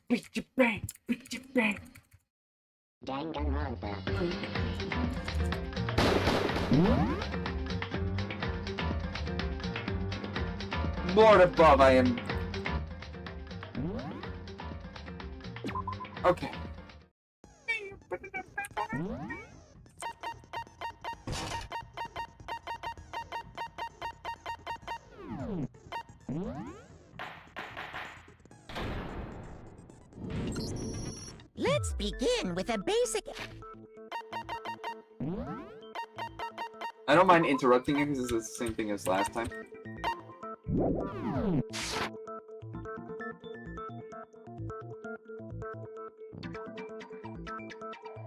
Bang, bang. Danganronpa. Lord above, I am. Okay. Let's begin with a basic... I don't mind interrupting you because it's the same thing as last time.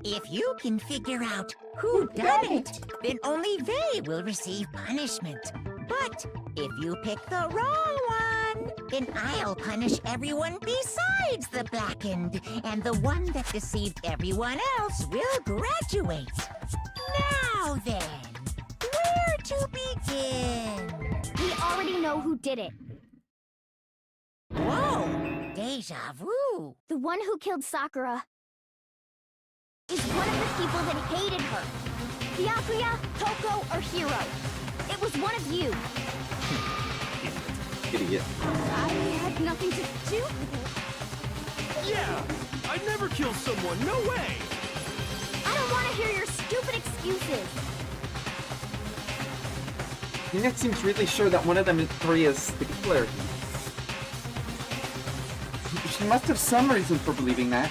If you can figure out who done it, then only they will receive punishment. But if you pick the wrong one, then I'll punish everyone besides the blackened, and the one that deceived everyone else will graduate. Now then, where to begin? We already know who did it. Whoa! Deja vu! The one who killed Sakura is one of the people that hated her. Byakuya, Toko, or Hiro. It was one of you. Idiot. I had nothing to do with it. Yeah! I'd never kill someone, no way! I don't want to hear your stupid excuses. Nina seems really sure that one of them three is the killer. She must have some reason for believing that.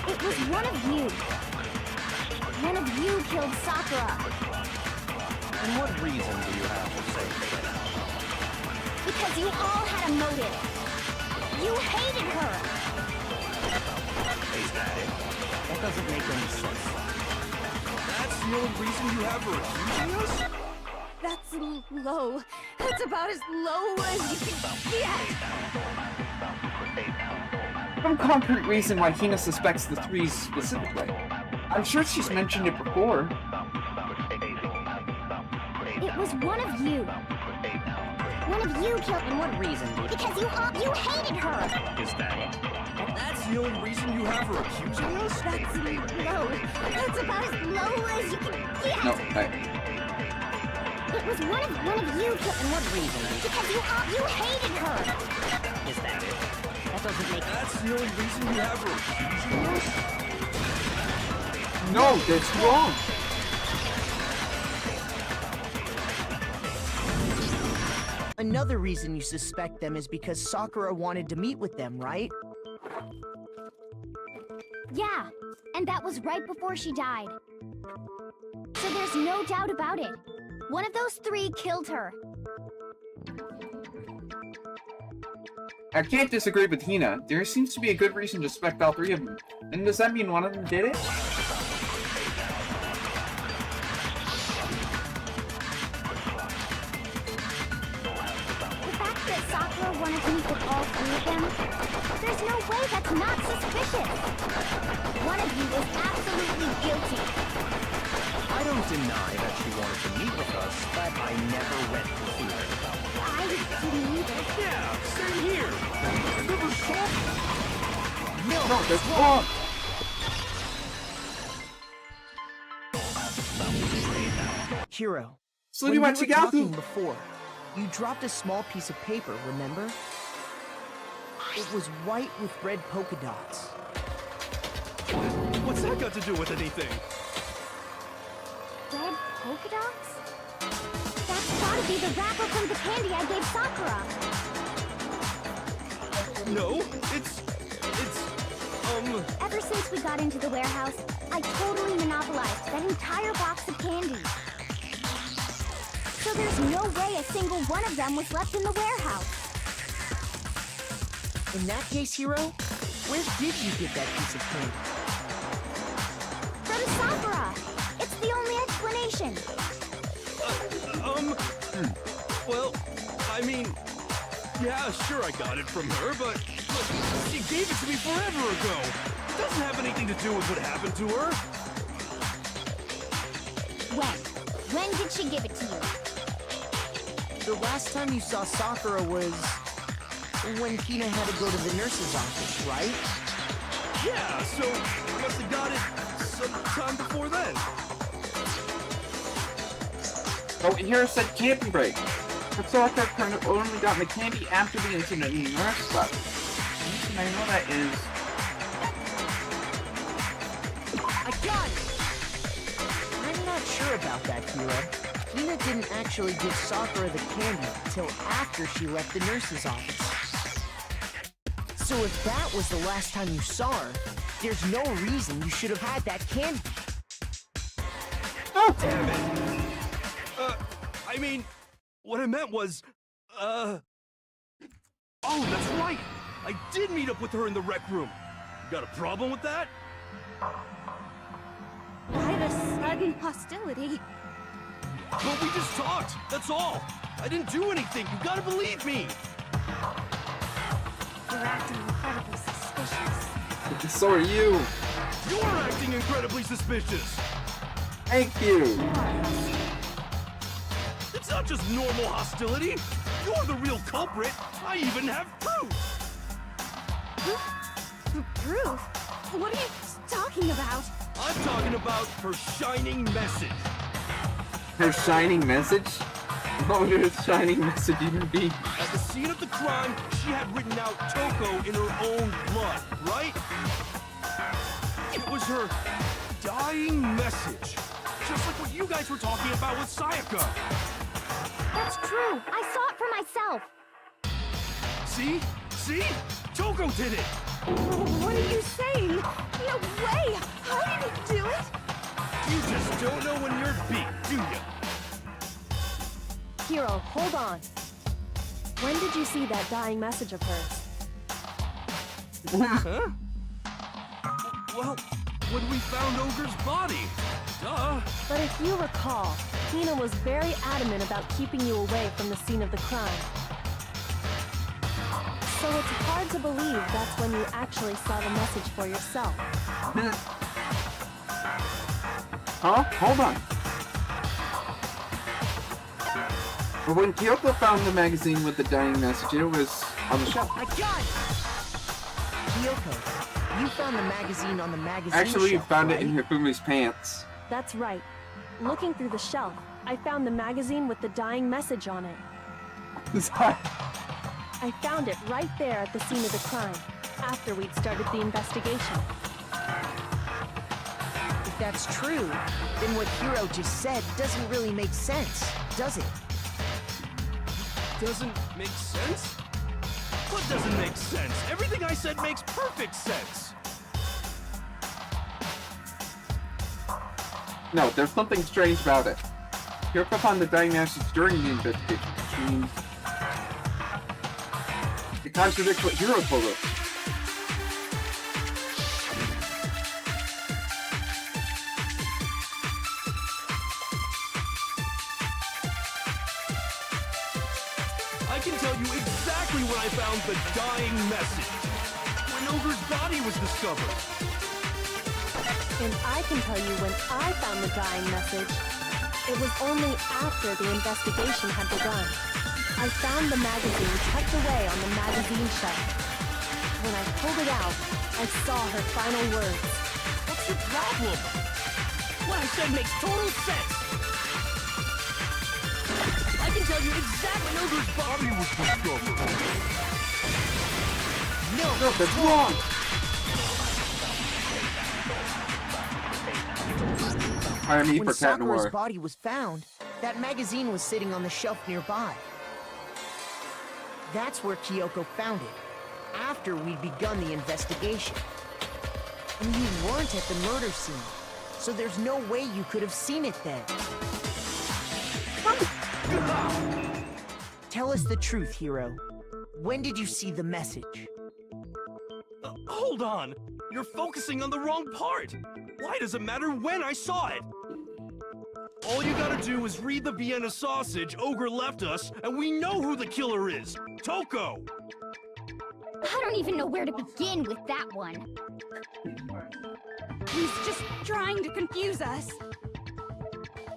It was one of you. One of you killed Sakura. And what reason do you have to say that? Because you all had a motive. You hated her. Is that it? That doesn't make any sense. That's the only reason you have her accusing us? That's low. That's about as low as you can get. Some concrete reason why Hina suspects the three specifically. I'm sure she's mentioned it before. It was one of you. One of you killed. And what reason? Because you hated her. Is that it? That's the only reason you have her accusing us? That's low. That's about as low as you can get. No, It was one of you killed. And what reason? Because you hated her. Is that it? That doesn't make... That's the only reason you have her accusing us? no, that's wrong. Another reason you suspect them is because Sakura wanted to meet with them, right? Yeah, and that was right before she died. So there's no doubt about it. One of those three killed her. I can't disagree with Hina. There seems to be a good reason to suspect all three of them. And does that mean one of them did it? Sakura wanted to meet with all three of them? There's no way that's not suspicious! One of you is absolutely guilty. I don't deny that she wanted to meet with us, but I never went to see her. I didn't either. Yeah, same here. I never saw her. No, that's wrong. Hiro, So when you we went were to talking Gaku. before, you dropped a small piece of paper, remember? It was white with red polka dots. What's that got to do with anything? Red polka dots? That's gotta be the wrapper from the candy I gave Sakura. No, it's, Ever since we got into the warehouse, I totally monopolized that entire box of candy. So there's no way a single one of them was left in the warehouse. In that case, Hiro, where did you get that piece of candy? From Sakura! It's the only explanation. well, I mean, yeah, sure I got it from her, but look, she gave it to me forever ago. It doesn't have anything to do with what happened to her. When? When did she give it to you? The last time you saw Sakura was when Kina had to go to the nurse's office, right? Yeah, so I must have got it sometime before then. Oh, here said camping break. But Sakura kind of only got the candy after the incident in the nurse lab. The reason I know that is... I got it! I'm not sure about that, Hiro. Kina didn't actually give Sakura the candy until after she left the nurse's office. So if that was the last time you saw her, there's no reason you should have had that candy. Oh! Damn it! I mean, what I meant was, Oh, that's right! I did meet up with her in the rec room. You got a problem with that? Why the sudden hostility? But we just talked, that's all. I didn't do anything, you gotta believe me. You're acting incredibly suspicious. So are you. You're acting incredibly suspicious. Thank you. It's not just normal hostility. You're the real culprit. I even have proof. Proof? What are you talking about? I'm talking about her shining message. Her shining message? What would her shining message even be? At the scene of the crime, she had written out Toko in her own blood, right? It was her dying message. Just like what you guys were talking about with Sayaka. That's true. I saw it for myself. See? See? Toko did it! What are you saying? No way! How did he do it? You just don't know when you're beat, do you? Hiro, hold on. When did you see that dying message of hers? Huh? Well, when we found Ogre's body. Duh. But if you recall, Kina was very adamant about keeping you away from the scene of the crime. So it's hard to believe that's when you actually saw the message for yourself. Huh? Hold on. But when Kyoko found the magazine with the dying message, it was on the shelf. I got it! Kyoko, you found the magazine on the magazine Actually, you shelf, found right? it in Hifumi's pants. That's right. Looking through the shelf, I found the magazine with the dying message on it. I found it right there at the scene of the crime, after we'd started the investigation. If that's true, then what Hiro just said doesn't really make sense, does it? Doesn't make sense? What doesn't make sense? Everything I said makes perfect sense. No, there's something strange about it. Kyoko found the dying message during the investigation, which means it contradicts what Hiro told us. I can tell you exactly when I found the dying message. When Ogre's body was discovered. And I can tell you when I found the dying message. It was only after the investigation had begun. I found the magazine tucked away on the magazine shelf. When I pulled it out, I saw her final words. What's your problem? What I said makes total sense. I can tell you exactly when Ogre's body was discovered. No, that's wrong! Hire me When for Cat Sakura's Noir. body was found, that magazine was sitting on the shelf nearby. That's where Kyoko found it, after we'd begun the investigation. And you weren't at the murder scene, so there's no way you could have seen it then. Tell us the truth, Hiro. When did you see the message? Hold on! You're focusing on the wrong part! Why does it matter when I saw it? All you gotta do is read the Vienna sausage Ogre left us, and we know who the killer is! Toko! I don't even know where to begin with that one. He's just trying to confuse us.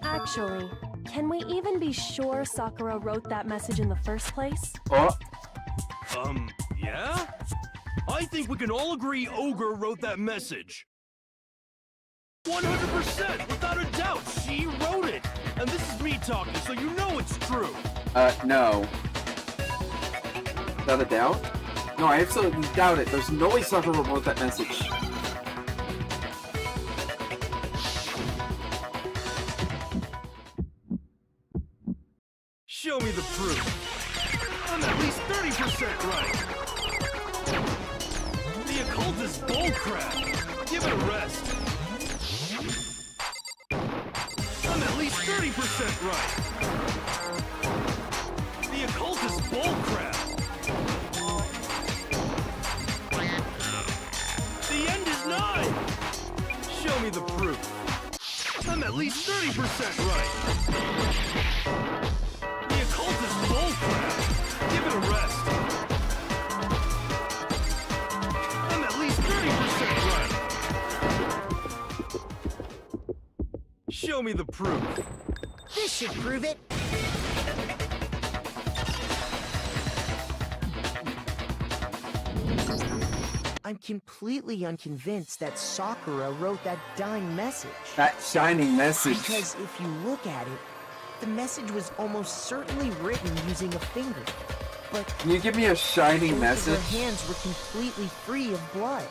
Actually, Can we even be sure Sakura wrote that message in the first place? Oh, Yeah? I think we can all agree Ogre wrote that message. 100%, without a doubt, she wrote it. And this is me talking, so you know it's true. no. Without a doubt? No, I absolutely doubt it. There's no way Sakura wrote that message. Show me the proof. I'm at least 30% right. The occult is bullcrap. Give it a rest. I'm at least 30% right. The occult is bullcrap. The end is nigh. Show me the proof. I'm at least 30% right. The occult is bullcrap. Give it a rest. I'm at least 30% right. Show me the proof. This should prove it. I'm completely unconvinced that Sakura wrote that dying message. That shining message. Because if you look at it, the message was almost certainly written using a finger. But Can you give me a shining both of message? her hands were completely free of blood.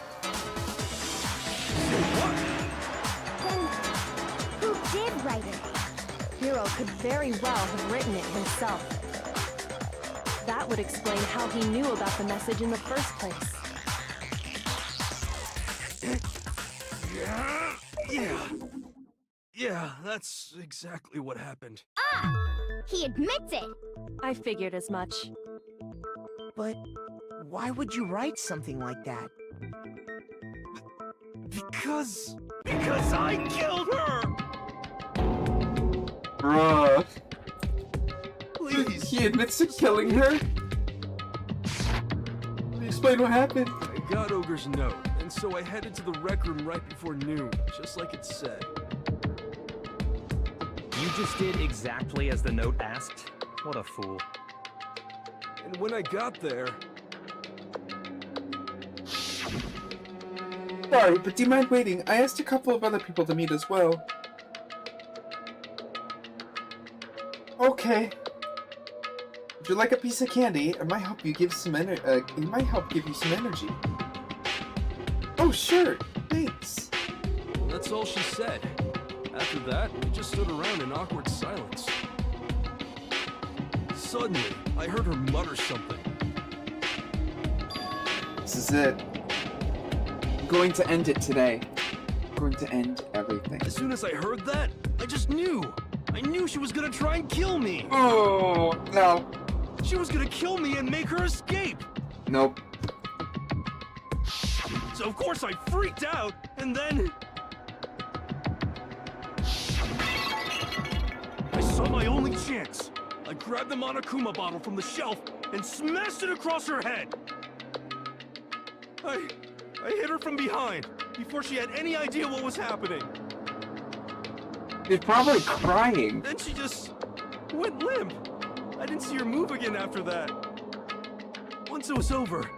Then, who did write it? Hiro could very well have written it himself. That would explain how he knew about the message in the first place. Yeah, that's exactly what happened. Ah! He admits it! I figured as much. But why would you write something like that? Because I killed her! Bruh. Please. He admits to killing her? Explain what happened. I got Ogre's note, and so I headed to the rec room right before noon, just like it said. You just did exactly as the note asked? What a fool. And when I got there, Sorry, but do you mind waiting? I asked a couple of other people to meet as well. Okay. Would you like a piece of candy? It might help you give some it might help give you some energy. Oh, sure. Thanks. well, that's all she said. After that, we just stood around in awkward silence. Suddenly, I heard her mutter something. This is it. I'm going to end it today. I'm going to end everything. As soon as I heard that, I just knew. I knew she was gonna try and kill me. Oh, no. She was gonna kill me and make her escape. Nope. So of course I freaked out, and then I saw my only chance. I grabbed the Monokuma bottle from the shelf and smashed it across her head. I hit her from behind before she had any idea what was happening. You're probably crying. Then she just went limp. I didn't see her move again after that. Once it was over,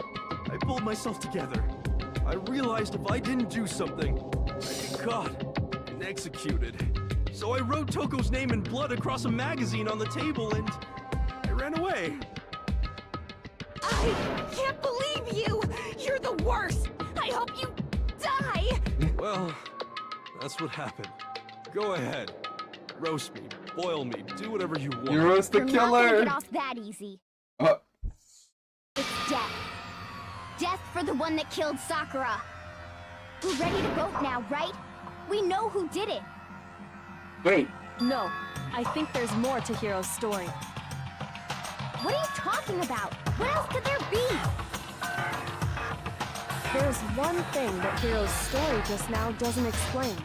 I pulled myself together. I realized if I didn't do something, I'd be caught and executed. So I wrote Toko's name in blood across a magazine on the table and I ran away. I can't believe you! You're the worst! I hope you die! Well, that's what happened. Go ahead. Roast me, boil me, do whatever you want. You roast the You're not gonna killer. get off that easy. Oh, It's death. Death for the one that killed Sakura. We're ready to vote now, right? We know who did it. wait. No, I think there's more to Hiro's story. What are you talking about? What else could there be? There's one thing that Hiro's story just now doesn't explain.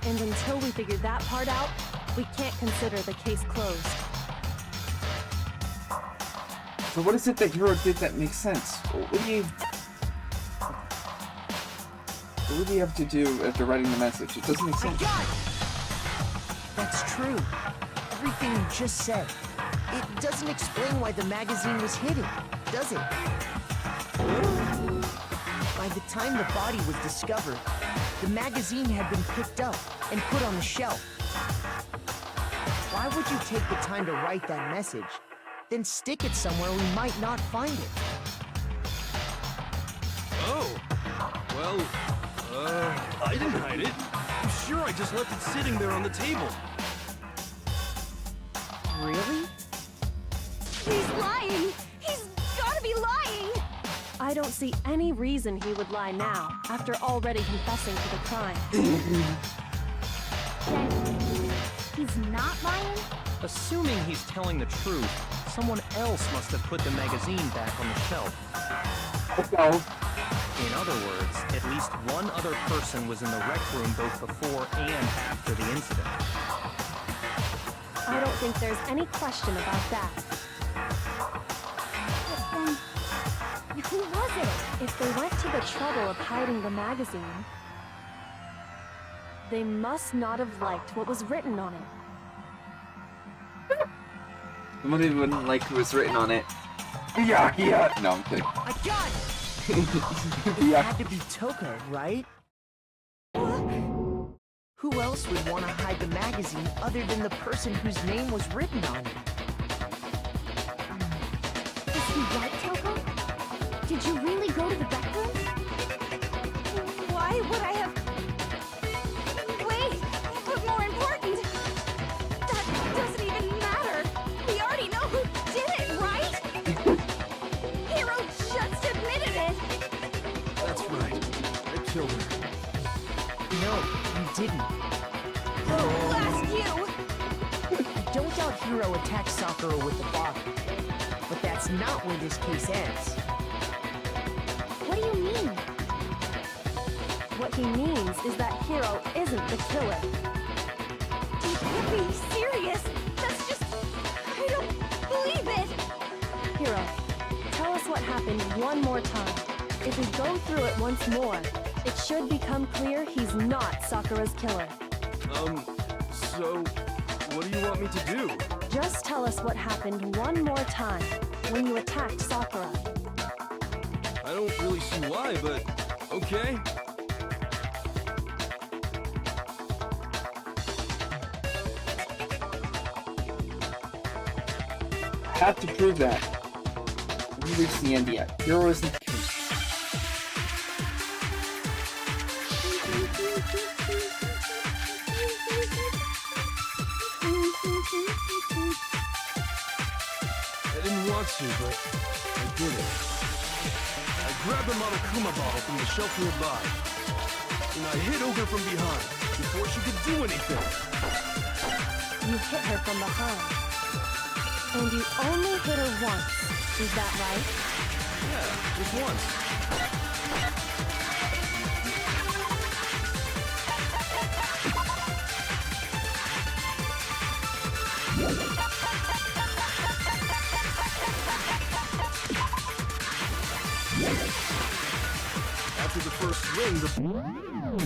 And until we figure that part out, we can't consider the case closed. So what is it that Hiro did that makes sense? What would he have to do after writing the message? It doesn't make sense. That's true. Everything you just said. It doesn't explain why the magazine was hidden, does it? By the time the body was discovered, the magazine had been picked up and put on the shelf. Why would you take the time to write that message, then stick it somewhere we might not find it? Oh. Well, I didn't hide it. I'm sure I just left it sitting there on the table. Really? He's lying! He's gotta be lying! I don't see any reason he would lie now, after already confessing to the crime. Then, he's not lying? Assuming he's telling the truth, someone else must have put the magazine back on the shelf. Okay. In other words, at least one other person was in the rec room both before and after the incident. I don't think there's any question about that. But then, who was it? If they went to the trouble of hiding the magazine, they must not have liked what was written on it. Somebody wouldn't like who was written on it. Yeah, yeah. No, I'm kidding. I got it! It Yeah. had to be Toko, right? Who else would want to hide the magazine other than the person whose name was written on it? Is he right, Toko? Did you really go to the rec room? Why would I have... Wait, but more important, that doesn't even matter. We already know who did it, right? Hiro just admitted it. That's right. I killed her. No, you didn't. Blast you! I don't doubt Hiro attacked Sakura with the bottle. But that's not where this case ends. What do you mean? What he means is that Hiro isn't the killer. You can't be serious. That's just... I don't believe it. Hiro, tell us what happened one more time. If we go through it once more, it should become clear he's not Sakura's killer. So, what do you want me to do? Just tell us what happened one more time when you attacked Sakura. I don't really see why, but okay. I have to prove that. We haven't reached the end yet. Hero isn't the king. I didn't want to, but I did it. I grabbed the Monokuma bottle from the shelf nearby, and I hit Ogre from behind before she could do anything. You hit her from behind. And you only hit her once. Is that right? Yeah, just once. After the first swing, and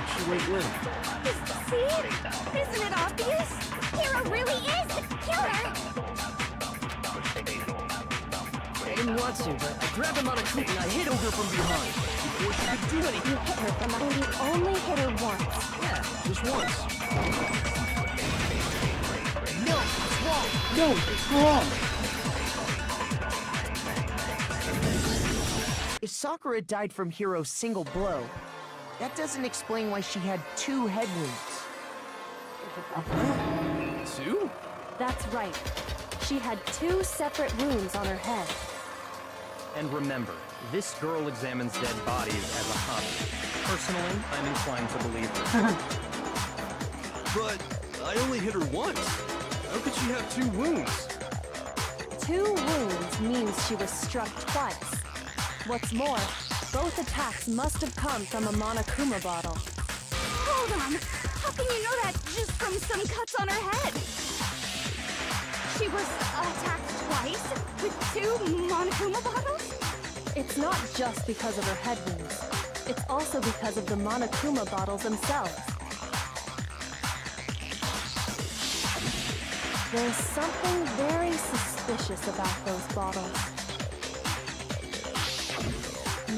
she went limp. See? Isn't it obvious? Hiro really is the killer! I didn't want to, but I grabbed him on a coop and I hit Ogre from behind before she could do anything. You hit her from behind. You only hit her once. Yeah, just once. No, it's wrong. No, it's wrong. If Sakura died from Hiro's single blow, that doesn't explain why she had 2 head wounds. 2? That's right. She had 2 separate wounds on her head. And remember, this girl examines dead bodies as a hobby. Personally, I'm inclined to believe her. But I only hit her once. How could she have 2 wounds? 2 wounds means she was struck twice. What's more, both attacks must have come from a Monokuma bottle. Hold on! How can you know that just from some cuts on her head? She was attacked twice with 2 Monokuma bottles? It's not just because of her head wounds. It's also because of the Monokuma bottles themselves. There's something very suspicious about those bottles.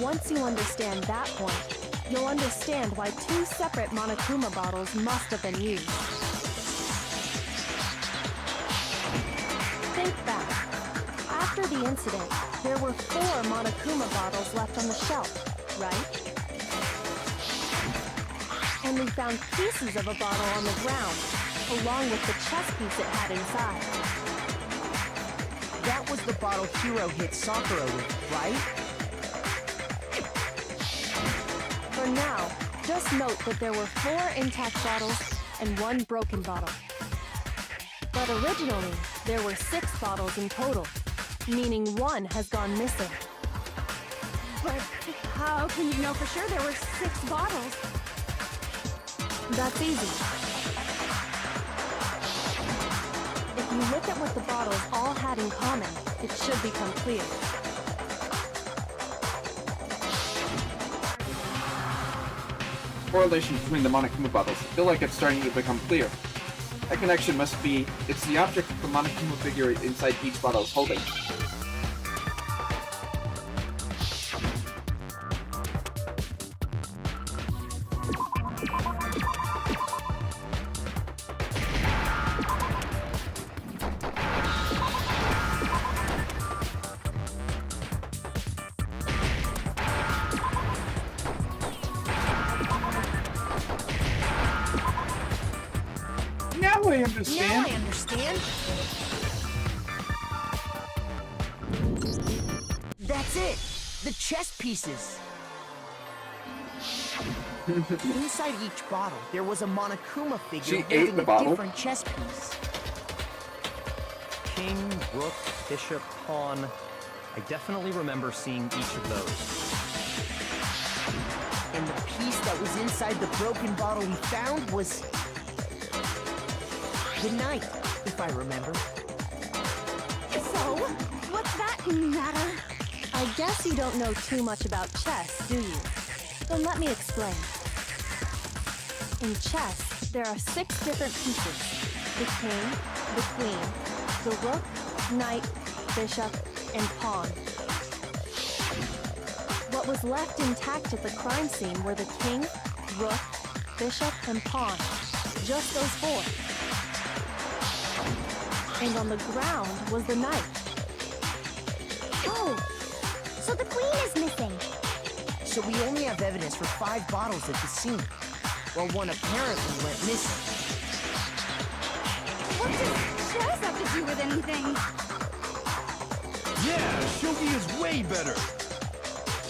Once you understand that point, you'll understand why 2 separate Monokuma bottles must have been used. Think back. After the incident, there were 4 Monokuma bottles left on the shelf, right? And we found pieces of a bottle on the ground, along with the chess piece it had inside. That was the bottle Hiro hit Sakura with, right? For now, just note that there were 4 intact bottles and 1 broken bottle. But originally, there were 6 bottles in total, meaning 1 has gone missing. But how can you know for sure there were 6 bottles? That's easy. If you look at what the bottles all had in common, it should become clear. Correlation between the Monokuma bottles. I feel like it's starting to become clear. That connection must be, it's the object the Monokuma figure inside each bottle is holding. Now I understand. Now I understand. That's it. The chess pieces. Inside each bottle, there was a Monokuma figure She ate holding the a bottle? different chess piece. King, rook, bishop, pawn. I definitely remember seeing each of those. And the piece that was inside the broken bottle we found was the knight, if I remember. So, what's that matter? I guess you don't know too much about chess, do you? Then let me explain. In chess, there are 6 different pieces. The king, the queen, the rook, knight, bishop, and pawn. What was left intact at the crime scene were the king, rook, bishop, and pawn. Just those 4. And on the ground was the knight. Oh, so the queen is missing. So we only have evidence for 5 bottles at the scene, while 1 apparently went missing. What does chess have to do with anything? Yeah, shogi is way better.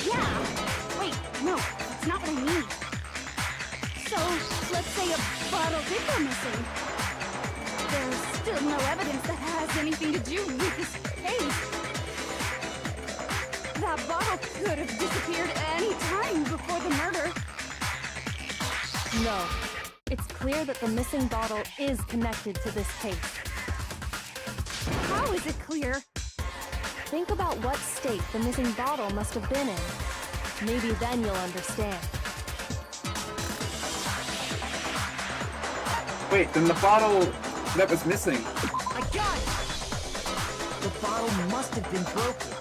Yeah. Wait, no, that's not what I mean. So, let's say a bottle did go missing. There's still no evidence that has anything to do with this case. That bottle could have disappeared any time before the murder. No. It's clear that the missing bottle is connected to this case. How is it clear? Think about what state the missing bottle must have been in. Maybe then you'll understand. Wait, then the bottle that was missing. I got it! The bottle must have been broken.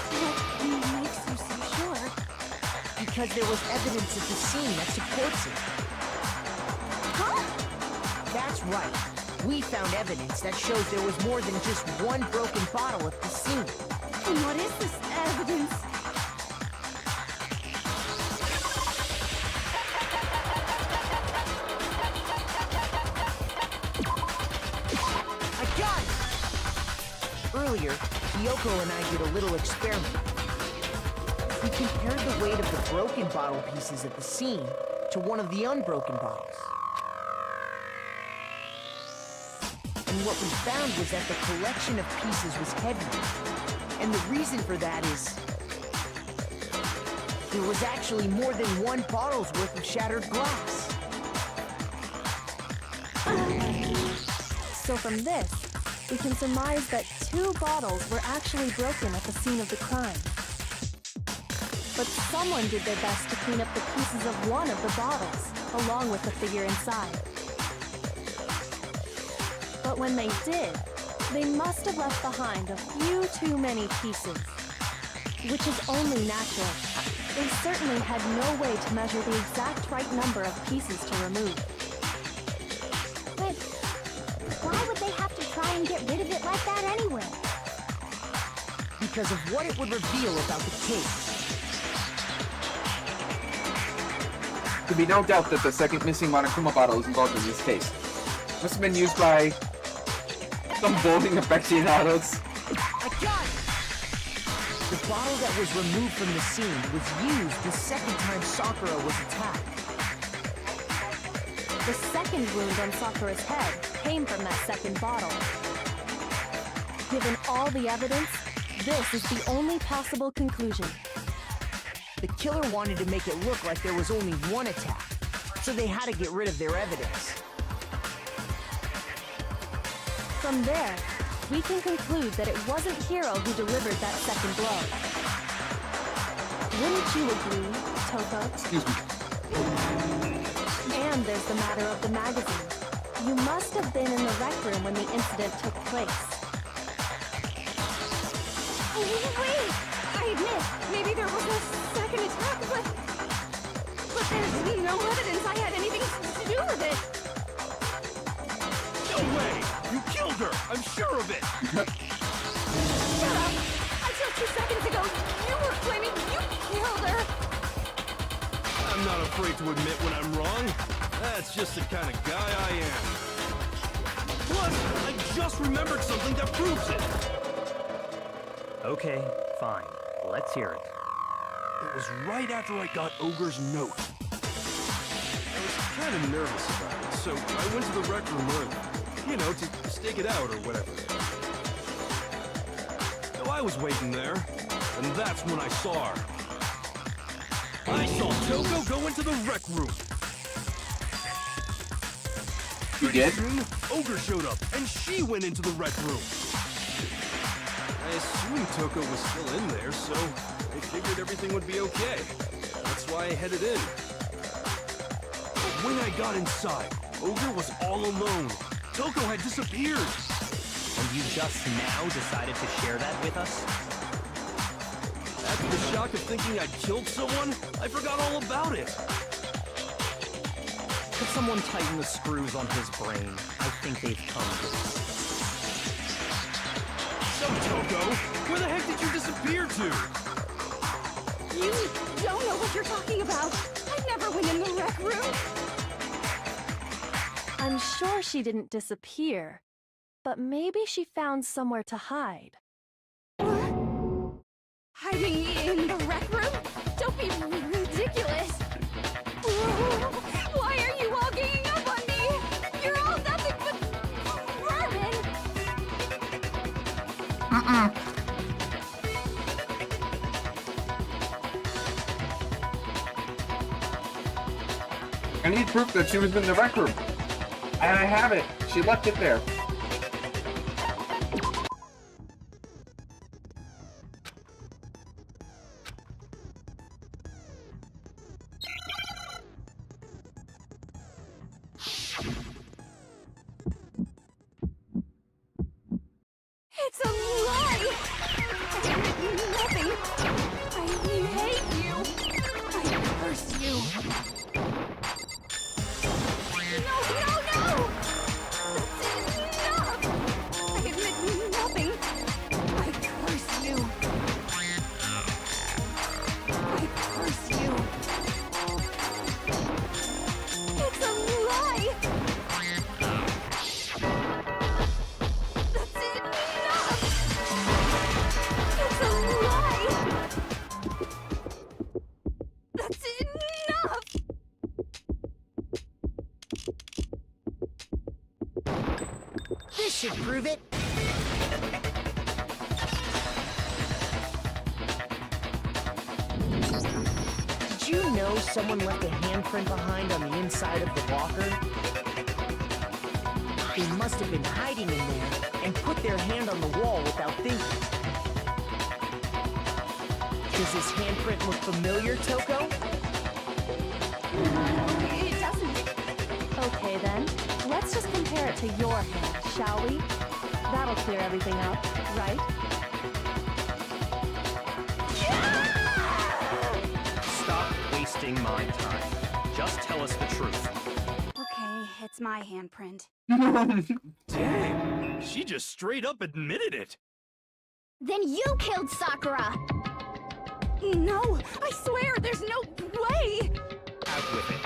What makes you so sure? Because there was evidence at the scene that supports it. Huh? That's right. We found evidence that shows there was more than just 1 broken bottle at the scene. And what is this evidence? I got it! Earlier, Kyoko and I did a little experiment. We compared the weight of the broken bottle pieces at the scene to one of the unbroken bottles. And what we found was that the collection of pieces was heavier. And the reason for that is there was actually more than 1 bottle's worth of shattered glass. So from this, we can surmise that 2 bottles were actually broken at the scene of the crime. But someone did their best to clean up the pieces of one of the bottles, along with the figure inside. But when they did, they must have left behind a few too many pieces. Which is only natural. They certainly had no way to measure the exact right number of pieces to remove. But why would they have to try and get rid of it like that anyway? Because of what it would reveal about the case. There can be no doubt that the second missing Monokuma bottle is involved in this case. Must have been used by some bowling aficionados. I got it! The bottle that was removed from the scene was used the second time Sakura was attacked. The second wound on Sakura's head came from that second bottle. Given all the evidence, this is the only possible conclusion. The killer wanted to make it look like there was only one attack, so they had to get rid of their evidence. From there, we can conclude that it wasn't Hiro who delivered that second blow. Wouldn't you agree, Toko? Excuse me. And there's the matter of the magazine. You must have been in the rec room when the incident took place. Wait! I admit, maybe there was a second attack, but there's no evidence I had anything to do with it. No way! You killed her! I'm sure of it! Shut up! Until 2 seconds ago, you were claiming you killed her! I'm not afraid to admit when I'm wrong. That's just the kind of guy I am. Plus, I just remembered something that proves it. Okay, fine. Let's hear it. It was right after I got Ogre's note. I was kind of nervous about it, so I went to the rec room early. You know, to stake it out or whatever. So I was waiting there, and that's when I saw her. I saw Toko go into the rec room. You did? Soon, Ogre showed up, and she went into the rec room. I assumed Toko was still in there, so I figured everything would be okay. That's why I headed in. But when I got inside, Ogre was all alone. Toko had disappeared. And you just now decided to share that with us? After the shock of thinking I'd killed someone, I forgot all about it. Could someone tighten the screws on his brain? I think they've come to this. So, Toko, where the heck did you disappear to? You don't know what you're talking about. I never went in the rec room. I'm sure she didn't disappear, but maybe she found somewhere to hide. What? Hiding in the rec room? Don't be ridiculous. Why are you all ganging up on me? You're all nothing but vermin. I need proof that she was in the rec room. And I have it. She left it there. It's a lie! I did nothing! I hate you! I curse you! No! That's enough! I admit nothing! I curse you! I curse you! It's a lie! That's enough! It's a lie! That's enough! This should prove it. Did you know someone left a handprint behind on the inside of the locker? They must have been hiding in there and put their hand on the wall without thinking. Does this handprint look familiar, Toko? It doesn't. Okay then, let's Let's just compare it to your hand, shall we? That'll clear everything up, right? Stop wasting my time. Just tell us the truth. Okay, it's my handprint. Dang, she just straight up admitted it. Then you killed Sakura! No, I swear, there's no way! Out with it.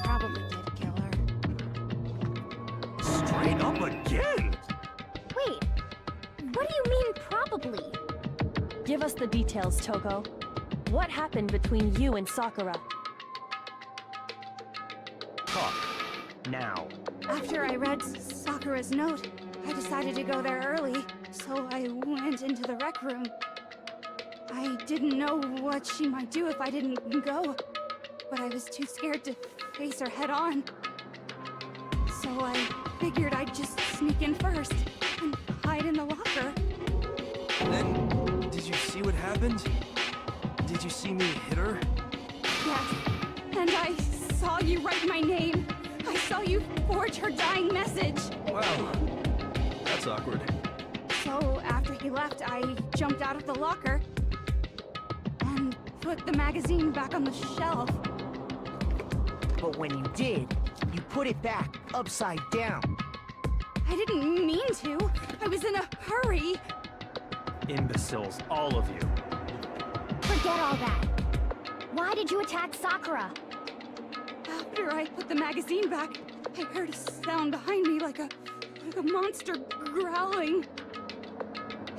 Probably did kill her. Straight up again? Wait, what do you mean probably? Give us the details, Toko. What happened between you and Sakura? Talk. Now. After I read Sakura's note, I decided to go there early, so I went into the rec room. I didn't know what she might do if I didn't go, but I was too scared to face her head on. So I figured I'd just sneak in first and hide in the locker. Then, did you see what happened? Did you see me hit her? Yes, and I saw you write my name. I saw you forge her dying message. Wow, that's awkward. So after he left, I jumped out of the locker and put the magazine back on the shelf. But when you did, you put it back upside down. I didn't mean to. I was in a hurry. Imbeciles, all of you. Forget all that. Why did you attack Sakura? After I put the magazine back, I heard a sound behind me like a monster growling.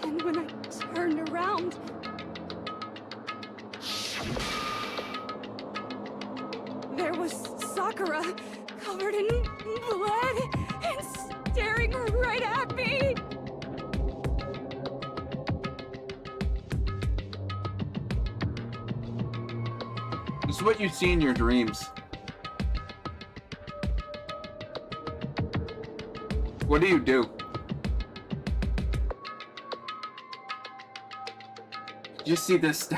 And when I turned around, there was Sakura, covered in blood and staring right at me. This is what you see in your dreams. What do you do? You see this?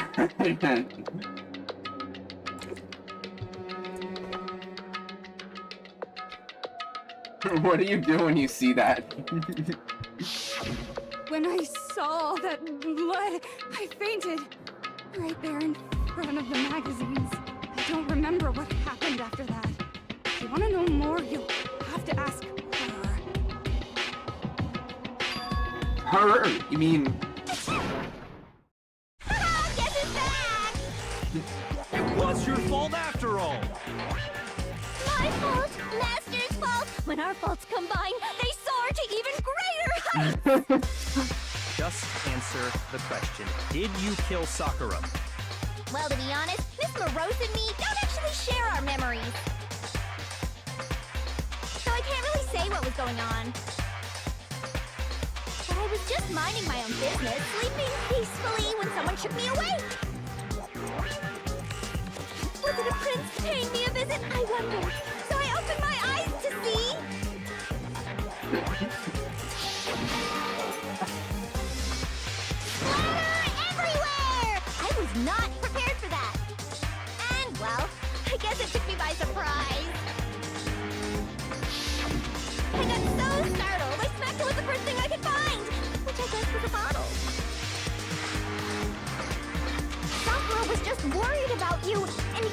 What do you do when you see that? When I saw that blood, I fainted. Right there in front of the magazines. I don't remember what happened after that. If you want to know more, you'll have to ask her. Her? You mean? Guess who's back? It was your fault after all. My fault, Master's fault. When our faults combine, they soar to even greater heights. Just answer the question. Did you kill Sakura? Well, to be honest, Miss Morose and me don't actually share our memories. So I can't really say what was going on. But I was just minding my own business, sleeping peacefully when someone shook me awake. Was it a prince paying me a visit? I wonder. So I opened my eyes to see... Splatter everywhere! I was not prepared for that. And, well, I guess it took me by surprise. I got so startled, I smacked it with the first thing I could find, which I guess was a bottle. Sakura was just worried about you, and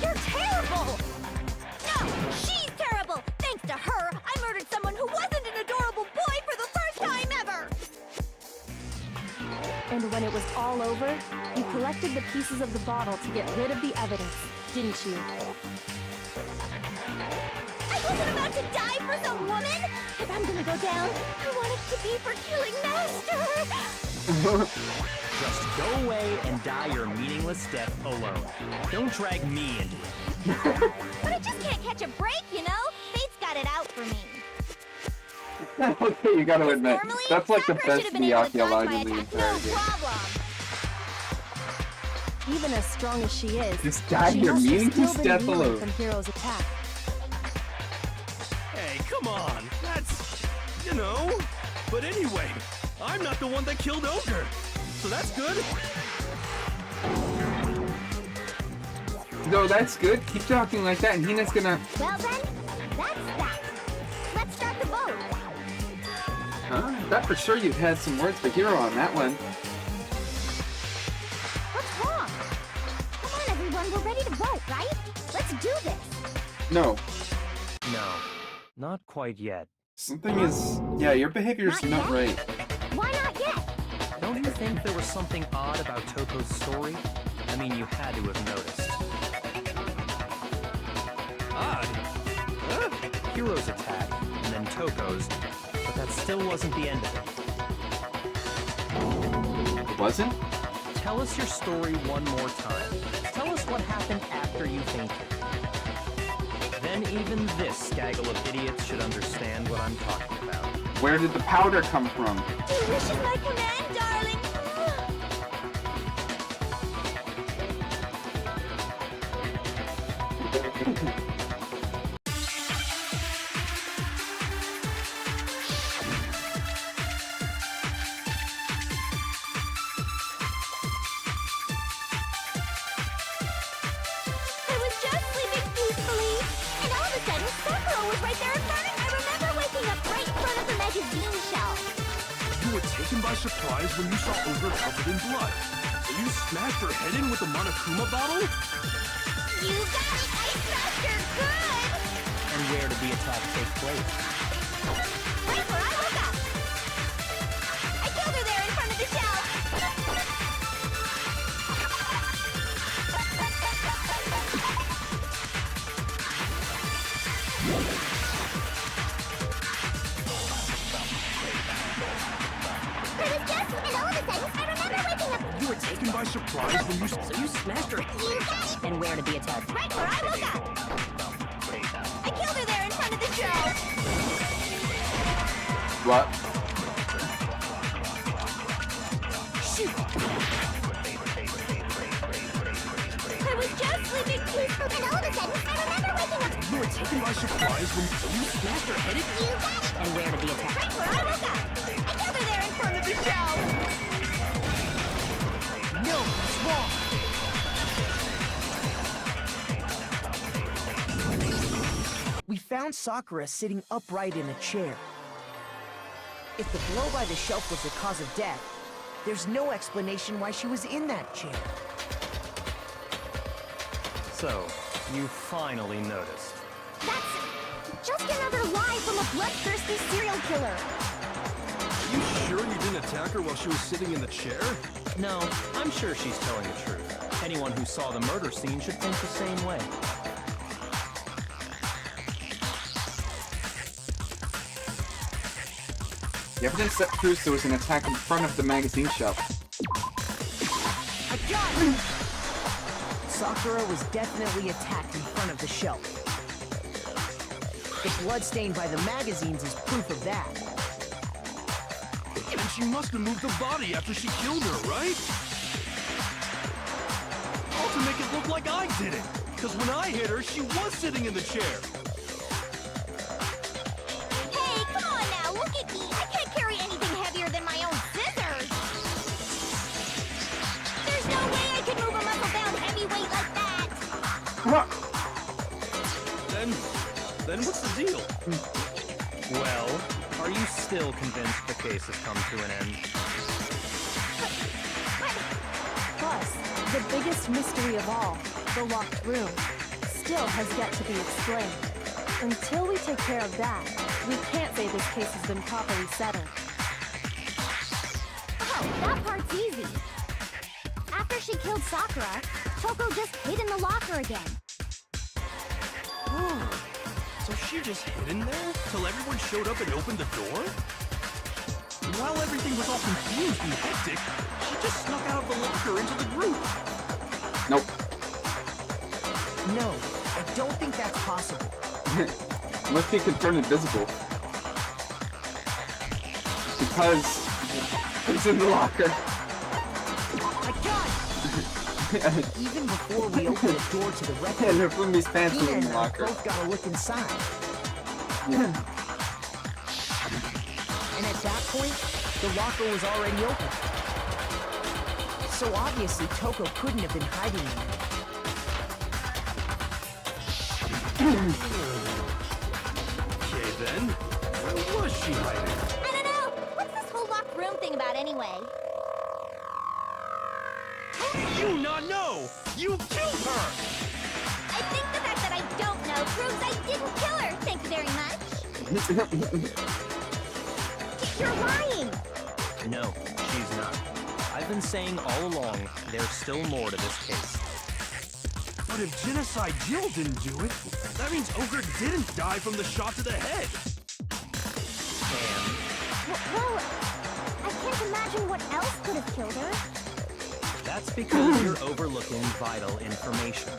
you're terrible! No, she's terrible! Thanks to her, I murdered someone who wasn't an adorable boy for the first time ever! And when it was all over, you collected the pieces of the bottle to get rid of the evidence, didn't you? I wasn't about to die for some woman! If I'm gonna go down, I want it to be for killing Master! Just go away and die your meaningless death alone. Don't drag me into it. But I just can't catch a break, you know? Fate's got it out for me. Okay, you gotta admit, Normally, that's like the Sakura best should have been able to Miyake line dodge my in the attack, entire no game. problem. Even as strong as she is, Just die she your must have meaningless still been death immune alone. from Hero's attack. Hey, come on. That's, you know. But anyway, I'm not the one that killed Ogre. So that's good. No, that's good. Keep talking like that, and Hina's gonna... Well then, that's that. Let's start the vote. Huh? I thought for sure you had some words for Hero on that one. What's wrong? Come on, everyone. We're ready to vote, right? Let's do this. No. No, not quite yet. Something is... Yeah, your behavior's Not not yet? right. Why not yet? Don't you think there was something odd about Toko's story? I mean, you had to have noticed. Odd? Huh? Hero's attack, and then Toko's, but that still wasn't the end of it. It wasn't? Tell us your story one more time. Tell us what happened after you fainted. Then even this gaggle of idiots should understand what I'm talking about. Where did the powder come from? Do you wish it my command, darling? I was just sleeping peacefully, and all of a sudden, Sakura was right there in front of me. I remember waking up right in front of the magazine shelf. You were taken by surprise when you saw Ogre covered in blood. So you smashed her head in with the Monokuma bottle? You got it! I smashed her good! And where did the attack take place? Right where I woke up! I killed her there in front of the shelf! I was just, and all of a sudden, I remember waking up. You were taken by surprise when you... So you smashed her. You got it! And where did the attack? Right where I woke up! I killed her there in front of the shelf! What? Shoot! I was just sleeping peacefully, and all of a sudden, I remember waking up. You were taken by surprise when you smashed her head in... You got it! And where did the attack? Right where I woke up! I killed her there in front of the shelf! No, it's wrong. We found Sakura sitting upright in a chair. If the blow by the shelf was the cause of death, there's no explanation why she was in that chair. So, you finally noticed. That's just another lie from a bloodthirsty serial killer. You sure you didn't attack her while she was sitting in the chair? No, I'm sure she's telling the truth. Anyone who saw the murder scene should think the same way. The evidence that proves there was an attack in front of the magazine shelf. I got it! Sakura was definitely attacked in front of the shelf. The blood stained by the magazines is proof of that. And she must have moved the body after she killed her, right? All to make it look like I did it. Because when I hit her, she was sitting in the chair. Hey, come on now, look at me. I can't carry anything heavier than my own scissors. There's no way I could move a muscle-bound heavyweight like that. Then what's the deal? Well, are you still convinced the case has come to an end? Plus, the biggest mystery of all, the locked room, still has yet to be explained. Until we take care of that, we can't say this case has been properly settled. Oh, that part's easy. After she killed Sakura, Toko just hid in the locker again. Oh, so she just hid in there till everyone showed up and opened the door? And while everything was all confused and hectic, she just snuck out of the locker into the group. Nope. No, I don't think that's possible. Unless he can turn invisible. Because it's in the locker. I got it! Even before we opened the door to the And record, her Fumi's pants Ina were in and the I locker. both got a look inside. Yeah. And at that point, the locker was already open. So obviously, Toko couldn't have been hiding in there. Then, where was she hiding? I don't know. What's this whole locked room thing about anyway? How do you not know? You killed her! I think the fact that I don't know proves I didn't kill her. Thank you very much. You're lying. No, she's not. I've been saying all along, there's still more to this case. But if Genocide Jill didn't do it, that means Ogre didn't die from the shot to the head. And Well, I can't imagine what else could have killed her. that's because you're overlooking vital information.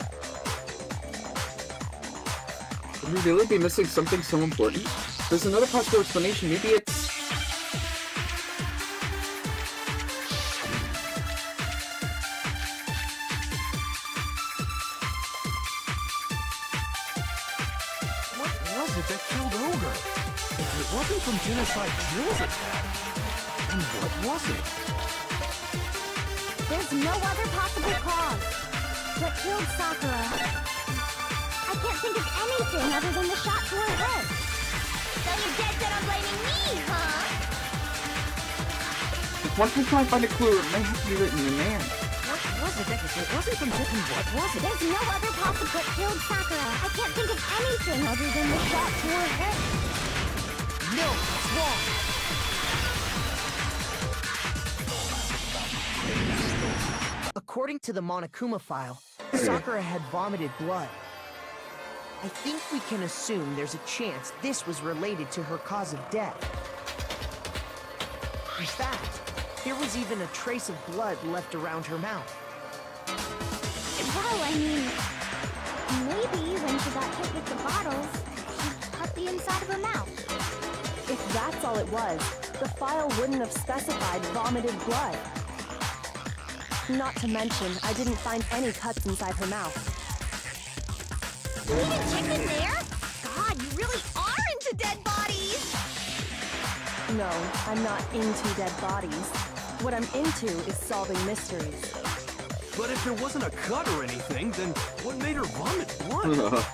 Would we really be missing something so important? There's another possible explanation. Maybe it's... What was it that killed Ogre? If it wasn't from Genocide Jill's attack, then what was it? There's no other possible cause. What killed Sakura? I can't think of anything other than the shot to her head. So you're dead set on blaming me, huh? If one can try and find a clue, it may have to be written in man. What was it? It wasn't from Tiffany. What was it? There's no other possible what killed Sakura. I can't think of anything other than the shot to her head. No, it's wrong. According to the Monokuma file, Sakura had vomited blood. I think we can assume there's a chance this was related to her cause of death. In fact, there was even a trace of blood left around her mouth. Well, I mean, maybe when she got hit with the bottles, she cut the inside of her mouth. If that's all it was, the file wouldn't have specified vomited blood. Not to mention, I didn't find any cuts inside her mouth. You even checked in there? God, you really are into dead bodies! No, I'm not into dead bodies. What I'm into is solving mysteries. But if there wasn't a cut or anything, then what made her vomit blood?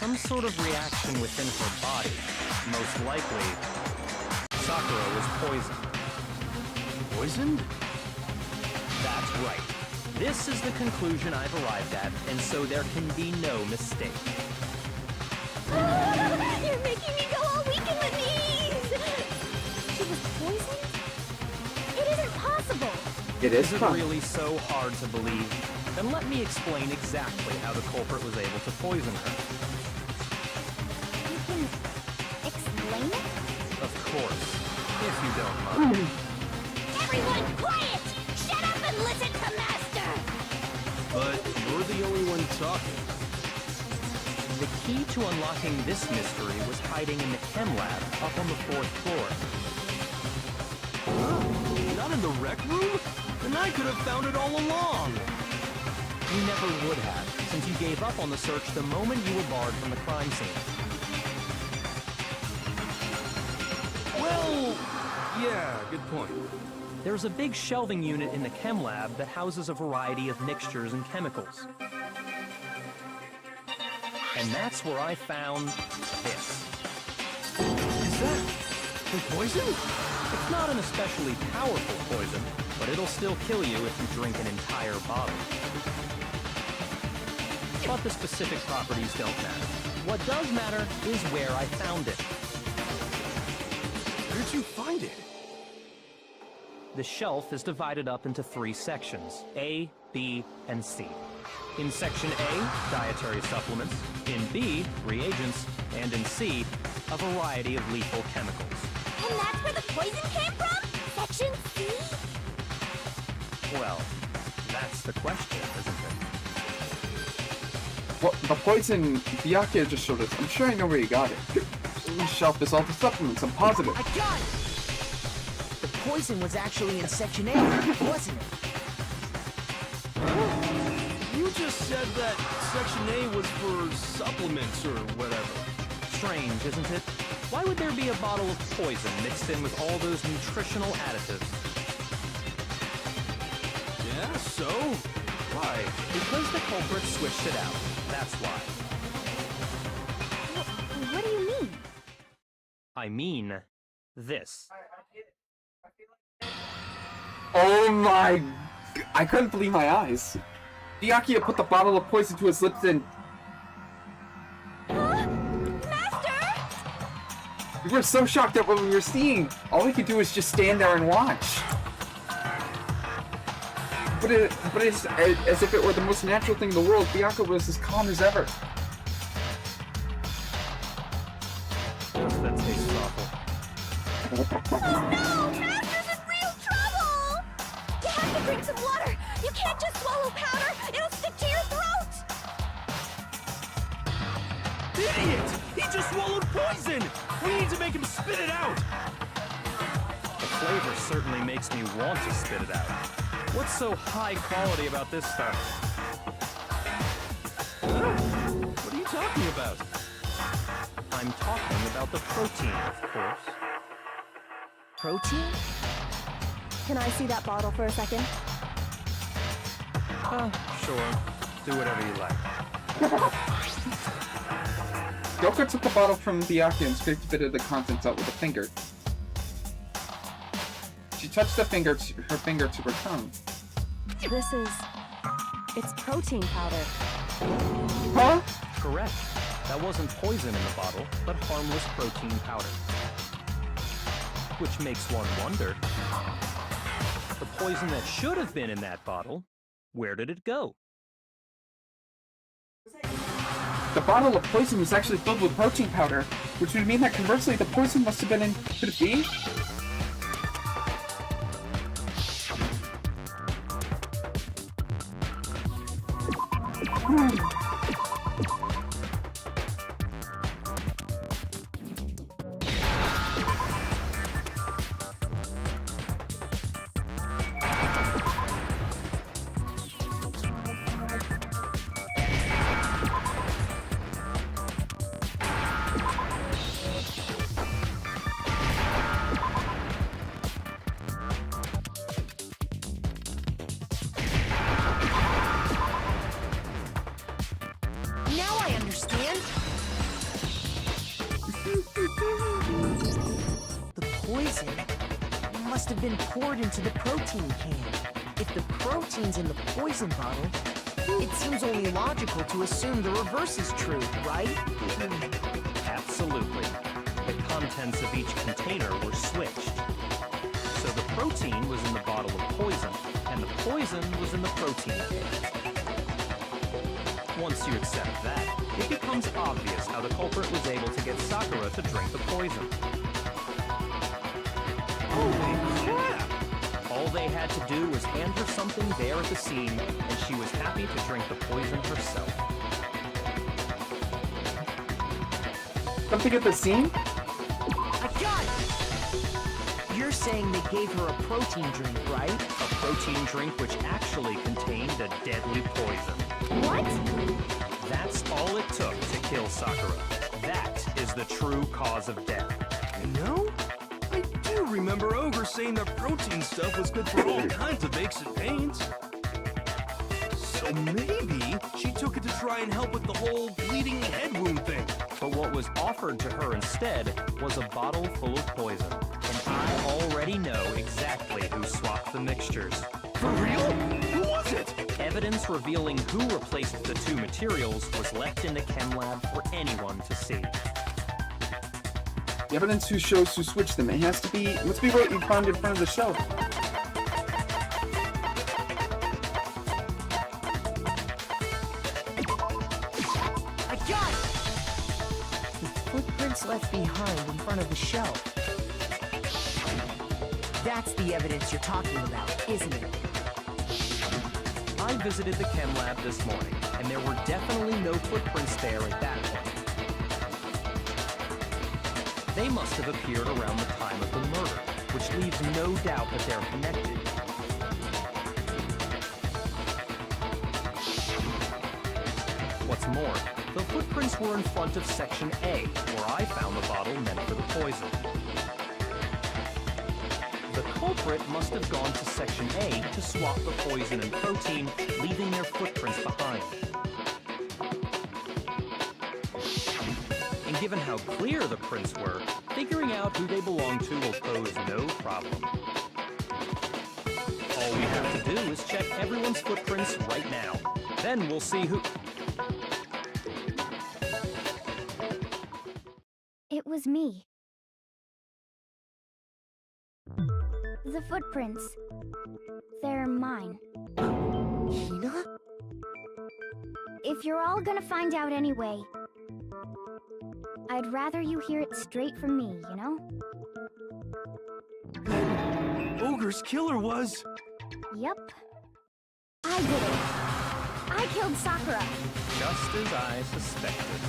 Some sort of reaction within her body. Most likely, Sakura was poisoned. Poisoned? That's right. This is the conclusion I've arrived at, and so there can be no mistake. You're making me go all weak in the knees! She was poisoned? It isn't possible! It is Is it fun. really so hard to believe? Then let me explain exactly how the culprit was able to poison her. You can explain it? Of course, if you don't mind. Everyone quiet! Shut up and listen to Master! But you're the only one talking. The key to unlocking this mystery was hiding in the chem lab up on the 4th floor. Not in the rec room? Then I could have found it all along. You never would have, since you gave up on the search the moment you were barred from the crime scene. Well, yeah, good point. There's a big shelving unit in the chem lab that houses a variety of mixtures and chemicals. And that's where I found this. Is that the poison? It's not an especially powerful poison, but it'll still kill you if you drink an entire bottle. But the specific properties don't matter. What does matter is where I found it. Where did you find it? The shelf is divided up into 3 sections, A, B, and C. In Section A, dietary supplements. In B, reagents. And in C, a variety of lethal chemicals. And that's where the poison came from? Section C? Well, that's the question, isn't it? Well, the poison, Byakuya just showed us. I'm sure I know where you got it. This shelf is all the supplements, I'm positive. I got it! The poison was actually in Section A, wasn't it? You just said that Section A was for supplements or whatever. Strange, isn't it? Why would there be a bottle of poison mixed in with all those nutritional additives? Yeah, so? Why? Because the culprit switched it out. That's why. What do you mean? I mean this. Oh my... I couldn't believe my eyes. Byakuya put the bottle of poison to his lips and... Huh? Master! We were so shocked at what we were seeing. All we could do was just stand there and watch. But it's as if it were the most natural thing in the world. Byakuya was as calm as ever. That tastes awful. Oh no! Master's in real trouble! You have to drink some water! You can't just swallow powder! It'll stick to your throat! Idiot! He just swallowed poison! We need to make him spit it out! The flavor certainly makes me want to spit it out. What's so high quality about this stuff? What are you talking about? I'm talking about the protein, of course. Protein? Can I see that bottle for a second? Sure. Do whatever you like. Goku took the bottle from Byakuya and scraped a bit of the contents out with a finger. She touched her finger to her tongue. This is... it's protein powder. Huh? Correct. That wasn't poison in the bottle, but harmless protein powder. Which makes one wonder, the poison that should have been in that bottle, where did it go? The bottle of poison was actually filled with protein powder, which would mean that conversely the poison must have been in... Could it be? Now I understand. The poison must have been poured into the protein can. If the protein's in the poison bottle, it seems only logical to assume the reverse is true, right? Absolutely. The contents of each container were switched. So the protein was in the bottle of poison, and the poison was in the protein can. Once you accept that, it becomes obvious how the culprit was able to get Sakura to drink the poison. Holy crap! All they had to do was hand her something there at the scene, and she was happy to drink the poison herself. Something at the scene? I got it! You're saying they gave her a protein drink, right? A protein drink which actually contained a deadly poison. What? That's all it took to kill Sakura. That is the true cause of death. You know, I do remember Ogre saying that protein stuff was good for all kinds of aches and pains. So maybe she took it to try and help with the whole bleeding head wound thing. But what was offered to her instead was a bottle full of poison. And I already know exactly who swapped the mixtures. For real? Who was it? Evidence revealing who replaced the two materials was left in the chem lab for anyone to see. The evidence who shows who switched them. It has to be... Must be what you found in front of the shelf. I got it! The footprints left behind in front of the shelf. That's the evidence you're talking about, isn't it? I visited the chem lab this morning, and there were definitely no footprints there at that point. They must have appeared around the time of the murder, which leaves no doubt that they're connected. What's more, the footprints were in front of Section A, where I found the bottle meant for the poison. The culprit must have gone to Section A to swap the poison and protein, leaving their footprints behind. In And given how clear the prints were, figuring out who they belong to will pose no problem. All we have to do is check everyone's footprints right now. Then we'll see who... It was me. The footprints. They're mine. Hina? If you're all gonna find out anyway, I'd rather you hear it straight from me, you know? Ogre's killer was... Yep. I did it. I killed Sakura. Just as I suspected.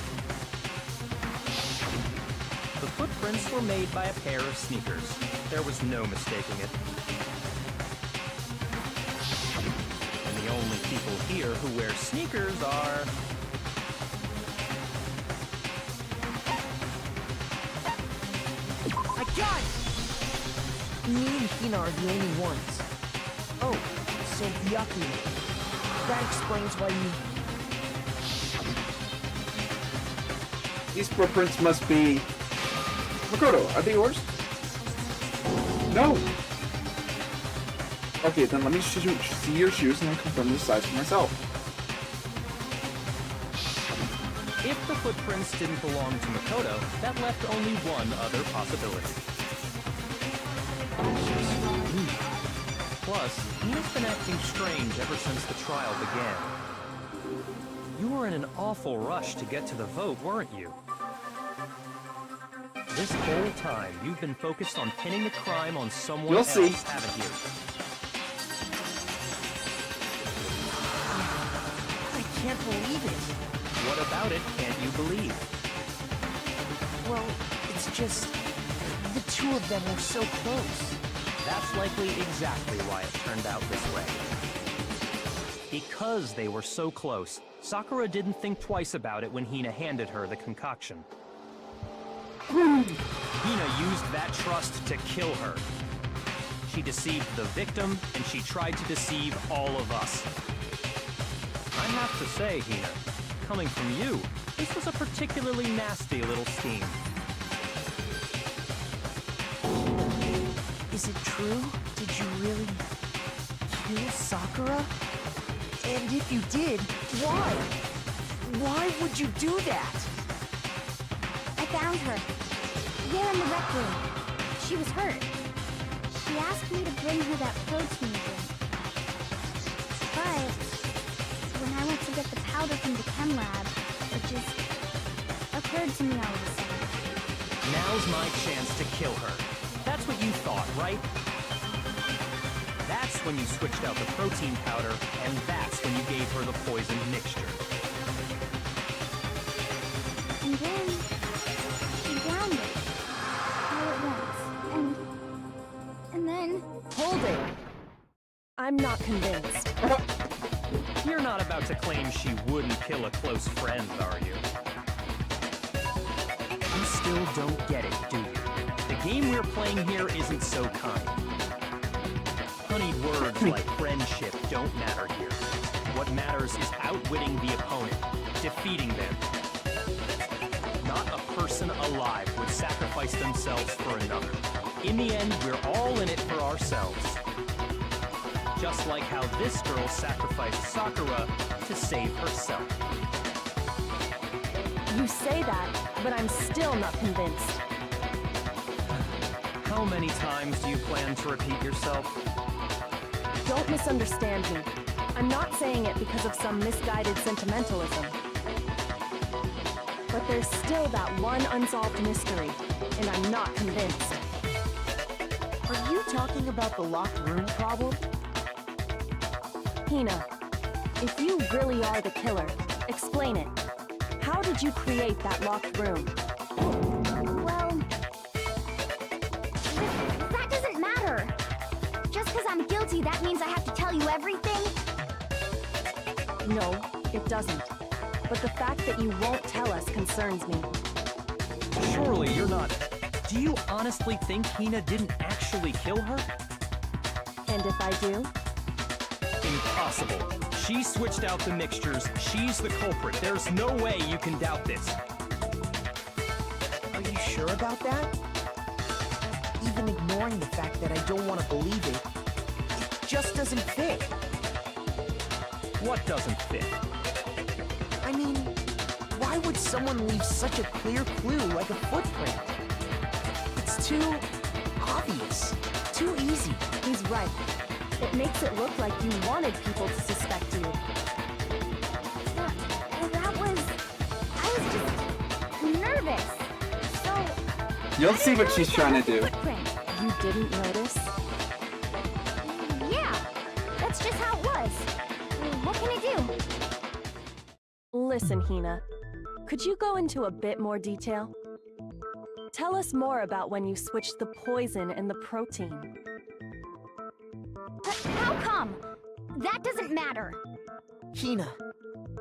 The footprints were made by a pair of sneakers. There was no mistaking it. And the only people here who wear sneakers are... I got it! Me and Hina are the only ones. Oh, so Byakuya. That explains why you... These footprints must be... Makoto, are they yours? No! Okay, then let me see your shoes and then confirm the size for myself. If the footprints didn't belong to Makoto, that left only one other possibility. Plus, Hina's been acting strange ever since the trial began. You were in an awful rush to get to the vote, weren't you? This whole time, you've been focused on pinning the crime on someone You'll else, see. haven't you? I can't believe it. What about it can't you believe? Well, it's just... the two of them were so close. That's likely exactly why it turned out this way. Because they were so close, Sakura didn't think twice about it when Hina handed her the concoction. Hina used that trust to kill her. She deceived the victim, and she tried to deceive all of us. I have to say, Hina, coming from you, this was a particularly nasty little scheme. Is it true? Did you really... kill Sakura? And if you did, why? Why would you do that? I found her. There in the rec room. She was hurt. She asked me to bring her that protein drink. But when I went to get the powder from the chem lab, it just occurred to me all of a sudden. Now's my chance to kill her. That's what you thought, right? That's when you switched out the protein powder, and that's when you gave her the poison mixture. And then she drowned it. All at once. And then... Hold it! I'm not convinced. You're not about to claim she wouldn't kill a close friend, are you? You still don't get it, do you? The game we're playing here isn't so kind. Honeyed words like friendship don't matter here. What matters is outwitting the opponent, defeating them. Not a person alive would sacrifice themselves for another. In the end, we're all in it for ourselves. Just like how this girl sacrificed Sakura to save herself. You say that, but I'm still not convinced. How many times do you plan to repeat yourself? Don't misunderstand me. I'm not saying it because of some misguided sentimentalism. But there's still that one unsolved mystery, and I'm not convinced. Are you talking about the locked room problem? Hina, if you really are the killer, explain it. How did you create that locked room? Well... that doesn't matter! Just because I'm guilty, that means I have to tell you everything? No, it doesn't. But the fact that you won't tell us concerns me. Surely you're not... Do you honestly think Hina didn't actually kill her? And if I do? Impossible. She switched out the mixtures. She's the culprit. There's no way you can doubt this. you sure about that? Even ignoring the fact that I don't want to believe it, it just doesn't fit. What doesn't fit? I mean, why would someone leave such a clear clue like a footprint? It's too obvious, too easy. He's right. It makes it look like you wanted people to suspect you. I was just nervous. So You'll see what she's trying to do. footprint. You didn't notice? Yeah, that's just how it was. What can I do? Listen, Hina. Could you go into a bit more detail? Tell us more about when you switched the poison and the protein. How come? That doesn't matter. Hina,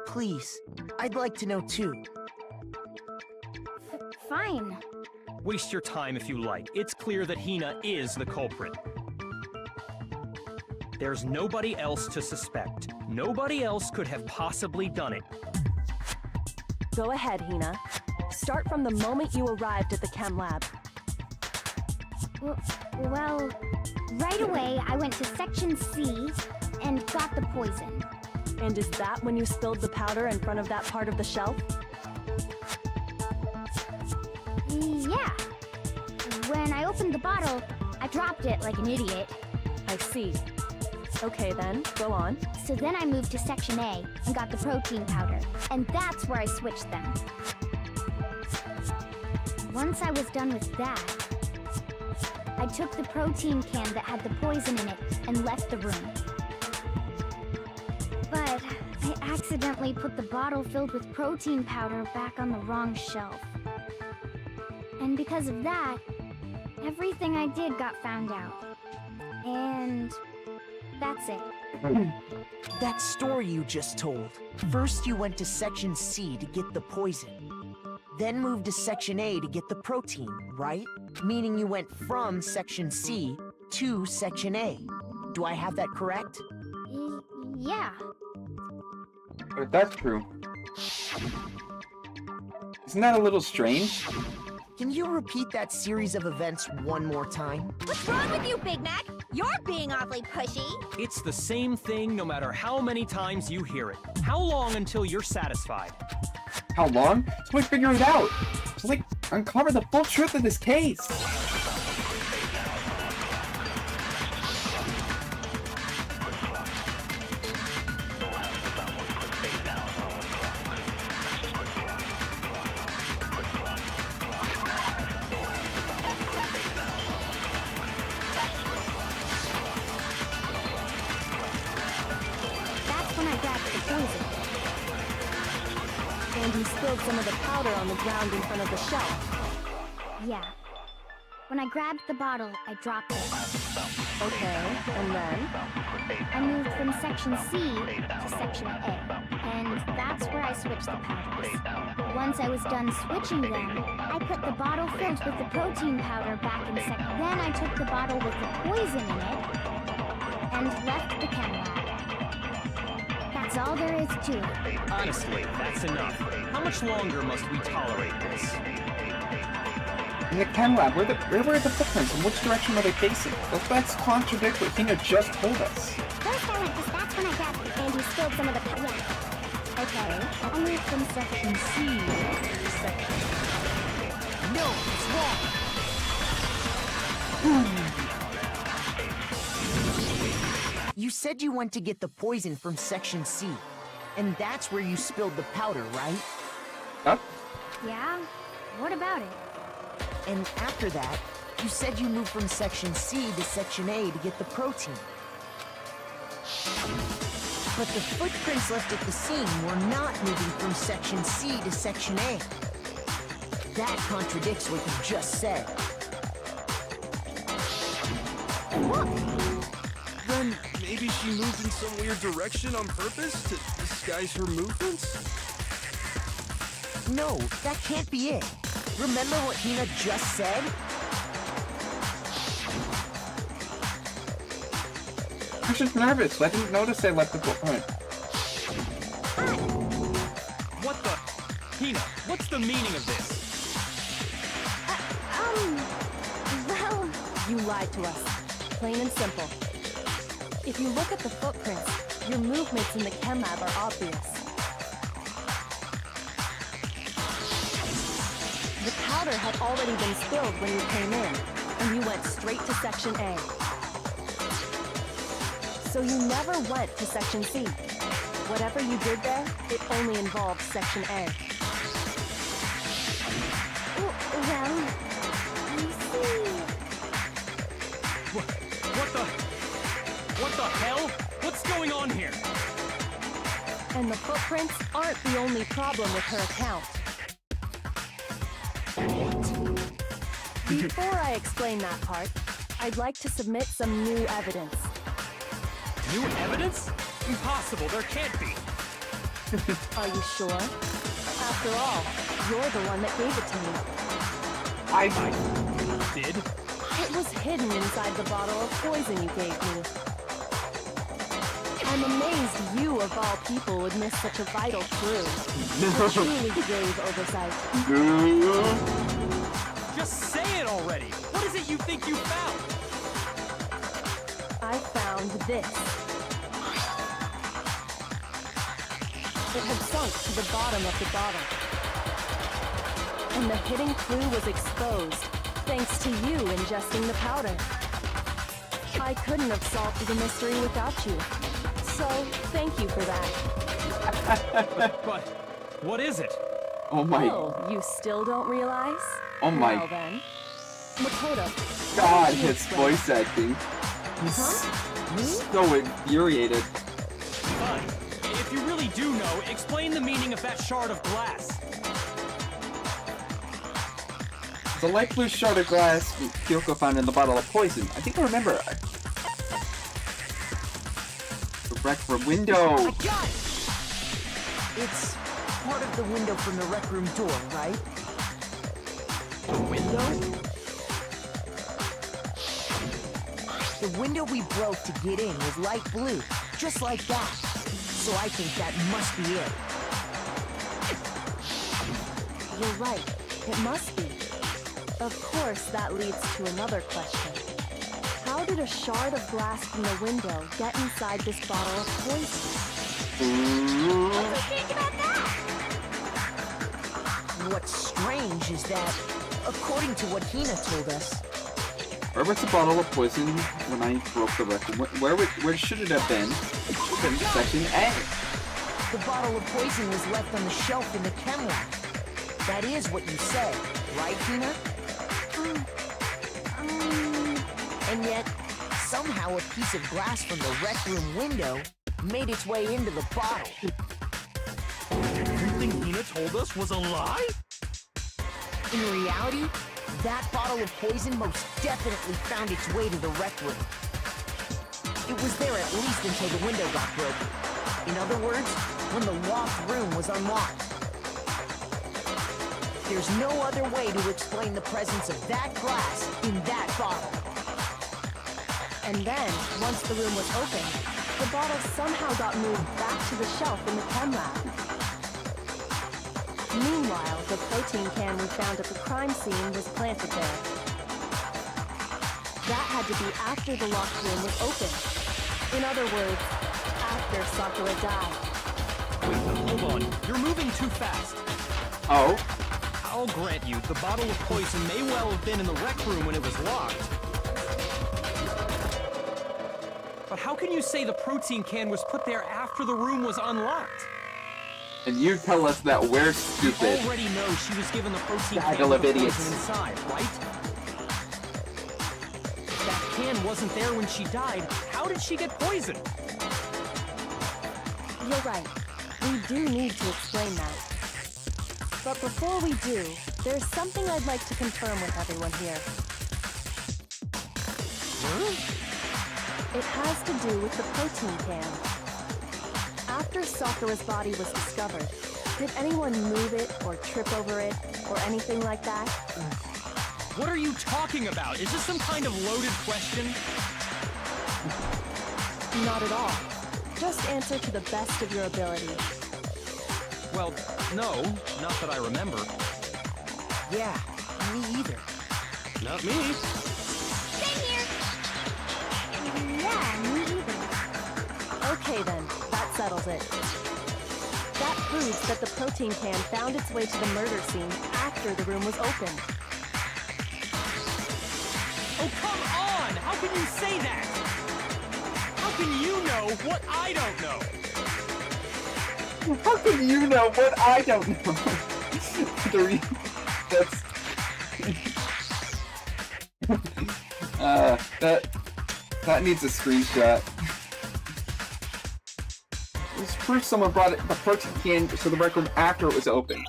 please, I'd like to know too. Fine. Waste your time if you like. It's clear that Hina is the culprit. There's nobody else to suspect. Nobody else could have possibly done it. Go ahead, Hina. Start from the moment you arrived at the chem lab. Well, right away I went to Section C and got the poison. And is that when you spilled the powder in front of that part of the shelf? Yeah. When I opened the bottle, I dropped it like an idiot. I see. Okay then, go on. So then I moved to Section A and got the protein powder. And that's where I switched them. Once I was done with that, I took the protein can that had the poison in it and left the room. But I accidentally put the bottle filled with protein powder back on the wrong shelf. And because of that, everything I did got found out. And that's it. That story you just told. First you went to Section C to get the poison. Then moved to Section A to get the protein, right? Meaning you went from Section C to Section A. Do I have that correct? Yeah. But if that's true, isn't that a little strange? Can you repeat that series of events one more time? What's wrong with you, Big Mac? You're being awfully pushy. It's the same thing no matter how many times you hear it. How long until you're satisfied? How long? So we figure it out. So like, uncover the full truth of this case. That's when I grabbed the poison. And you spilled some of the powder on the ground in front of the shelf. Yeah. When I grabbed the bottle, I dropped it. Okay, and then? I moved from Section C to Section A. And that's where I switched the powders. Once I was done switching them, I put the bottle filled with the protein powder back in Section. Then I took the bottle with the poison in it and left the chem lab. That's all there is to it. Honestly, that's enough. How much longer must we tolerate this? In the chem lab, where were the footprints and which direction were they facing? Those facts contradict what Hina just told us. First I went to that's when I grabbed it and you spilled some of the powder. Yeah. Okay, I moved from Section C to Section A. No, it's wrong. You said you went to get the poison from Section C, and that's where you spilled the powder, right? Huh? Yeah? What about it? And after that, you said you moved from Section C to Section A to get the protein. But the footprints left at the scene were not moving from Section C to Section A. That contradicts what you just said. Look! Then maybe she moved in some weird direction on purpose to disguise her movements? No, that can't be it. Remember what Hina just said? I was just nervous. I didn't notice I left the footprint. What the? Hina, what's the meaning of this? lied to us. Plain and simple. If you look at the footprints, your movements in the chem lab are obvious. The powder had already been spilled when you came in, and you went straight to Section A. So you never went to Section C. Whatever you did there, it only involved Section A. Well, you see... What the hell? What's going on here? And the footprints aren't the only problem with her account. Before I explain that part, I'd like to submit some new evidence. New evidence? Impossible, there can't be. Are you sure? After all, you're the one that gave it to me. I Did? It was hidden inside the bottle of poison you gave me. I'm amazed you, of all people, would miss such a vital clue. A truly grave oversight. Just say it already! What is it you think you found? I found this. It had sunk to the bottom of the bottle. And the hidden clue was exposed, thanks to you ingesting the powder. I couldn't have solved the mystery without you. So, thank you for that. But what is it? Oh my Oh, you still don't realize? Oh my- Well then. Makoto. god, why don't you his explain? voice acting. He's so infuriated. Fine. If you really do know, explain the meaning of that shard of glass. The light blue shard of glass Kyoko found in the bottle of poison. I think I remember. The rec room window. I got it! It's part of the window from the rec room door, right? The window? The window we broke to get in was light blue, just like that. So I think that must be it. You're right. It must be. Of course, that leads to another question. How did a shard of glass from the window get inside this bottle of poison? What do you think about that? What's strange is that, according to what Hina told us, Where was the bottle of poison when I broke the record? Where should it have been? It should have been Section A. the bottle of poison was left on the shelf in the chem lab. That is what you said, right, Hina? And yet, somehow a piece of glass from the rec room window made its way into the bottle. Everything Hina told us was a lie? In reality, that bottle of poison most definitely found its way to the rec room. It was there at least until the window got broken. In other words, when the locked room was unlocked. There's no other way to explain the presence of that glass in that bottle. And then, once the room was opened, the bottle somehow got moved back to the shelf in the chem lab. Meanwhile, the protein can we found at the crime scene was planted there. That had to be after the locked room was opened. In other words, after Sakura died. Wait, hold on. You're moving too fast. Oh, I'll grant you, the bottle of poison may well have been in the rec room when it was locked. But how can you say the protein can was put there after the room was unlocked? and you tell us that we're You stupid. already know she was given the protein can Gaggle with of the idiots. poison inside, right? If that can wasn't there when she died, how did she get poisoned? You're right. We do need to explain that. But before we do, there's something I'd like to confirm with everyone here. It has to do with the protein can. After Sakura's body was discovered, did anyone move it or trip over it or anything like that? What are you talking about? Is this some kind of loaded question? Not at all. Just answer to the best of your ability. Well, no, not that I remember. Yeah, me either. Not me. Same here. Yeah, me either. Okay then, that settles it. That proves that the protein can found its way to the murder scene after the room was opened. Oh, come on! How can you say that? How can you know what I don't know? How can you know what I don't know? That needs a screenshot. This proof someone brought the protein can to the rec room after it was open.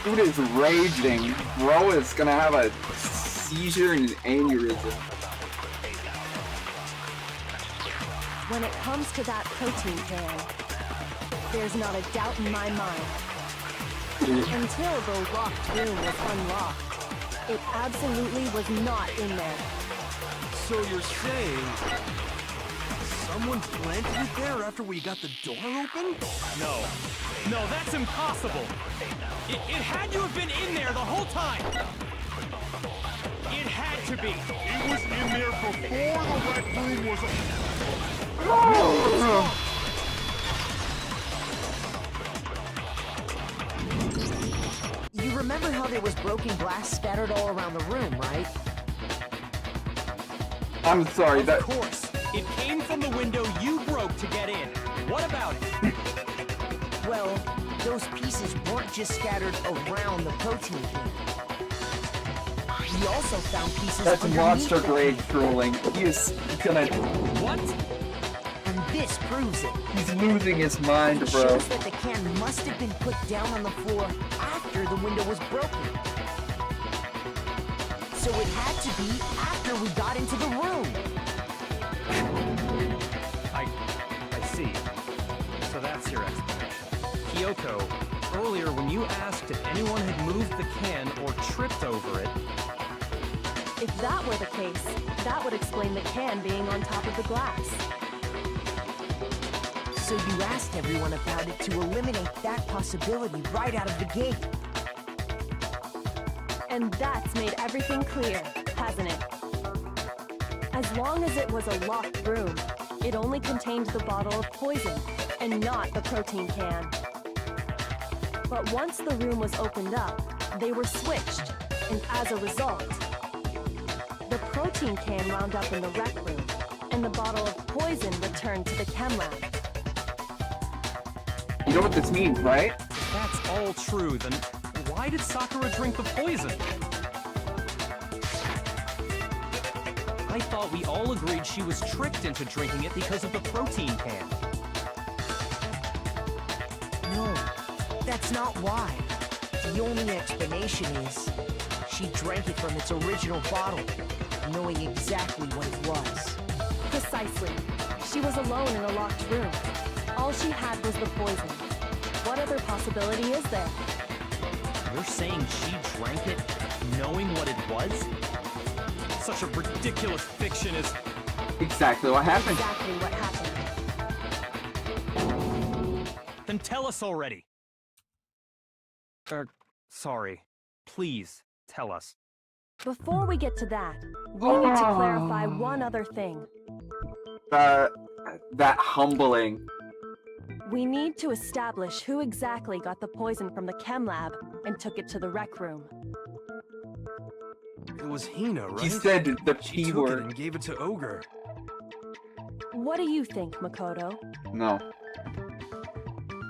Dude is raging. Bro is gonna have a seizure and an aneurysm. When it comes to that protein can, there's not a doubt in my mind. Until the locked room was unlocked, it absolutely was not in there. So you're saying someone planted it there after we got the door open? No. No, that's impossible. It had to have been in there the whole time. It had to be. It was in there before the rec room was open. You remember how there was broken glass scattered all around the room, right? I'm sorry, that. Of course. It came from the window you broke to get in. What about it? Well, those pieces weren't just scattered around the protein can. We also found pieces That's underneath monster the grade can. trolling. He is gonna. What? And this proves it. He's losing his mind, It bro. shows that the can must have been put down on the floor after the window was broken. So it had to be after we got into the room. I see. So that's your explanation. Kyoko, earlier when you asked if anyone had moved the can or tripped over it, If that were the case, that would explain the can being on top of the glass. So you asked everyone about it to eliminate that possibility right out of the gate. And that's made everything clear, hasn't it? As long as it was a locked room, it only contained the bottle of poison, and not the protein can. But once the room was opened up, they were switched, and as a result, the protein can wound up in the rec room, and the bottle of poison returned to the chem lab. You know what this means, right? if that's all true, then why did Sakura drink the poison? I thought we all agreed she was tricked into drinking it because of the protein can. No, that's not why. The only explanation is she drank it from its original bottle, knowing exactly what it was. Precisely. She was alone in a locked room. All she had was the poison. What other possibility is there? You're saying she drank it knowing what it was? Such a ridiculous fiction is... Exactly what happened. Exactly what happened. Then tell us already. Sorry. Please, tell us. Before we get to that, we need to clarify one other thing. That humbling. We need to establish who exactly got the poison from the chem lab and took it to the rec room. It was Hina, right? He said the She P took word. it and gave it to Ogre. What do you think, Makoto? No.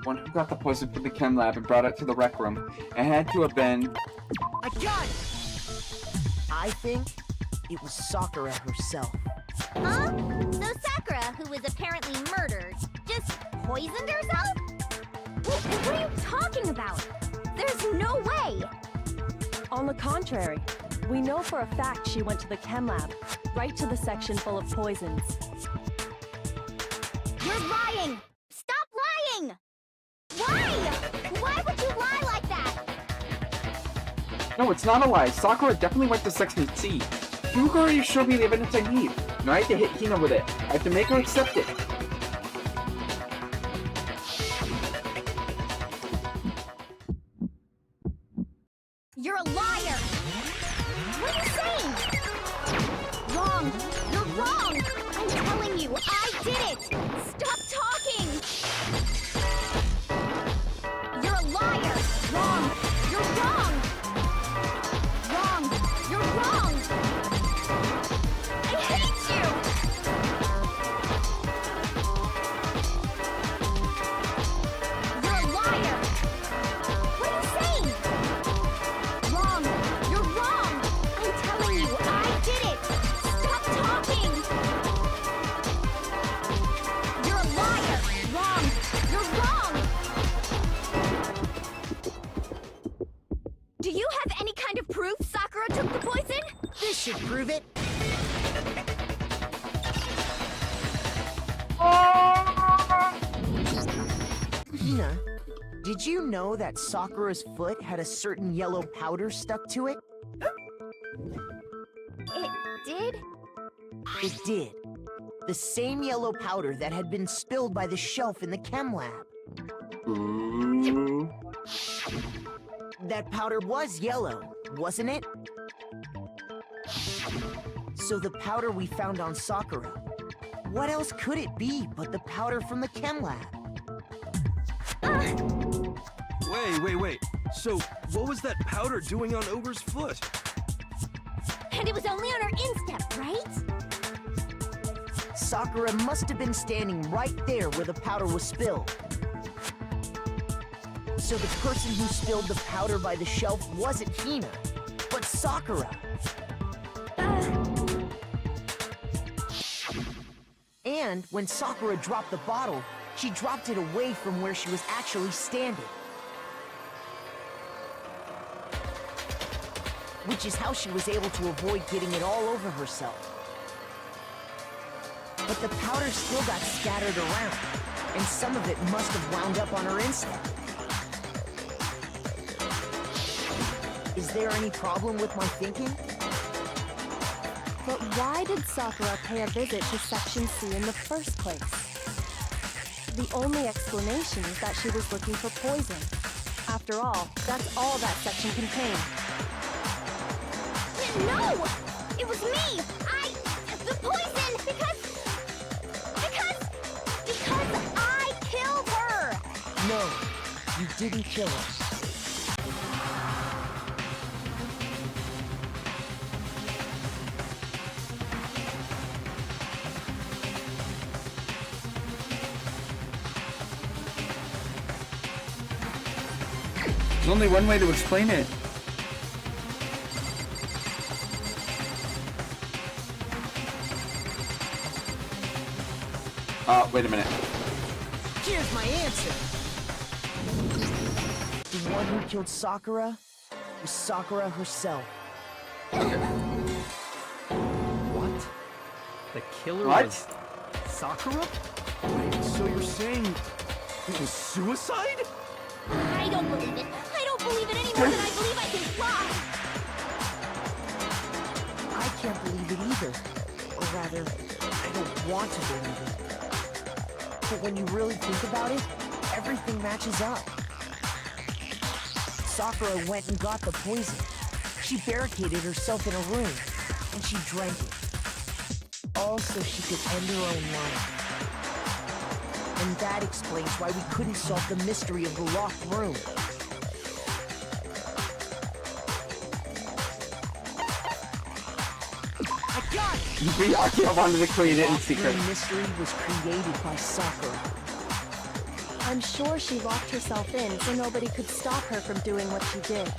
One who got the poison from the chem lab and brought it to the rec room. It had to have been. I got it! I think it was Sakura herself. Huh? So Sakura, who was apparently murdered, just poisoned herself? What are you talking about? There's no way! On the contrary, we know for a fact she went to the chem lab, right to the section full of poisons. You're lying! Stop lying! Why? Why would you lie like that? No, it's not a lie. Sakura definitely went to Section C. You already showed me the evidence I need. Now I have to hit Hina with it. I have to make her accept it. You're a liar! What are you saying? Wrong! wrong! You're wrong! I'm telling you, I did it! Stop talking! You're a liar! Wrong! You're wrong! Wrong! You're wrong! I hate you! You're a liar! What are you saying? Wrong! You're wrong! I'm telling you, I did it! Stop talking! You're a liar! Wrong! You're wrong! Do you have any kind of proof Sakura took the poison? This should prove it. Hina, did you know that Sakura's foot had a certain yellow powder stuck to it? It did? It did. The same yellow powder that had been spilled by the shelf in the chem lab. Ooh. That powder was yellow, wasn't it? So the powder we found on Sakura, what else could it be but the powder from the chem lab? Wait. So, what was that powder doing on Ogre's foot? And it was only on her instep, right? Sakura must have been standing right there where the powder was spilled. So the person who spilled the powder by the shelf wasn't Hina, but Sakura. And when Sakura dropped the bottle, she dropped it away from where she was actually standing. Which is how she was able to avoid getting it all over herself. But the powder still got scattered around, and some of it must have wound up on her instep. Is there any problem with my thinking? But why did Sakura pay a visit to Section C in the first place? The only explanation is that she was looking for poison. After all, that's all that section contained. No! It was me! The poison! Because I killed her! No, you didn't kill her. There's only one way to explain it. Wait a minute. Here's my answer. The one who killed Sakura was Sakura herself. What? The killer What? was Sakura? Wait, so you're saying it was suicide? I don't believe it. I don't believe it any more than I believe I can fly. I can't believe it either. Or rather, I don't want to believe it. But when you really think about it, everything matches up. Sakura went and got the poison. She barricaded herself in a room, and she drank it. All so she could end her own life. And that explains why we couldn't solve the mystery of the locked room. I got it! Miyake wanted to clean it in The secret. mystery was created by Sakura. I'm sure she locked herself in so nobody could stop her from doing what she did.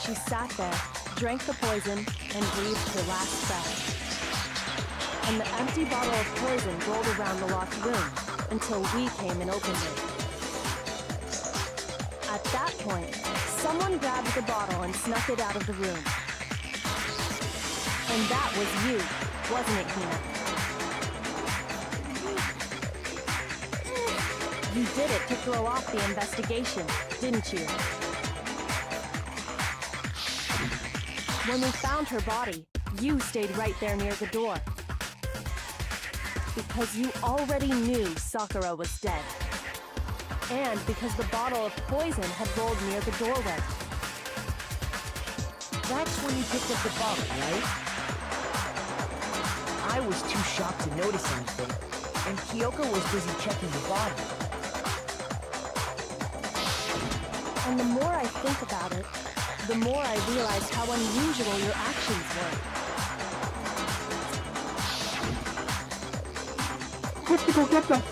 She sat there, drank the poison, and breathed her last breath. And the empty bottle of poison rolled around the locked room until we came and opened it. At that point, someone grabbed the bottle and snuck it out of the room. And that was you, wasn't it, Hina? You did it to throw off the investigation, didn't you? When we found her body, you stayed right there near the door. Because you already knew Sakura was dead. And because the bottle of poison had rolled near the doorway. That's when you picked up the bottle, right? I was too shocked to notice anything, and Kyoko was busy checking the body. And the more I think about it, the more I realize how unusual your actions were. I have to go get them!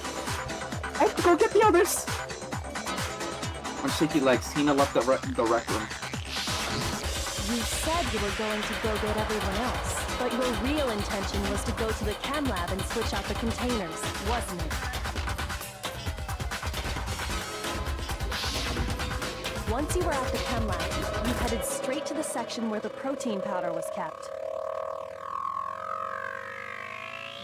I have to go get the others! On shaky legs, Hina left the rec room. You said you were going to go get everyone else, but your real intention was to go to the chem lab and switch out the containers, wasn't it? Once you were at the chem lab, you headed straight to the section where the protein powder was kept.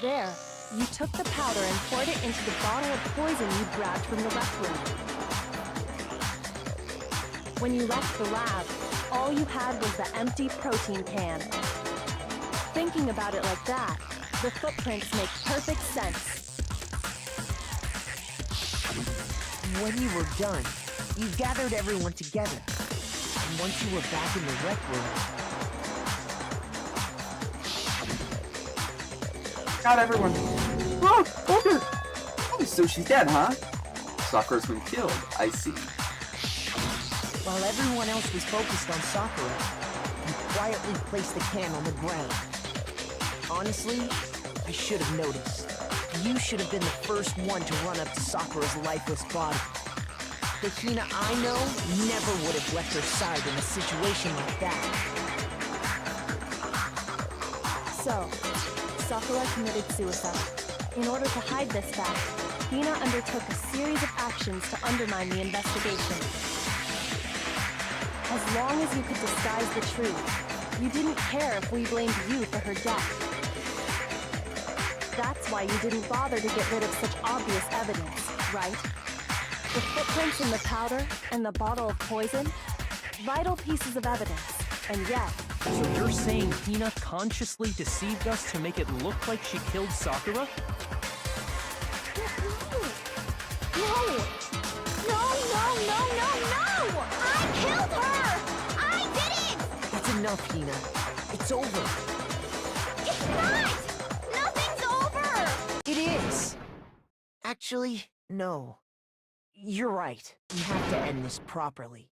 There, you took the powder and poured it into the bottle of poison you grabbed from the rec room. When you left the lab, all you had was the empty protein can. Thinking about it like that, the footprints make perfect sense. When you were done, you gathered everyone together. And once you were back in the rec room, Got everyone. Oh, Ogre! Oh, so she's dead, huh? Sakura's been killed, I see. while everyone else was focused on Sakura, you quietly placed the can on the ground. Honestly, I should have noticed. You should have been the first one to run up to Sakura's lifeless body. The Hina I know never would have left her side in a situation like that. So, Sakura committed suicide. In order to hide this fact, Hina undertook a series of actions to undermine the investigation. As long as you could disguise the truth, you didn't care if we blamed you for her death. That's why you didn't bother to get rid of such obvious evidence, right? The footprints in the powder and the bottle of poison? Vital pieces of evidence, and yet... So you're saying Hina consciously deceived us to make it look like she killed Sakura? No! I killed her! I did it! That's enough, Hina. It's over. It's not! Nothing's over! It is! Actually, no. You're right. We have to end this properly.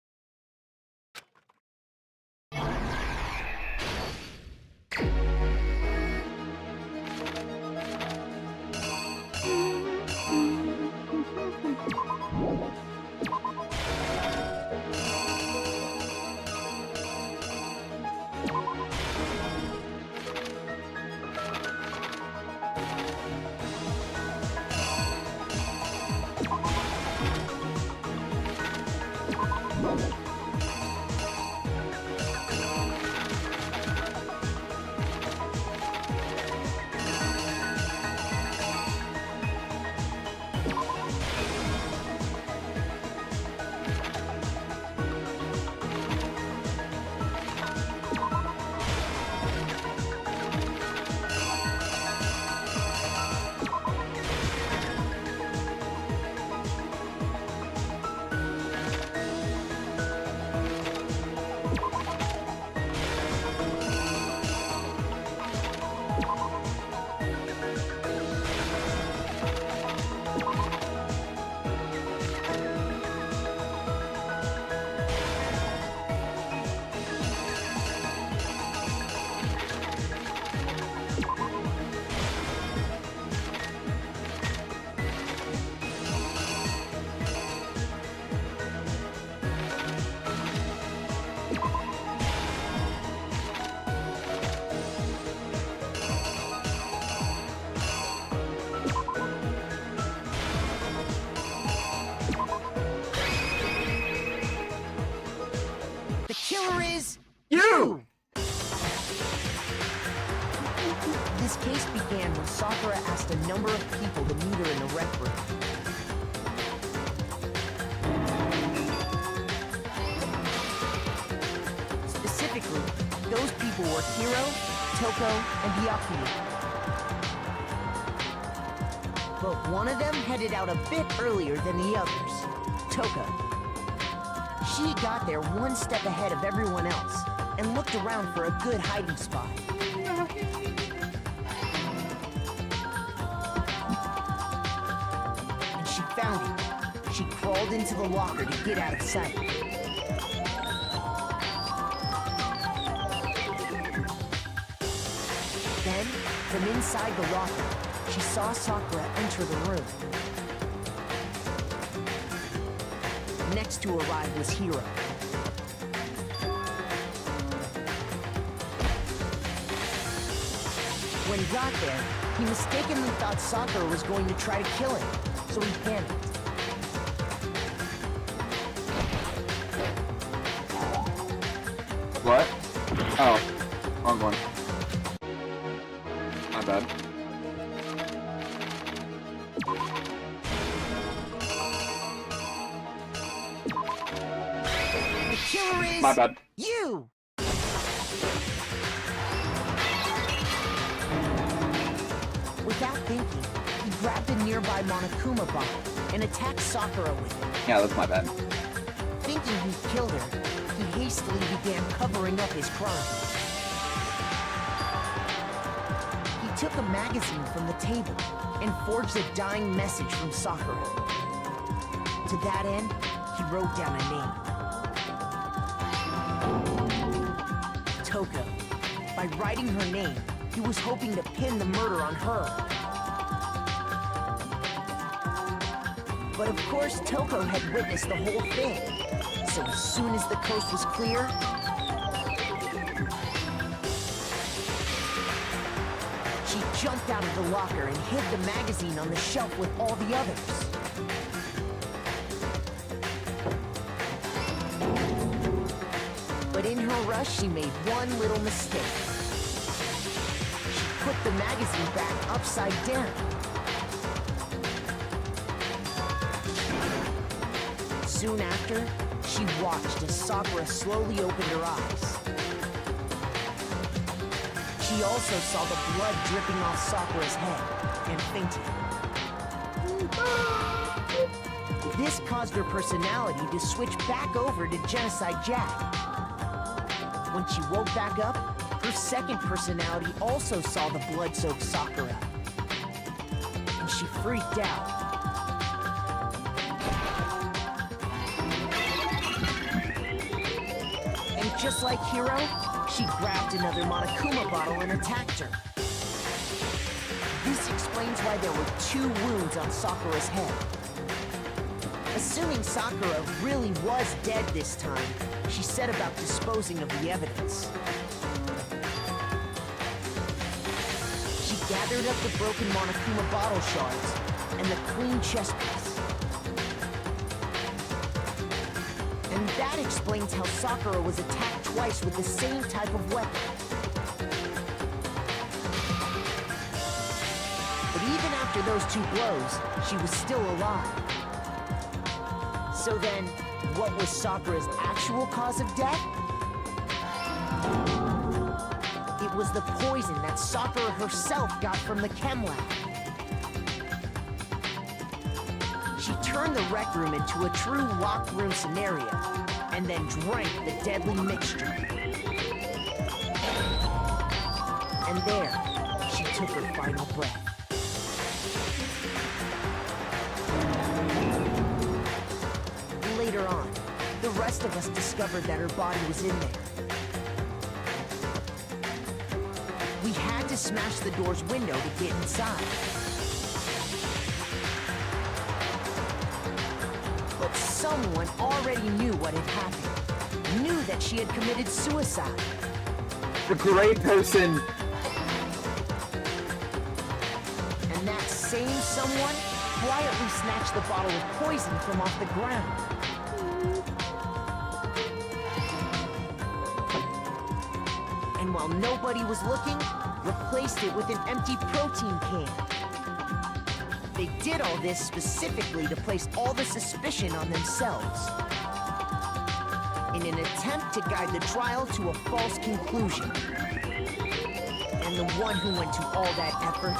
You! This case began when Sakura asked a number of people to meet her in the rec room. Specifically, those people were Hiro, Toko, and Byakuya. But one of them headed out a bit earlier than the others, Toka. She got there one step ahead of everyone else and looked around for a good hiding spot. she found it, she crawled into the locker to get out of sight. Then, from inside the locker, she saw Sakura enter the room. Next to arrive was Hiro. When he got there, he mistakenly thought Sakura was going to try to kill him, so he panicked. What? Oh, wrong one. My bad. The killer is... My bad. you! Without thinking, he grabbed a nearby Monokuma bottle and attacked Sakura with it. Yeah, that's my bad. Thinking he'd killed her, he hastily began covering up his crime. He took a magazine from the table and forged a dying message from Sakura. To that end, he wrote down a name. Toko. By writing her name, he was hoping to pin the murder on her. But of course, Toko had witnessed the whole thing. So as soon as the coast was clear, she jumped out of the locker and hid the magazine on the shelf with all the others. But in her rush, she made one little mistake. She put the magazine back upside down. Soon after, she watched as Sakura slowly opened her eyes. She also saw the blood dripping off Sakura's head and fainted. This caused her personality to switch back over to Genocide Jack. When she woke back up, her second personality also saw the blood-soaked Sakura. And she freaked out. And just like Hiro, she grabbed another Monokuma bottle and attacked her. This explains why there were 2 wounds on Sakura's head. Assuming Sakura really was dead this time, she set about disposing of the evidence. She gathered up the broken Monokuma bottle shards and the clean chess piece. And that explains how Sakura was attacked twice with the same type of weapon. But even after those 2 blows, she was still alive. So then, what was Sakura's actual cause of death? It was the poison that Sakura herself got from the chem lab. She turned the rec room into a true locked room scenario, and then drank the deadly mixture. And there, she took her final breath. Later on, the rest of us discovered that her body was in there. We had to smash the door's window to get inside. But someone already knew what had happened. Knew that she had committed suicide. The gray person. And that same someone quietly snatched the bottle of poison from off the ground. And while nobody was looking, replaced it with an empty protein can. They did all this specifically to place all the suspicion on themselves, in an attempt to guide the trial to a false conclusion. And the one who went to all that effort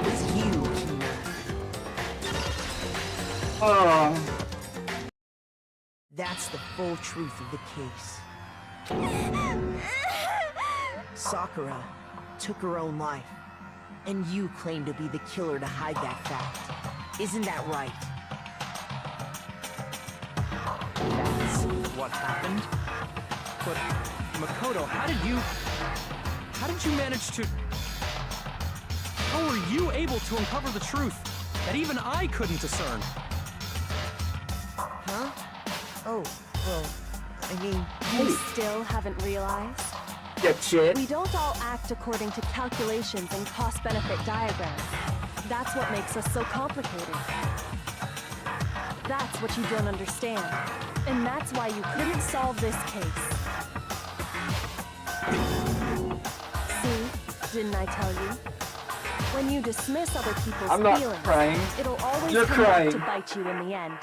was you, Kina. Oh. That's the full truth of the case. Sakura took her own life, and you claim to be the killer to hide that fact. Isn't that right? That's what happened? But, Makoto, how did you manage to... How were you able to uncover the truth that even I couldn't discern? Huh? Oh, well, I mean... You still haven't realized? Yeah, shit. We don't all act according to calculations and cost-benefit diagrams. That's what makes us so complicated. That's what you don't understand. And that's why you couldn't solve this case. See? Didn't I tell you? When you dismiss other people's I'm not feelings, crying. it'll always You're come crying. back to bite you in the end.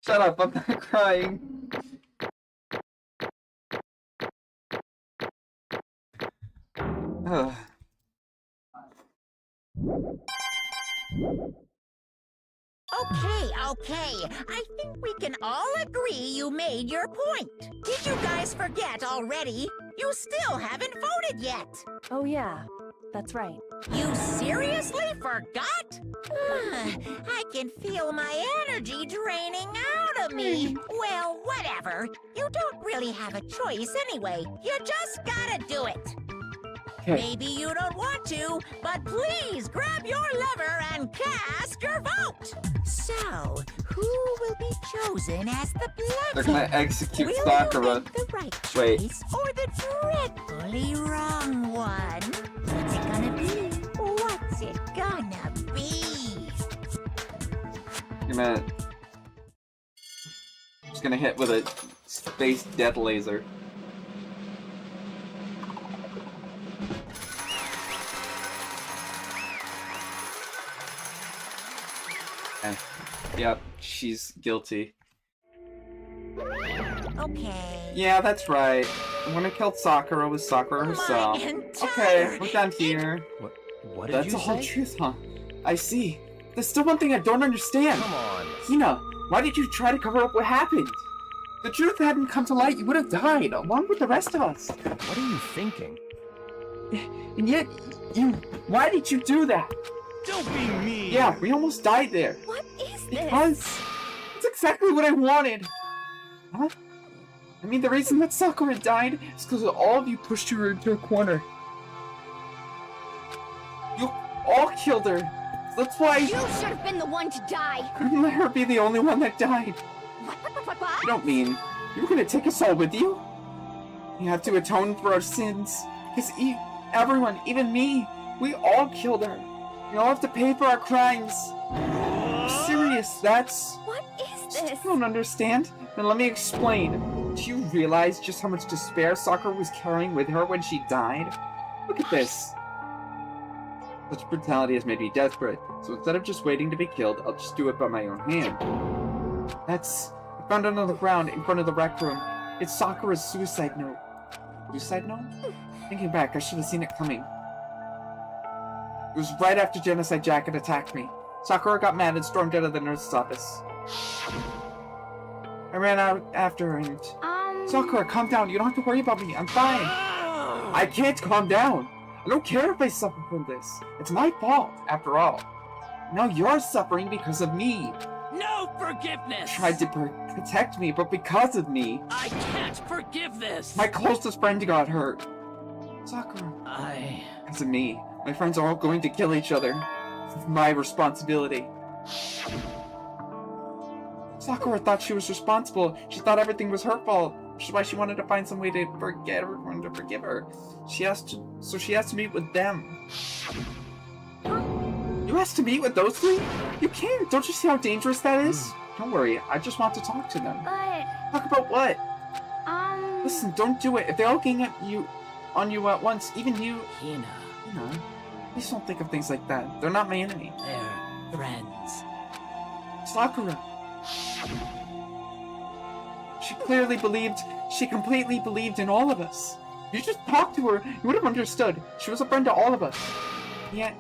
Shut up, I'm not crying. Ugh. Okay. I think we can all agree you made your point. Did you guys forget already? You still haven't voted yet. Oh yeah, that's right. You seriously forgot? I can feel my energy draining out of me. Well, whatever. You don't really have a choice anyway. You just gotta do it. Maybe you don't want to, but please grab your lever and cast your vote. So, who will be chosen as the They're blood? gonna execute Will you Sakura. make the right Wait. choice or the dreadfully wrong one? What's it gonna be? What's it gonna be? You're mad. Just gonna hit with a space death laser. Yep, she's guilty. Okay. Yeah, that's right. The one who killed Sakura was Sakura herself. Okay, we're done here. What did That's you the whole say? truth, huh? I see. There's still one thing I don't understand. Come on. Hina, why did you try to cover up what happened? If the truth hadn't come to light, you would have died, along with the rest of us. What are you thinking? And yet, why did you do that? Don't be mean! Yeah, we almost died there. What is this? Because it's exactly what I wanted. Huh? I mean, the reason that Sakura died is because all of you pushed her into a corner. You all killed her. That's why You should have been the one to die. couldn't let her be the only one that died. What? You don't mean you were gonna take us all with you? You have to atone for our sins. Because everyone, even me, we all killed her. We all have to pay for our crimes. I'm serious, that's... What is You this? don't understand? Then let me explain. Do you realize just how much despair Sakura was carrying with her when she died? Look at this. Such brutality has made me desperate, so instead of just waiting to be killed, I'll just do it by my own hand. I found it on the ground in front of the rec room. It's Sakura's suicide note. Suicide note? Thinking back, I should have seen it coming. It was right after Genocide Jacket attacked me. Sakura got mad and stormed out of the nurse's office. I ran out after her and... Sakura, calm down. You don't have to worry about me. I'm fine. I can't calm down. I don't care if I suffer from this. It's my fault, after all. Now you're suffering because of me. No forgiveness! You tried to protect me, but because of me, I can't forgive this! my closest friend got hurt. Sakura. I... Because of me. My friends are all going to kill each other. It's my responsibility. Sakura thought she was responsible. She thought everything was her fault, which is why she wanted to find some way to forget everyone to forgive her. She has to meet with them. You has to meet with those three? You can't. Don't you see how dangerous that is? Don't worry. I just want to talk to them. But, Talk about what? Listen, don't do it. If they're all getting on you at once, even you... Hina, You know, please don't think of things like that. They're not my enemy. they're friends. Sakura. She completely believed in all of us. If you just talked to her, you would have understood. She was a friend to all of us. Yet,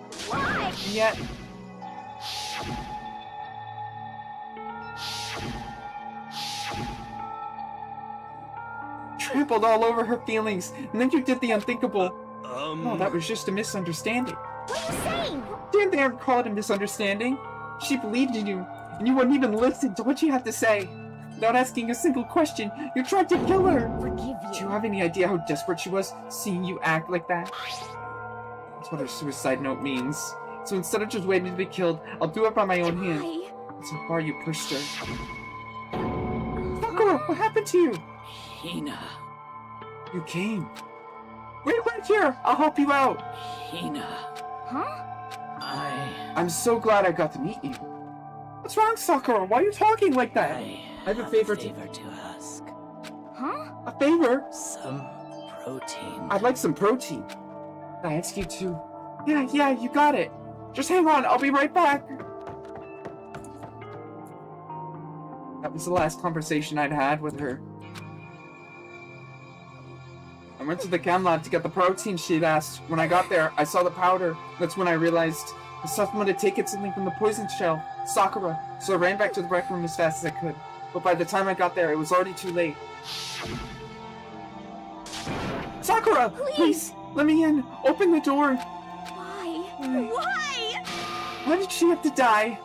trampled all over her feelings, and then you did the unthinkable. Oh, that was just a misunderstanding. What are you saying? Didn't they ever call it a misunderstanding? She believed in you, and you wouldn't even listen to what she had to say. Without asking a single question, you tried to kill her. Forgive Do you. you have any idea how desperate she was, seeing you act like that? That's what her suicide note means. So instead of just waiting to be killed, I'll do it by my own hand. Why? So far you pushed her. Sakura, what happened to you? Hina. You came. Wait right here, I'll help you out. Hina. Huh? I'm so glad I got to meet you. What's wrong, Sakura? Why are you talking like that? I have a favor to ask. Huh? A favor? Some protein. I'd like some protein. I ask you to. Yeah, you got it. Just hang on, I'll be right back. That was the last conversation I'd had with her. I went to the chem lab to get the protein she'd asked. When I got there, I saw the powder. That's when I realized the supplement had taken something from the poison shell, Sakura. So I ran back to the rec room as fast as I could. But by the time I got there, it was already too late. Sakura! Please, let me in! Open the door! Why? Why? Why? Why did she have to die?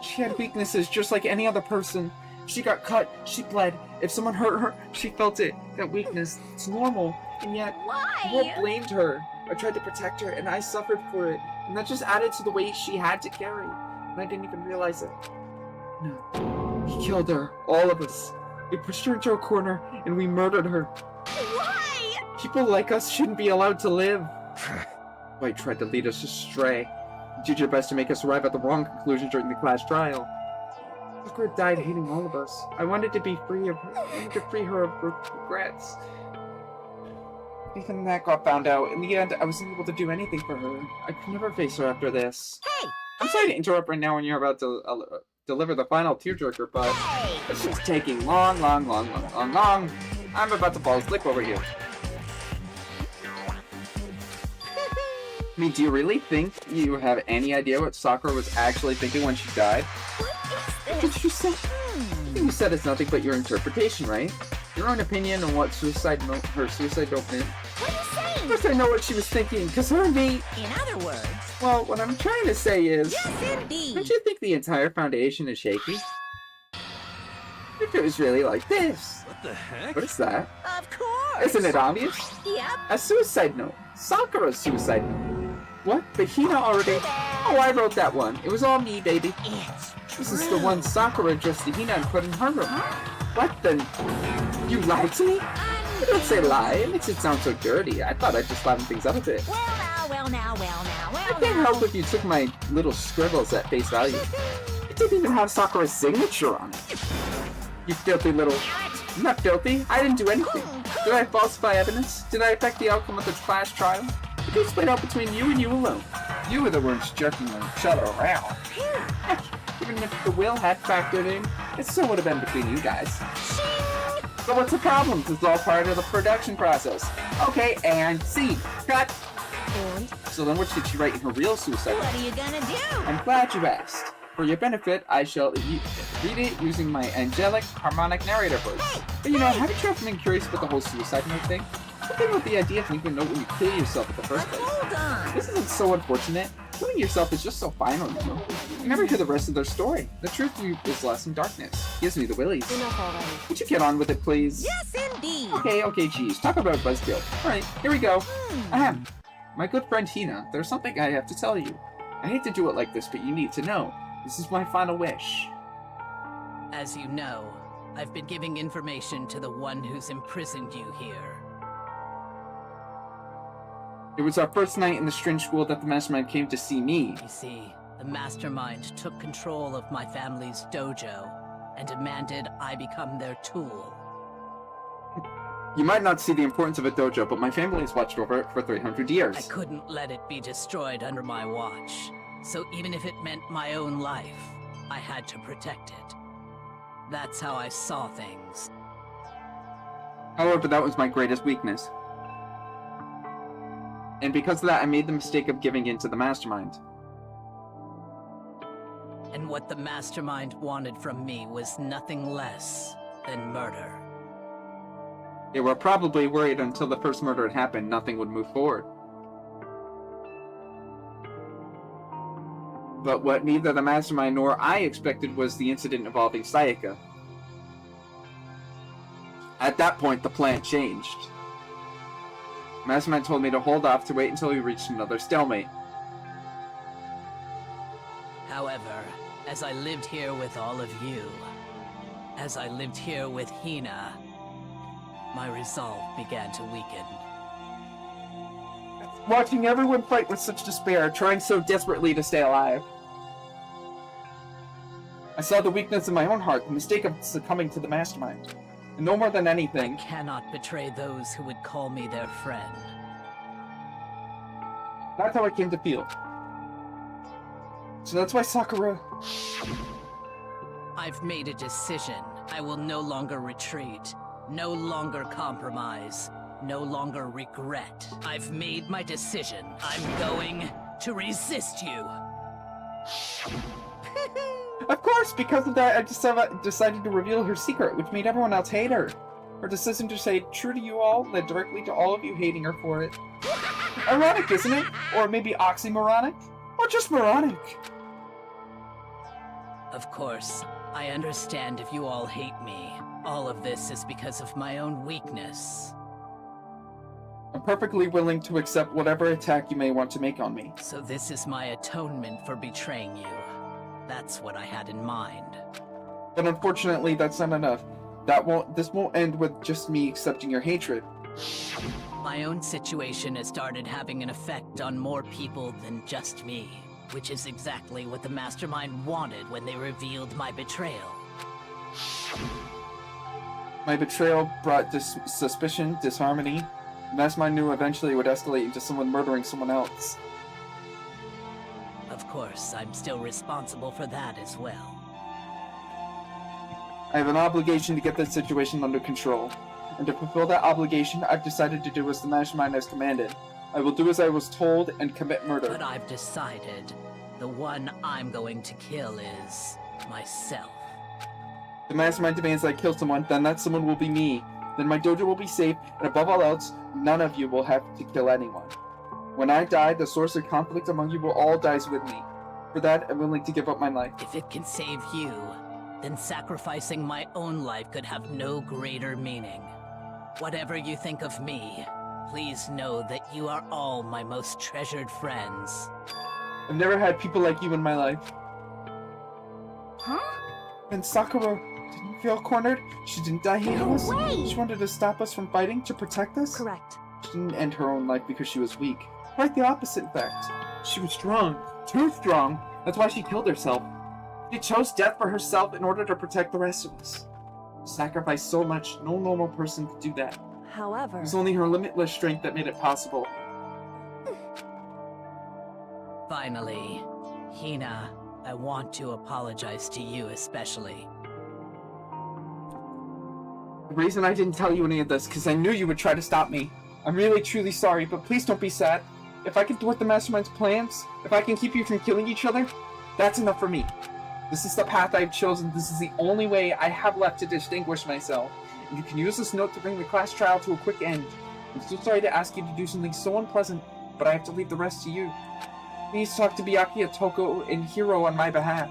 She had weaknesses just like any other person. If she got cut, she bled. If someone hurt her, she felt it. That weakness. It's normal. And yet, the world Why? blamed her. I tried to protect her, and I suffered for it. And that just added to the weight she had to carry. And I didn't even realize it. No. He killed her. All of us. We pushed her into a corner, and we murdered her. Why? People like us shouldn't be allowed to live. White tried to lead us astray. You did your best to make us arrive at the wrong conclusion during the class trial. Sakura died hating all of us. I wanted to be free of her. I wanted to free her of regrets. Even that got found out. In the end, I wasn't able to do anything for her. I could never face her after this. Hey! I'm sorry to interrupt right now when you're about to deliver the final tearjerker, but it's just taking long. I'm about to fall asleep over here. I mean, do you really think you have any idea what Sakura was actually thinking when she died? What did you say? Everything you said is nothing but your interpretation, right? Your own opinion on what her suicide note meant. What are you saying? Of course I know what she was thinking, because her and me... In other words, Well, what I'm trying to say is... yes, indeed. Don't you think the entire foundation is shaky? If it was really like this. What the heck? What is that? Of course. Isn't it obvious? Yep. A suicide note. Sakura's suicide note. What? But Hina already... Oh, I wrote that one. It was all me, baby. It's This is the one Sakura addressed to Hina and put in her room. What the... You lied to me? I don't say lie. It makes it sound so dirty. I thought I'd just liven things up a bit. well now. I can't help if you took my little scribbles at face value. It didn't even have Sakura's signature on it. You filthy little... I'm not filthy. I didn't do anything. Did I falsify evidence? Did I affect the outcome of the class trial? The case played out between you and you alone. You were the ones jerking each other around. Heck, even if the will had factored in, it still would have been between you guys. So what's the problem? This is all part of the production process. Okay, and scene. Cut. And So then what did she write in her real suicide note? What are you gonna do? I'm glad you asked. For your benefit, I shall read it using my angelic, harmonic narrator voice. But you know, haven't you ever been curious about the whole suicide note thing? Something about the idea of leaving a note when you kill yourself in the first place. Hold on. This isn't so unfortunate. Killing yourself is just so final, you know? You never hear the rest of their story. The truth is less in darkness. Gives me the willies. enough already. Would you get on with it, please? Yes, indeed. Okay, geez. Talk about Buzzkill. Alright, here we go. Ahem. My good friend Hina, there's something I have to tell you. I hate to do it like this, but you need to know. This is my final wish. As you know, I've been giving information to the one who's imprisoned you here. It was our first night in the strange school that the mastermind came to see me. You see, the mastermind took control of my family's dojo and demanded I become their tool. You might not see the importance of a dojo, but my family has watched over it for 300 years. I couldn't let it be destroyed under my watch. So even if it meant my own life, I had to protect it. That's how I saw things. However, that was my greatest weakness. And because of that, I made the mistake of giving in to the mastermind. And what the mastermind wanted from me was nothing less than murder. They were probably worried until the first murder had happened, nothing would move forward. But what neither the mastermind nor I expected was the incident involving Sayaka. At that point, the plan changed. Mastermind told me to hold off to wait until we reached another stalemate. However, as I lived here with all of you, as I lived here with Hina, my resolve began to weaken. Watching everyone fight with such despair, trying so desperately to stay alive. I saw the weakness in my own heart, the mistake of succumbing to the mastermind. And no more than anything, I cannot betray those who would call me their friend. that's how I came to feel. So that's why Sakura... I've made a decision. I will no longer retreat, no longer compromise, no longer regret. I've made my decision. I'm going to resist you. Of course, because of that, I decided to reveal her secret, which made everyone else hate her. Her decision to stay true to you all led directly to all of you hating her for it. Ironic, isn't it? Or maybe oxymoronic? Or just moronic? Of course, I understand if you all hate me. All of this is because of my own weakness. I'm perfectly willing to accept whatever attack you may want to make on me. So this is my atonement for betraying you. That's what I had in mind. But unfortunately, that's not enough. This won't end with just me accepting your hatred. My own situation has started having an effect on more people than just me, which is exactly what the Mastermind wanted when they revealed my betrayal. My betrayal brought suspicion, disharmony. The Mastermind knew eventually it would escalate into someone murdering someone else. Of course, I'm still responsible for that as well. I have an obligation to get this situation under control. And to fulfill that obligation, I've decided to do as the Mastermind has commanded. I will do as I was told and commit murder. But I've decided the one I'm going to kill is myself. The Mastermind demands that I kill someone, then that someone will be me. Then my dojo will be safe, and above all else, none of you will have to kill anyone. When I die, the source of conflict among you will all die with me. For that, I'm willing to give up my life. If it can save you, then sacrificing my own life could have no greater meaning. Whatever you think of me, please know that you are all my most treasured friends. I've never had people like you in my life. Huh? And Sakura didn't feel cornered. She didn't die heedless. way! She wanted to stop us from fighting to protect us. Correct. She didn't end her own life because she was weak. Quite the opposite, in fact. She was strong. Too strong. That's why she killed herself. She chose death for herself in order to protect the rest of us. She sacrificed so much, no normal person could do that. However, It was only her limitless strength that made it possible. Finally, Hina, I want to apologize to you especially. The reason I didn't tell you any of this, because I knew you would try to stop me. I'm really truly sorry, but please don't be sad. If I can thwart the Mastermind's plans, if I can keep you from killing each other, that's enough for me. This is the path I've chosen. This is the only way I have left to distinguish myself. And you can use this note to bring the class trial to a quick end. I'm so sorry to ask you to do something so unpleasant, but I have to leave the rest to you. Please talk to Byakuya, Toko, and Hiro on my behalf.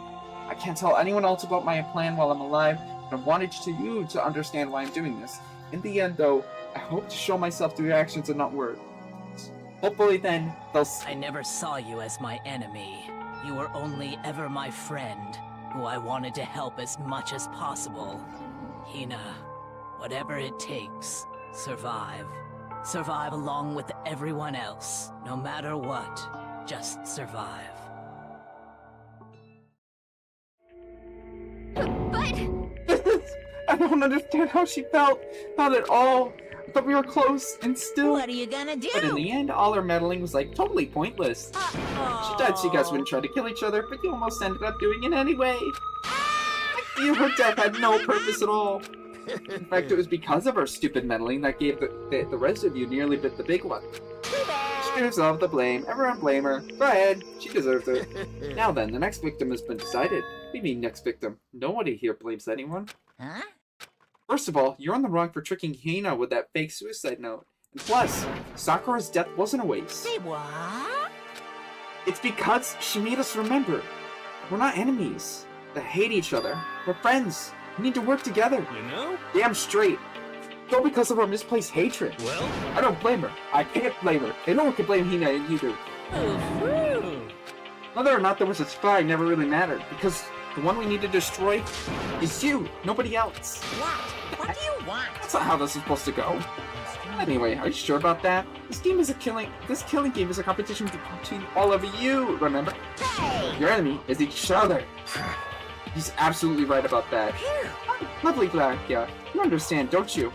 I can't tell anyone else about my plan while I'm alive, but I wanted you to understand why I'm doing this. In the end, though, I hope to show myself through actions and not words. Hopefully then, they'll I never saw you as my enemy. You were only ever my friend, who I wanted to help as much as possible. Hina, whatever it takes, survive. Survive along with everyone else, no matter what. Just survive. But... I don't understand how she felt. Not at all. I thought we were close, and still... What are you gonna do? But in the end, all her meddling was, like, totally pointless. She thought you guys wouldn't try to kill each other, but you almost ended up doing it anyway. I feel her death had no purpose at all. In fact, it was because of her stupid meddling that gave the rest of you nearly bit the big one. She deserved the blame. Everyone blame her. Go ahead. She deserves it. Now then, the next victim has been decided. What do you mean, next victim? Nobody here blames anyone. Huh? First of all, you're on the wrong for tricking Hina with that fake suicide note. And plus, Sakura's death wasn't a waste. Say what? It's because she made us remember. We're not enemies that hate each other. We're friends. We need to work together. You know? Damn straight. All because of our misplaced hatred. Well, I don't blame her. I can't blame her. And no one can blame Hina either. Whether or not there was a spy never really mattered, because the one we need to destroy is you, nobody else. What? What do you want? That's not how this is supposed to go. Anyway, are you sure about that? This killing game is a competition between all of you, remember? Hey! Your enemy is each other. He's absolutely right about that. Lovely, Black, yeah. You understand, don't you?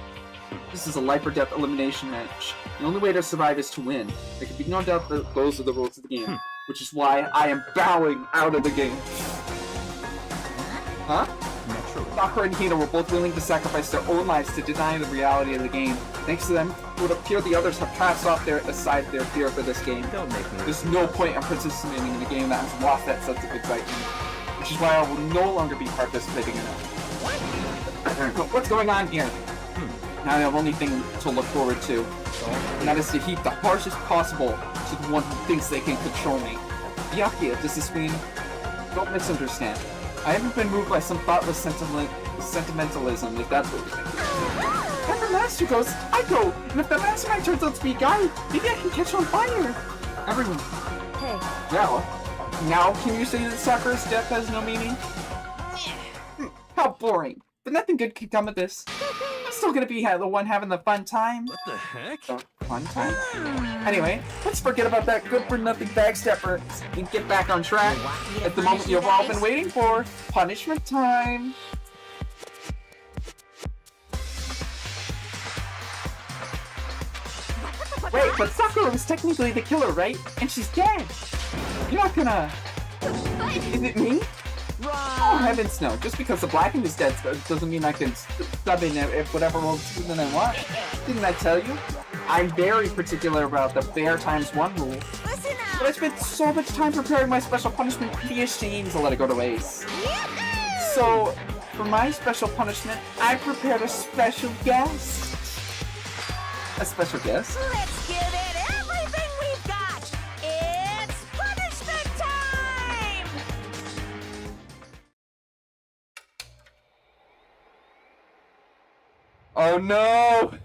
This is a life or death elimination match. The only way to survive is to win. There can be no doubt that those are the rules of the game. Which is why I am bowing out of the game. Huh? Naturally. Sakura and Hina were both willing to sacrifice their own lives to deny the reality of the game. Thanks to them, it would appear the others have cast off aside their fear for this game. Don't make me. There's no point in participating in a game that has lost that sense of excitement. Which is why I will no longer be participating in it. What's going on here? Now I have only thing to look forward to. And that is to heap the harshest possible to the one who thinks they can control me. Byakuya, does this mean... Don't misunderstand. I haven't been moved by some thoughtless sentimentalism, if that's what you're thinking. If the master goes, I go! And if the mastermind turns out to be a guy, maybe I can catch on fire! Everyone. Hey, Now can you say that Sakura's death has no meaning? How boring. But nothing good can come of this. I'm still gonna be the one having the fun time. what the heck? The fun time? Anyway, let's forget about that good-for-nothing backstepper and get back on track. At the moment you've all been waiting for, punishment time. Wait, but Sakura was technically the killer, right? And she's dead. You're not gonna... Is it me? Oh, heavens no. Just because the Blackened is dead doesn't mean I can sub in if whatever role season I want. Didn't I tell you? I'm very particular about the fair times one rule. Listen up! But I spent so much time preparing my special punishment, it'd be a shame to let it go to waste. So, for my special punishment, I prepared a special guest. A special guest? Let's give it everything we've got! It's punishment time! Oh no!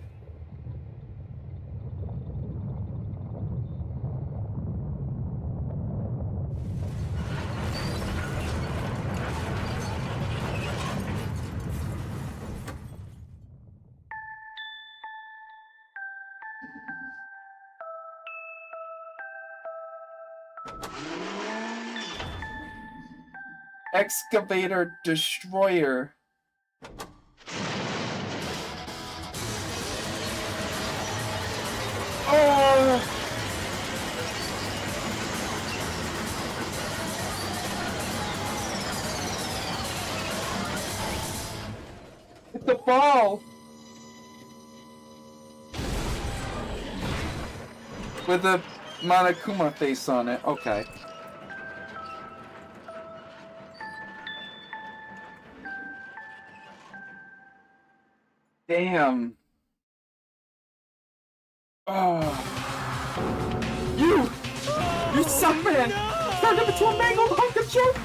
Excavator Destroyer. Oh! It's a ball! With a Monokuma face on it. Okay. Damn. Oh. You suck, man! Turned him into a mangled hunk of junk!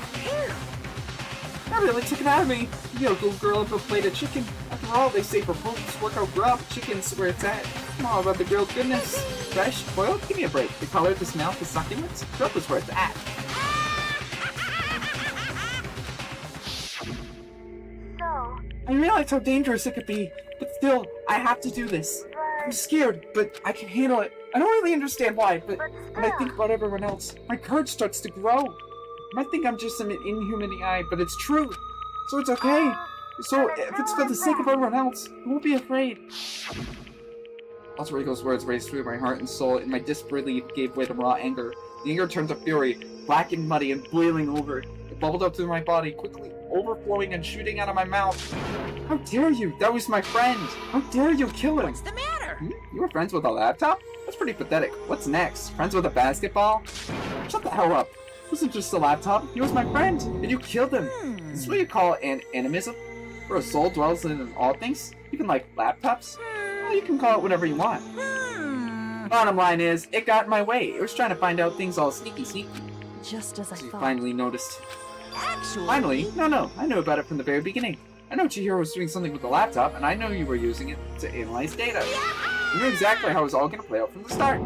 That really took it out of me. You know, go girl up a plate of chicken. After all, they say for folks, work out grub, chicken's where it's at. I'm all about the grilled goodness. Fresh, boiled, give me a break. The color, the smell, the succulence, grub is where it's at. I realize how dangerous it could be, but still, I have to do this. I'm scared, but I can handle it. I don't really understand why, but when I think about everyone else, my courage starts to grow. You might think I'm just an inhuman AI, but it's true. So it's okay. So if it's for the sake of everyone else, I won't be afraid. Alter Ego's words raced through my heart and soul, and my disbelief gave way to raw anger. The anger turned to fury, black and muddy and boiling over. It bubbled up through my body, quickly overflowing and shooting out of my mouth. How dare you? That was my friend. How dare you kill him? What's the matter? You were friends with a laptop? That's pretty pathetic. What's next? Friends with a basketball? Shut the hell up. It wasn't just a laptop. He was my friend, and you killed him. Is this what you call an animism? where a soul dwells in all things, even like laptops? Well, you can call it whatever you want. Bottom line is, it got in my way. It was trying to find out things all sneaky. Just as I So you thought. finally noticed. Actually... Finally? No, I knew about it from the very beginning. I know Chihiro was doing something with the laptop, and I know you were using it to analyze data. You knew exactly how it was all going to play out from the start.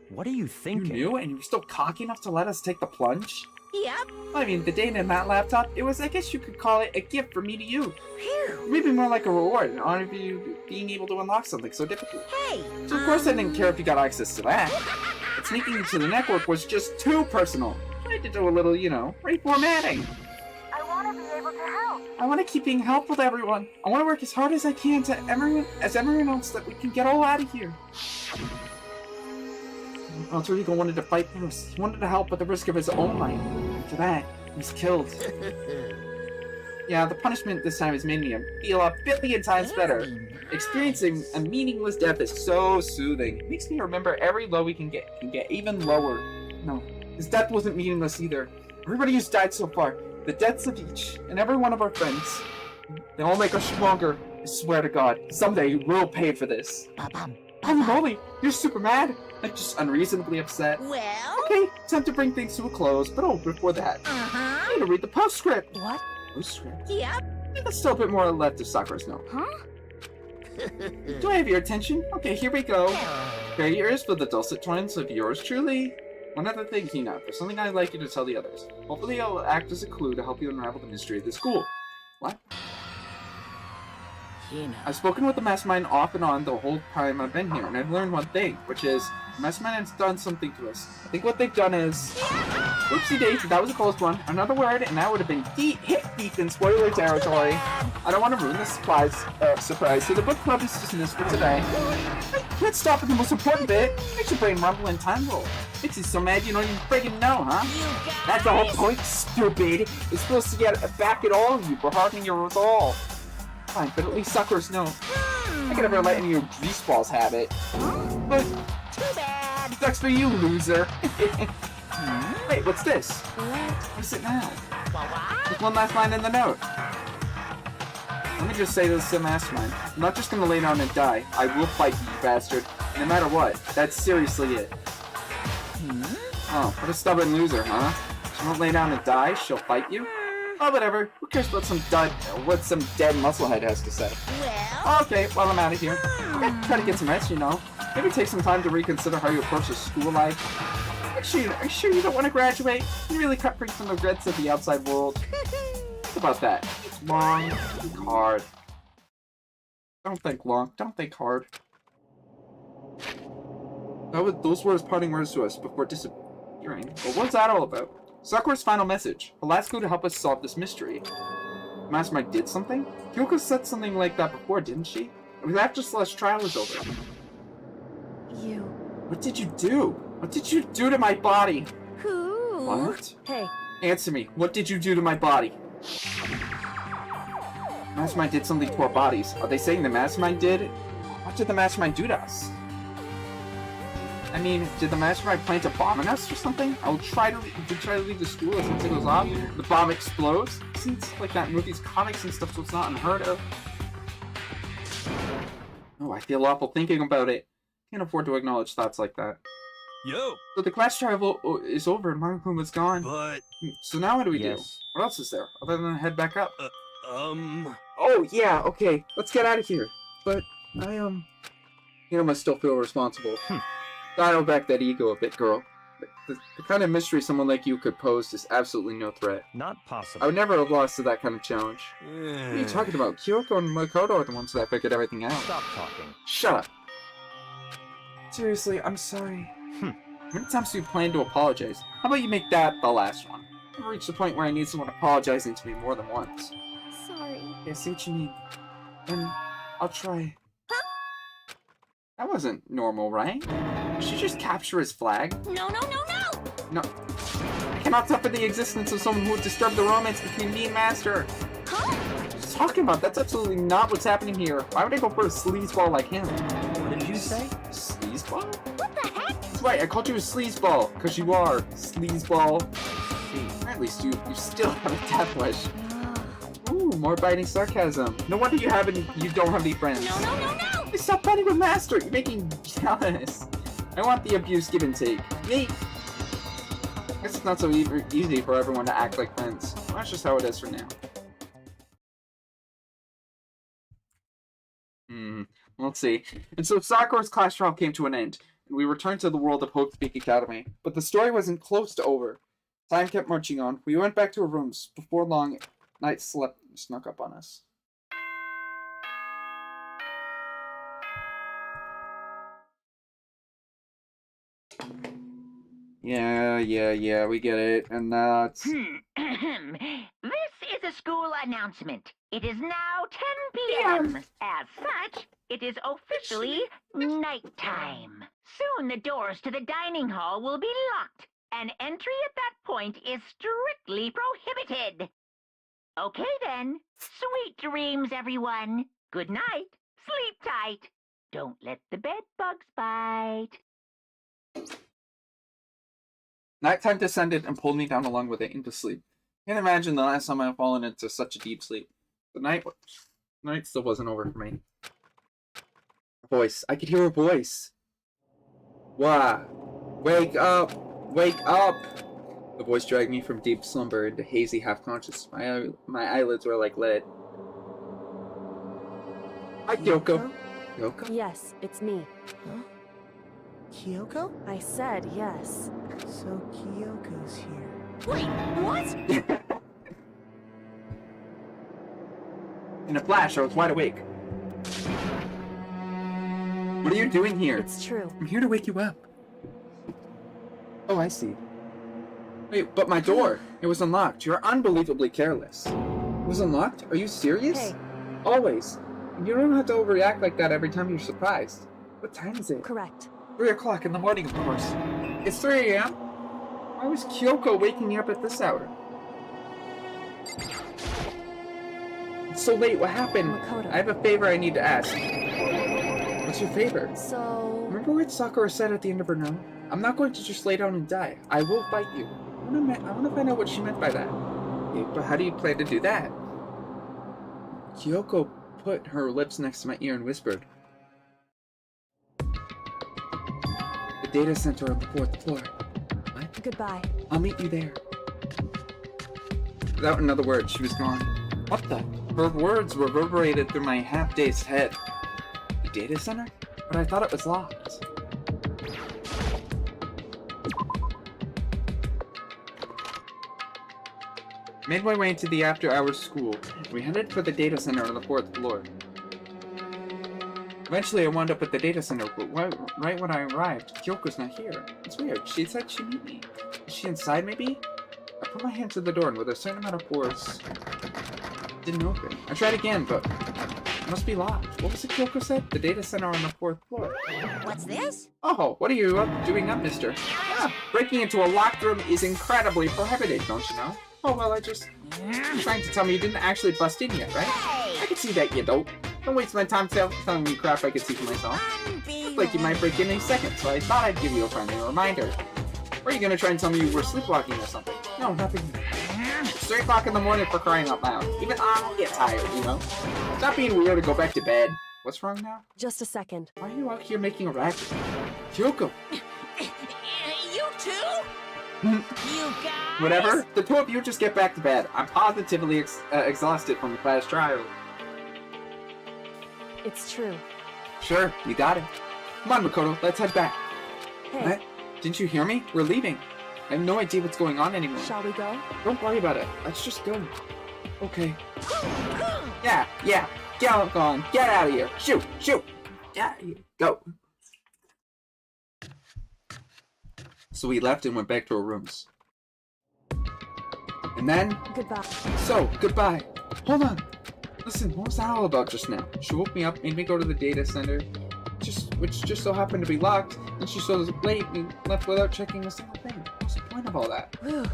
What are you You thinking? knew, and you were still cocky enough to let us take the plunge? Yep. I mean, the data in that laptop, it was, I guess you could call it a gift from me to you. Phew. Maybe more like a reward in honor of you being able to unlock something so difficult. Hey. So of course I didn't care if you got access to that. But sneaking into the network was just too personal. I had to do a little, reformatting. I want to be able to help. I want to keep being helpful to everyone. I want to work as hard as I can to everyone else that we can get all out of here. Alter Ego wanted to fight first. He wanted to help at the risk of his own life. After that, he was killed. Yeah, the punishment this time has made me feel a billion times better. Experiencing a meaningless death is so soothing. It makes me remember every low we can get even lower. No, his death wasn't meaningless either. Everybody who's died so far, the deaths of each and every one of our friends, they all make us stronger. I swear to God, someday we'll pay for this. Holy moly, you're super mad. Like, just unreasonably upset. Well... Okay, time to bring things to a close, but before that, I need to read the postscript. What? Postscript? Yep. Yeah, there's still a bit more left of Sakura's note. Huh? Do I have your attention? Okay, here we go. Prepare your ears for the dulcet tones of yours truly. One other thing, Hina, for something I'd like you to tell the others. Hopefully it'll act as a clue to help you unravel the mystery of the school. What? Hina. I've spoken with the Mastermind off and on the whole time I've been here, and I've learned one thing, which is, the Mastermind has done something to us. I think what they've done is... Oopsie daisy, that was a close one. Another word, and that would have been hit deep in spoiler territory. I don't want to ruin the surprise, so the book club is dismissed for today. Let's stop at the most important bit. Makes your brain rumble and tangle. Makes you so mad you don't even friggin' know, huh? That's the whole point, stupid. It's supposed to get back at all of you for hardening your resolve. Fine, but at least suckers know. I could never let any of your grease balls have it. But Too bad. sucks for you, loser. Wait, what's this? What is it now? There's one last line in the note. Let me just say this to the Mastermind. I'm not just gonna lay down and die. I will fight you, bastard. No matter what. That's seriously it. Oh, what a stubborn loser, huh? She won't lay down and die, she'll fight you? Oh, whatever. Who cares what some dead musclehead has to say? Well... Okay, well, I'm out of here. Try to get some rest, Maybe take some time to reconsider how you approach your school life. Are you sure you don't want to graduate? You really cut free from the regrets of the outside world. Think about that. It's long, think hard. Don't think long, don't think hard. Those were his parting words to us before disappearing. But what's that all about? Sakura's final message. The last clue to help us solve this mystery. Mastermind did something? Kyoko said something like that before, didn't she? It was after Celeste's trial was over. You. What did you do? What did you do to my body? Who? What? Hey, Answer me. What did you do to my body? Mastermind did something to our bodies. Are they saying the Mastermind did? What did the Mastermind do to us? I mean, did the Mastermind plan to bomb on us or something? I will try to leave the school as something goes off. The bomb explodes. Seems like that in movies, comics, and stuff, so it's not unheard of. Oh, I feel awful thinking about it. Can't afford to acknowledge thoughts like that. Yo, So the class trial is over and Marukuma's gone. but, So now what do we do? Yes. What else is there other than head back up? oh, yeah, okay. Let's get out of here. But must still feel responsible. Dial back that ego a bit, girl. The kind of mystery someone like you could pose is absolutely no threat. Not I possible. would never have lost to that kind of challenge. What are you talking about? Kyoko and Makoto are the ones that figured everything out. Stop talking. Shut up. Seriously, I'm sorry. How many times do you plan to apologize? How about you make that the last one? I've reached the point where I need someone apologizing to me more than once. sorry. Yeah, I see what you mean. And I'll try. That wasn't normal, right? Did she just capture his flag? No, no, no, no! No. I cannot suffer the existence of someone who would disturb the romance between me and Master. Huh? What are you talking about? That's absolutely not what's happening here. Why would I go for a sleazeball like him? What did you say? Sleazeball? What the heck? That's right, I called you a sleazeball, because you are. Sleazeball. See. At least you still have a death wish. Ooh, more biting sarcasm. No wonder you don't have any friends. No, no, no, no! Hey, stop fighting with Master! You're making me jealous. I want the abuse give and take. Me? I guess it's not so easy for everyone to act like friends. Well, that's just how it is for now. Let's see. And so Sakura's class trial came to an end, and we returned to the world of Hope's Peak Academy. But the story wasn't close to over. Time kept marching on. We went back to our rooms. Before long, night snuck up on us. Yeah, we get it. And that's... This is a school announcement. It is now 10 p.m. As such, it is officially nighttime. Soon the doors to the dining hall will be locked, and entry at that point is strictly prohibited. Okay then. Sweet dreams, everyone. Good night. Sleep tight. Don't let the bed bugs bite. Nighttime descended and pulled me down along with it into sleep. Can't imagine the last time I've fallen into such a deep sleep. The night still wasn't over for me. A voice. I could hear a voice. Why? Wake up! Wake up! The voice dragged me from deep slumber into hazy half-conscious. My eyelids were like lead. Hi, Kyoko. Kyoko? Yes, it's me. Huh? Kyoko? I said yes. So Kyoko's here. Wait, what? In a flash, I was wide awake. What are you doing here? It's true. I'm here to wake you up. Oh, I see. Wait, but my door! It was unlocked. You're unbelievably careless. It was unlocked? Are you serious? Hey. Always. You don't have to overreact like that every time you're surprised. What time is it? Correct. 3 o'clock in the morning, of course. It's 3 a.m.? Why was Kyoko waking me up at this hour? It's so late, what happened? Makoto. I have a favor I need to ask. What's your favor? So... Remember what Sakura said at the end of her note? I'm not going to just lay down and die. I will fight you. I want to find out what she meant by that. Yeah, but how do you plan to do that? Kyoko put her lips next to my ear and whispered. The data center on the 4th floor. What? Goodbye. I'll meet you there. Without another word, she was gone. What the? Her words reverberated through my half-dazed head. The data center? But I thought it was locked. Made my way into the after-hours school. We headed for the data center on the 4th floor. Eventually, I wound up at the data center, but right when I arrived, Kyoko's not here. It's weird. She said she'd meet me. Is she inside, maybe? I put my hand to the door, and with a certain amount of force, it didn't open. I tried again, but it must be locked. What was it Kyoko said? The data center on the 4th floor. What's this? Oh, what are you doing up, mister? Ah, breaking into a locked room is incredibly prohibited, don't you know? Oh, well, you're trying to tell me you didn't actually bust in yet, right? I can see that you don't. Don't waste my time telling me crap I can see for myself. Looks like you might break in any second, so I thought I'd give you a friendly reminder. Or are you gonna try and tell me you were sleepwalking or something? No, nothing. It's 3 o'clock in the morning for crying out loud. Even I'll get tired, you know? Stop being weird and go back to bed. What's wrong now? Just a second. Why are you out here making a racket? Kyoko! You too? You guys? Whatever. The two of you just get back to bed. I'm positively exhausted from the class trial. It's true. Sure, you got it. Come on, Makoto, let's head back. Hey, What? Didn't you hear me? We're leaving. I have no idea what's going on anymore. shall we go? Don't worry about it. Let's just go. Okay. Yeah. Get on. Get out of here. Shoot. Yeah, go. So we left and went back to our rooms. And then... Goodbye. So, goodbye. Hold on. Listen, what was that all about just now? She woke me up, made me go to the data center, which just so happened to be locked, and she saw us late and left without checking a single thing. What's the point of all that? Whew.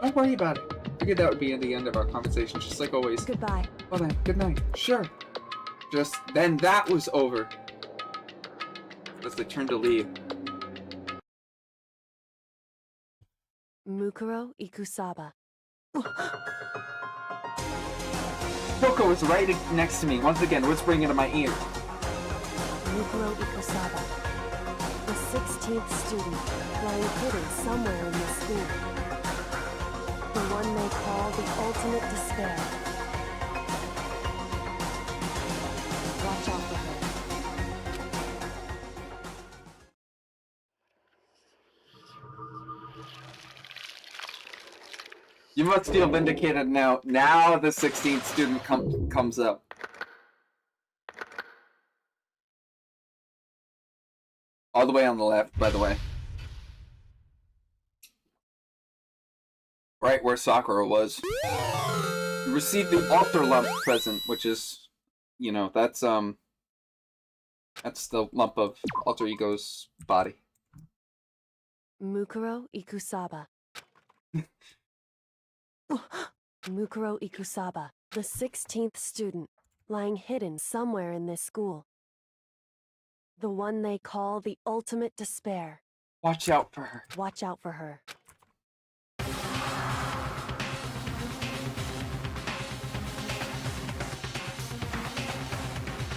Don't worry about it. Figured that would be the end of our conversation, just like always. Goodbye. Well then, good night. Sure. Just then that was over. As they turned to leave. Mukuro Ikusaba. Kyoko is right next to me, once again whispering into my ear. Mukuro Ikusaba, the 16th student, lying hidden somewhere in the school. The one they call the ultimate despair. Watch out for her. You must feel vindicated now. Now the 16th student comes up. All the way on the left, by the way. Right where Sakura was. You received the altar lump present, which is, you know, that's the lump of alter ego's body. Mukuro Ikusaba. Mukuro Ikusaba, the 16th student, lying hidden somewhere in this school. The one they call the ultimate despair. Watch out for her. Watch out for her.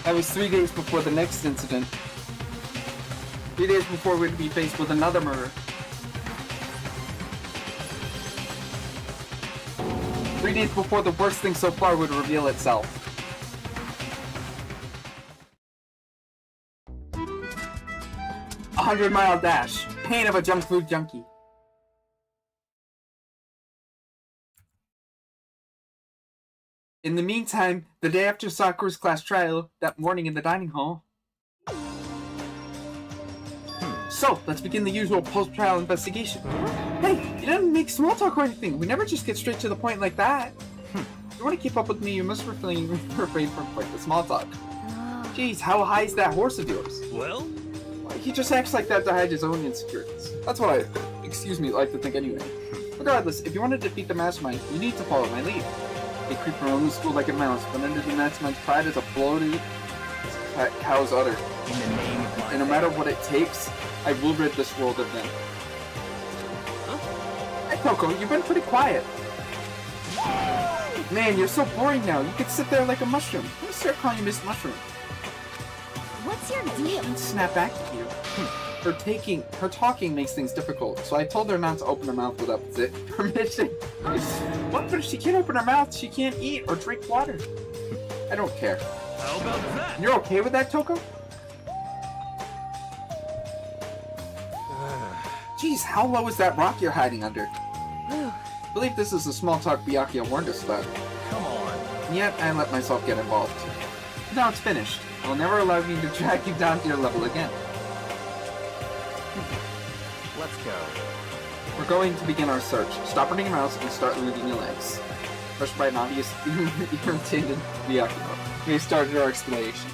That was 3 days before the next incident. 3 days before we'd be faced with another murder. 3 days before the worst thing so far would reveal itself. A 100-mile dash. Pain of a junk food junkie. In the meantime, the day after Sakura's class trial, that morning in the dining hall. So, let's begin the usual post-trial investigation. Hey, you didn't make small talk or anything. We never just get straight to the point like that. If you want to keep up with me, you must refrain from like the small talk. Jeez, how high is that horse of yours? Well? He just acts like that to hide his own insecurities. That's what I, like to think anyway. Regardless, if you want to defeat the mastermind, you need to follow my lead. They creep around the school like a mouse, but under the mastermind's pride is a bloated cow's udder. In the name of my And no matter what it takes, I will rid this world of them. Hey Coco, you've been pretty quiet. Man, you're so boring now. You could sit there like a mushroom. I'm gonna start calling you Miss Mushroom. What's your deal? Snap back at you. Her talking makes things difficult, so I told her not to open her mouth without permission. What? But if she can't open her mouth, she can't eat or drink water. I don't care. How about that? You're okay with that, Toko? Jeez, how low is that rock you're hiding under? I believe this is the small talk Byakuya warned us about. Come on. And yet, I let myself get involved. Now it's finished. I'll never allow you to drag you down to your level again. Let's go. We're going to begin our search. Stop running your mouth and start moving your legs. First by an obvious irritated Byakuya. We started our explanation.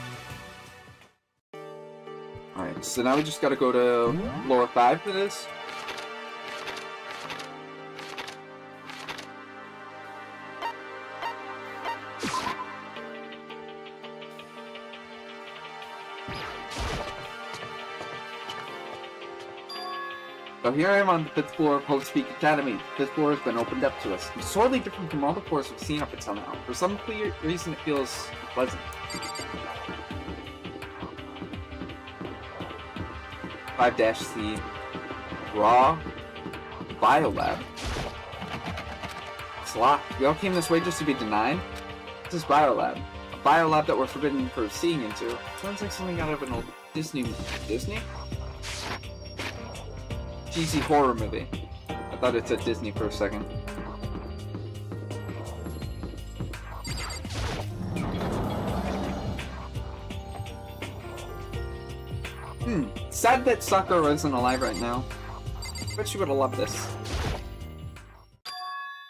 Alright, so now we just gotta go to floor 5 for this. So here I am on the 5th floor of Hope Speak Academy. The 5th floor has been opened up to us. It's sorely different from all the floors we've seen up until now. For some clear reason, it feels pleasant. 5-C. Raw. Biolab. It's locked. We all came this way just to be denied? This is Biolab. A biolab that we're forbidden for seeing into. Sounds like something out of an old Disney? Cheesy horror movie. I thought it said Disney for a second. Sad that Sakura isn't alive right now. I bet she would have loved this.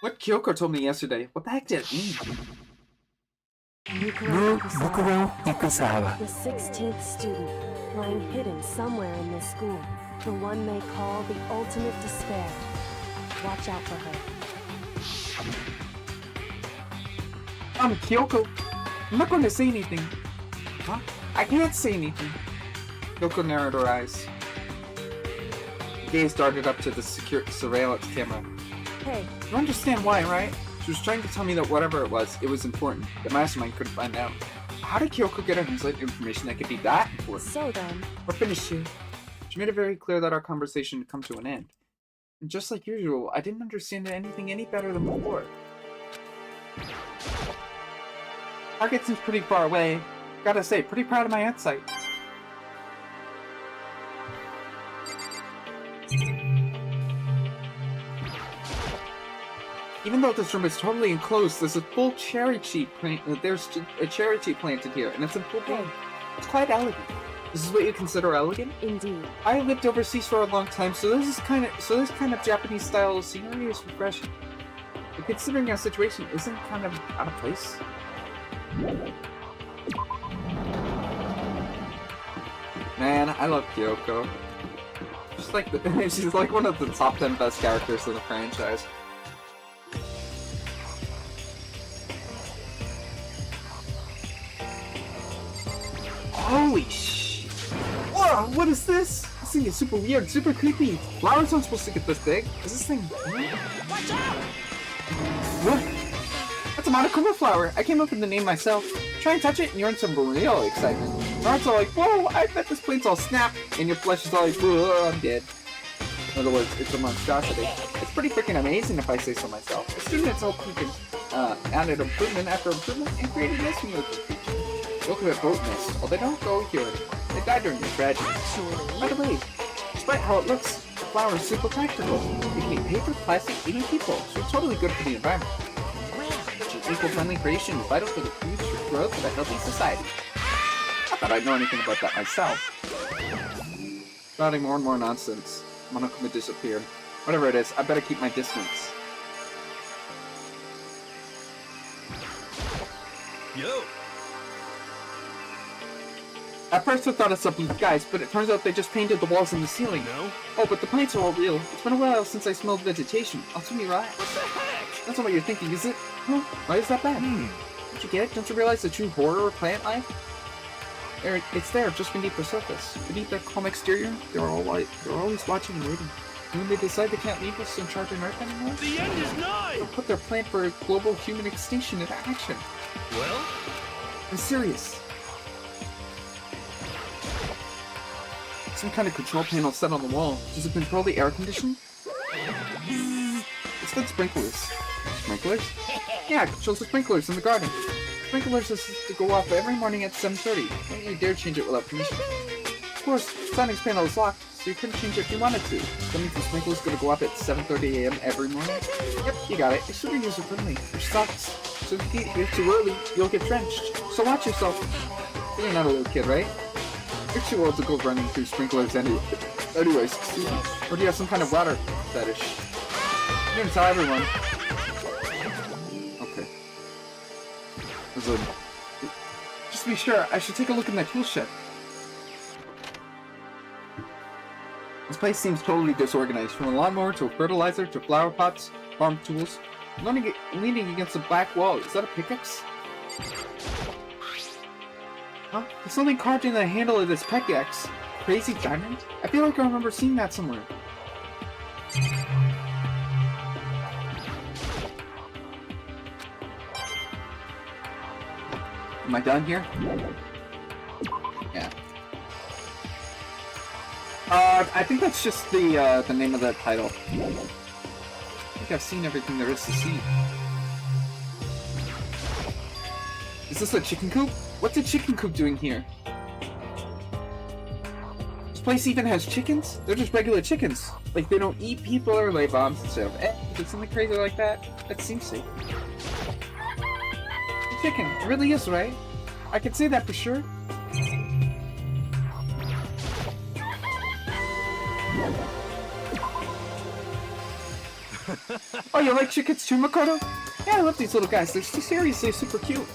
What Kyoko told me yesterday, what the heck did it mean? Mukuro Ikusaba, the 16th student, lying hidden somewhere in this school. The one they call the ultimate despair. Watch out for her. Kyoko, I'm not going to say anything. Huh? I can't say anything. Kyoko narrowed her eyes. Gaze darted up to the secure surveillance camera. Hey, You understand why, right? She was trying to tell me that whatever it was important. The mastermind couldn't find out. How did Kyoko get her inside information that could be that important? So then... We're finished here. She made it very clear that our conversation had come to an end. And just like usual, I didn't understand anything any better than before. Target seems pretty far away. Gotta say, pretty proud of my insight. Even though this room is totally enclosed, there's a full cherry tree planted here, and it's in full bloom. It's quite elegant. This is what you consider elegant? Indeed. I lived overseas for a long time, so this kind of Japanese style scenery is refreshing. But considering our situation, isn't kind of out of place? Man, I love Kyoko. She's like one of the top 10 best characters in the franchise. Holy shit! Whoa, what is this? This thing is super weird, super creepy. Flowers aren't supposed to get this big. Is this thing... Watch out! What? That's a Monokuma flower. I came up with the name myself. Try and touch it and you're in some real excitement. Heart's all like, whoa, I bet this plane's all snap. And your flesh is all like, whoa, I'm dead. In other words, it's a monstrosity. It's pretty freaking amazing if I say so myself. A student is all freaking added improvement after improvement and created this miracle creature. Look at botanist. Well, they don't go here anymore. They died during the tragedy. By the way, despite how it looks, the flower is super practical. It can eat paper, plastic, even people, so it's totally good for the environment. It's an eco-friendly creation vital for the future growth of a healthy society. Not that I know anything about that myself. Spouting more and more nonsense. Monokuma disappeared. Whatever it is, I better keep my distance. Yo! At first I thought it's some blue skies, but it turns out they just painted the walls and the ceiling. No? Oh, but the plants are all real. It's been a while since I smelled vegetation. I'll soon be right. What the heck? That's not what you're thinking, is it? Huh? Why is that bad? Don't you get it? Don't you realize the true horror of plant life? It's there, just beneath the surface. Beneath their calm exterior, they're always watching and waiting. And when they decide they can't leave us in charge on Earth anymore, The end is nigh! they'll put their plan for global human extinction into action. Well? I'm serious. Some kind of control panel set on the wall. Does it control the air conditioning? It's got sprinklers. Sprinklers? Yeah, it controls the sprinklers in the garden. Sprinklers is to go off every morning at 7:30. Don't you dare change it without permission. Of course, the Sonics panel is locked, so you couldn't change it if you wanted to. That means the sprinkler's gonna go off at 7:30 a.m. every morning? Yep, you got it. It's super user-friendly. Which sucks. So if you get too early, you'll get drenched. So watch yourself. You're not a little kid, right? You're too old to go running through sprinklers anyways, excuse me. Or do you have some kind of water fetish? You're gonna tell everyone. Okay. Just to be sure, I should take a look in that tool shed. This place seems totally disorganized, from a lawnmower to a fertilizer to flower pots, farm tools. Leaning against a black wall. Is that a pickaxe? Huh? There's something carved in the handle of this pickaxe. Crazy diamond? I feel like I remember seeing that somewhere. Am I done here? Yeah. I think that's just the name of the title. I think I've seen everything there is to see. Is this a chicken coop? What's a chicken coop doing here? This place even has chickens? They're just regular chickens. Like, they don't eat people or lay bombs instead of eggs or something crazy like that. That seems safe. A chicken. It really is, right? I can say that for sure. Oh, you like chickens too, Makoto? Yeah, I love these little guys. They're seriously super cute.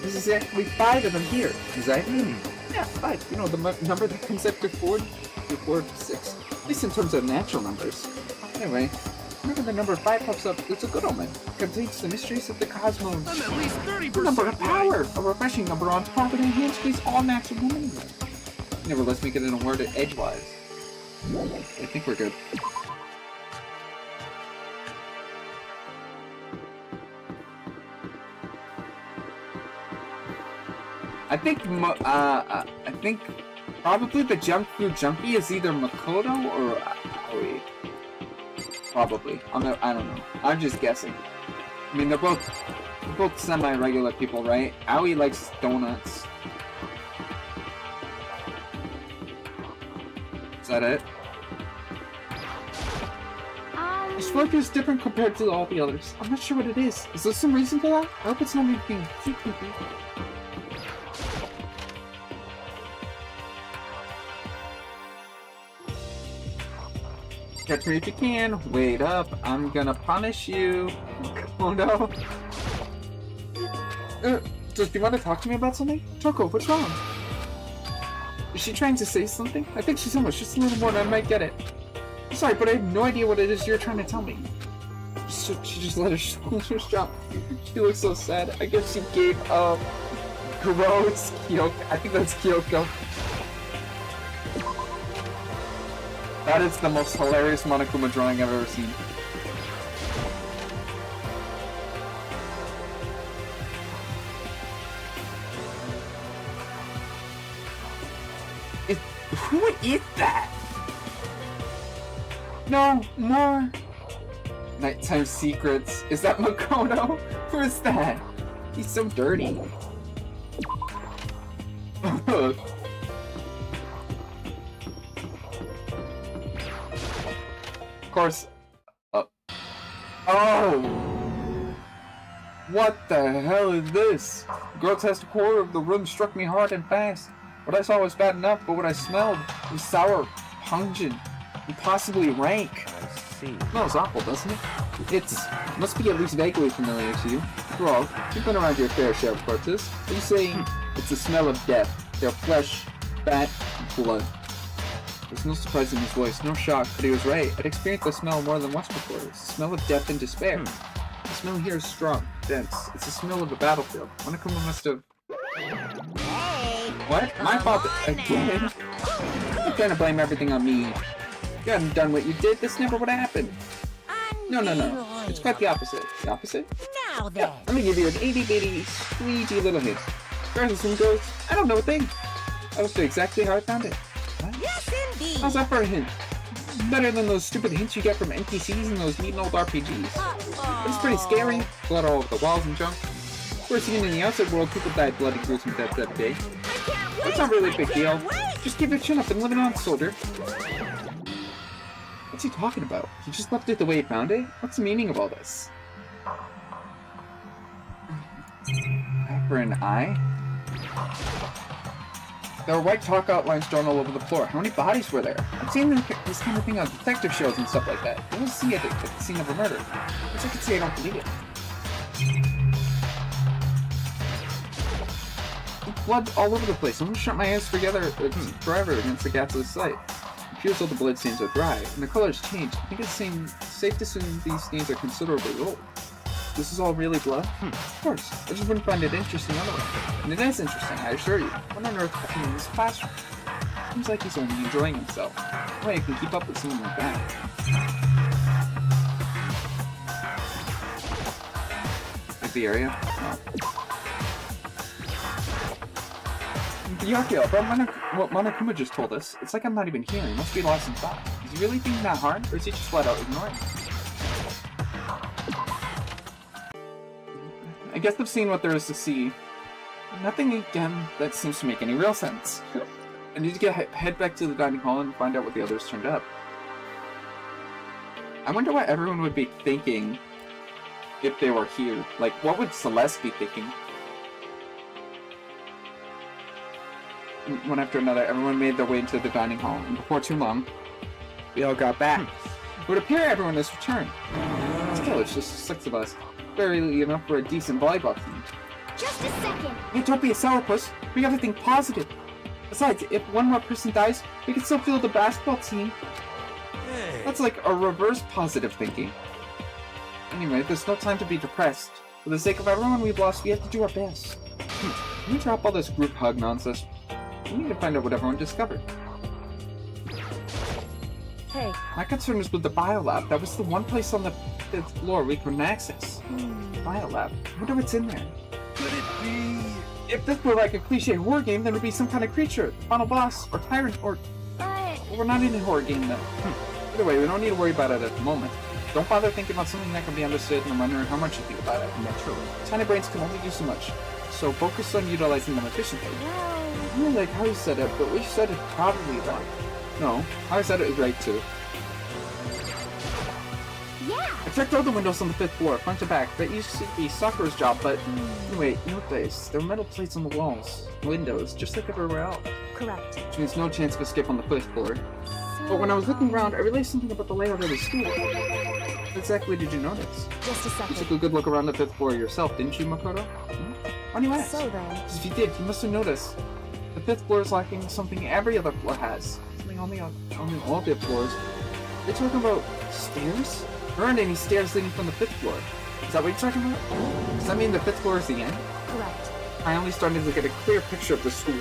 There's exactly 5 of them here. Is that? Yeah, 5. You know, the number that comes after 4? 4, 6. At least in terms of natural numbers. Anyway, whenever the number 5 pops up, it's a good omen. It contains the mysteries of the cosmos. I'm at least 30% The number of power! right. A refreshing number on top and enhances all natural numbers. Never lets me get in a word edgewise. I think we're good. I think probably the junk food junkie is either Makoto or Aoi. Probably. I don't know. I'm just guessing. I mean, they're both semi-regular people, right? Aoi likes donuts. Is that it? This flavor is different compared to all the others. I'm not sure what it is. Is there some reason for that? I hope it's not anything too creepy. Catch me if you can. Wait up. I'm gonna punish you. Oh no. Does you want to talk to me about something? Choco, what's wrong? Is she trying to say something? I think she's almost just a little more and I might get it. Sorry, but I have no idea what it is you're trying to tell me. She just let her shoulders drop. She looks so sad. I guess she gave up. Gross. Kyoko. I think that's Kyoko. That is the most hilarious Monokuma drawing I've ever seen. Who is that? No, more. Nighttime secrets. Is that Makoto? Who is that? He's so dirty. Of course. Oh! What the hell is this? The grotesque horror of the room struck me hard and fast. What I saw was bad enough, but what I smelled was sour, pungent, and possibly rank. I see. It smells awful, doesn't it? It must be at least vaguely familiar to you. After all, you've been around your fair share of corpses. Are you saying it's the smell of death? Their flesh, fat, blood. There's no surprise in his voice, no shock, but he was right. I'd experienced the smell more than once before. It's the smell of death and despair. The smell here is strong, dense. It's the smell of a battlefield. Monokuma must have... What? My fault again? You're trying to blame everything on me. If you hadn't done what you did, this never would have happened. No. It's quite the opposite. The opposite? Now then. Yeah, let me give you an itty-bitty, squeegee little hint. As far as this one goes, I don't know a thing. I will say exactly how I found it. What? Yes, indeed. How's that for a hint? Better than those stupid hints you get from NPCs and those neat old RPGs. But it's pretty scary. Blood all over the walls and junk. Of course, even in the outside world, people die bloody gruesome deaths every day. It's not really a big deal. Just keep your chin up and live it on, soldier. What's he talking about? He just left it the way he found it? What's the meaning of all this? Eye for an eye? There were white chalk outlines drawn all over the floor. How many bodies were there? I've seen this kind of thing on detective shows and stuff like that. You don't see it at the scene of a murder. Which I could say I don't believe it. Blood all over the place. I'm gonna shut my eyes forever against the ghastly sight. It appears all the blood stains are dry, and the colors changed. I think it's safe to assume these stains are considerably old. This is all really blood? Of course. I just wouldn't find it interesting otherwise. And it is interesting, I assure you. What on earth happened in this classroom? Seems like he's only enjoying himself. No way I can keep up with someone like that. Like the area? No. Byakuya, about what Monokuma just told us, it's like I'm not even here. He must be lost in thought. Is he really thinking that hard, or is he just flat out ignoring it? I guess I've seen what there is to see. Nothing again that seems to make any real sense. I need to head back to the dining hall and find out what the others turned up. I wonder what everyone would be thinking if they were here. Like, what would Celeste be thinking? One after another, everyone made their way into the dining hall, and before too long, we all got back. It would appear everyone has returned. Still, it's just 6 of us. Barely enough for a decent volleyball team. Just a second. Hey, don't be a sourpuss. We gotta think positive. Besides, if one more person dies, we can still field the basketball team. Hey. That's like a reverse positive thinking. Anyway, there's no time to be depressed. For the sake of everyone we've lost, we have to do our best. Can we drop all this group hug nonsense? We need to find out what everyone discovered. Hey. My concern is with the biolab. That was the one place on the 5th floor we couldn't access. Biolab. I wonder what's in there. Could it be If this were like a cliche horror game, then it would be some kind of creature, final boss, or tyrant, or... But... We're not in a horror game, though. Either way, we don't need to worry about it at the moment. Don't bother thinking about something that can be understood and wondering how much you think about it. Naturally. Tiny brains can only do so much, so focus on utilizing them efficiently. Well... I really like how you said it, but what you said is probably wrong. No, how I said it is right, too. Yeah! I checked all the windows on the 5th floor, front to back. That used to be Sakura's job, but... Wait, note this. There were metal plates on the walls, windows, just like everywhere else. Correct. Which means no chance of escape on the 5th floor. So... But when I was looking around, I realized something about the layout of the school. What exactly did you notice? Just a You took second. a good look around the 5th floor yourself, didn't you, Makoto? Why do you ask? So then... Because if you did, you must have noticed. The 5th floor is lacking something every other floor has. Something only all 5th floors. Are you talking about stairs? There aren't any stairs leading from the 5th floor. Is that what you're talking about? Does that mean the 5th floor is the end? Correct. I only started to get a clear picture of the school.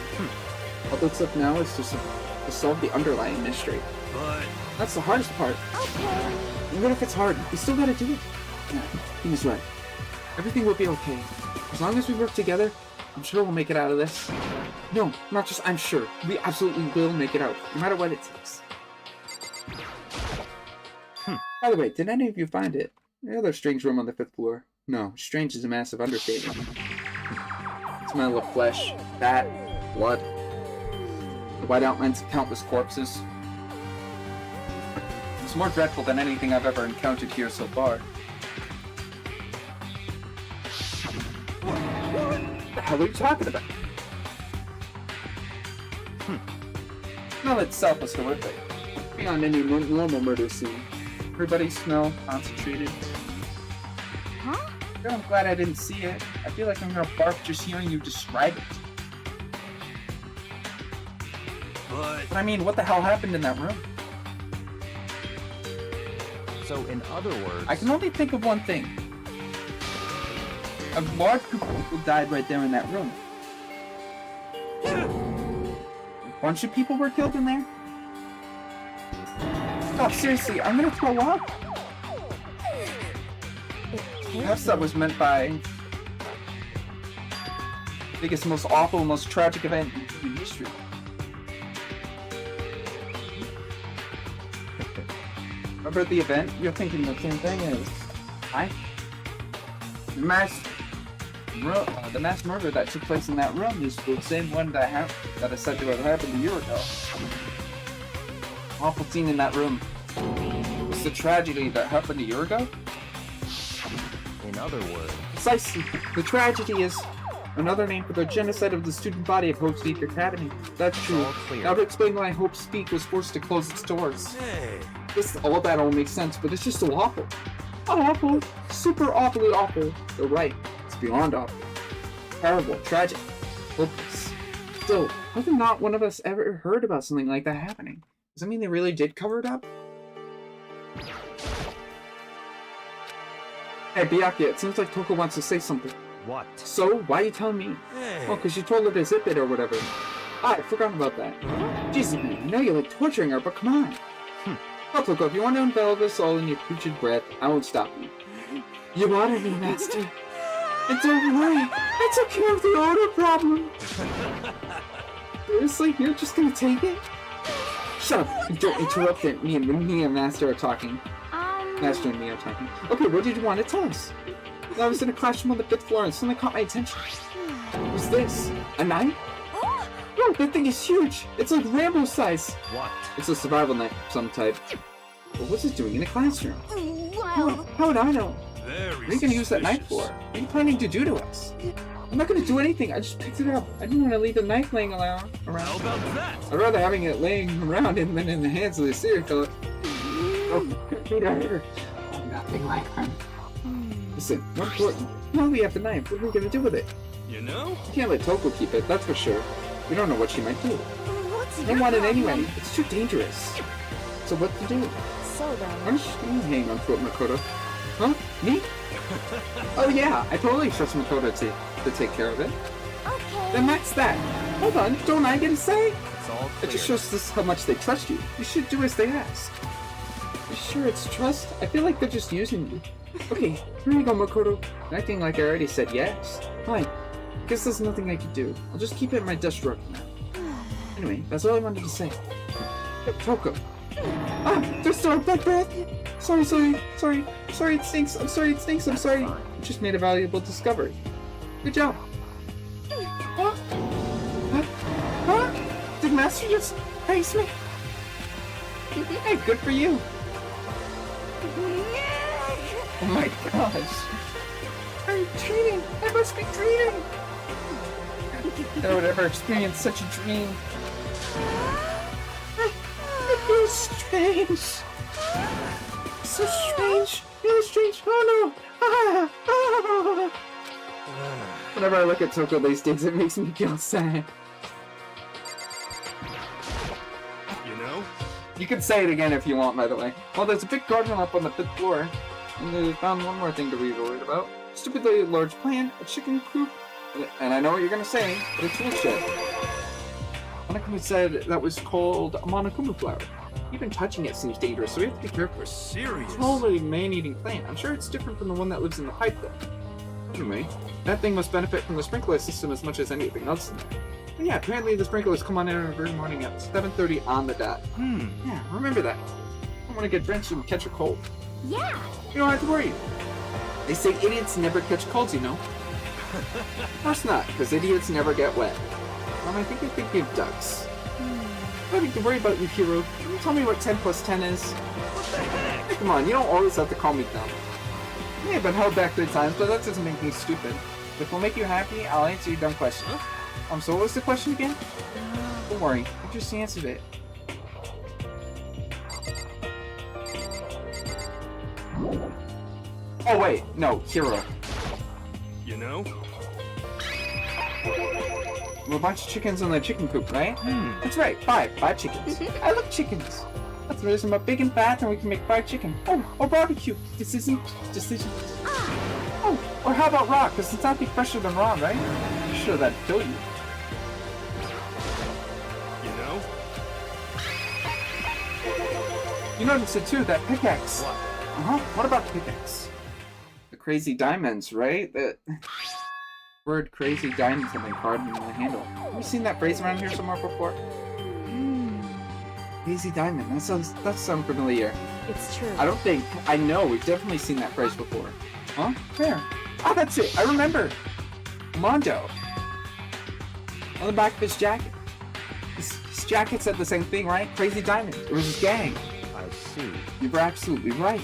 All that's left now is to solve the underlying mystery. But That's the hardest part. Okay. Even if it's hard, we still gotta do it. Yeah, he was right. Everything will be okay. As long as we work together, I'm sure we'll make it out of this. No, not just I'm sure. We absolutely will make it out, no matter what it takes. By the way, did any of you find it? The other strange room on the 5th floor. No, strange is a massive understatement. Smell of flesh, fat, blood. The white outlines of countless corpses. It's more dreadful than anything I've ever encountered here so far. What the hell are you talking about? Smell itself was horrific. Beyond any normal murder scene. Everybody's smell concentrated. Huh? Yeah, I'm glad I didn't see it. I feel like I'm gonna barf just hearing you describe it. But I mean, what the hell happened in that room? So, in other words... I can only think of one thing. A large group of people died right there in that room. A bunch of people were killed in there? Stop, seriously, I'm gonna throw up. Perhaps that was meant by... biggest, most awful, most tragic event in human history. Remember the event? You're thinking the same thing as I? The mass murder that took place in that room is the same one that is said to have happened a year ago. Awful scene in that room. It's the tragedy that happened a year ago? In other words... Precisely. The tragedy is another name for the genocide of the student body of Hope Speak Academy. That's true. All clear. That would explain why Hope Speak was forced to close its doors. hey, All that all makes sense, but it's just so awful. Awful. Super awfully awful. They're right. It's beyond awful. Terrible. Tragic. Hopeless. Still, how come not one of us ever heard about something like that happening? Does that mean they really did cover it up? Hey, Byakuya, it seems like Toko wants to say something. What? So, why are you telling me? hey. Oh, because you told her to zip it or whatever. Ah, I forgot about that. Jesus, man, I know you like torturing her, but come on. Well, Toko, if you want to envelop us all in your putrid breath, I won't stop you. You wanted me, Master. And don't worry, I took care of the order problem. Seriously, you're just gonna take it? Shut up! And don't interrupt it. Me and Master are talking. Master and me are talking. Okay, what did you want to tell us? I was in a classroom on the 5th floor and something caught my attention. What's this? A knife? Oh, that thing is huge! It's like Rambo size! What? It's a survival knife of some type. But what's it doing in a classroom? Well... How would I know? Very What are you gonna use that knife for? What are you planning to do to us? I'm not gonna do anything, I just picked it up. I didn't want to leave the knife laying around. How about that? I'd rather having it laying around than in the hands of the serial killer. Oh, Peter. Nothing like that. Listen, more important. Now we have the knife. What are we gonna do with it? You know? You can't let Toko keep it, that's for sure. We don't know what she might do. What's I your don't want it problem? anyway. It's too dangerous. So what to do? So then... Why don't you hang on to it, Makoto? Huh? Me? Oh yeah, I totally trust Makoto to take care of it. Okay. Then that's that. Hold on, don't I get a say? It's all It clear. just shows us how much they trust you. You should do as they ask. You sure it's trust? I feel like they're just using you. Okay, here you go, Makoto. Acting like I already said yes. Fine. guess there's nothing I can do. I'll just keep it in my desk drawer for now. Anyway, that's all I wanted to say. Toko. Ah, there's still a bad breath. Sorry, it stinks. I'm sorry. You just made a valuable discovery. Good job. Huh? Did Master just praise me? Hey, good for you. Oh my gosh. I'm dreaming. I must be dreaming. I would ever experience such a dream. It feels strange. So strange. Really strange. Oh no. Whenever I look at Toko these days, it makes me feel sad. You know? You can say it again if you want, by the way. Well, there's a big garden up on the 5th floor. And they found one more thing to be worried about. Stupidly large plant, a chicken coop, and I know what you're gonna say, but a tool shed. Monokuma said that was called a Monokuma flower. Even touching it seems dangerous, so we have to be careful. Serious? It's totally a man-eating plant. I'm sure it's different from the one that lives in the pipe, though. Anyway, that thing must benefit from the sprinkler system as much as anything else in there. But yeah, apparently the sprinklers come on every morning at 7:30 on the dot. Yeah, remember that. I don't want to get drenched and catch a cold. Yeah. You don't have to worry. They say idiots never catch colds, you know. Of course not, because idiots never get wet. I think you're thinking of ducks. Nothing to worry about you, Hiro. Can you tell me what 10 plus 10 is? What the heck? Hey, come on, you don't always have to call me dumb. I may have been held back 3 times, but that doesn't make me stupid. If it will make you happy, I'll answer your dumb question. So what was the question again? Don't worry, I just answered it. Oh wait, no, Hiro. You know? We're a bunch of chickens in the chicken coop, right? That's right, 5 chickens. I love chickens. Let's raise them up big and fat, and we can make fried chicken. Oh, or barbecue. Decision. Oh, or how about raw? Because it's not be fresher than raw, right? I'm sure that'd kill you. You know? You noticed it too, that pickaxe. What? What about the pickaxe? The crazy diamonds, right? The word crazy diamonds have been carved into the handle. Have you seen that phrase around here somewhere before? Crazy diamond. That sounds familiar. It's true. I know, we've definitely seen that phrase before. Huh? Where? Ah, that's it, I remember! Mondo. On the back of his jacket. His jacket said the same thing, right? Crazy diamond. It was his gang. I see. You were absolutely right.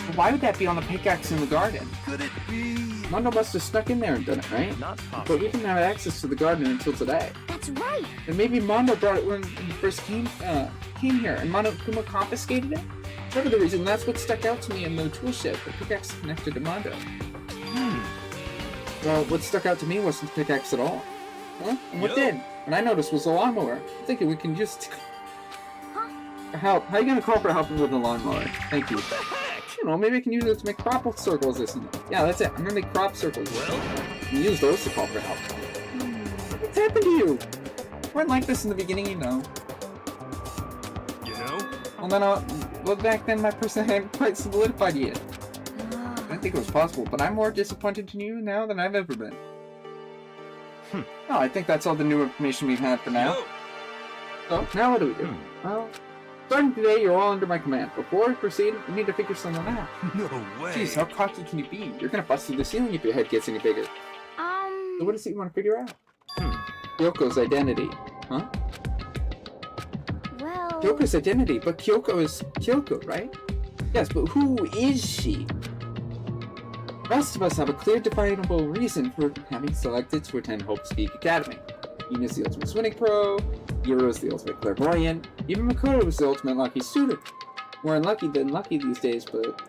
But why would that be on the pickaxe in the garden? Could it be? Mondo must have snuck in there and done it, right? Not But possible. we didn't have access to the garden until today. That's right. And maybe Mondo brought it when he first came here, and Monokuma confiscated it? Whatever the reason, that's what stuck out to me in the tool shed, the pickaxe connected to Mondo. Well, what stuck out to me wasn't the pickaxe at all. Huh? And what did? What I noticed was a lawnmower. I'm thinking we can just... For help. How are you gonna call for help with the lawnmower? Thank you. What the heck? You know, maybe I can use it to make crop circles or something. Yeah, that's it. I'm gonna make crop circles. Well? You can use those to call for help. What's happened to you? You weren't like this in the beginning, you know. You know? Well, then back then my personality hadn't quite solidified yet. I didn't think it was possible, but I'm more disappointed in you now than I've ever been. No, I think that's all the new information we've had for now. No. So, now what do we do? Well, starting today, you're all under my command. Before we proceed, we need to figure something out. No way. Jeez, how cocky can you be? You're gonna bust through the ceiling if your head gets any bigger. So what is it you want to figure out? Kyoko's identity. Huh? Well... Kyoko's identity, but Kyoko is Kyoko, right? Yes, but who is she? Most of us have a clear, definable reason for having selected to attend Hope's Peak Academy. Ina's the ultimate swimming pro, Hiro's the ultimate clairvoyant, even Makoto was the ultimate lucky student. More unlucky than lucky these days, but...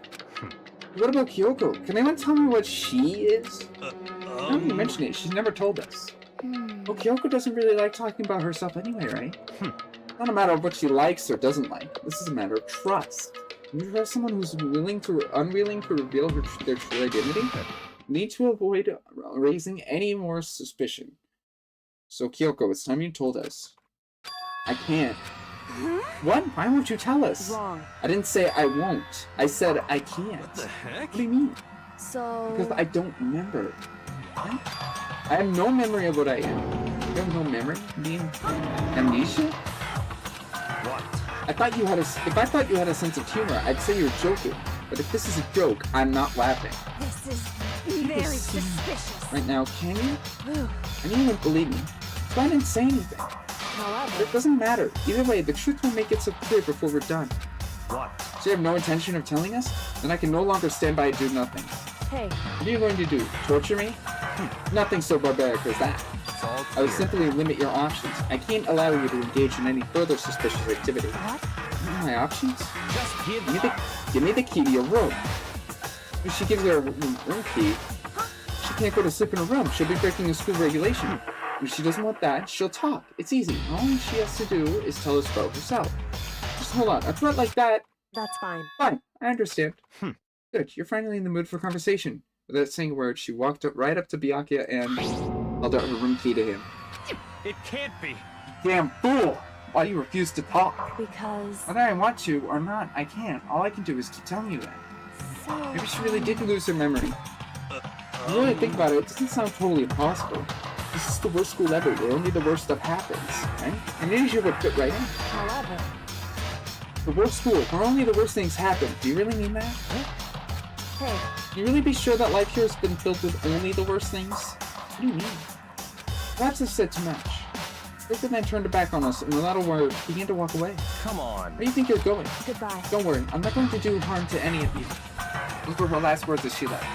What about Kyoko? Can anyone tell me what she is? Now that you mention it, she's never told us. Well, Kyoko doesn't really like talking about herself anyway, right? Not a matter of what she likes or doesn't like. This is a matter of trust. When you trust someone who's unwilling to reveal their true identity, you need to avoid raising any more suspicion. So Kyoko, it's time you told us. I can't. What? Why won't you tell us? Wrong. I didn't say I won't. I said I can't. What the heck? What do you mean? So... Because I don't remember. I have no memory of what I am. You have no memory? Being amnesia? What? If I thought you had a sense of humor, I'd say you're joking. But if this is a joke, I'm not laughing. This is very suspicious. Right now, can you? Whew. I knew you wouldn't believe me. So I didn't say anything. But However, it doesn't matter. Either way, the truth will make it so clear before we're done. What? So you have no intention of telling us? Then I can no longer stand by and do nothing. Hey, What are you going to do? Torture me? Nothing so barbaric as that. It's all I would clear. simply limit your options. I can't allow you to engage in any further suspicious activity. what? What are my options? Just Give me the key to your room. If she gives her a room key, she can't go to sleep in her room. She'll be breaking a school regulation. If she doesn't want that, she'll talk. It's easy. All she has to do is tell us about herself. Just hold on. A threat like that, That's fine. fine. I understand. Hmm. Good. You're finally in the mood for conversation. Without saying a word, she walked right up to Byakuya and held out her room key to him. It can't be. Damn fool! Why do you refuse to talk? Because... Whether I want to or not, I can't. All I can do is keep telling you that. So... Maybe she really did lose her memory. When you really think about it, it doesn't sound totally impossible. This is the worst school ever, where only the worst stuff happens, right? And Asia would fit right in. However... The worst school, where only the worst things happen. Do you really mean that? Hey, Can you really be sure that life here has been filled with only the worst things? What do you mean? Perhaps I've said too much. Victor then turned her back on us and without a word began to walk away. Come on. Where do you think you're going? goodbye. Don't worry, I'm not going to do harm to any of you. Those were her last words as she left.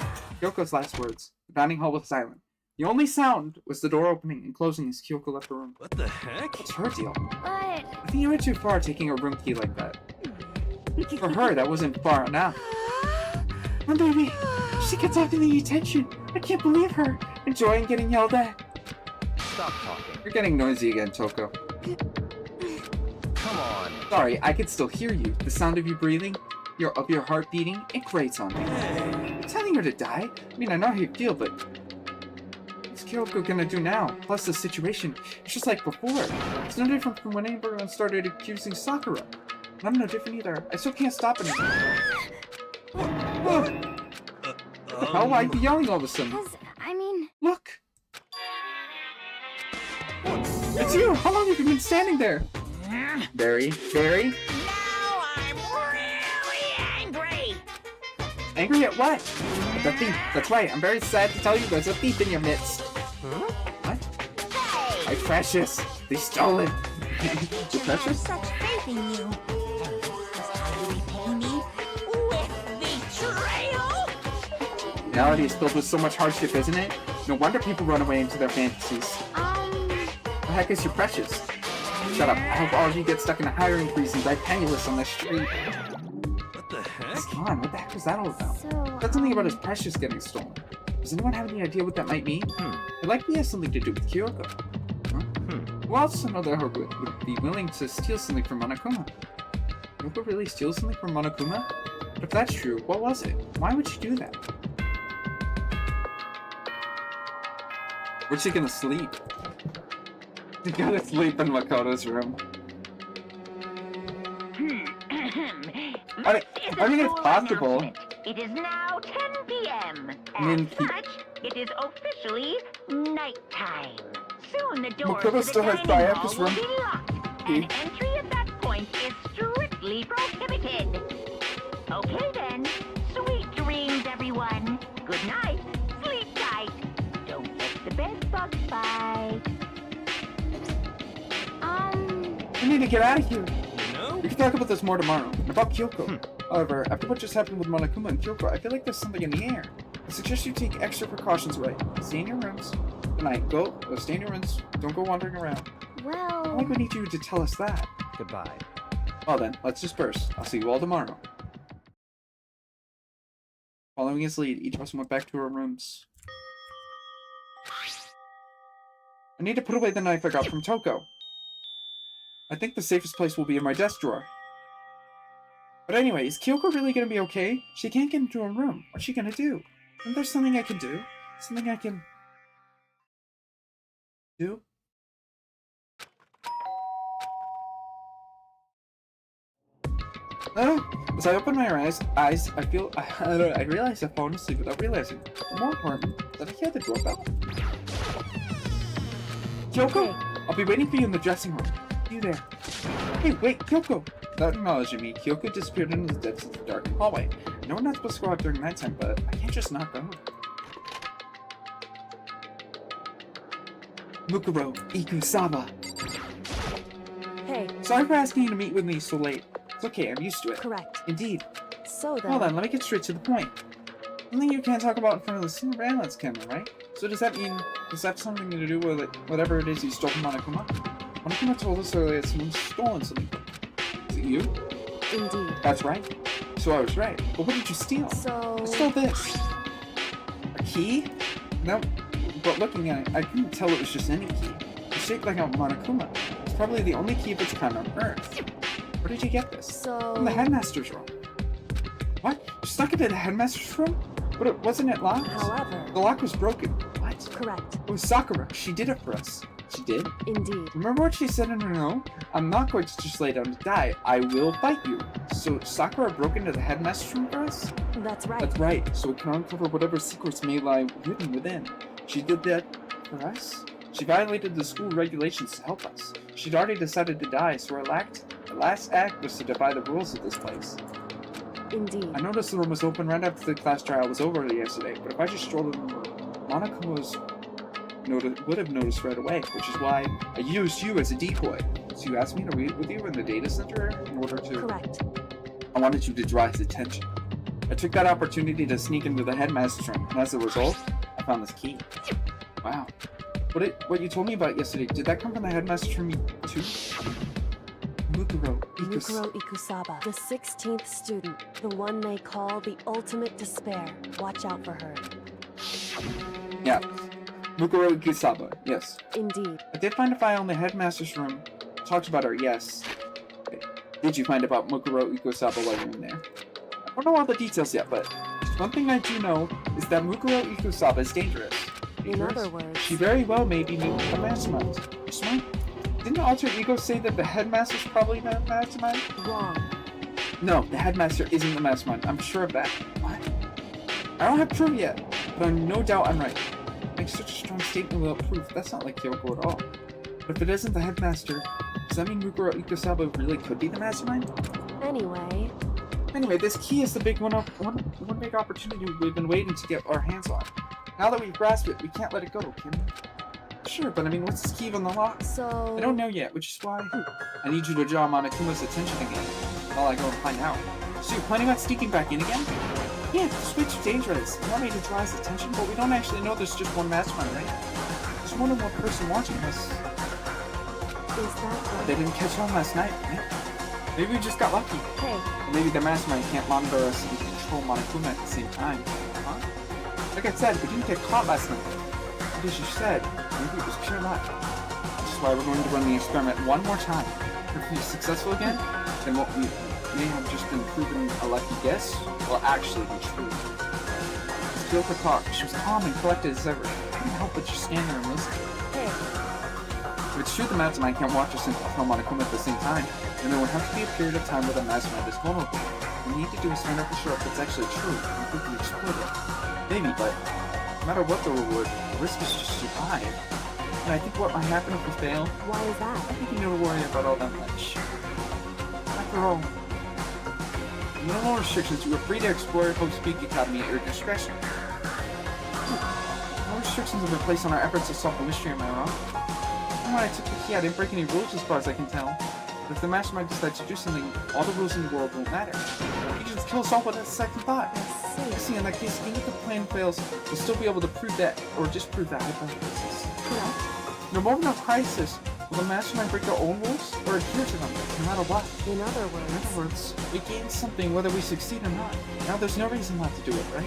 Kyoko's last words. The dining hall was silent. The only sound was the door opening and closing as Kyoko left the room. What the heck? What's her deal? But I think you went too far taking her room key like that. For her, that wasn't far enough. Oh, baby, she gets off any attention. I can't believe her. Enjoying getting yelled at. Stop talking. You're getting noisy again, Toko. Come on. Sorry, I can still hear you. The sound of you breathing, of your heart beating, it grates on me. You're telling her to die? I mean, I know how you feel, but what's Kyoko gonna do now? Plus, the situation, it's just like before. It's no different from when everyone started accusing Sakura. And I'm no different either. I still can't stop anything. What the hell? Why are you yelling all of a sudden? because, I mean, Look! It's you! How long have you been standing there? Barry? Now I'm really angry. Angry at what? At the thief. That's right, I'm very sad to tell you there's a thief in your midst. What? My precious! They stole it! Your I have precious? such faith in you. And this is how you repay me? With betrayal? Reality is filled with so much hardship, isn't it? No wonder people run away into their fantasies. The heck is your precious? Shut up. I hope all of you get stuck in a hiring freeze and die penniless on the street. What the heck? Come on, what the heck was that all about? so, That's something about his precious getting stolen. Does anyone have any idea what that might mean? It likely has something to do with Kyoko. Huh? Who else another her would be willing to steal something from Monokuma? Kyoko really steal something from Monokuma? But if that's true, what was it? Why would she do that? Where's she gonna sleep? She's gonna sleep in Makoto's room. I think it's possible. It is now 10 p.m. I mean, As such, it is officially nighttime. Soon the doors Makoto to the still has dining hall Byakuya's will room. be locked, and entry at that point is strictly prohibited. Okay then, sweet dreams, everyone. Good night. Sleep tight. Don't let the bed bugs bite. We need to get out of here. You know? We can talk about this more tomorrow. And about Kyoko. However, after what just happened with Monokuma and Kyoko, I feel like there's something in the air. I suggest you take extra precautions, right? Stay in your rooms. Good night. Go stay in your rooms. Don't go wandering around. I well, think we need you to tell us that. Goodbye. Well then, let's disperse. I'll see you all tomorrow. Following his lead, each of us went back to our rooms. I need to put away the knife I got from Toko. I think the safest place will be in my desk drawer. But anyway, is Kyoko really gonna be okay? She can't get into her room. What's she gonna do? Isn't there something I can do? Something I can... do? As I open my eyes, I feel, I realize I've fallen asleep without realizing. More important, that I hear the doorbell. Kyoko! I'll be waiting for you in the dressing room. You there? Hey, wait, Kyoko! Without acknowledging me, Kyoko disappeared into the depths of the dark hallway. I know we're not supposed to go out during nighttime, but I can't just not go. Mukuro Ikusaba. Hey, Sorry for asking you to meet with me so late. It's okay, I'm used to it. correct. Indeed. So then... Well then, let me get straight to the point. Something you can't talk about in front of the surveillance camera, right? So does that have something to do with it, whatever it is you stole from Monokuma? Monokuma told us earlier that someone's stolen something. Is it you? Indeed. That's right. So I was right. But what did you steal? So... I stole this. A key? No, but looking at it, I couldn't tell it was just any key. It's shaped like a Monokuma. It's probably the only key of its kind on Earth. Where did you get this? So... From the headmaster's room. What? You snuck into the headmaster's room? But wasn't it locked? However... The lock was broken. What? Correct. It was Sakura. She did it for us. She did? Indeed. Remember what she said in her note? I'm not going to just lay down to die. I will fight you. So Sakura broke into the headmaster's room for us? That's right. That's right. So we can uncover whatever secrets may lie hidden within. She did that for us? She violated the school regulations to help us. She'd already decided to die, so her last act was to defy the rules of this place. Indeed. I noticed the room was open right after the class trial was over yesterday, but if I just strolled in the room, Monaco would have noticed right away, which is why I used you as a decoy. So you asked me to meet with you in the data center in order to... Correct. I wanted you to draw his attention. I took that opportunity to sneak into the headmaster's room, and as a result, I found this key. Wow. What you told me about yesterday, did that come from the headmaster's room too? Mukuro Ikusaba, the 16th student, the one they call the ultimate despair. Watch out for her. Yeah. Mukuro Ikusaba, yes. Indeed. I did find a file in the headmaster's room. Talks about her, yes. Okay. Did you find about Mukuro Ikusaba while you were in there? I don't know all the details yet, but one thing I do know is that Mukuro Ikusaba is dangerous. In other words... She very well may be new a mastermind. Smart? Didn't Alter Ego say that the headmaster's probably the mastermind? Wrong. No, the headmaster isn't the mastermind. I'm sure of that. What? I don't have proof yet, but I'm no doubt I'm right. Make such a strong statement without proof. That's not like Kyoko at all. But if it isn't the headmaster, does that mean Mukuro Ikusaba really could be the mastermind? Anyway, this key is the big one big opportunity we've been waiting to get our hands on. Now that we've grasped it, we can't let it go, can we? Sure, but I mean, what's this key on the lock? so... I don't know yet, which is why I need you to draw Monokuma's attention again while I go and find out. So you're planning on sneaking back in again? Yeah, this way too dangerous. You want me to draw his attention, but we don't actually know there's just one mastermind, right? There's more than one person watching us. Is that right? They didn't catch on last night, right? Maybe we just got lucky. Hey, Or maybe the mastermind can't monitor us and control Monokuma at the same time. Huh? Like I said, we didn't get caught last night. But as you said, maybe it was pure luck. Which is why we're going to run the experiment one more time. If we're successful again, then what we may have just been proven a lucky guess will actually be true. As Kyoko talked, she was calm and collected as ever. I couldn't help but just stand there and listen. hey, If it's true the mastermind can't watch us and control Monokuma at the same time, then there will have to be a period of time where the mastermind is vulnerable. What we need to do is find out for sure if it's actually true and if we can exploit it. Maybe, but no matter what the reward, the risk is just too high. And I think what might happen if we fail, why is that? I think you never worry about all that much. After all, no restrictions. You are free to explore Hope's Peak Academy at your discretion. No restrictions have been placed on our efforts to solve the mystery, am I wrong? Even when I took the key, I didn't break any rules as far as I can tell. But if the mastermind decides to do something, all the rules in the world won't matter. You can just kill us all with a second thought. I See, in that case, even if the plan fails, we'll still be able to prove that, or disprove that hypothesis. Correct. In a moment of crisis, will the mastermind break their own rules, or adhere to them, no matter what? In other In other words... words, we gain something whether we succeed or not. Now there's no reason not to do it, right?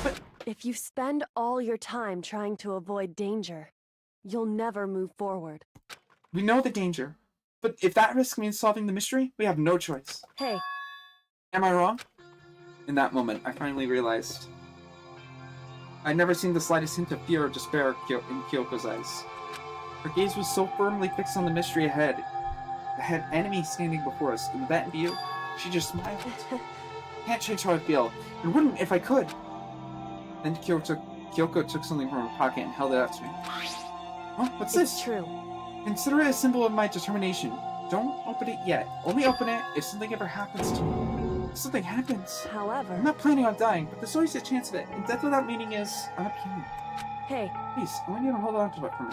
But If you spend all your time trying to avoid danger, you'll never move forward. we know the danger. But if that risk means solving the mystery, we have no choice. Hey, Am I wrong? In that moment, I finally realized I'd never seen the slightest hint of fear or despair in Kyoko's eyes. Her gaze was so firmly fixed on the mystery ahead, the enemy standing before us, and with that in view, She just smiled. Can't change how I feel, and wouldn't if I could. Then Kyoko took something from her pocket and held it out to me. Huh? What's It's this? true. Consider it a symbol of my determination. Don't open it yet. Only open it if something ever happens to me. If something happens. However... I'm not planning on dying, but there's always a chance of it, and death without meaning is unappealing. Hey, Please, I want you to hold on to it for me.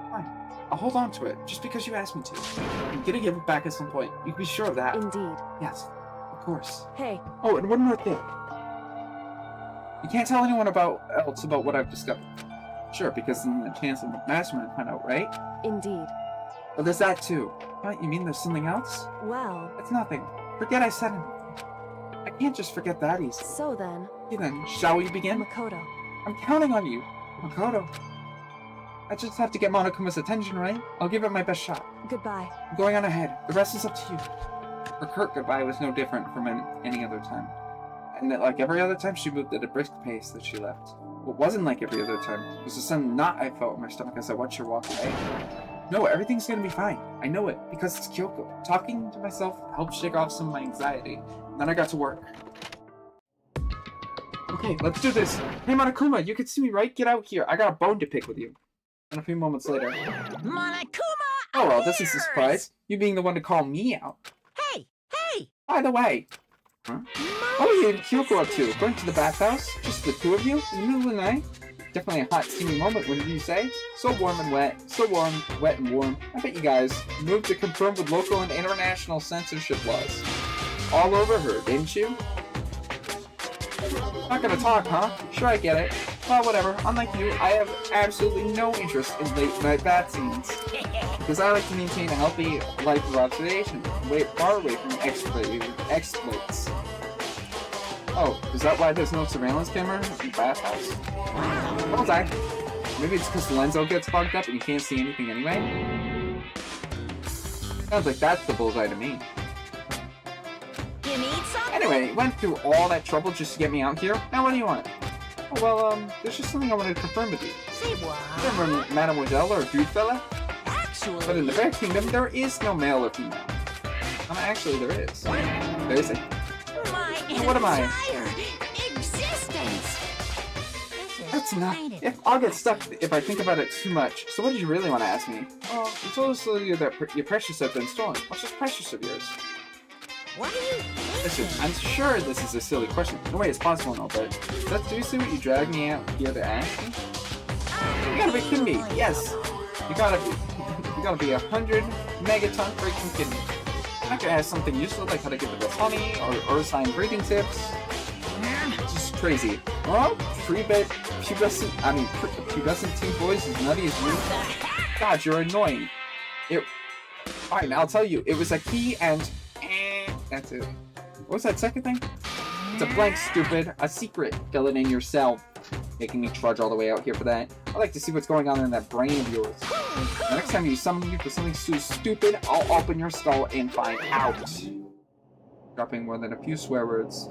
Fine. I'll hold on to it, just because you asked me to. I'm gonna give it back at some point. You can be sure of that. indeed. Yes, of course. Hey, Oh, and one more thing. You can't tell anyone else about what I've discovered. Sure, because then the chance of the mastermind find out, right? indeed. But there's that too. What, you mean there's something else? Well, It's nothing. Forget I said anything. I can't just forget that easy. so then, Okay then, shall we begin? Makoto. I'm counting on you, Makoto. I just have to get Monokuma's attention, right? I'll give it my best shot. Goodbye. I'm going on ahead. The rest is up to you. For Kurt, goodbye was no different from any other time. And that, like every other time, she moved at a brisk pace that she left. What wasn't like every other time was the sudden knot I felt in my stomach as I watched her walk away. No, everything's gonna be fine. I know it, because it's Kyoko. Talking to myself helped shake off some of my anxiety. And then I got to work. Okay, let's do this. Hey, Monokuma, you can see me, right? Get out here. I got a bone to pick with you. And a few moments later. Monokuma! Oh, well, this is a appears! surprise. You being the one to call me out. Hey! Hey! By the way. Huh? What are you and Kyoko up to? Going to the bathhouse? Just the two of you? In the middle of the night? Definitely a hot, steamy moment, wouldn't you say? So warm and wet. So warm, wet and warm. I bet you guys moved to conform with local and international censorship laws. All over her, didn't you? Not gonna talk, huh? Sure, I get it. Well, whatever. Unlike you, I have absolutely no interest in late-night bath scenes. Because I like to maintain a healthy life of observation, far away from exploits. Oh, is that why there's no surveillance camera in the bathhouse? Bullseye. Maybe it's because the lenso gets fogged up and you can't see anything anyway? Sounds like that's the bullseye to me. You need something? Anyway, went through all that trouble just to get me out here. Now what do you want? Oh, well, there's just something I wanted to confirm with you. Say what? Remember Mademoiselle or dude fella? Actually... But in the Bear Kingdom, there is no male or female. Actually, there is. There is it. My So what am I? entire existence! That's enough. I'll get stuck if I think about it too much. So what did you really want to ask me? Oh, you told us earlier that your precious have been stolen. What's this precious of yours? What are you Listen, thinking? I'm sure this is a silly question. No way it's possible, no, but that's seriously what you dragged me out here to ask me? You gotta be kidding me. Yes. You gotta be 100 megaton freaking kidding me. I'm not gonna ask something useful like how to get the best honey or earth sign breathing tips. Just crazy. Well, pubescent teen boys as nutty as you. God, you're annoying. Fine, I'll tell you. It was a key and that's it. What was that second thing? It's a blank, stupid. A secret. Fill it in yourself. Making me trudge all the way out here for that. I like to see what's going on in that brain of yours. The next time you summon me for something so stupid, I'll open your skull and find out. Dropping more than a few swear words,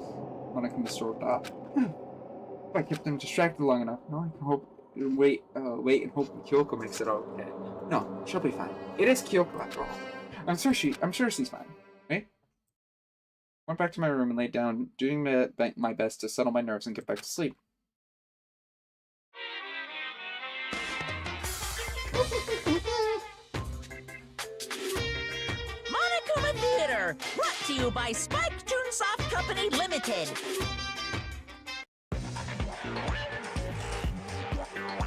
Monokuma's stormed off. If I kept them distracted long enough, no, I can wait and hope Kyoko makes it all okay. No, she'll be fine. It is Kyoko after all. I'm sure she's fine, right? Went back to my room and laid down, doing my best to settle my nerves and get back to sleep. Monokuma Theater, brought to you by Spike Toonsoft Company Limited.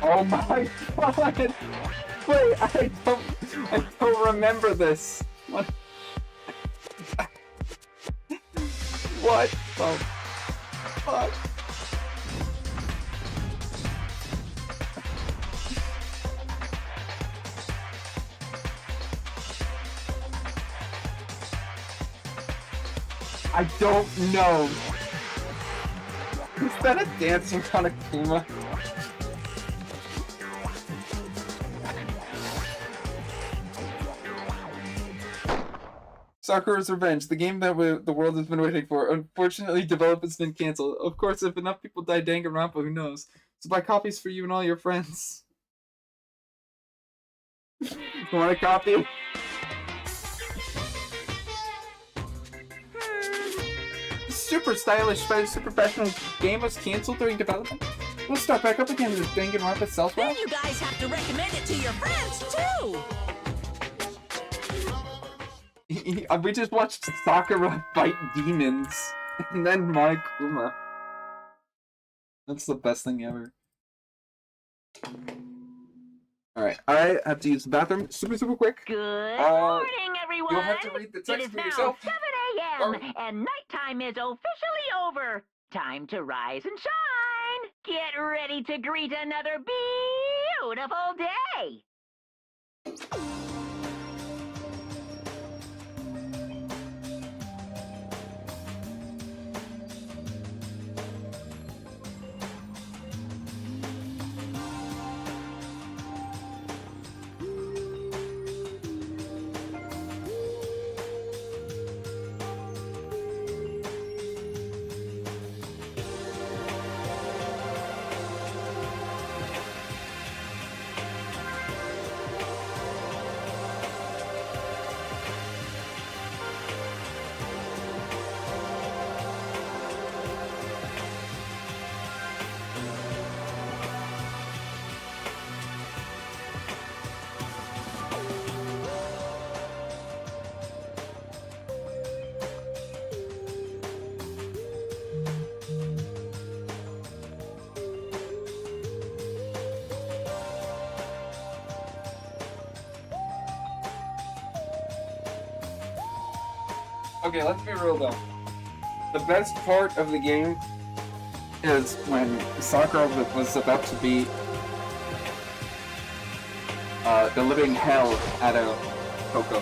Oh my god! Wait, I don't remember this. What? What the fuck? I don't know. Is that a dancing Monokuma? Sakura's Revenge, the game that the world has been waiting for. Unfortunately, development's been cancelled. Of course, if enough people die Danganronpa, who knows? So buy copies for you and all your friends. You want a copy? super stylish but super professional game was cancelled during development. We'll start back up again with Danganronpa sells well. Then you guys have to recommend it to your friends, too! We just watched Sakura fight demons, and then Monokuma. That's the best thing ever. Alright, I have to use the bathroom super quick. Good morning, everyone. You'll have to read the It text is for now yourself. 7 a.m. and nighttime is officially over. Time to rise and shine. Get ready to greet another beautiful day. Okay, let's be real though. The best part of the game is when Sakura was about to beat the living hell out of Coco.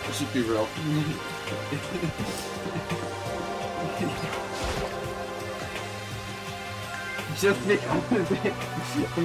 Let's just be real. Just because it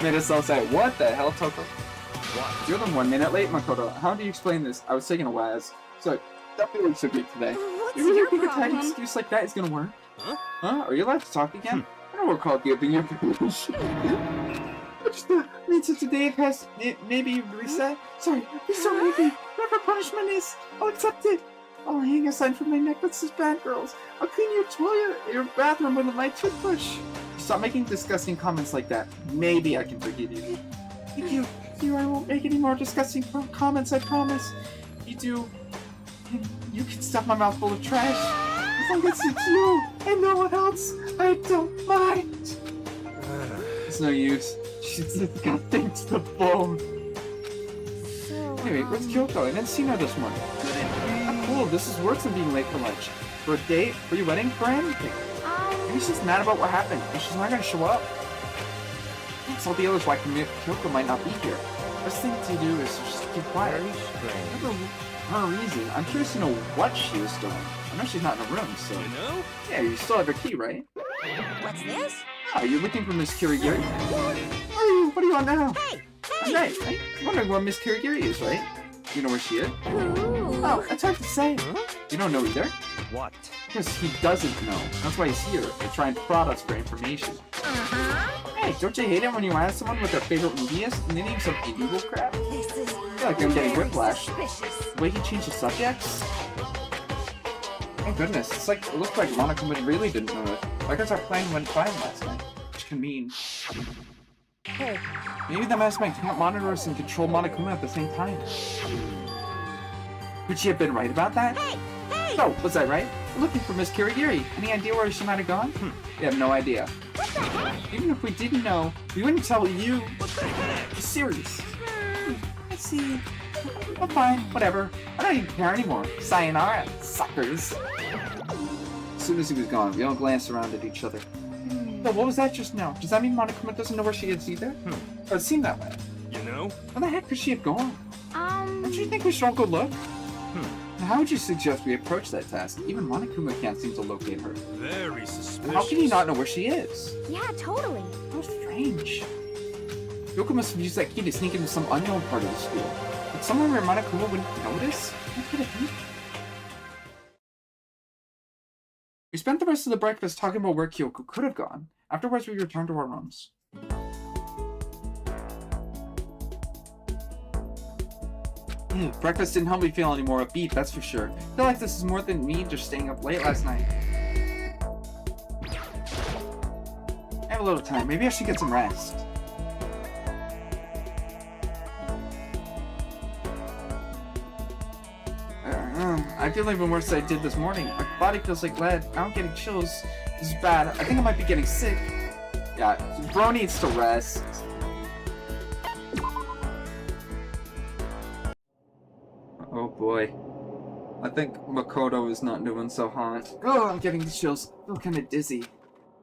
made us all say, what the hell, Toko? What? You're the 1 minute late, Makoto. How do you explain this? I was taking a Waz. So, that feeling should be today. What's You really your think a tiny problem? excuse like that is gonna work? Huh? Huh? Are you allowed to talk again? I don't recall giving you permission. I just means that today has maybe reset. Sorry, please don't make me. Whatever punishment is, I'll accept it. I'll hang a sign from my neck that says bad girls. I'll clean your toilet, your bathroom with my toothbrush. Stop making disgusting comments like that. Maybe I can forgive you. Thank you. I won't make any more disgusting comments, I promise. You do. You can stuff my mouth full of trash. As long as it's you and no one else, I don't mind. It's no use. She's disgusting to the bone. So, Anyway, where's Kyoko? I didn't see her this morning. Oh, cool. This is worse than being late for lunch. For a date, for your wedding, for anything. Maybe she's mad about what happened, and she's not gonna show up. Tell the others why Kyoko might not be here. Best thing to do is just keep quiet. Very strange. For her reason, I'm curious to know what she was doing. I know she's not in her room, so... You know? Yeah, you still have her key, right? What's this? Oh, you're looking for Miss Kirigiri? What are you on now? Hey! That's right. I'm wondering where Miss Kirigiri is, right? You know where she is? Ooh. Oh, that's hard to say. You don't know either? What? Because he doesn't know. That's why he's here, to try and prod us for information. Hey, don't you hate it when you ask someone what their favorite movie is, and they name some medieval crap? I This is feel like I'm getting whiplash. suspicious. The way he changed the subjects? Oh goodness, it's like, it looks like Monokuma really didn't know it. Like our plan went fine last night. Which can mean... Hey, maybe the mastermind can't monitor us and control Monokuma at the same time. Could she have been right about that? Hey! Hey! So, was I right? We're looking for Miss Kirigiri. Any idea where she might have gone? We have no idea. What the heck? Even if we didn't know, we wouldn't tell you. What the heck? It's serious. Let's see. Well, fine, whatever. I don't even care anymore. Sayonara, suckers. As soon as he was gone, we all glanced around at each other. So what was that just now? Does that mean Monokuma doesn't know where she is either? Or it seemed that way. You know? Where the heck could she have gone? Don't you think we should all go look? Now, how would you suggest we approach that task? Even Monokuma can't seem to locate her. Very suspicious. How can he not know where she is? yeah, totally. How strange. Yoko must have used that key to sneak into some unknown part of the school. But somewhere where Monokuma wouldn't notice? What could it be? We spent the rest of the breakfast talking about where Kyoko could have gone. Afterwards, we returned to our rooms. Ew, breakfast didn't help me feel any more upbeat, that's for sure. I feel like this is more than me just staying up late last night. I have a little time. Maybe I should get some rest. I feel even worse than I did this morning. My body feels like lead. Now I'm getting chills. This is bad. I think I might be getting sick. Yeah, bro needs to rest. Oh boy. I think Makoto is not doing so hot. Oh, I'm getting the chills. I feel kind of dizzy.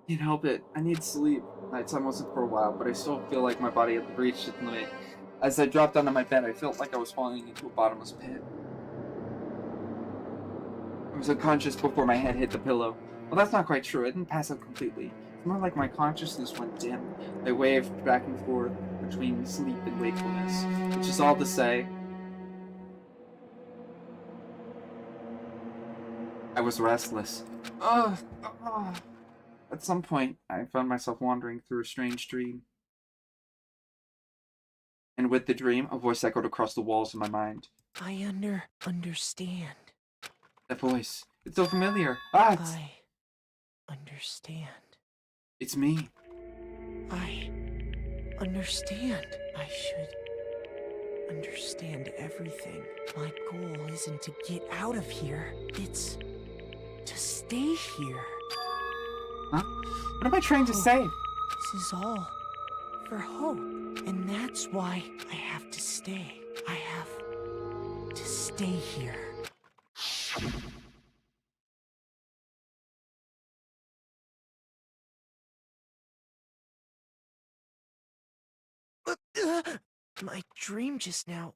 Can't help it. I need sleep. Nighttime wasn't for a while, but I still feel like my body had reached its limit. As I dropped onto my bed, I felt like I was falling into a bottomless pit. I was unconscious before my head hit the pillow. Well, that's not quite true. I didn't pass out completely. It's more like my consciousness went dim. I waved back and forth between sleep and wakefulness, which is all to say, I was restless. Ugh. At some point, I found myself wandering through a strange dream. And with the dream, a voice echoed across the walls of my mind. I understand. That voice. It's so familiar. I understand. It's me. I understand. I should understand everything. My goal isn't to get out of here. It's to stay here. Huh? What am I trying to say? This is all for hope. And that's why I have to stay. I have to stay here. My dream just now.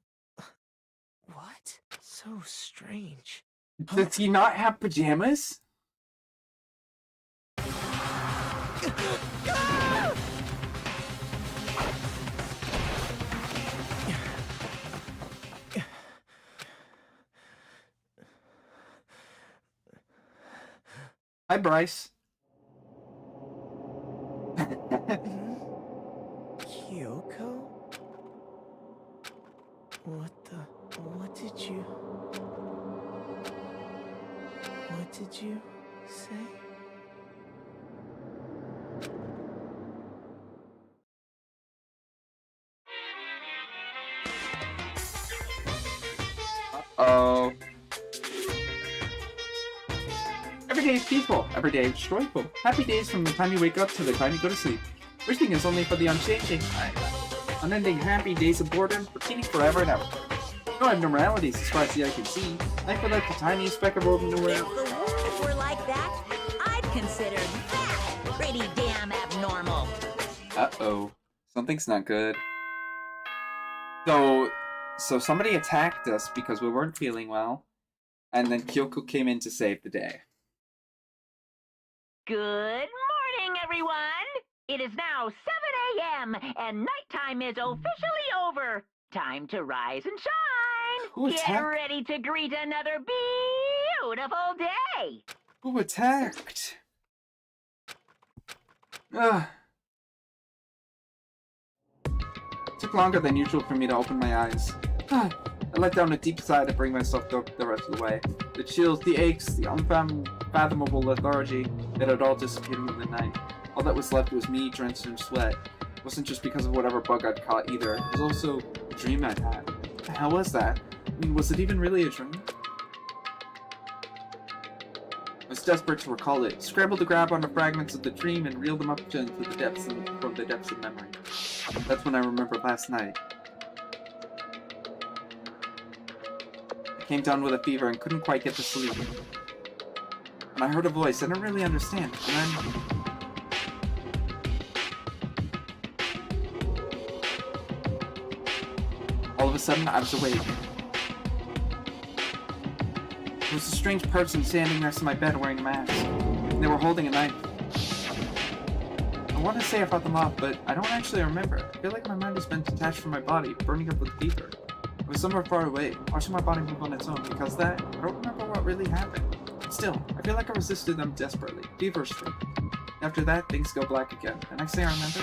What? So strange. Does he not have pajamas? Hi, Bryce. Kyoko? What did you say? Uh-oh. Every day is peaceful. Every day is joyful. Happy days from the time you wake up to the time you go to sleep. Wishing is only for the unchanging. Unending happy days of boredom, repeating forever and ever. No abnormalities as far as the eye can see. Life without the tiniest speck of open nowhere. If the world were like that, I'd consider that pretty damn abnormal. Uh-oh. Something's not good. So somebody attacked us because we weren't feeling well, and then Kyoko came in to save the day. Good morning, everyone! It is now 7 a.m., and nighttime is officially over. Time to rise and shine! Who Get attacked? ready to greet another beautiful day! Who attacked? Ugh. It took longer than usual for me to open my eyes. I let down a deep sigh to bring myself the rest of the way. The chills, the aches, the unfathomable lethargy, it had all disappeared in the night. All that was left was me drenched in sweat. It wasn't just because of whatever bug I'd caught either. It was also a dream I'd had. What the hell was that? I mean, was it even really a dream? I was desperate to recall it, scrambled to grab onto fragments of the dream and reel them up into the depths from the depths of memory. That's when I remembered last night. I came down with a fever and couldn't quite get to sleep. And I heard a voice I didn't really understand, and then... all of a sudden, I was awake. There was a strange person standing next to my bed wearing a mask, and they were holding a knife. I want to say I fought them off, but I don't actually remember. I feel like my mind has been detached from my body, burning up with fever. I was somewhere far away, watching my body move on its own. Because of that, I don't remember what really happened. Still, I feel like I resisted them desperately, feverishly. After that, things go black again. The next thing I remember,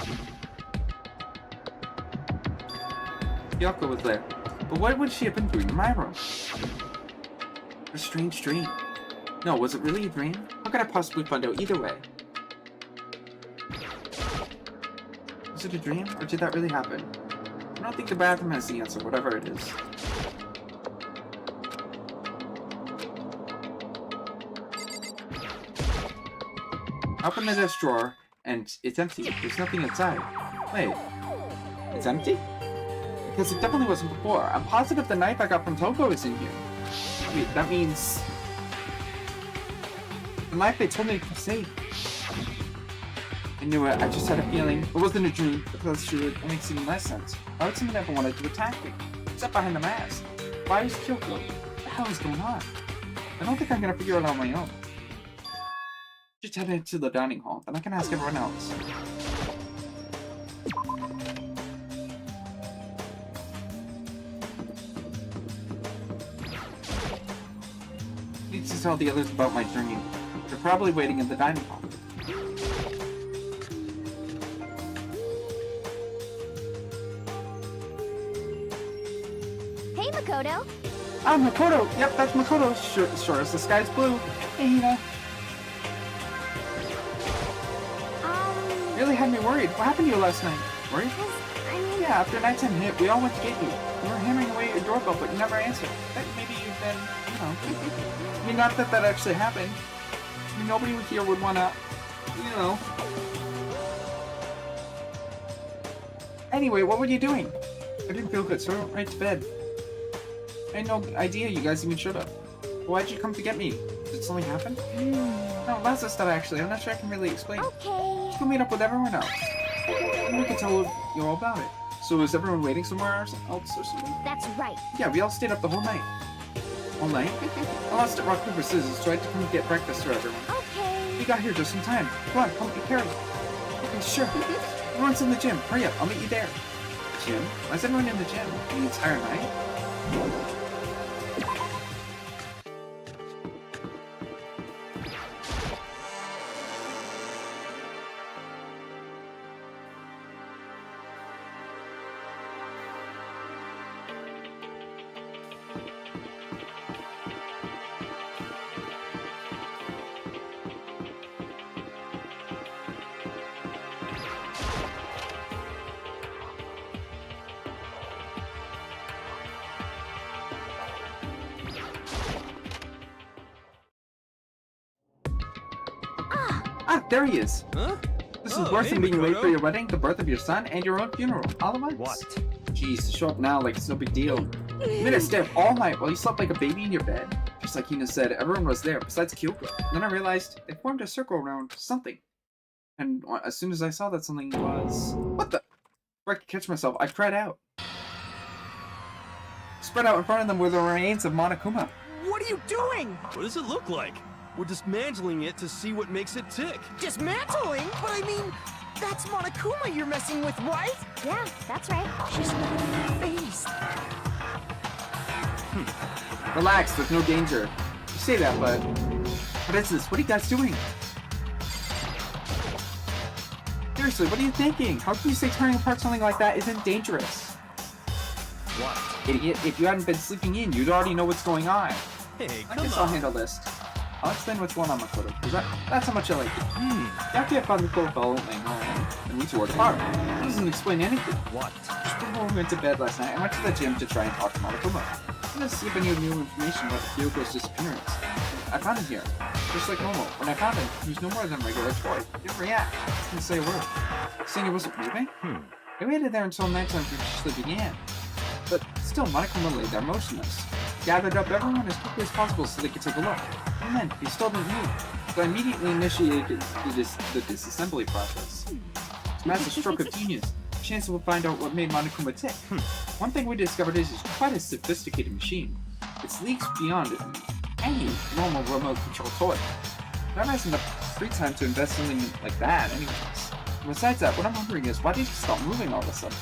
Kyoko was there. But what would she have been doing in my room? A strange dream. No, was it really a dream? How could I possibly find out either way? Was it a dream, or did that really happen? I don't think the bathroom has the answer, whatever it is. I open the desk drawer, and it's empty. There's nothing inside. Wait. It's empty? Because it definitely wasn't before. I'm positive the knife I got from Toko is in here. Wait, that means... the knife they told me to keep safe. I knew it. I just had a feeling. It wasn't a dream, because it makes even less sense. Why would someone ever wanted to attack me? Except behind the mask. Why is Kyoko? What the hell is going on? I don't think I'm gonna figure it out on my own. Just head into the dining hall, then I can ask everyone else. Need to tell the others about my dream. They're probably waiting in the dining hall. Hey, Makoto. Ah, Makoto! Yep, that's Makoto. Sure as the sky's blue. Hey, Hina. Really had me worried. What happened to you last night? Worried? I mean... Yeah, after nighttime hit, we all went to get you. You were hammering away at your doorbell, but you never answered. But maybe you've been, you know... I mean, not that that actually happened. I mean, nobody here would wanna... you know... Anyway, what were you doing? I didn't feel good, so I went right to bed. I had no idea you guys even showed up. Why'd you come to get me? Did something happen? No, lots of stuff actually. I'm not sure I can really explain. Okay. Let's go meet up with everyone else. And we can tell you all about it. So is everyone waiting somewhere else or something? That's right. Yeah, we all stayed up the whole night. All night? I lost at rock, paper, scissors, so I had to come get breakfast for everyone. Okay. We got here just in time. Come on, help me carry. Okay, sure. Everyone's in the gym. Hurry up, I'll meet you there. Gym? Why is everyone in the gym? The entire night? Ah, there he is. Huh? This is Oh, worse hey, than being late Makoto. for your wedding, the birth of your son, and your own funeral. All at once. What? Jeez, show up now like it's no big deal. You made us stay up all night while you slept like a baby in your bed. Just like Hina said, everyone was there, besides Kyoko. And then I realized they formed a circle around something. And as soon as I saw that something was... What the? Before I could catch myself, I cried out. Spread out in front of them were the remains of Monokuma. What are you doing? What does it look like? We're dismantling it to see what makes it tick. Dismantling? But I mean, that's Monokuma you're messing with, right? Yeah, that's right. She's not face. Relax, there's no danger. You say that, but... What is this? What are you guys doing? Seriously, what are you thinking? How can you say turning apart something like that isn't dangerous? What? Idiot, if you hadn't been sleeping in, you'd already know what's going on. Hey, I come guess I'll on. handle this. I'll explain what's going on, Makoto, because that's how much I like it. You have to have fun with Kobo and we two work hard. It doesn't explain anything. What? Just before we went to bed last night, I went to the gym to try and talk to Monokuma. I wanted to see if any new information about Kyoko's disappearance. I found him here, just like normal. When I found him, he was no more than a regular toy. He didn't react. He didn't say a word. Saying he wasn't moving? I waited there until nighttime officially began. But still, Monokuma lay there motionless. Gathered up everyone as quickly as possible so they could take a look. And then, he still didn't move. So I immediately initiated the disassembly process. It's a massive stroke of genius. A chance we'll find out what made Monokuma tick. One thing we discovered is it's quite a sophisticated machine. Its leaks beyond any normal remote control toy. Never has enough free time to invest in something like that anyways. And besides that, what I'm wondering is, why did you stop moving all of a sudden?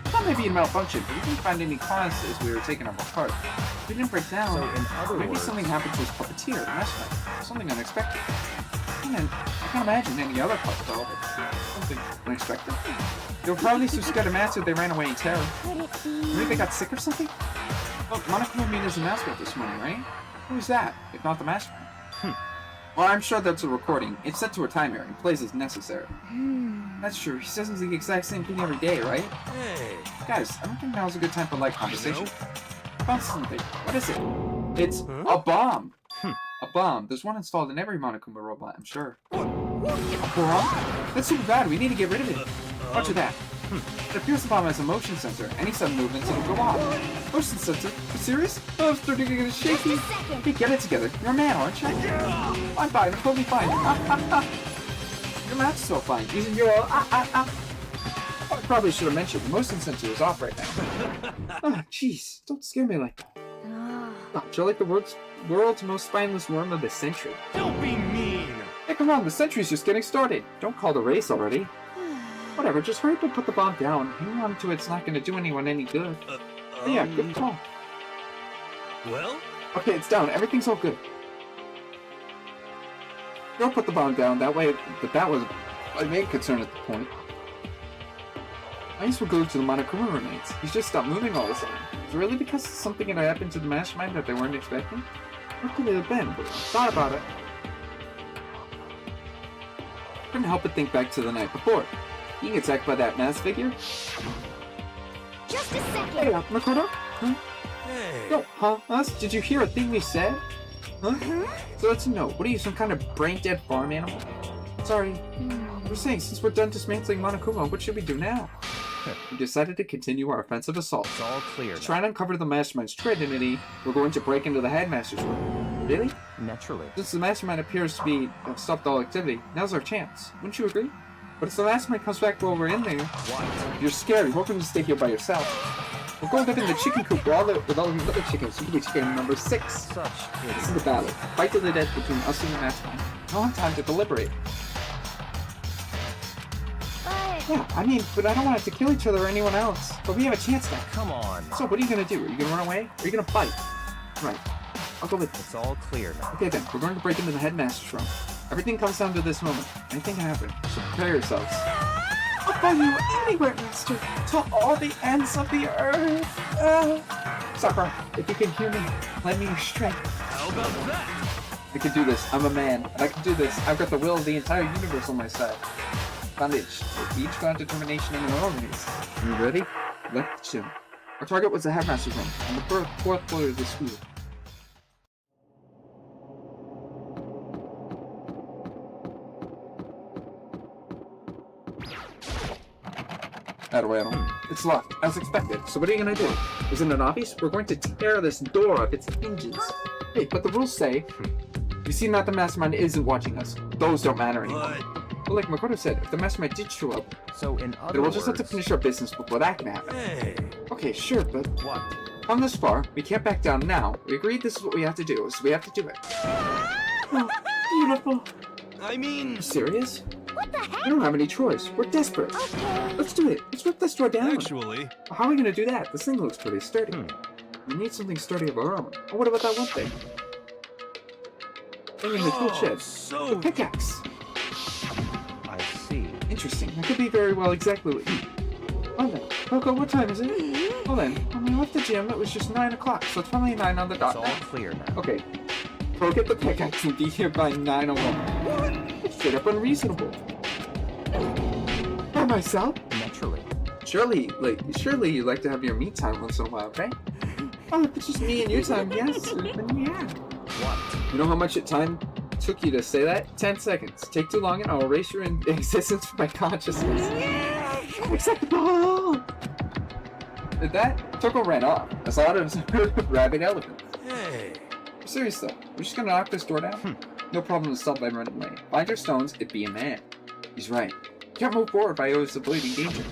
That may be a malfunction, but we didn't find any cause as we were taking them apart. If it didn't break down, So in other maybe words... something happened to his puppeteer last night. Something unexpected. can't imagine any other part of all this. Something unexpected. They were probably so scared of Matsu they ran away in terror. Could it be? Maybe they got sick or something? Well, Monokuma made his announcement this morning, right? Who's that, if not the mastermind? Well, I'm sure that's a recording. It's set to a timer and plays as necessary. That's true. He says the exact same thing every day, right? Hey. Guys, I don't think now's a good time for light conversation. Found something. What is it? It's Huh? a bomb. A bomb. There's one installed in every Monokuma robot, I'm sure. A bomb? That's super bad. We need to get rid of it. Watch that. It appears the bomb has a motion sensor. Any sudden movements, it'll go off. Motion sensor? You serious? Oh, I'm starting to get shaky. Hey, get it together. You're a man, aren't you? I'm fine. I'm totally fine. Your mat's so fine. Using your I probably should have mentioned the motion sensor is off right now. Ah, jeez. Don't scare me like that. Oh, you're like the world's most spineless worm of the century. Don't be mean. Hey, come on. The century's just getting started. Don't call the race already. Whatever, just hurry up and put the bomb down. Hanging on to it's not going to do anyone any good. Yeah, good call. Well? Okay, it's down. Everything's all good. Don't put the bomb down. That way, but that was my main concern at the point. I used to go to the Monokuma remains. He's just stopped moving all of a sudden. Is it really because something had happened to the mastermind that they weren't expecting? What could it have been? But I thought about it. Couldn't help but think back to the night before. Being attacked by that mass figure? Just a second. Hey, Makoto? Huh? Hey. No, huh? Us? Did you hear a thing we said? Huh? So let's know. What are you, some kind of brain-dead farm animal? Sorry. We're saying, since we're done dismantling Monokuma, what should we do now? We decided to continue our offensive assault. It's all clear. To try and uncover the mastermind's true identity, we're going to break into the headmaster's room. Really? Naturally. Since the mastermind appears to be stopped all activity, now's our chance. Wouldn't you agree? But if the mastermind comes back while we're in there, What? you're scared. You're welcome to stay here by yourself. We'll go live in the chicken coop with all the other chickens. You can be chicken number 6. Such This is idiot. the battle. Fight to the death between us and the mastermind. We don't have time to deliberate. But Yeah, I mean, but I don't want us to kill each other or anyone else. But we have a chance now. Come on. So what are you gonna do? Are you gonna run away? Or are you gonna fight? Right. I'll go with you. It's all clear now. Okay then, we're going to break into the headmaster's room. Everything comes down to this moment. Anything can happen, so prepare yourselves. I'll follow you anywhere, Master, to all the ends of the earth. Sakura, if you can hear me, lend me your strength. How about that? I can do this. I'm a man, and I can do this. I've got the will of the entire universe on my side. Bondage. Each got determination in their own ways. You ready? Let's chill. Our target was the headmaster's room, on the fourth floor of the school. It's locked, as expected. So what are you gonna do? Is it an obvious? We're going to tear this door off its hinges. Hey, but the rules say, you see not the mastermind isn't watching us. Those don't matter anymore. But, But like Makoto said, if the mastermind did show up, So in other then we'll words, just have to finish our business before that can happen. hey. Okay, sure, but what? come this far, we can't back down now. We agreed this is what we have to do, so we have to do it. Oh, beautiful. I mean, You serious? what the heck? We don't have any choice. We're desperate. Okay. Let's do it. Let's rip this door down. actually, How are we gonna do that? This thing looks pretty sturdy. We need something sturdy of our own. Oh, what about that one thing? Thing in the tool shed. The so pickaxe. I see. Interesting. That could be very well exactly what you... Oh no. Coco, what time is it? Well then, when we left the gym, it was just 9 o'clock, so it's probably 9 on the It's dot all now. clear now. Okay. Go get the pickaxe and be here by 9:01. It's straight up unreasonable. By myself? Naturally. Surely you like to have your me time once in a while, right? Oh, if it's just me and you time, yes, then yeah. What? You know how much time took you to say that? 10 seconds. Take too long and I'll erase your existence from my consciousness. Acceptable! Did that? Toko ran off. I saw it as a rabid elephant. hey. I'm serious though. We're just gonna knock this door down? No problem to stop by running away. Find your stones, it be a man. He's right. Can't move forward by always avoiding danger.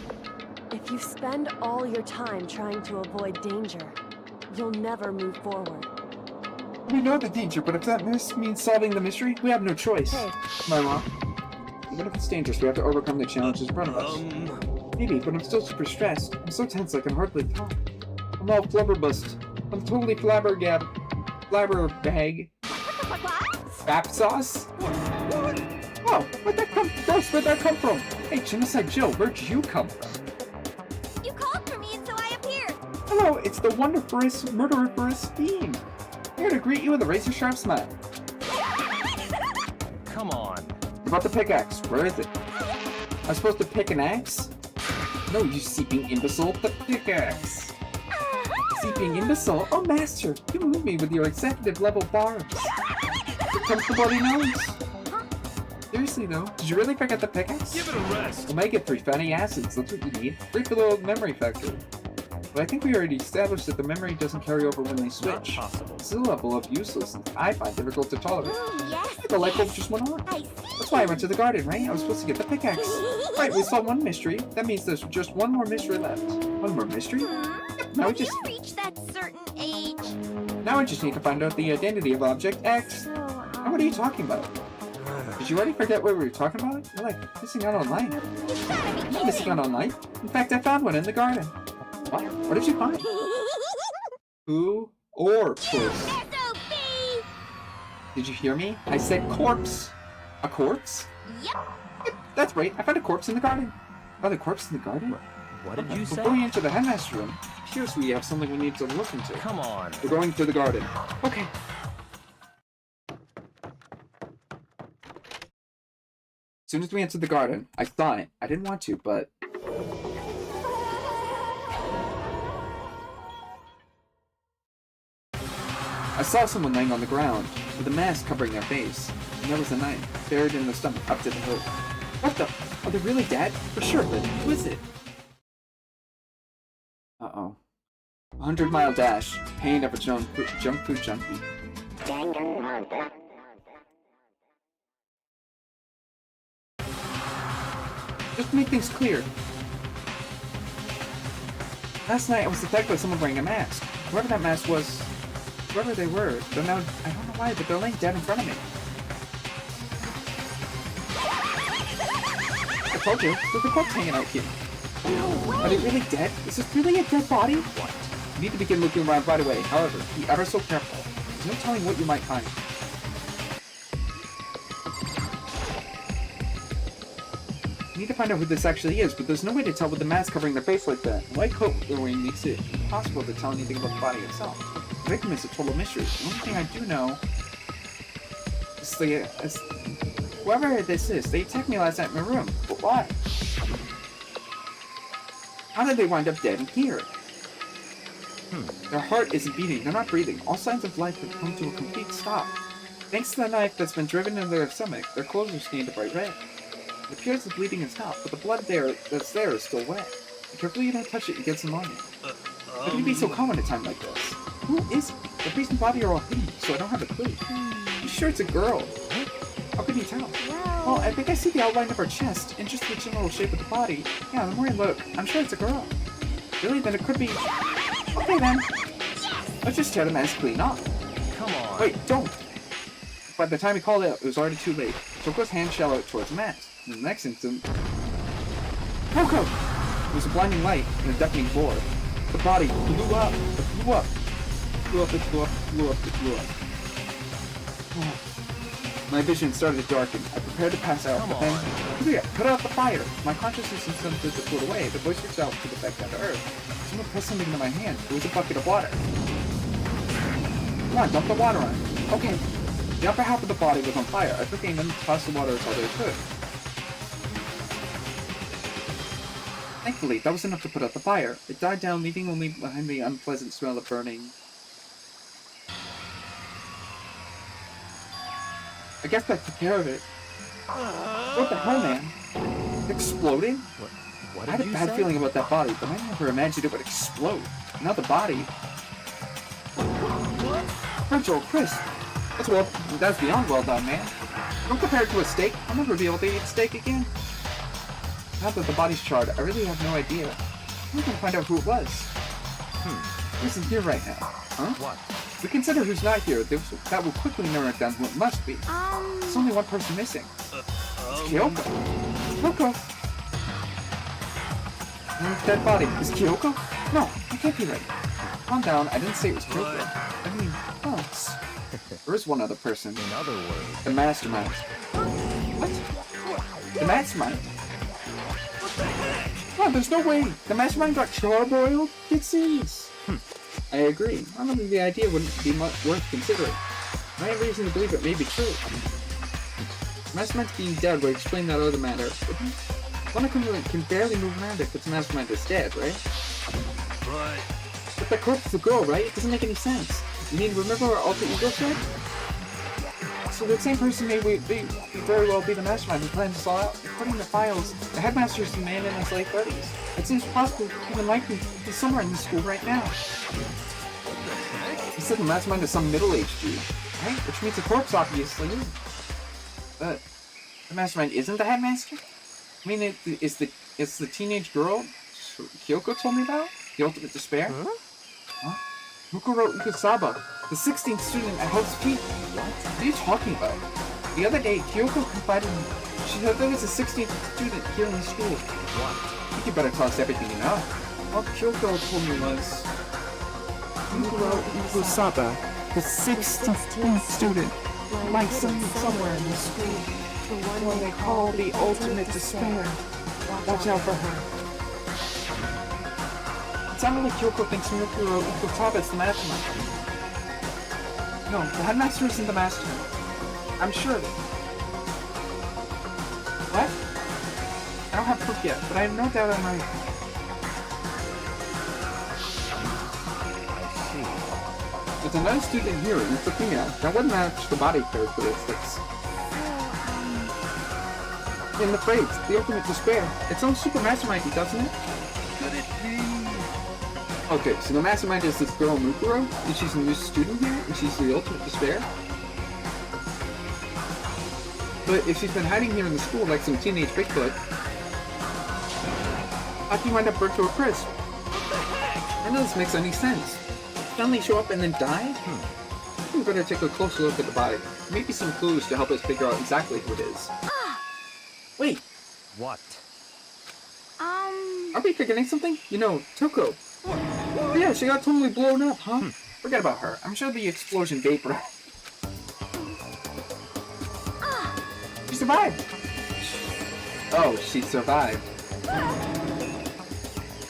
If you spend all your time trying to avoid danger, you'll never move forward. We know the danger, but if that means solving the mystery, we have no choice. Hey. My mom. What if it's dangerous? We have to overcome the challenges in front of us. Maybe, but I'm still super stressed. I'm so tense I can hardly talk. I'm all flubberbust. I'm totally flabbergab. Flabberbag. Bap sauce? Oh, where'd that come from? Hey, Genocide Jill, where'd you come from? You called for me and so I appeared. Hello, it's the wonderfulest murderiferous fiend. Here to greet you with a razor-sharp smile. Come on. About the pickaxe, where is it? I'm supposed to pick an axe? No, you seeping imbecile, the pickaxe. Seeping imbecile? Oh, master, you move me with your executive-level barbs. Here comes the bloody nose. Seriously though, did you really forget the pickaxe? Give it a rest. Omega 3 fatty acids, that's what you need. 3 for the old memory factor. But I think we already established that the memory doesn't carry over when they Not switch. possible. This is a level of uselessness I find difficult to tolerate. Yes. The light bulb just went on. I see. That's why I went to the garden, right? I was supposed to get the pickaxe. Right, we solved one mystery. That means there's just one more mystery left. One more mystery? Now we When just you reach that certain age. now I just need to find out the identity of Object X. So, Now what are you talking about? Did you already forget what we were talking about? You're like missing out on life. you gotta be I'm not missing kidding. out on life. In fact, I found one in the garden. What? What did you find? Who or puss? SOB! Did you hear me? I said corpse. A corpse? Yep. Yep, that's right. I found a corpse in the garden. Found a corpse in the garden? What did you say? Before we enter the headmaster room, here's we have something we need to look into. Come on. We're going to the garden. Okay. As soon as we entered the garden, I saw it. I didn't want to, but... I saw someone laying on the ground, with a mask covering their face, and there was a knife, buried in the stomach, up to the hilt. What the? Are they really dead? For sure, but who is it? Uh-oh. 100-mile dash. Pain of a junk food junkie. Just to make things clear. Last night I was attacked by someone wearing a mask. Whoever that mask was, whoever they were, they're now, I don't know why, but they're laying dead in front of me. I told you, there's a corpse hanging out here. Are they really dead? Is this really a dead body? What? You need to begin looking around right away. However, be ever so careful. There's no telling what you might find. I need to find out who this actually is, but there's no way to tell with the mask covering their face like that. White coat they're wearing makes it impossible to tell anything about the body itself. The victim is a total mystery. The only thing I do know is whoever this is, they attacked me last night in my room. But why? How did they wind up dead in here? Their heart isn't beating, they're not breathing. All signs of life have come to a complete stop. Thanks to the knife that's been driven into their stomach, their clothes are stained a bright red. It appears the bleeding has stopped, but the blood that's there is still wet. Be careful you don't touch it and get some on you. How can you be so calm at a time like this? Who is it? The face and body are all hidden, so I don't have a clue. You sure it's a girl? How can you tell? Well, I think I see the outline of her chest and just the general shape of the body. Yeah, the more I look, I'm sure it's a girl. Really? Then it could be... Okay then. Let's just tear the mask clean off. Come on. Wait, don't! By the time he called out, it was already too late. Choco's hand shot out towards the mask. In the next instant... Choco! It was a blinding light and a deafening roar. The body blew up. It blew up. Blew up, it blew up, blew up, it blew up. My vision started to darken. I prepared to pass out, but then... Julia, put out the fire! My consciousness started to float away. The voice reached out to the back down to earth. Someone pressed something into my hand. It was a bucket of water. Come on, dump the water on it. Okay. The upper half of the body was on fire. I took aim and tossed the water as hard as I could. Thankfully, that was enough to put out the fire. It died down, leaving only behind the unpleasant smell of burning. I guess that took care of it. What the hell, man? It exploded? What I had did a you bad say? feeling about that body, but I never imagined it would explode. Now the body. Virtual Chris. That's beyond well done, man. Don't compare it to a steak. I'll never be able to eat steak again. Now that the body's charred, I really have no idea. I'm gonna find out who it was. Who isn't here right now? Huh? What? If we consider who's not here, that will quickly narrow it down to what must be. There's only one person missing. It's Kyoko. Kyoko! Dead body. Is Kyoko? No, I can't be right. Calm down, I didn't say it was Kyoko. I mean, oh, there is one other person. In other words, The mastermind. What? The mastermind. What the heck? Oh, there's no way. The mastermind got charbroiled? Get serious. I agree. I don't think the idea wouldn't be much worth considering. I have reason to believe it may be true. The mastermind's being dead would explain that other matter. Monokuma can barely move around if its mastermind is dead, right? But the corpse is a girl, right? It doesn't make any sense. You mean, remember what Alter Ego said? So the same person may very well be the mastermind who plans this all out. According to files, the headmaster is a man in his late 30s. It seems possible, even likely, he's somewhere in the school right now. He said the mastermind is some middle-aged dude, right? Which means the corpse, obviously. But the mastermind isn't the headmaster? I mean, it's the teenage girl Kyoko told me about? The Ultimate Despair? Huh? Mukuro Ukusaba, the 16th student at Hope's Peak. What are you talking about? The other day, Kyoko confided in me. She said there was a 16th student here in the school. What? I think you better tell us everything you know. All Kyoko told me was... Mukuro Ukusaba, the 16th student, like somewhere in the school. The one they call the Ultimate Despair. Watch out for her. It sounded like Kyoko thinks Mukuro Ukusaba is the mastermind. No, the headmaster isn't the mastermind. I'm sure of it. What? I don't have proof yet, but I have no doubt I'm right. I see. There's another student here, it's a female. That wouldn't match the body characteristics. In the phrase, the Ultimate Despair, it sounds super mastermindy, doesn't it? Could it be? Okay, so the mastermind is this girl Mukuro, and she's a new student here, and she's the Ultimate Despair. But if she's been hiding here in the school like some teenage Bigfoot, how'd you wind up burnt to a crisp? None of this makes any sense. Suddenly show up and then die? I think we better take a closer look at the body. Maybe some clues to help us figure out exactly who it is. Wait! What? Are we forgetting something? You know, Toko. Yeah, she got totally blown up, huh? Forget about her. I'm sure the explosion vaporized. She survived! Oh, she survived.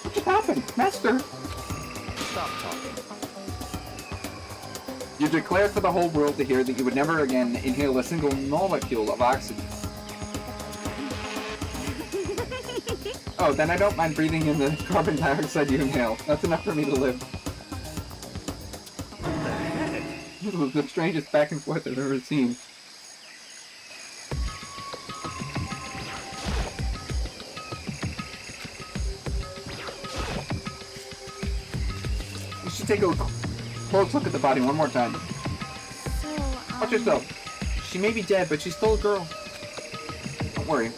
What just happened? Master! Stop talking. You declared for the whole world to hear that you would never again inhale a single molecule of oxygen. Oh, then I don't mind breathing in the carbon dioxide you inhale. That's enough for me to live. What the heck? This was the strangest back and forth I've ever seen. You should take a close look at the body one more time. Watch yourself. She may be dead, but she's still a girl. Don't worry.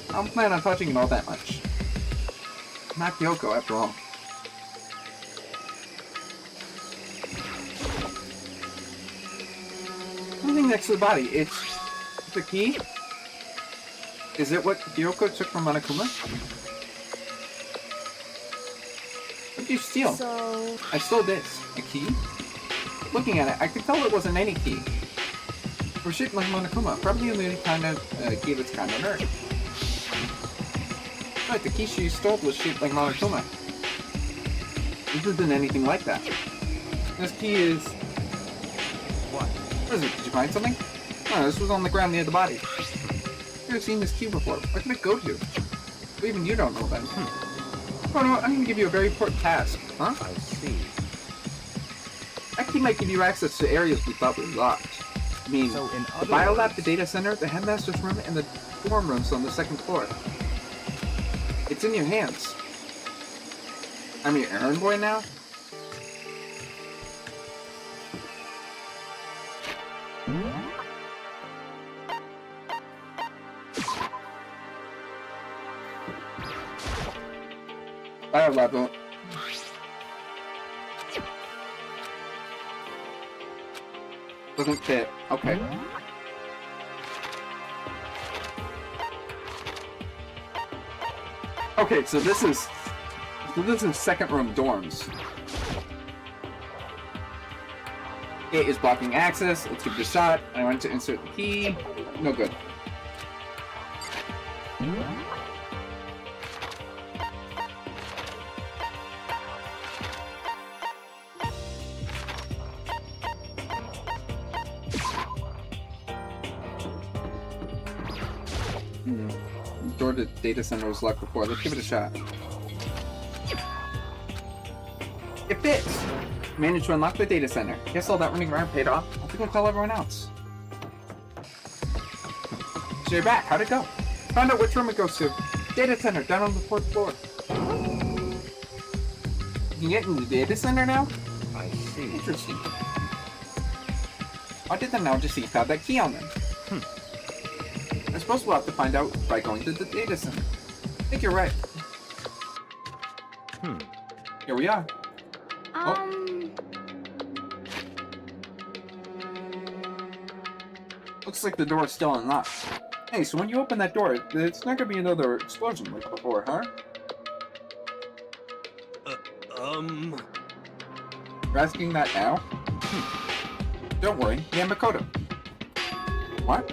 I don't plan on touching it all that much. Not Kyoko, after all. Something next to the body. It's the key? Is it what Kyoko took from Monokuma? What did you steal? So... I stole this. A key? Looking at it, I could tell it wasn't any key. We're shaped like Monokuma, probably the only kind of key that's kind of nerd. Right, the key she stole was shaped like Monokuma. This isn't anything like that. This key is... What? What is it? Did you find something? No, this was on the ground near the body. I've never seen this key before. Where can it go to? Well, even you don't know that. Oh no, I'm gonna give you a very important task. Huh? I see. That key might give you access to areas we thought were locked. I mean, So in the other biolab, words- the data center, the headmaster's room, and the dorm rooms on the second floor. It's in your hands. I'm your errand boy now? Biolab won't. Doesn't fit. Okay. Okay, so this is second room dorms. It is blocking access. Let's give it a shot. I want to insert the key. No good. the data center was locked before. Let's give it a shot. It fits! Managed to unlock the data center. Guess all that running around paid off. I think I'll call everyone else. So you're back. How'd it go? Found out which room it goes to. Data center, down on the 4th floor. You can get into the data center now? I see. Interesting. Why did the Nautici have that key on them? I suppose we'll have to find out by going to the data center. I think you're right. Here we are. Looks like the door is still unlocked. Hey, so when you open that door, it's not gonna be another explosion like before, huh? You're asking that now? Don't worry, Yamakoto. What?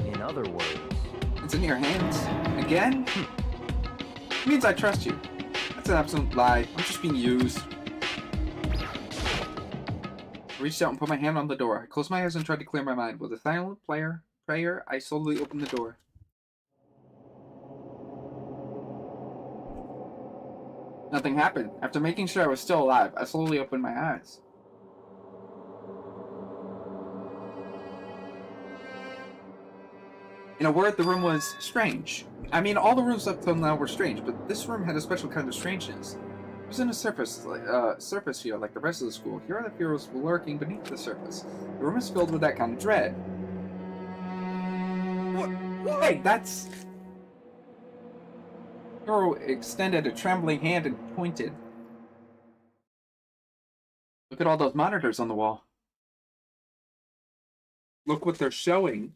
In other words... It's in your hands. Again? It means I trust you. That's an absolute lie. I'm just being used. I reached out and put my hand on the door. I closed my eyes and tried to clear my mind. With a silent prayer, I slowly opened the door. Nothing happened. After making sure I was still alive, I slowly opened my eyes. In a word, the room was strange. I mean, all the rooms up till now were strange, but this room had a special kind of strangeness. It was in a surface here like the rest of the school. Here are the heroes lurking beneath the surface. The room is filled with that kind of dread. What? Hey, that's... Hero extended a trembling hand and pointed. Look at all those monitors on the wall. Look what they're showing.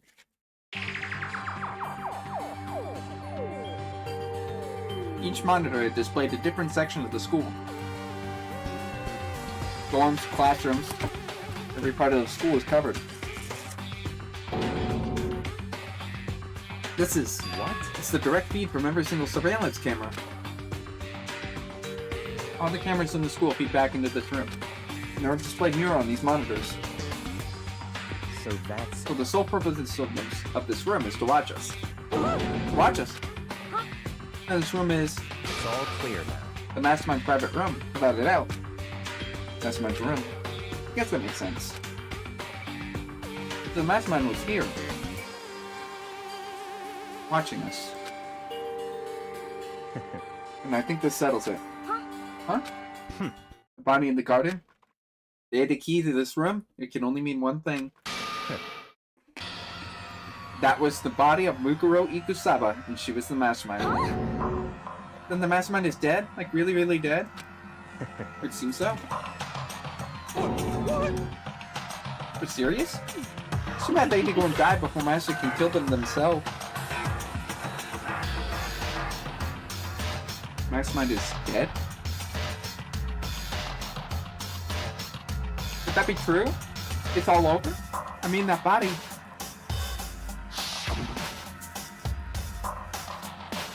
Each monitor had displayed a different section of the school. Dorms, classrooms, every part of the school was covered. This is... What? It's the direct feed from every single surveillance camera. All the cameras in the school feed back into this room. And they're displayed here on these monitors. So that's... So the sole purpose of this room is to watch us. Watch us? And this room is... It's all clear now. The Mastermind's private room, without a doubt. Mastermind's room. I guess that makes sense. If the Mastermind was here, watching us. And I think this settles it. Huh? The body in the garden? They had the key to this room? It can only mean one thing. That was the body of Mukuro Ikusaba, and she was the Mastermind. Then the Mastermind is dead? Like really, really dead? It seems so. But serious? It's too bad they need to go and die before Master can kill them themselves. Mastermind is dead? Could that be true? It's all over? I mean, that body...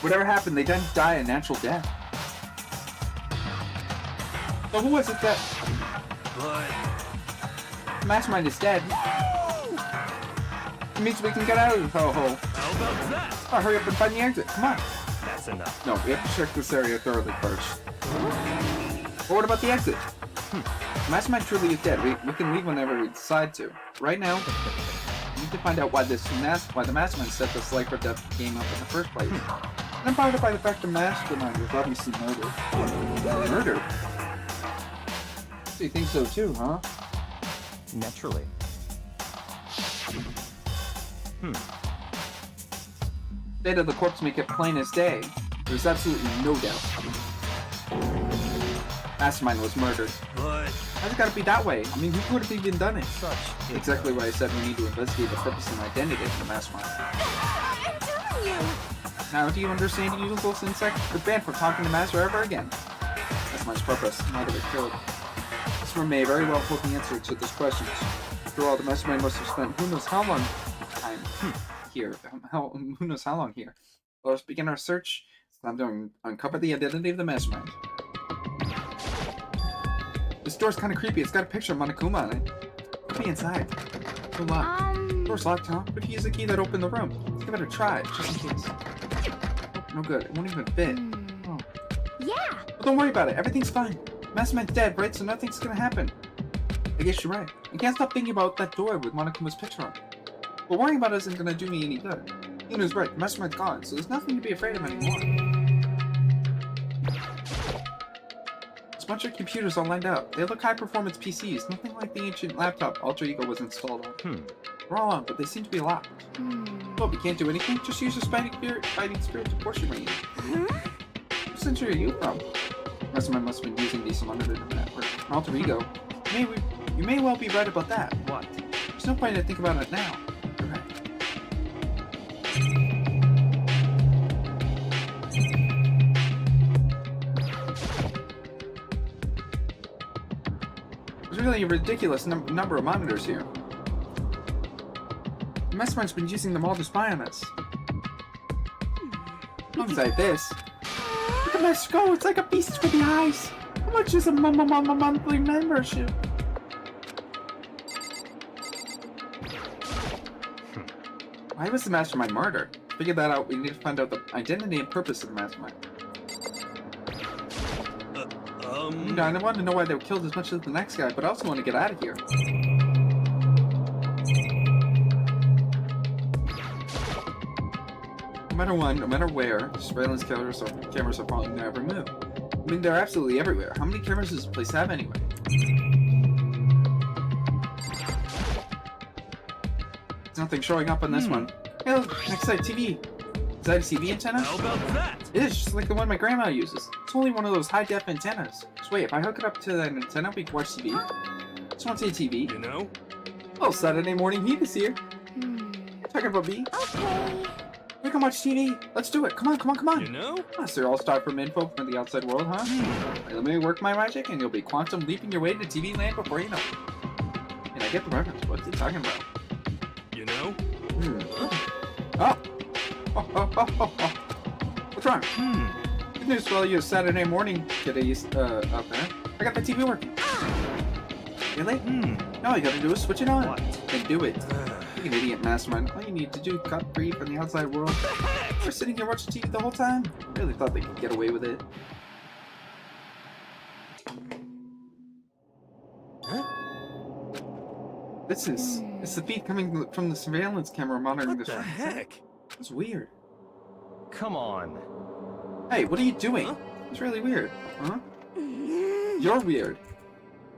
Whatever happened, they didn't die a natural death. So who was it that... But... Mastermind is dead. It means we can get out of this hole. How about that? Oh, hurry up and find the exit. Come on. That's enough. No, we have to check this area thoroughly first. But what about the exit? Mastermind truly is dead. We can leave whenever we decide to. Right now, we need to find out why the Mastermind set this life or death game up in the first place. And I'm bothered by the fact the Mastermind was obviously murdered. Murdered? So you think so too, huh? Naturally. State of the corpse make it plain as day. There's absolutely no doubt. Mastermind was murdered. But... How's it gotta be that way? I mean, who could have even done it? Such... Exactly why I said we need to investigate the purpose and identity of the Mastermind. I'm telling you! Now, do you understand, you useless insect? You're banned from talking to Master ever again. Mastermind's purpose, now that we're killed. This room may very well hold the answer to this question. After all, the Mastermind must have spent who knows how long time here. Who knows how long here. Let us begin our search. It's time to uncover the identity of the Mastermind. This door's kind of creepy. It's got a picture of Monokuma on it. Could be inside. So locked. Door's locked, huh? What if he used the key that opened the room? Let's give it a try, just in case. No good. It won't even fit. Oh. Yeah. Well, don't worry about it. Everything's fine. Mastermind's dead, right? So nothing's gonna happen. I guess you're right. I can't stop thinking about that door with Monokuma's picture on it. But worrying about it isn't gonna do me any good. Ina's right. The Mastermind's gone, so there's nothing to be afraid of anymore. There's a bunch of computers all lined up. They look high-performance PCs, nothing like the ancient laptop Alter Ego was installed on. We're all on, but they seem to be locked. Well, we can't do anything. Just use your fighting spirit to force your way in. What century are you from? Mastermind must have been using these monitors in that network. Alter Ego. You may well be right about that. What? There's no point to think about it now. You're right. There's really a ridiculous number of monitors here. The Mastermind's been using them all to spy on us. Looks like this. Look at my skull, it's like a beast with the eyes. How much is a monthly membership? Why was the Mastermind murdered? To figure that out, we need to find out the identity and purpose of the Mastermind. I want to know why they were killed as much as the next guy, but I also want to get out of here. No matter when, no matter where, surveillance cameras are following their every move. I mean, they're absolutely everywhere. How many cameras does this place have anyway? There's nothing showing up on this one. Hey look, next side, TV. Is that a TV antenna? How about that? It is, just like the one my grandma uses. It's only one of those high-def antennas. So wait, if I hook it up to that antenna, we can watch TV? Just want to see TV. You know? Oh, Saturday morning heat is here. Talking about me? Okay. We can watch TV. Let's do it. Come on, come on, come on. You know? So you're all starved from info from the outside world, huh? Wait, let me work my magic and you'll be quantum leaping your way to TV land before you know it. And I get the reference. What's he talking about? You know? Oh. What's wrong? Good news for all you Saturday morning kiddies out there. I got the TV working. Really? All you gotta do is switch it on. And do it. You an idiot, Mastermind. All you need to do is cut free from the outside world. We're sitting here watching TV the whole time. I really thought they could get away with it. It's the feed coming from the surveillance camera monitoring What this the room. heck? It's weird. Come on. Hey, what are you doing? Huh? It's really weird. Huh? You're weird.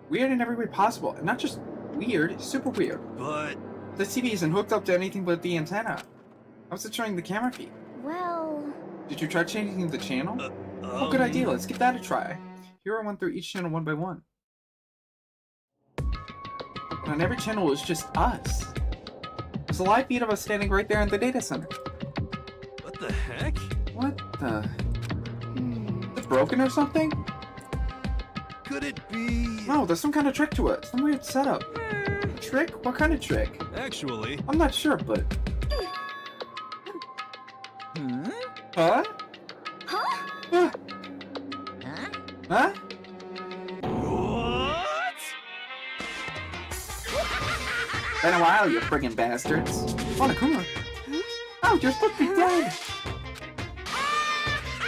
Weird in every way possible. And not just weird, it's super weird. But... The TV isn't hooked up to anything but the antenna. How's it showing the camera feed? Well... Did you try changing the channel? Oh, good idea. Let's give that a try. Here I went through each channel one by one. And on every channel it was just us. There's a live feed of us standing right there in the data center. What the heck? What the... Is it broken or something? Could it be... No, there's some kind of trick to it. Some weird setup. A trick? What kind of trick? Actually... I'm not sure, but... Huh? Huh? Huh? Huh? What? Been a while, you friggin' bastards. Monokuma. Oh, you're supposed to be dead.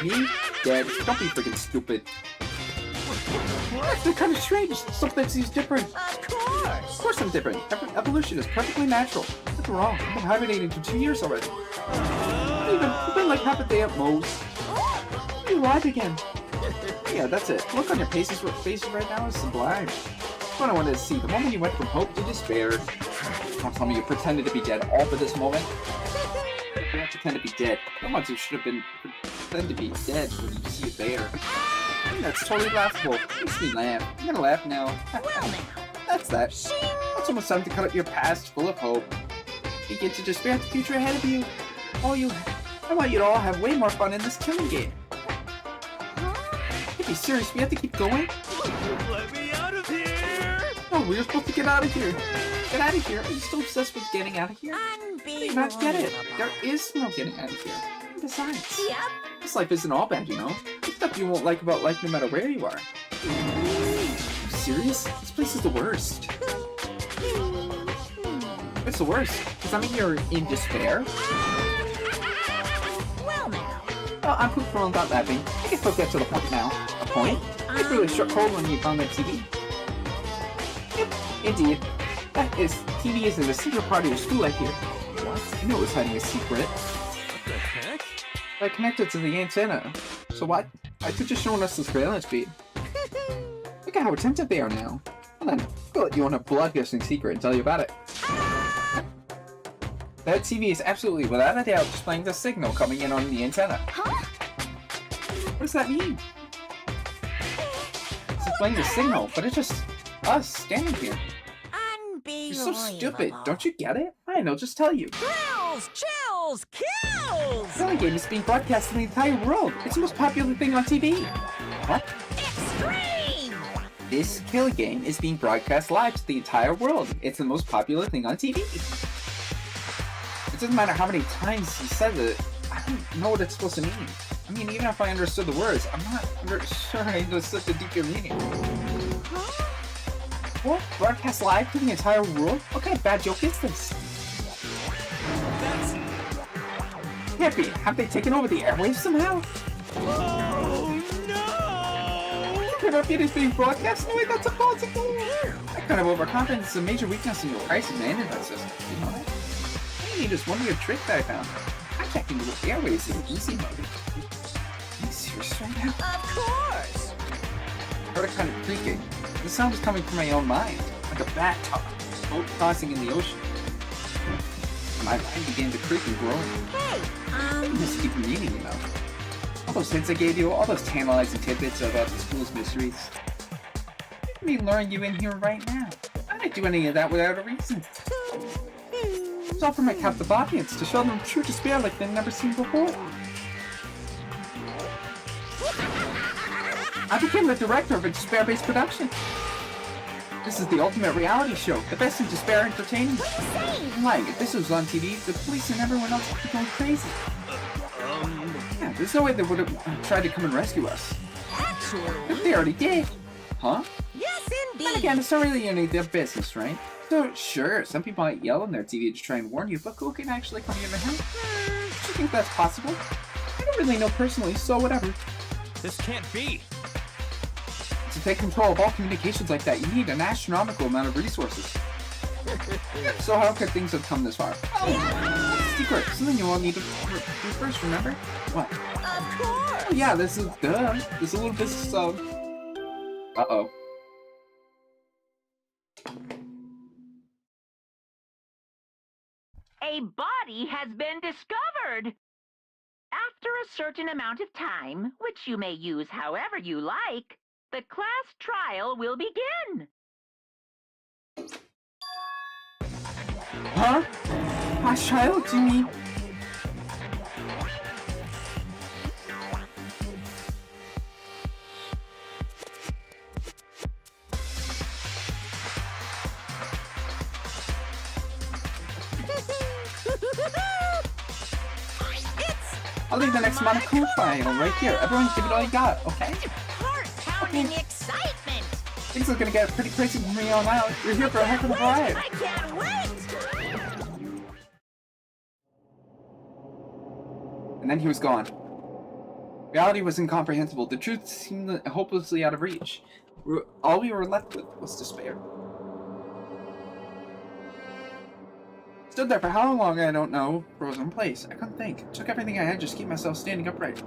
Me? Dead. Don't be friggin' stupid. They're kind of strange. Something seems different. Of course I'm different. Evolution is perfectly natural. What's wrong? I've been hibernating for 2 years already. It's been like half a day at most. You're alive again. Yeah, that's it. Look on your faces right now is sublime. What I wanted to see, the moment you went from hope to despair. Don't tell me you pretended to be dead all for this moment. You have to pretend to be dead. The ones who should have been pretend to be dead when you see it there. That's totally laughable. Makes me laugh. I'm gonna laugh now. Well now. That's that. It's almost time to cut up your past full of hope. Begin to despair at the future ahead of you. I want you to all have way more fun in this killing game. Are you serious? We have to keep going? Let me out of here! No, we're supposed to get out of here. Get out of here? Are you still obsessed with getting out of here? Do you not get it? There is no getting out of here. And besides, Yep. this life isn't all bad, you know? There's stuff you won't like about life no matter where you are. Are you serious? This place is the worst. It's the worst. Does that mean you're in despair? Well now. Well, I'm pooped from without laughing. I guess we'll get to the point now. A point? It really struck cold when you found that TV. Yep, indeed. That is, TV is in the secret part of your school, I hear. What? I knew it was hiding a secret. What the heck? I connected to the antenna. So what? I could just showing us the surveillance feed. Look at how attentive they are now. Well then, we'll let you on a blood-guessing secret and tell you about it. That TV is absolutely, without a doubt, displaying the signal coming in on the antenna. Huh? What does that mean? It's displaying the signal, but it's just us standing here. You're so stupid. Don't you get it? Fine, I'll just tell you. Thrills, chills, kills! The Silly Game is being broadcast in the entire world. It's the most popular thing on TV. What? Extreme! This kill game is being broadcast live to the entire world. It's the most popular thing on TV. It doesn't matter how many times he says it, I don't know what it's supposed to mean. I mean, even if I understood the words, I'm not sure I understood the deeper meaning. What? Broadcast live to the entire world? What kind of bad joke is this? Can't be. Have they taken over the airwaves somehow? Oh no! Interrupted is being broadcast? No way, that's impossible! That kind of overconfidence is a major weakness in your pricing management system. You know that? I need just one weird trick that I found. Hijacking the airwaves in easy mode. Are you serious right now? Of course! I heard it kind of creaking. The sound was coming from my own mind, like a bat boat crossing in the ocean. My mind began to creak and groan. Hey, I just keep reading, you know. All those hints I gave you, all those tantalizing tidbits about the school's mysteries. Let me luring you in here right now. I didn't do any of that without a reason. It's all for my captive audience, to show them true despair like they've never seen before. I became the director of a despair-based production. This is the ultimate reality show, the best in despair entertainment. I'm lying, if this was on TV, the police and everyone else would be going crazy. Yeah, there's no way they would have tried to come and rescue us. actually... If they already did. Huh? Yes, Then indeed! again, it's not really any of their business, right? So, sure, some people might yell on their TV to try and warn you, but who can actually come here to help? Do you think that's possible? I don't really know personally, so whatever. This can't be. To take control of all communications like that, you need an astronomical amount of resources. So how could things have come this far? Oh, secret. Something you all need to do first, remember? What? Of course! Oh yeah, this is, duh. There's a little business of... Uh-oh. A body has been discovered. After a certain amount of time, which you may use however you like, the class trial will begin. Huh? Class trial? Do you mean... I'll leave the next Monocule file right here. Everyone give it all you got, okay? Heart-pounding excitement! Things are gonna get pretty crazy from here on out. You're here for a heck of a ride. I can't wait! And then he was gone. Reality was incomprehensible. The truth seemed hopelessly out of reach. All we were left with was despair. Stood there for how long, I don't know, frozen in place. I couldn't think. Took everything I had just to keep myself standing upright.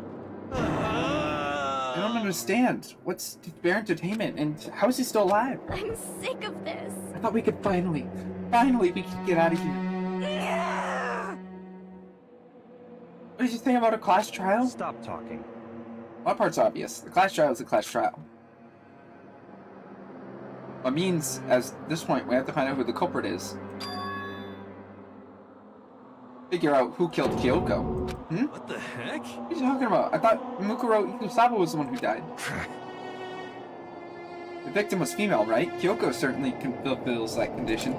I don't understand. What's despair entertainment, and how is he still alive? I'm sick of this. I thought we could finally we could get out of here. What did you think about a class trial? Stop talking. One part's obvious. The class trial is a class trial. What means, at this point, we have to find out who the culprit is. Figure out who killed Kyoko. What the heck? What are you talking about? I thought Mukuro Ikusaba was the one who died. The victim was female, right? Kyoko certainly fulfills that condition.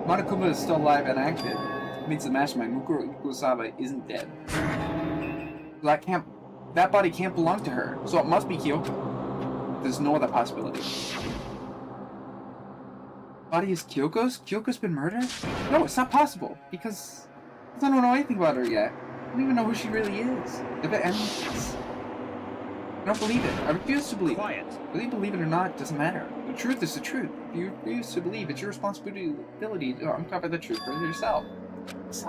Monokuma is still alive and active. It means the mastermind, Mukuro Ikusaba, isn't dead. That body can't belong to her, so it must be Kyoko. There's no other possibility. Body is Kyoko's? Kyoko's been murdered? No, it's not possible, because I don't know anything about her yet. don't even know who she really is. If it ends, I don't believe it. I refuse to believe Quiet. it. Whether you believe it or not doesn't matter. The truth is the truth. If you refuse to believe, it's your responsibility to uncover the truth for yourself. So?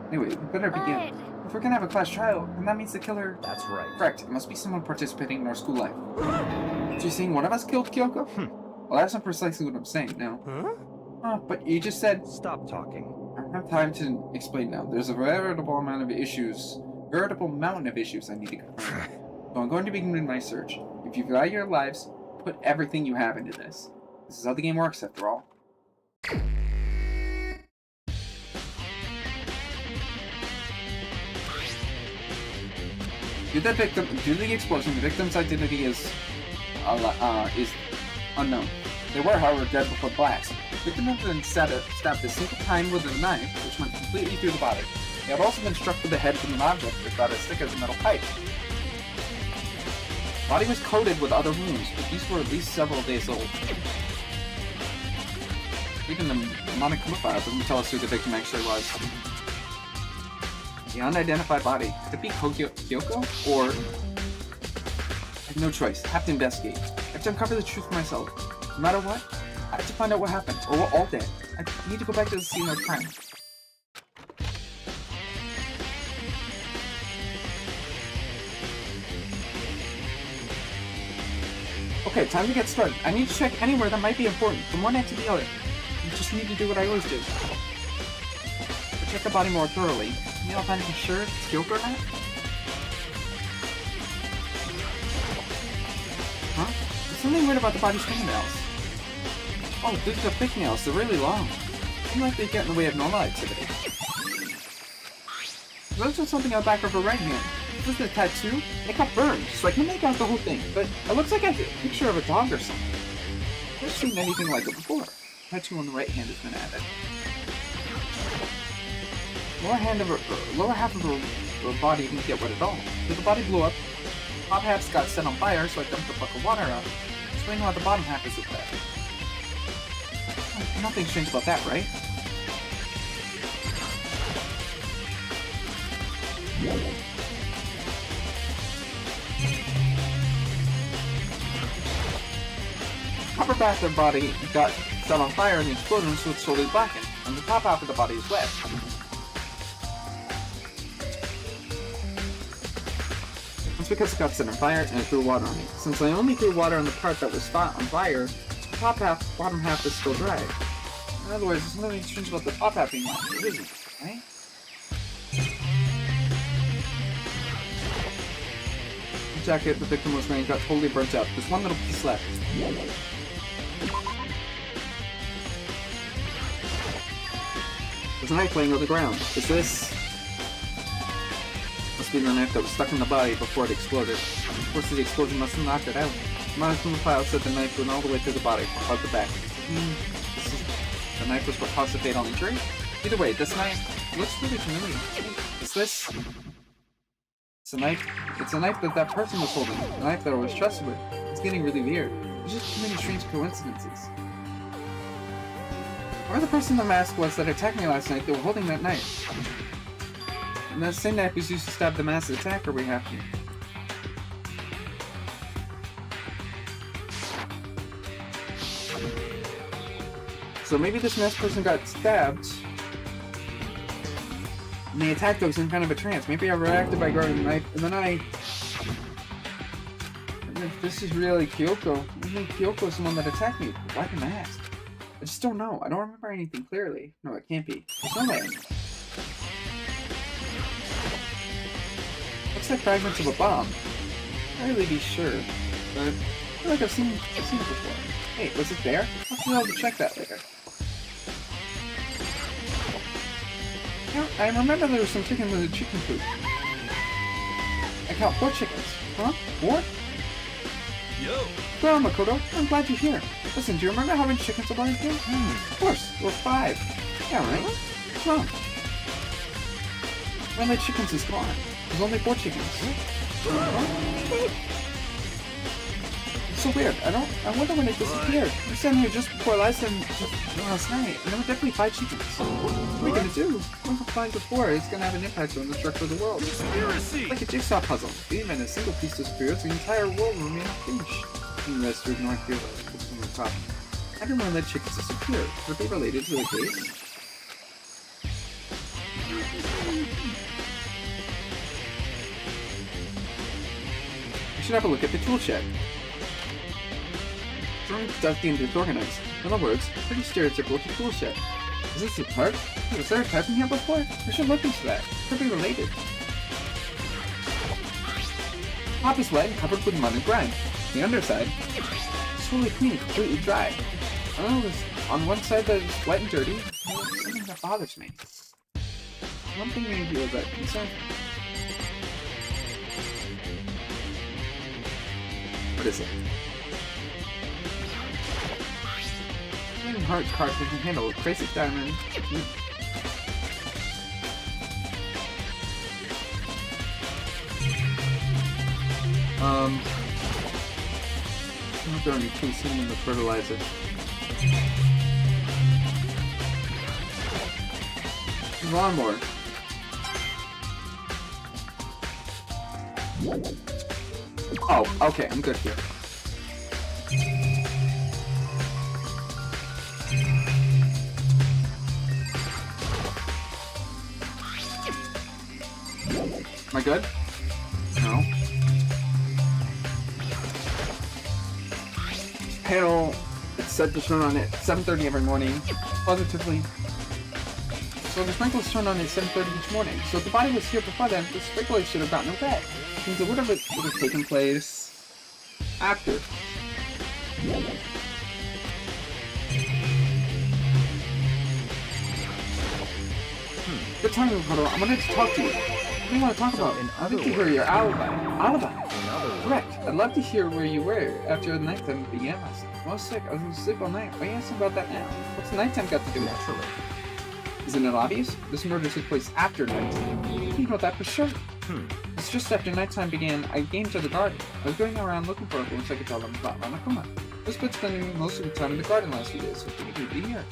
Anyway, we better begin. If we're gonna have a class trial, then that means the killer... That's right. Correct. It must be someone participating in our school life. So you're saying one of us killed Kyoko? Well, that's not precisely what I'm saying, no. Huh? But you just said... Stop talking. I don't have time to explain now. There's a veritable mountain of issues I need to confirm. So I'm going to begin my search. If you value your lives, put everything you have into this. This is how the game works, after all. Due to the explosion, the victim's identity is unknown. They were, however, dead before blast. The victim had been stabbed a single time with a knife, which went completely through the body. They had also been struck with the head with an object about as thick as a metal pipe. The body was coated with other wounds, but these were at least several days old. Even the Monokuma file doesn't tell us who the victim actually was. The unidentified body. Could it be Kyoko? Or... I have no choice. I have to investigate. I have to uncover the truth for myself. No matter what, I have to find out what happened, or we're all dead. I need to go back to the scene of crime. Okay, time to get started. I need to check anywhere that might be important, from one end to the other. I just need to do what I always do. But check the body more thoroughly. Maybe I'll find for sure if it's Kyoko or not? Huh? There's something weird about the body's fingernails. Oh, these are thick nails. They're really long. Seem like they get in the way of normal activity. There's also something on the back of her right hand. This is a tattoo. It got burned, so I can make out the whole thing. But it looks like a picture of a dog or something. I've never seen anything like it before. Tattoo on the right hand has been added. Lower half of her body didn't get wet at all. So the body blew up. Top half got set on fire, so I dumped a bucket of water out. Explain why the bottom half is wet. Nothing strange about that, right? Upper half of the body got set on fire in the explosion, so it's slowly blackened, and the top half of the body is wet. That's because it got set on fire and it threw water on me. Since I only threw water on the part that was on fire, the top half, bottom half is still dry. In other words, there's nothing strange about the top half being wet. It isn't, right? The jacket the victim was wearing got totally burnt up. There's one little piece left. There's a knife laying on the ground. Is this... Must be the knife that was stuck in the body before it exploded. Of course, the explosion must have knocked it out. The Monokuma file said the knife went all the way through the body, out the back. The knife was what caused the fatal injury? Either way, this knife looks really familiar. Is this... It's a knife that person was holding. The knife that I was trusted with. It's getting really weird. There's just too many strange coincidences. Whoever the person in the mask was that attacked me last night, they were holding that knife. And that same knife was used to stab the masked attacker we have here. So maybe this masked person got stabbed, and the attack was in kind of a trance. Maybe I reacted by grabbing the knife, and then And if this is really Kyoko, I think Kyoko is the one that attacked me. Why the mask? I just don't know. I don't remember anything clearly. No, it can't be. There's no way. Looks like fragments of a bomb. Can't really be sure, but I feel like I've seen it before. Hey, was it there? I'll have to check that later. I remember there was some chicken with a chicken coop. I caught 4 chickens. Huh? 4? Yo! Well, Makoto, I'm glad you're here. Listen, do you remember how many chickens are born here? Of course, there were 5. Yeah, right? What's wrong? One of the chickens is gone. There's only 4 chickens. so weird. I wonder when it disappeared. We sat here just before last night, and there were definitely 5 chickens. What are we gonna do? One from flying before is gonna have an impact on the structure of the world. Conspiracy! It's like a jigsaw puzzle. Even a single piece disappears, the entire world will remain unfinished. And that's to ignore fear of the problem. I didn't want to let chickens disappear. Were they related to the case? We should have a look at the tool shed. Drawing stuffed and disorganized. In other words, pretty stereotypical tool shed. Is this a tarp? Was there a tarp in here before? We should look into that. Could be related. Top is wet and covered with mud and grime. The underside is fully clean, completely dry. I don't know, on one side that is wet and dirty, there's something that bothers me. One thing made me feel that concern. What is it? Heart cart can handle a crazy diamond. I'm going to consume the fertilizer. Lawnmower. Oh, okay, I'm good here. Am I good? No. Panel, it's set to turn on at 7:30 every morning. Positively. So the sprinklers turn on at 7:30 each morning. So if the body was here before then, the sprinklers should have gotten wet. Means it would have taken place after. Good timing, Kodo. I wanted to talk to you. What do you want to talk about? I need to hear your alibi. Alibi? Correct. I'd love to hear where you were after the nighttime began last night. I was sick. I was asleep all night. Why are you asking about that now? What's the nighttime got to do with it? Naturally. Isn't it obvious? This murder took place after nighttime. You know that for sure. It's just after nighttime began, I came to the garden. I was going around looking for it once I could tell them about Ranakuma. This been spending most of the time in the garden last few days, so I figured you'd be here.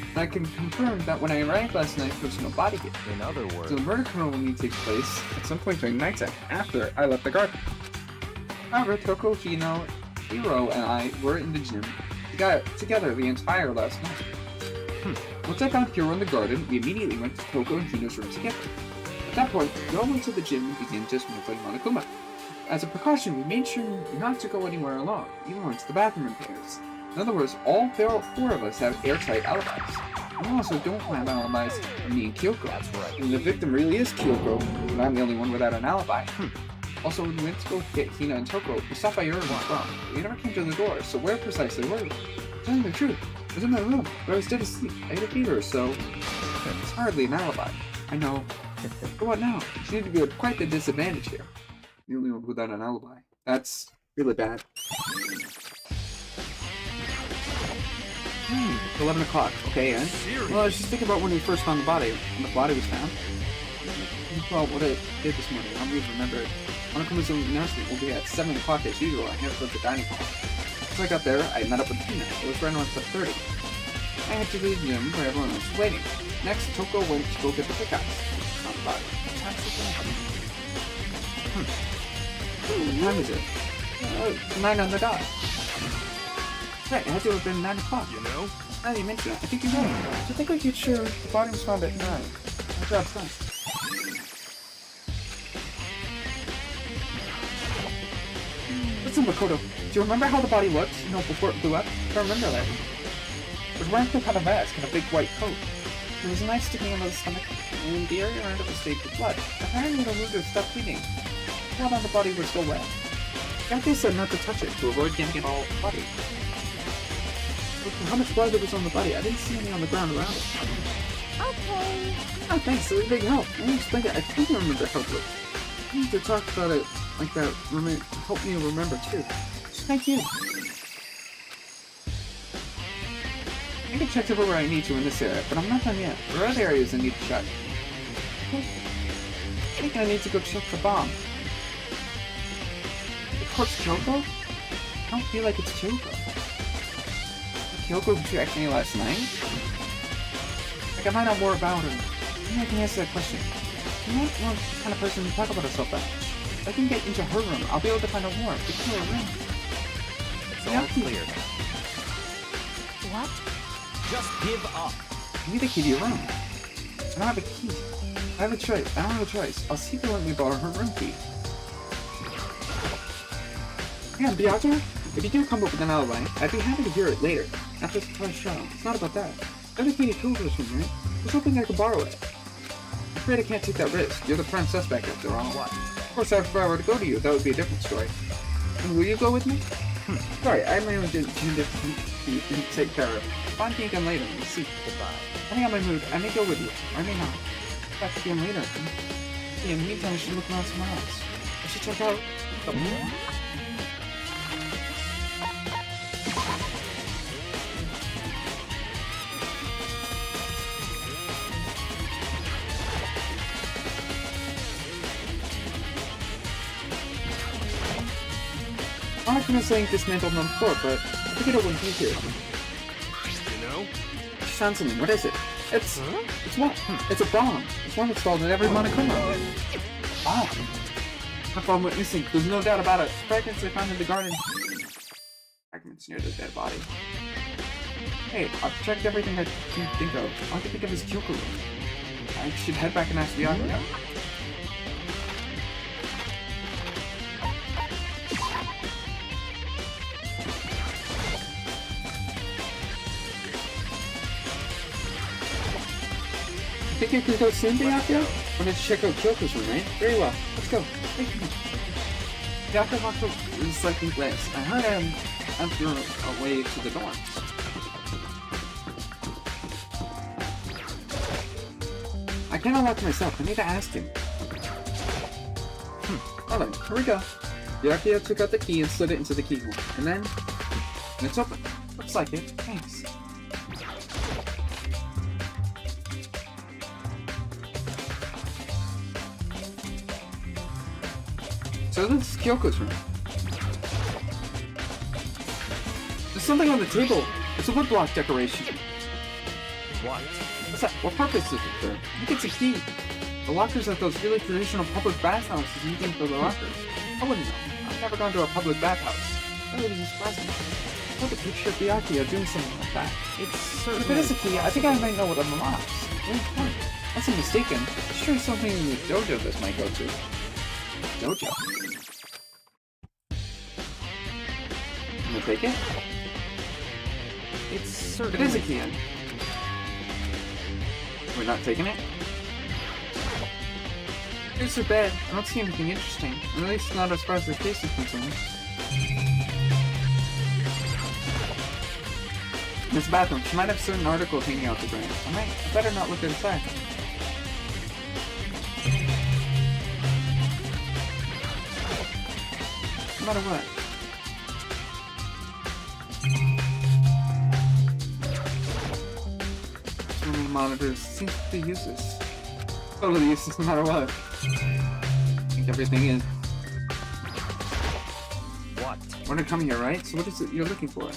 And I can confirm that when I arrived last night, there was no body here. In other words, So the murder criminal will need to take place at some point during nighttime, after I left the garden. However, Toko, Hino, Hiro, and I were in the gym together the entire last night. Once I found Hiro in the garden, we immediately went to Toko and Hino's room together. At that point, we all went to the gym and began dismantling Monokuma. As a precaution, we made sure not to go anywhere alone, even went to the bathroom in pairs. In other words, all 4 of us have airtight alibis. We also don't have alibis for me and Kyoko. that's right. And the victim really is Kyoko, but I'm the only one without an alibi. Also, when we went to go get Hina and Toko, we stopped by your room as well. We never came to the door, so where precisely were we? Telling the truth, I was in my room, but I was dead asleep. I had a fever, so it's hardly an alibi. I know. But what now? You need to be at quite the disadvantage here. The only one without an alibi. That's really bad. 11 o'clock. Okay, and? Well, I was just thinking about when we first found the body. When the body was found. Well, what I did this morning, I don't even remember it. Monokuma's announcement will be at 7 o'clock as usual. I had to go to the dining hall. As I got there, I met up with Hina. It was right around 7:30. I had to leave the gym where everyone was waiting. Next, Toko went to go get the pickaxe. Found the body. What time is it? 9 on the dot. Right, it had to have been 9 o'clock. You know? Now you mention it, I think you're right. So I think we could sure the body was found at 9. Good job, son. Listen, Makoto, do you remember how the body looked, before it blew up? I don't remember that. It was wearing some kind of mask and a big white coat. There was a knife sticking out of the stomach, and the area around it was stained with blood. Apparently the wound had stopped bleeding. Blood on the body was still wet. Captain said not to touch it, to avoid getting it all bloody. Look how much blood there was on the body. I didn't see any on the ground around it. Okay. Oh, thanks. It was a big help. I explained it. I think I remember how it looked. I need to talk about it like that. Help me remember, too. Thank you. I can check everywhere I need to in this area, but I'm not done yet. There are other areas I need to check. I think I need to go check the bomb. The corpse Kyoko? I don't feel like it's Kyoko. Kyoko rejected me last night? Like, I might know more about her. Maybe I can answer that question. I'm not the kind of person to talk about herself that much. If I can get into her room, I'll be able to find out more. Get to her room. It's all clear. What? Just give up. I need the key to your room. I don't have a key. I don't have a choice. I'll see if they'll let me borrow her room key. Yeah, Beato, if you do come up with an alibi, I'd be happy to hear it later. After the surprise show. It's not about that. I have a key to Kyoko's room, right? I was hoping I could borrow it. I'm afraid I can't take that risk. You're the prime suspect after all. What? Of course, if I were to go to you, that would be a different story. And will you go with me? Sorry, I have my own agenda to take care of. Find me again later. We'll see. Goodbye. Depending on my mood, I may go with you, or I may not. Back again later. Yeah, in the meantime, I should look around somewhere else. I should check out. I'm not gonna say dismantled on the floor, but I figured it wouldn't be here. You know? Found something. What is it? It's what? It's a bomb. It's one installed in every monochrome. Wow. That bomb went missing. There's no doubt about it. Fragments they found in the garden. Fragments near the dead body. Hey, I've checked everything I can think of. All I can think of is Kyoko room. I should head back and ask Byakuya now. Think you can go soon, Byakuya? We're going to check out Kyoko's room, right? Very well. Let's go. Thank you. Byakuya is likely last. I heard him after a way to the dorms. I can't unlock myself. I need to ask him. Alright, here we go. Byakuya took out the key and slid it into the keyhole. And then... it's open. Looks like it. Thanks. So this is Kyoko's room. There's something on the table. It's a woodblock decoration. What? What's that? What purpose is it for? I think it's a key. The lockers at those really traditional public bathhouses using for the lockers. I wouldn't know. I've never gone to a public bathhouse. That really surprised me. I took a picture of Byakuya doing something like that. It's If certainly... it is a key, I think I might know what unlocks. Very important. Unless I'm mistaken, it's sure something in the dojo this might go to. Dojo. I'm gonna take it. It's It certainly... is a key. We're not taking it? Here's her bed. I don't see anything interesting. At least not as far as the case is concerned. This bathroom. She might have certain articles hanging out the drain. I better not look inside. No matter what. So many monitors. Seems to be useless. Totally useless no matter what. I think everything is. What? We're gonna come here, right? So what is it you're looking for?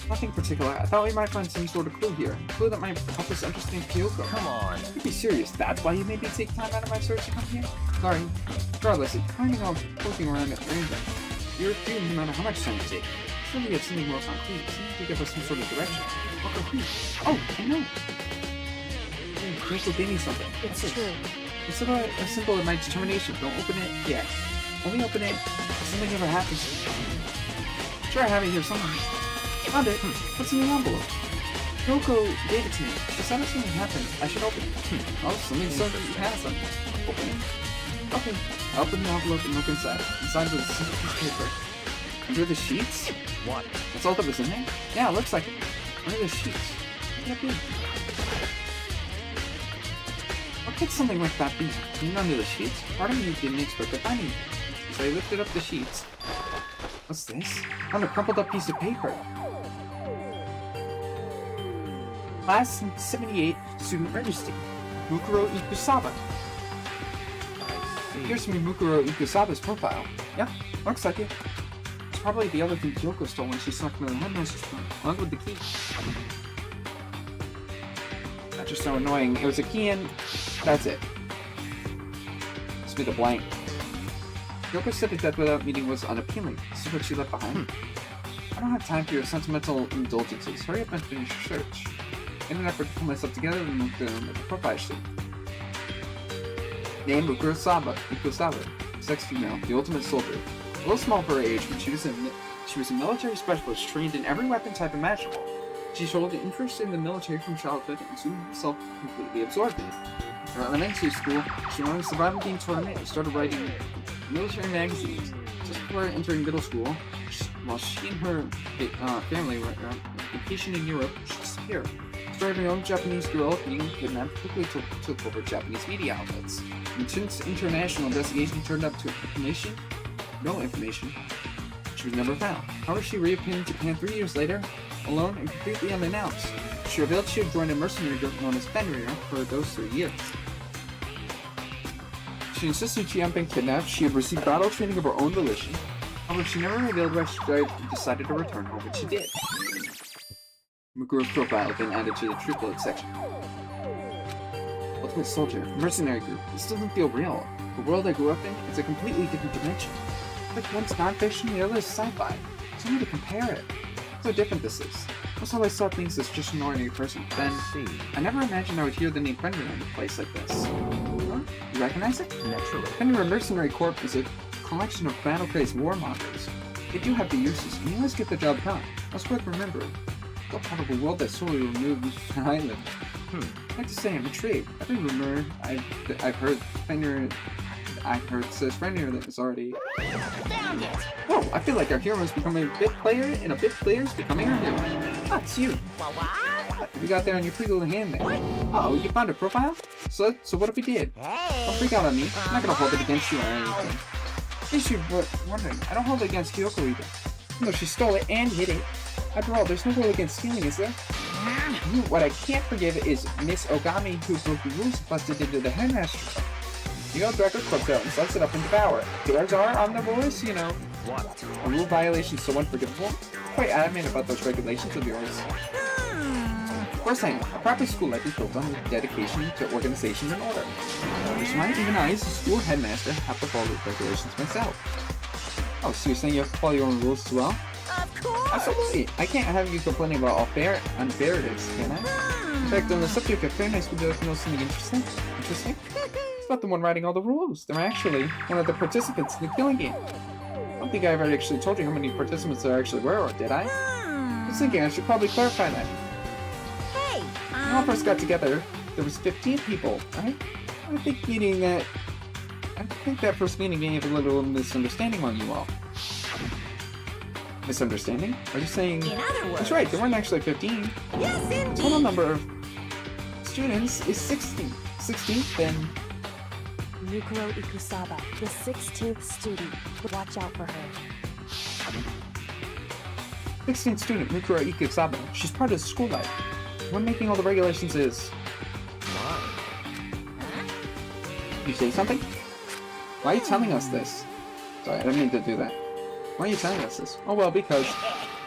Nothing particular. I thought we might find some sort of clue here. A clue that might help us understand Kyoko. Come on. You be serious. That's why you made me take time out of my search to come here? Sorry. Regardless, it's finding out poking around at random. You're doomed no matter how much time you take. Surely you have something more concrete. Something to give us some sort of direction. More concrete. Oh, I know. Kyoko gave me something. It's What's this? true. It's a symbol of my determination. Don't open it yet. Only open it if something ever happens to me. Sure, I have it here somewhere. Found it. What's in the envelope? Kyoko gave it to me. She said if something happened, I should open it. Oh, something so that you have something. Open it. Okay. I open the envelope and look inside. Inside was a simple piece of paper. Under the sheets? What? That's all that was in there? Yeah, it looks like it. Under the sheets. What could that be? What could something like that be? Hidden under the sheets? Part of me didn't expect to find anything. So I lifted up the sheets. What's this? I found a crumpled up piece of paper. Class 78 student registry. Mukuro Ikusaba. Here's me Mukuro Ikusaba's profile. Yeah, looks like it. probably the other thing Kyoko stole when she snuck into the headmaster's room, along with the key. That's just so annoying. It was a key and that's it. Just made a blank. Kyoko said that death without meaning was unappealing. This is what she left behind. I don't have time for your sentimental indulgences. Hurry up and finish your search. In an effort to pull myself together and look at the profile sheet. Name Ikusawa, sex female, the ultimate soldier. A little small for her age, but she was a military specialist trained in every weapon type imaginable. She showed an interest in the military from childhood and soon herself completely absorbed it. In her elementary school, she won a survival game tournament and started writing military magazines. Just before entering middle school, while she and her family were on vacation in Europe, she disappeared. The story of a young Japanese girl being kidnapped quickly took over Japanese media outlets. And since international investigation turned up to no information, she was never found. However, she reappeared in Japan 3 years later, alone and completely unannounced. She revealed she had joined a mercenary group known as Fenrir for those 3 years. She insisted she hadn't been kidnapped, she had received battle training of her own volition. However, she never revealed why she decided to return home, but she did. Maguro's profile had been added to the triplet section. Ultimate Soldier, mercenary group. This doesn't feel real. The world I grew up in is a completely different dimension. Like one's non-fiction, the other is sci-fi. There's no way to compare it. So different this is. Most always saw things as just an ordinary person. Then, I never imagined I would hear the name Fenrir in a place like this. Huh? You recognize it? Naturally. Fenrir Mercenary Corps is a collection of battle-crazed warmongers. They do have the uses, and you always get the job done. That's worth remembering. Still part of a world that's solely removed from island. I have to say, I'm intrigued. Every rumor I've heard says Fenrir that is already. Found it! Whoa, I feel like our hero is becoming a bit player, and a bit player is becoming our hero. Ah, it's you. What? You got there on your pretty little hand there. Oh, you found a profile? So what if we did? Hey! Don't freak out on me. I'm not gonna hold it against you or anything. In case you're wondering, I don't hold it against Kyoko either. No, she stole it and hid it. After all, there's no rule against stealing, is there? What I can't forgive is Miss Ogami, who broke the rules and busted into the headmaster. You go drag her corpse out and slice it up and devour it. Yours are omnivores, you know. What? A rule violation so unforgivable? Quite adamant about those regulations of yours. Of course I am. A proper school life is built on dedication to organization and order. Which is why even I, as a school headmaster, have to follow the regulations myself. Oh, so you're saying you have to follow your own rules as well? Of course! Absolutely. I can't have you complaining about how unfair it is, can I? In fact, on the subject of fairness, would you like to know something interesting? It's not the one writing all the rules. They're actually one of the participants in the killing game. I don't think I ever actually told you how many participants there actually were, or did I? I was thinking I should probably clarify that. Hey! When we all first got together, there was 15 people, right? I think that first meeting gave a little misunderstanding on you all. Misunderstanding? Are you saying... In other words... That's right, there weren't actually 15. Yes, indeed! The total number of students is 16. 16th, then... Mukuro Ikusawa, the 16th student. Watch out for her. 16th student, Mukuro Ikusawa. She's part of the school life. The one making all the regulations is... You say something? Why are you telling us this? Sorry, I didn't mean to do that. Why are you telling us this? Oh well, because,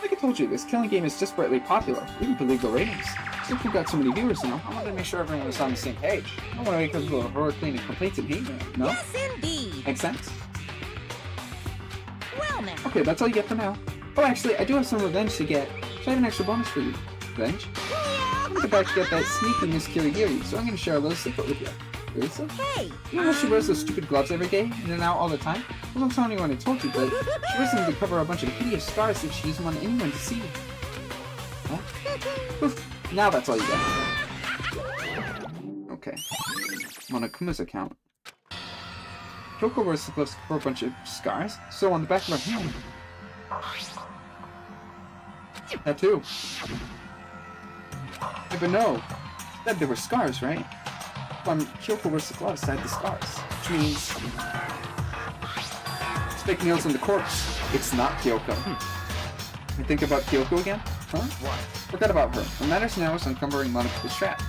like I told you, this killing game is desperately popular, even for legal ratings. Since we've got so many viewers now, I wanted to make sure everyone was on the same page. I don't want to make people heroically and complaints and hate, no? Yes, indeed! Makes sense? Well, now... Okay, that's all you get for now. Oh, actually, I do have some revenge to get, so I have an extra bonus for you. Revenge? I'm about to get that sneaky Miss Kirigiri, so I'm going to share a little secret with you. Seriously? Hey! You know how she wears those stupid gloves every day, in and out all the time? I wasn't telling anyone I told you, but she wears them to cover a bunch of hideous scars that she doesn't want anyone to see. What? Oof, now that's all you get. Okay. I'm on Akuma's account. Kyoko wears the gloves to cover a bunch of scars, so on the back of her hand. Tattoo. Yeah, but no. Said there were scars, right? When Kyoko wears the gloves side the scars, which means it's fake nails on the corpse. It's not Kyoko. You think about Kyoko again? Huh? What? Forget about her. What matters now is uncovering Monika's trap.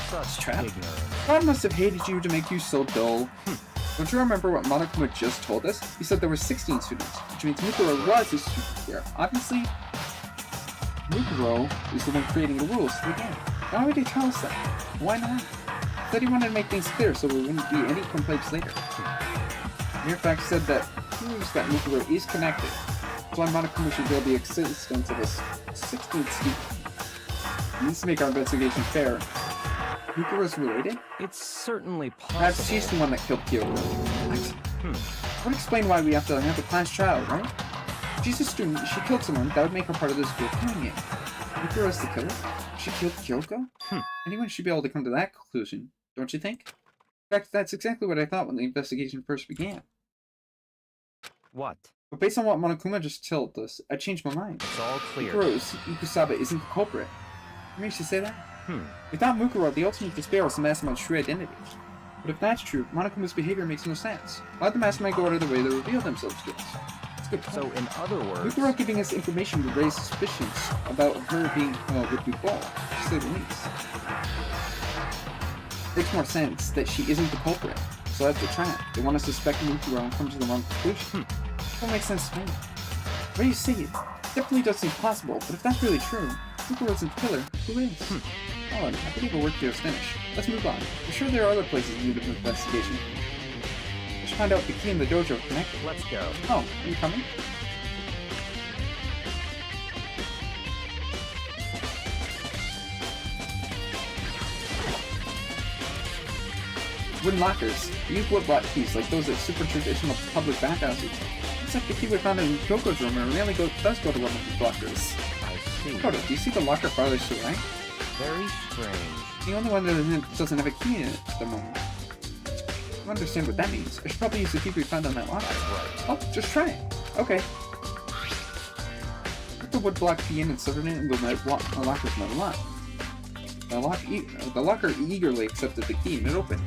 Such Trap? ignorance. God must have hated you to make you so dull. Don't you remember what Monokuma just told us? He said there were 16 students, which means Mukuro was a student here. Obviously, Mukuro is the one creating the rules for the game. Why would he tell us that? Why not? He said he wanted to make things clear so there wouldn't be any complaints later. Mere fact said that proves that Mukuro is connected. That's why Monokuma should reveal the existence of a 16th student. It needs to make our investigation fair. Mukuro's related? It's certainly possible. Perhaps she's the one that killed Kyoko. What? That would explain why we have to have a class trial, right? If she's a student, she killed someone, that would make her part of the school killing game. Mukuro's the killer? She killed Kyoko? Anyone should be able to come to that conclusion, don't you think? In fact, that's exactly what I thought when the investigation first began. What? But based on what Monokuma just told us, I changed my mind. It's all clear. Mukuro Ikusaba isn't the culprit. What makes you say that? Without Mukuro, the ultimate despair was the mastermind's true identity. But if that's true, Monokuma's behavior makes no sense. Why'd the mastermind go out of the way to reveal themselves to us? That's a good point. So, in other words... Mukuro giving us information would raise suspicions about her being, would be false, to say the least. Makes more sense that she isn't the culprit. So that's the trap. They want us to suspect Mukuro and come to the wrong conclusion. That makes sense to me. What do you say? It definitely does seem possible, but if that's really true, Mukuro isn't the killer. Who is? Oh, I believe our work here is finished. Let's move on. I'm sure there are other places in need of investigation. We should find out if the key in the dojo are connected. Let's go. Oh, are you coming? Wooden lockers. We use wood lock keys like those at super traditional public bathhouses. Looks like the key we found in Kyoko's room and really does go to one of these lockers. I see. Koto, do you see the locker farther to the right? Very strange. The only one that doesn't have a key in it at the moment. I don't understand what that means. I should probably use the key we found on that locker. Right. Oh, just try it. Okay. Put the wood block key in and slid it in the locker's metal lock. The locker eagerly accepted the key and it opened.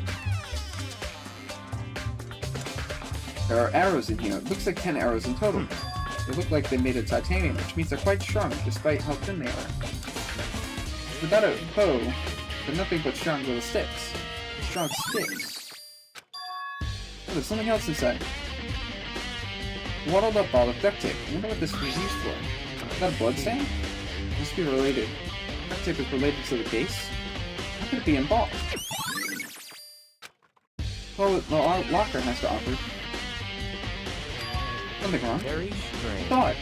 There are arrows in here. It looks like 10 arrows in total. They look like they made of titanium, which means they're quite strong, despite how thin they are. Without a bow, they're nothing but strong little sticks. Strong sticks. Oh, there's something else inside. A waddled up ball of duct tape. I wonder what this was used for. Is that a blood stain? It must be related. Duct tape is related to the case? How could it be involved? Well, the locker has to offer. Something wrong? Very I strange. thought.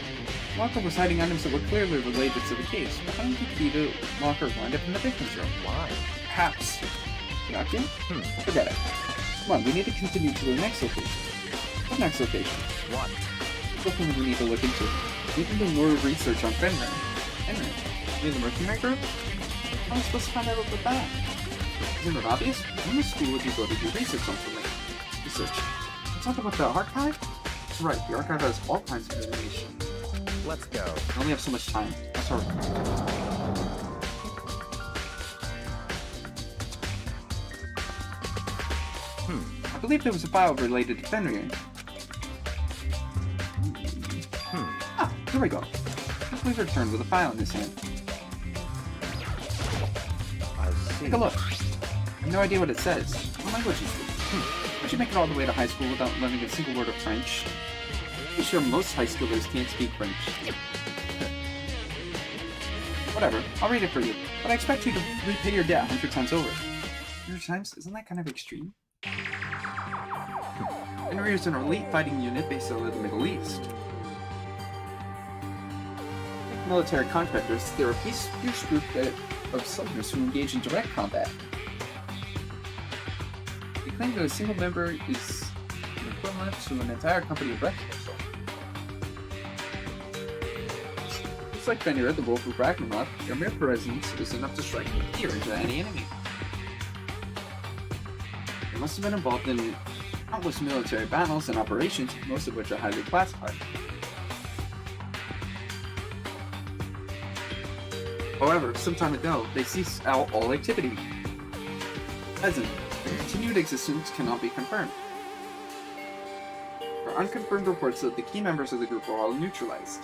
Locker was hiding items that were clearly related to the case, but how did the key to locker wind up in the victim's room? Why? Perhaps. Got you? Forget it. Come on, we need to continue to the next location. What next location? What? Something we need to look into. We need to do more research on Fenrir. Fenrir? You mean the mercenary group? How am I supposed to find out about that? Isn't it obvious? When the school would you go to do research on something? Research. Let's talk about the archive? That's right, the archive has all kinds of information. Let's go. I only have so much time. That's hard. I believe there was a file related to Fenrir. Ah, here we go. Quickly returned with a file in his hand. I see. Take a look. I have no idea what it says. What language is this? How'd you make it all the way to high school without learning a single word of French? I'm sure most high schoolers can't speak French. Whatever, I'll read it for you. But I expect you to repay your debt 100 times over. 100 times? Isn't that kind of extreme? Fenrir is an elite fighting unit based out of the Middle East. Like military contractors, they're a fierce group of soldiers who engage in direct combat. They claim that a single member is equivalent to an entire company of regular soldiers. Just like Fenrir, the Wolf of Ragnarok, their mere presence is enough to strike fear into any enemy. They must have been involved in countless military battles and operations, most of which are highly classified. However, some time ago, they ceased out all activity. As in, their continued existence cannot be confirmed. There are unconfirmed reports that the key members of the group are all neutralized.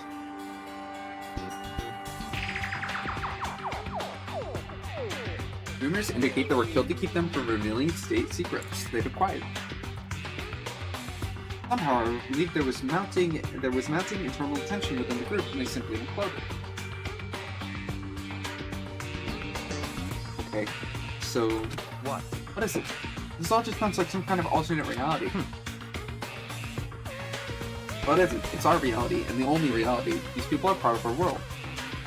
Rumors indicate they were killed to keep them from revealing state secrets they've acquired. Somehow, I believe there was mounting internal tension within the group, and they simply imploded. Okay, so What? what is it? This all just sounds like some kind of alternate reality. Well, it isn't. It's our reality, and the only reality. These people are part of our world.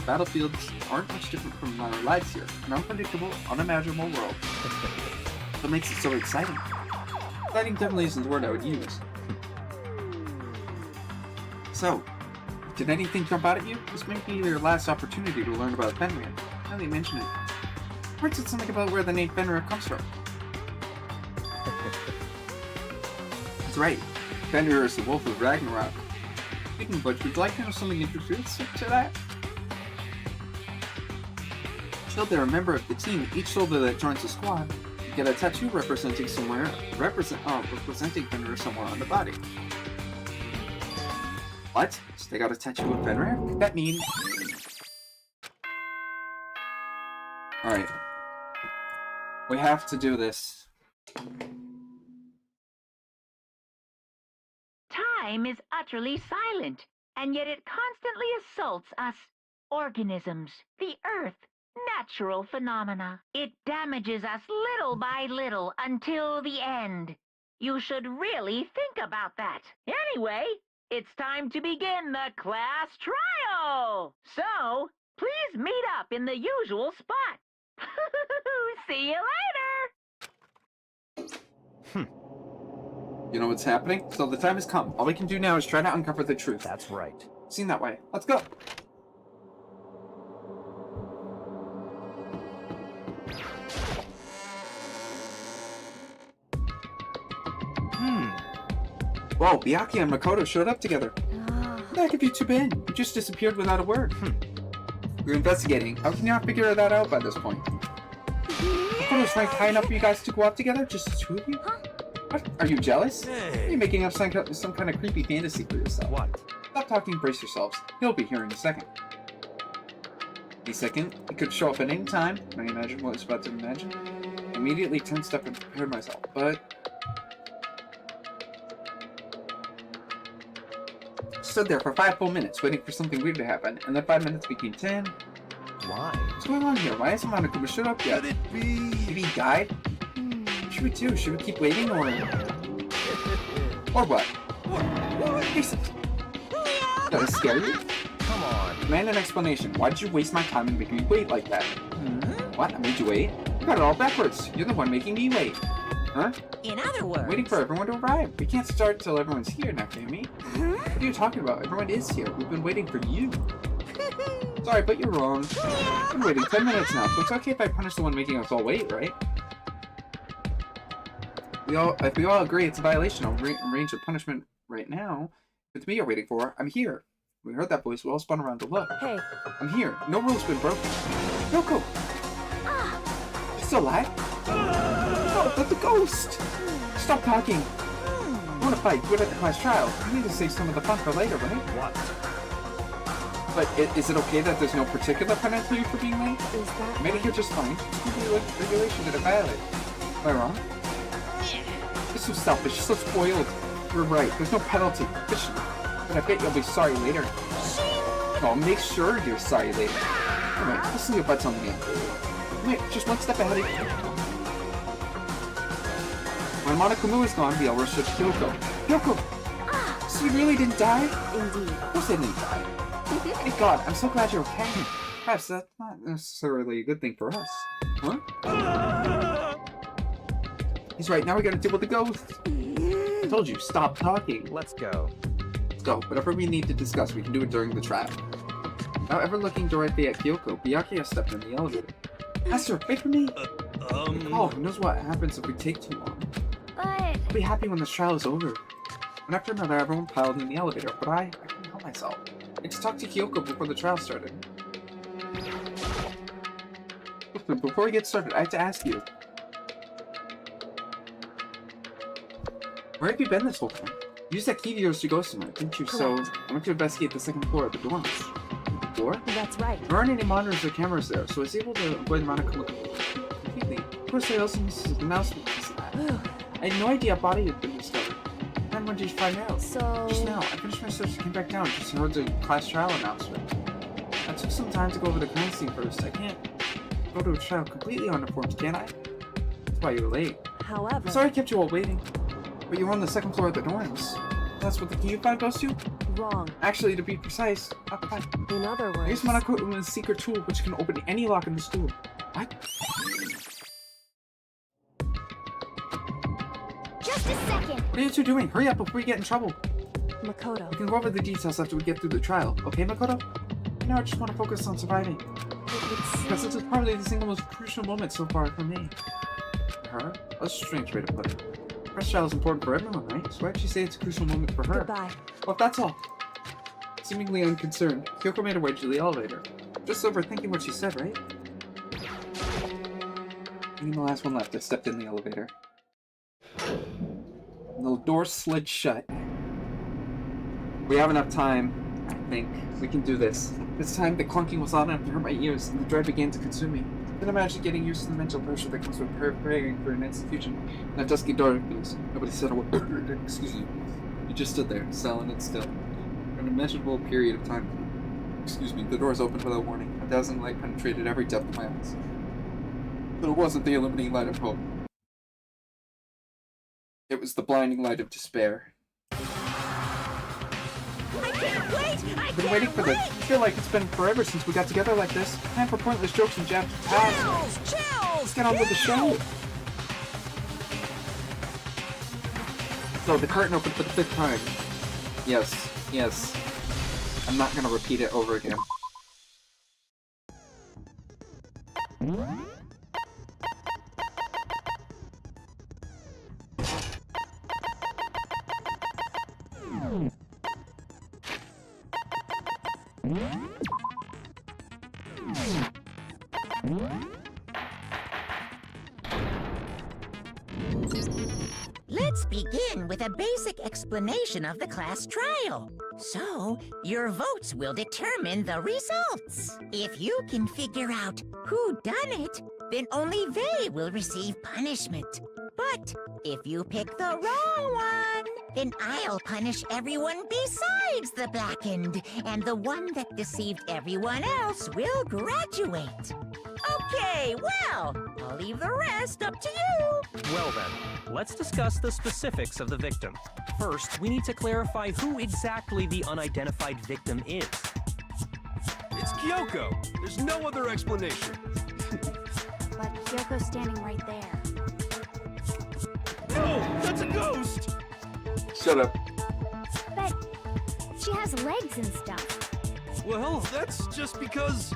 Battlefields aren't much different from our lives here. An unpredictable, unimaginable world. What makes it so exciting? Exciting definitely isn't the word I would use. So, did anything jump out at you? This may be your last opportunity to learn about Fenrir. Now that you mention it. I heard something about where the name Fenrir comes from. That's right. Fenrir is the wolf of Ragnarok. Speaking of which, would you like to know something interesting to that? Show they're a member of the team, each soldier that joins the squad get a tattoo representing Fenrir somewhere on the body. What? So they got a tattoo of Fenrir? Could that mean? Alright. We have to do this. Time is utterly silent, and yet it constantly assaults us. Organisms, the Earth, natural phenomena. It damages us little by little until the end. You should really think about that. Anyway, it's time to begin the class trial. So, please meet up in the usual spot. See you later. You know what's happening? So the time has come. All we can do now is try to uncover the truth. That's right. Seen that way. Let's go. Whoa, Byakuya and Makoto showed up together. Where the heck have you two been? You just disappeared without a word. We're investigating. How can you not figure that out by this point? Makoto's ranked high enough for you guys to go out together? Just the two of you? What? Are you jealous? Hey. Are you making up some kind of creepy fantasy for yourself? What? Stop talking and brace yourselves. He'll be here in a second. A second? He could show up at any time. Can I imagine what I was about to imagine? I immediately tensed up and prepared myself, but... stood there for 5 full minutes, waiting for something weird to happen, and then 5 minutes became 10. Why? What's going on here? Why hasn't Monokuma showed up yet? Could it be? Maybe he died? What should we do? Should we keep waiting, or... or what? Jason! That is scary. Come on. Demand an explanation. Why did you waste my time and make me wait like that? What? I made you wait? You got it all backwards. You're the one making me wait. Huh? In other words... Waiting for everyone to arrive. We can't start till everyone's here, Nakami. What are you talking about? Everyone is here. We've been waiting for you. Sorry, but you're wrong. I've been waiting 10 minutes now, so it's okay if I punish the one making us all wait, right? If we all agree it's a violation, I'll arrange a punishment right now. If it's me you're waiting for, I'm here. We heard that voice, we all spun around to look. Hey. I'm here. No rule's been broken. Yoko! You still alive? Oh, that's the ghost! Stop talking! I want to fight. Do it at the class trial. We need to save some of the fun for later, right? What? But is it okay that there's no particular penalty for being late? Is that... I made it here just fine. Just the regulation that I violate. Am I wrong? You're so selfish, so spoiled. You're right, there's no penalty, officially. But I bet you'll be sorry later. I'll make sure you're sorry later. Alright, listen to your butts on the game. Wait, just one step ahead of you. When Monokuma is gone, we'll rush to Kyoko. Kyoko! So you really didn't die? Indeed. Of course I didn't die. Thank God, I'm so glad you're okay. Perhaps that's not necessarily a good thing for us. Huh? He's right, now we gotta deal with the ghost. I told you, stop talking. Let's go. Let's go. Whatever we need to discuss, we can do it during the trial. Without ever looking directly at Kyoko, Byakuya stepped in the elevator. Esther, wait for me! Oh, who knows what happens if we take too long. But... I'll be happy when this trial is over. One after another, everyone piled in the elevator, but I couldn't help myself. I just talked to Kyoko before the trial started. Listen, before we get started, I have to ask you. Where have you been this whole time? You used that key of yours to go somewhere, didn't you? Correct. So, I went to investigate the second floor of the dorms. The door? That's right. There aren't any monitors or cameras there, so I was able to avoid Monokuma completely. Of course, I also missed his announcement. I had no idea a body had been discovered. I'm when did you find out? So... Just now. I finished my search and came back down. Just heard the class trial announcement. I took some time to go over the crime scene first. I can't go to a trial completely uninformed, can I? That's why you were late. However... I'm sorry I kept you all waiting. But you were on the second floor of the dorms. That's what the key you found goes to? Wrong. Actually, to be precise, okay. In other words... Here's Monokuma's secret tool, which can open any lock in the school. What? Just a second. What are you two doing? Hurry up before you get in trouble. Makoto. We can go over the details after we get through the trial. Okay, Makoto? Now I just want to focus on surviving. Because this is probably the single most crucial moment so far for me. For her? That's a strange way to put it. First trial is important for everyone, right? So why'd she say it's a crucial moment for her? Goodbye. Well, that's all. Seemingly unconcerned, Kyoko made her way to the elevator. Just overthinking what she said, right? Being the last one left, I stepped in the elevator. And the door slid shut. We have enough time, I think. We can do this. This time, the clunking was loud enough to hurt my ears, and the dread began to consume me. I can imagine getting used to the mental pressure that comes with preparing for an execution. In that dusky darkness, nobody said a word. Excuse me. You just stood there, silent and still. For an immeasurable period of time. Excuse me, the doors opened without warning. A dazzling light penetrated every depth of my eyes. But it wasn't the illuminating light of hope. It was the blinding light of despair. I can't wait! I've been waiting for this. I feel like it's been forever since we got together like this. Time for pointless jokes and jabs to pass. Chills! Let's get on with the show. So the curtain opened for the 5th time. Yes, yes. I'm not gonna repeat it over again. Let's begin with a basic explanation of the class trial. So, your votes will determine the results. If you can figure out who done it, then only they will receive punishment. But if you pick the wrong one, then I'll punish everyone besides the blackened, and the one that deceived everyone else will graduate. Okay, well, I'll leave the rest up to you. Well then, let's discuss the specifics of the victim. First, we need to clarify who exactly the unidentified victim is. It's Kyoko. There's no other explanation. But Kyoko's standing right there. No, that's a ghost! Shut up. But she has legs and stuff. Well, that's just because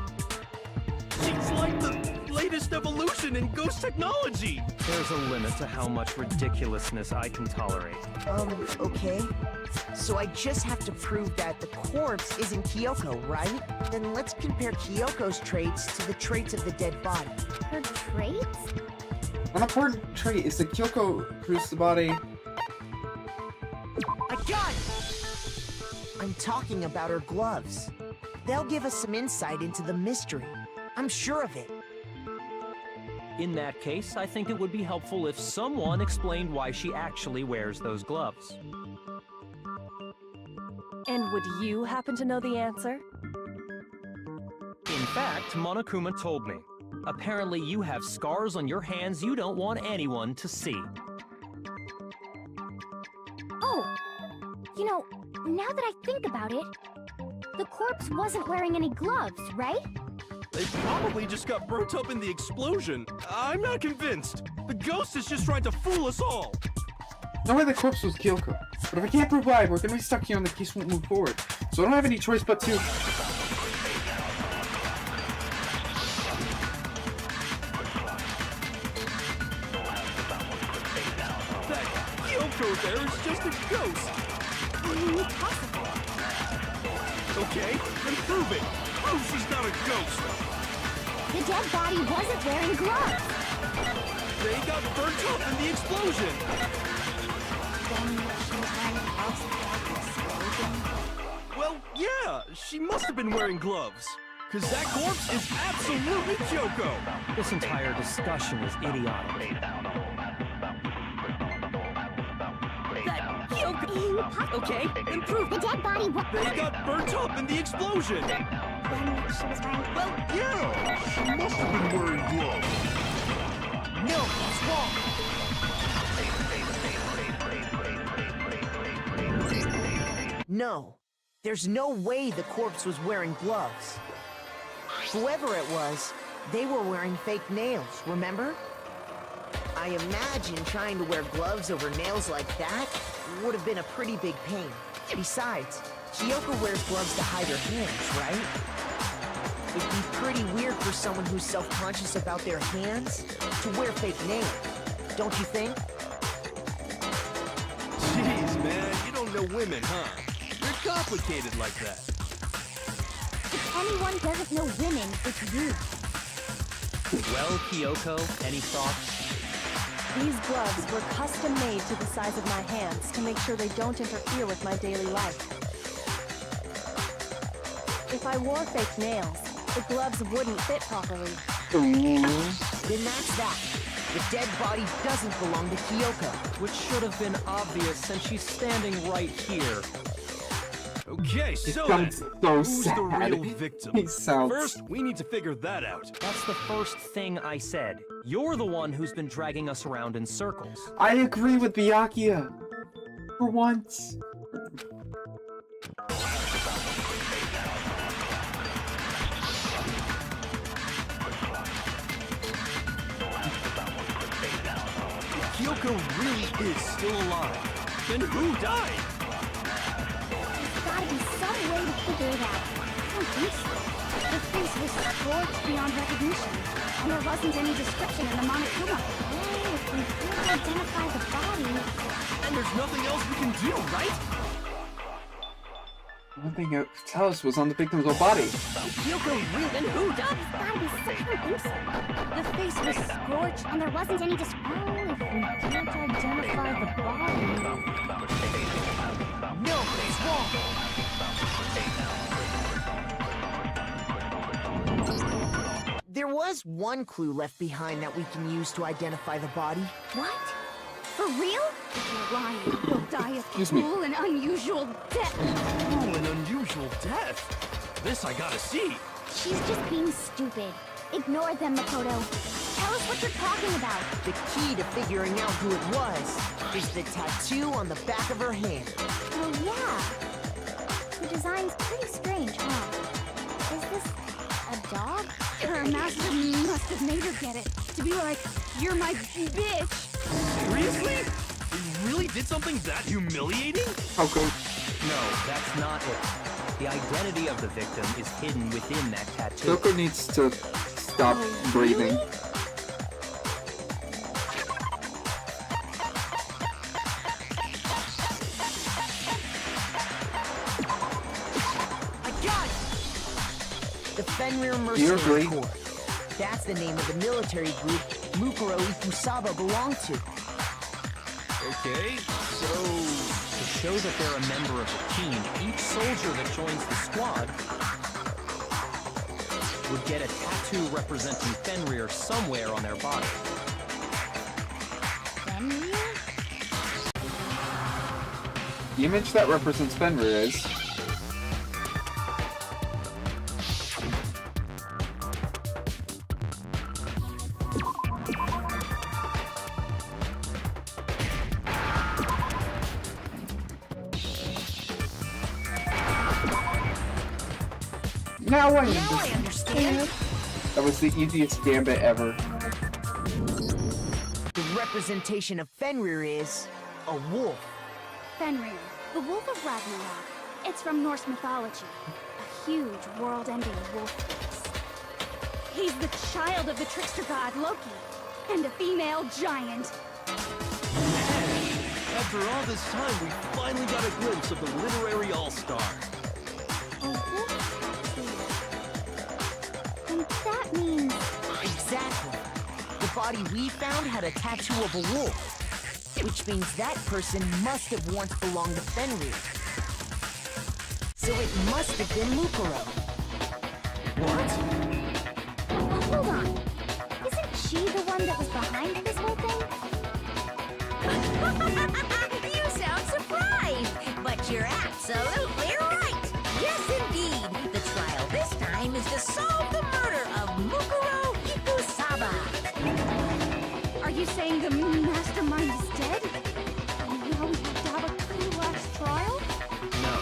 she's like the latest evolution in ghost technology. There's a limit to how much ridiculousness I can tolerate. Okay. So I just have to prove that the corpse isn't Kyoko, right? Then let's compare Kyoko's traits to the traits of the dead body. Her traits? An important trait is that Kyoko proves the body. I got it! I'm talking about her gloves. They'll give us some insight into the mystery. I'm sure of it. In that case, I think it would be helpful if someone explained why she actually wears those gloves. And would you happen to know the answer? In fact, Monokuma told me. Apparently you have scars on your hands you don't want anyone to see. Oh! You know, now that I think about it, the corpse wasn't wearing any gloves, right? They probably just got burnt up in the explosion. I'm not convinced. The ghost is just trying to fool us all. No way the corpse was Kyoko. But if I can't prove why, we're gonna be stuck here and the case won't move forward. So I don't have any choice but to... That Kyoko there is just a ghost. Possible. Okay, then prove it. Prove she's not a ghost. The dead body wasn't wearing gloves. They got burnt up in the explosion. Then she was wearing gloves like the explosion. Well, yeah, she must have been wearing gloves. Because that corpse is absolutely Kyoko. This entire discussion is idiotic. That Kyoko Okay, then prove The dead body They got burnt up in the explosion! when she was wearing... Well, yeah! She must have been wearing gloves. No, that's wrong. No, there's no way the corpse was wearing gloves. Whoever it was, they were wearing fake nails, remember? I imagine trying to wear gloves over nails like that would have been a pretty big pain. Besides, Kyoko wears gloves to hide her hands, right? It'd be pretty weird for someone who's self-conscious about their hands to wear fake nails, don't you think? Jeez, man, you don't know women, huh? They're complicated like that. If anyone doesn't know women, it's you. Well, Kyoko, any thoughts? These gloves were custom made to the size of my hands to make sure they don't interfere with my daily life. If I wore fake nails, the gloves wouldn't fit properly. Then that's that. The dead body doesn't belong to Kyoko. Which should have been obvious since she's standing right here. Okay, It so sounds then, so who's sad. the real victim? He sounds... First, we need to figure that out. That's the first thing I said. You're the one who's been dragging us around in circles. I agree with Byakuya. For once. Kyoko really is still alive. Then who died? There's gotta be some way to figure it out. I don't think so. The face was scorched beyond recognition, and there wasn't any description in the Monokuma. Oh, if we could identify the body... And there's nothing else we can do, right? One thing it could tell us was on the victim's whole body. Kyoko really? Then who died? There's gotta be something gruesome. The face was scorched, and there wasn't any Oh, if we can't identify the body... No, it's wrong. There was one clue left behind that we can use to identify the body. What? For real? If you're lying, you'll die a Excuse me. cruel and unusual death. Oh, an unusual death. This I gotta see. She's just being stupid. Ignore them, Makoto. Tell us what you're talking about. The key to figuring out who it was is the tattoo on the back of her hand. Oh, yeah. The design's pretty strange, huh? Is this a dog? Her master must have made her get it. To be like, you're my bitch. Seriously? We really did something that humiliating? How good. No, that's not it. The identity of the victim is hidden within that tattoo. Kyoko needs to stop breathing. Really? I got it! The Fenrir agree? Mercenary Corps. That's the name of the military group Mukuro Ikusaba belonged to. Okay, so... To show that they're a member of the team, each soldier that joins the squad would get a tattoo representing Fenrir somewhere on their body. Fenrir? The image that represents Fenrir is... Now I understand. That was the easiest gambit ever. The representation of Fenrir is a wolf. Fenrir, the Wolf of Ragnarok. It's from Norse mythology. A huge, world-ending wolf face. He's the child of the trickster god Loki, and a female giant. After all this time, we finally got a glimpse of the literary all-star. A wolf tattoo. And that means... Exactly. The body we found had a tattoo of a wolf, which means that person must have once belonged to Fenrir. So it must have been Mukuro. What? Hold on. Isn't she the one that was behind this whole thing? You sound surprised! absolutely right! Yes, indeed! The trial this time is to solve the murder of Mukuro Ikusaba. Are you saying the mastermind is dead? And now we have to have a cool last trial? No.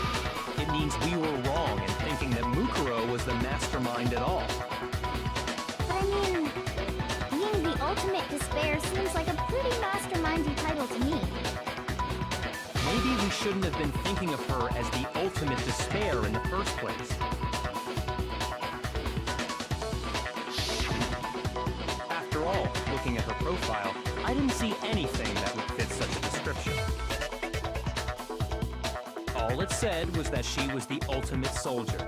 It means we were wrong in thinking that Mukuro was the mastermind at all. But I mean, being the ultimate despair seems like a pretty mastermindy title to me. Maybe we shouldn't have been thinking of her as the ultimate despair in the first place. After all, looking at her profile, I didn't see anything that would fit such a description. All it said was that she was the ultimate soldier.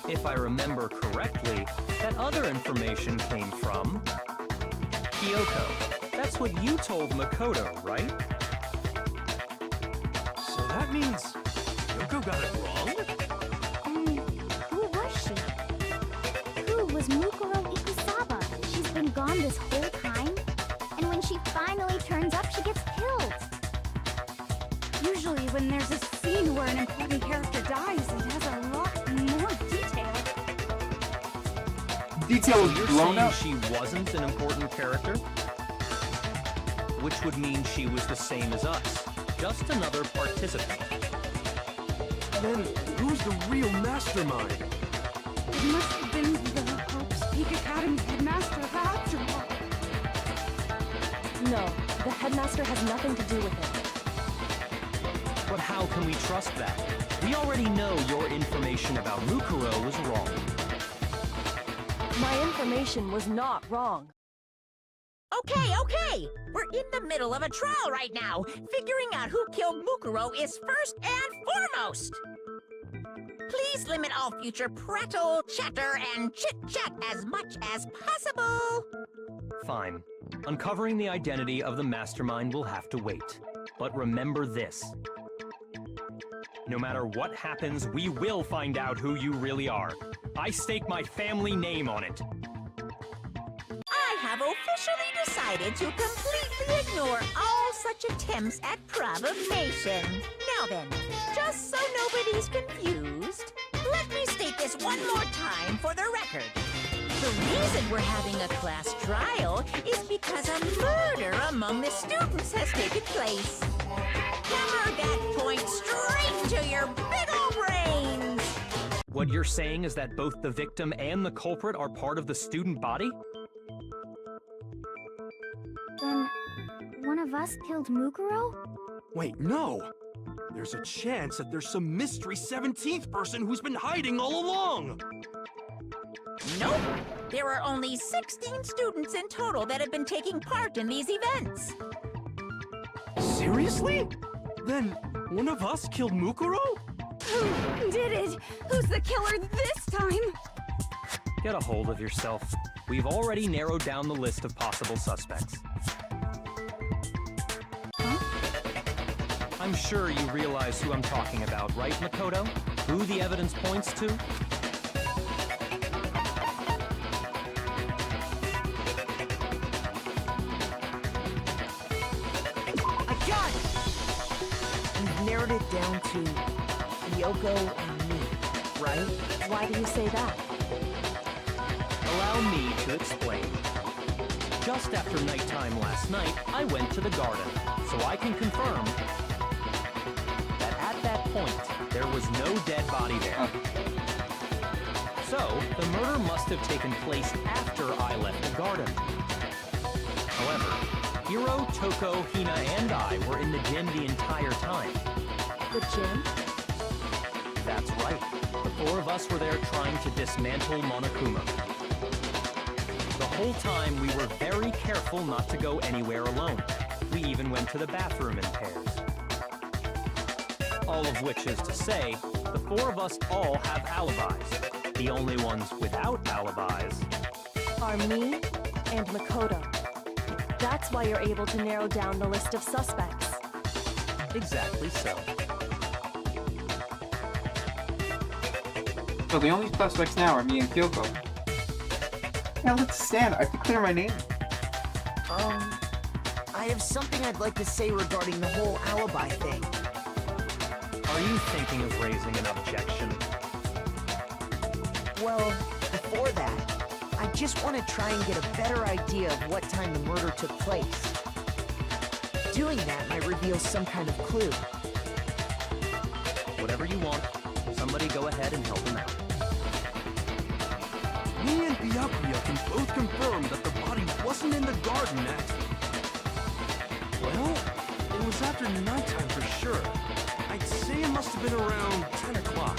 If I remember correctly, that other information came from Kyoko. That's what you told Makoto, right? So that means Yoko got it wrong? Who was she? Who was Mukuro Ikusaba? She's been gone this whole time? And when she finally turns up, she gets killed. Usually when there's a scene where an important character dies, it has a lot more detail. Detail So you're is blown saying up. she wasn't an important character? Which would mean she was the same as us. Just another participant. Then who's the real mastermind? It must have been the Hope's Peak Academy headmaster after all. No, the headmaster has nothing to do with it. But how can we trust that? We already know your information about Mukuro was wrong. My information was not wrong. Okay. We're in the middle of a trial right now. Figuring out who killed Mukuro is first and foremost. Please limit all future prattle, chatter, and chit-chat as much as possible. Fine. Uncovering the identity of the mastermind will have to wait. But remember this. No matter what happens, we will find out who you really are. I stake my family name on it. I have officially decided to completely ignore all such attempts at provocation. Now then, just so nobody's confused, let me state this one more time for the record. The reason we're having a class trial is because a murder among the students has taken place. Hammer that point straight into your big ol' brains! What you're saying is that both the victim and the culprit are part of the student body? Then, one of us killed Mukuro? Wait, no! There's a chance that there's some mystery 17th person who's been hiding all along! Nope! There are only 16 students in total that have been taking part in these events. Seriously? Then one of us killed Mukuro? Who did it? Who's the killer this time? Get a hold of yourself. We've already narrowed down the list of possible suspects. I'm sure you realize who I'm talking about, right, Makoto? Who the evidence points to? I got it! You've narrowed it down to Kyoko and me, right? Why do you say that? Allow me to explain. Just after nighttime last night, I went to the garden, so I can confirm that at that point, there was no dead body there. So, the murder must have taken place after I left the garden. However, Hiro, Toko, Hina, and I were in the gym the entire time. The gym? That's right. The four of us were there trying to dismantle Monokuma. The whole time, we were very careful not to go anywhere alone. We even went to the bathroom in pairs. All of which is to say, the four of us all have alibis. The only ones without alibis Are me and Makoto. That's why you're able to narrow down the list of suspects. exactly so. So the only suspects now are me and Kyoko. Now let's stand. I have to clear my name. I have something I'd like to say regarding the whole alibi thing. Are you thinking of raising an objection? Well, before that, I just want to try and get a better idea of what time the murder took place. Doing that might reveal some kind of clue. Whatever you want. Somebody go ahead and help him out. Me and Byakuya can both confirm that the body wasn't in the garden at... Well, it was after nighttime for sure. I'd say it must have been around 10 o'clock.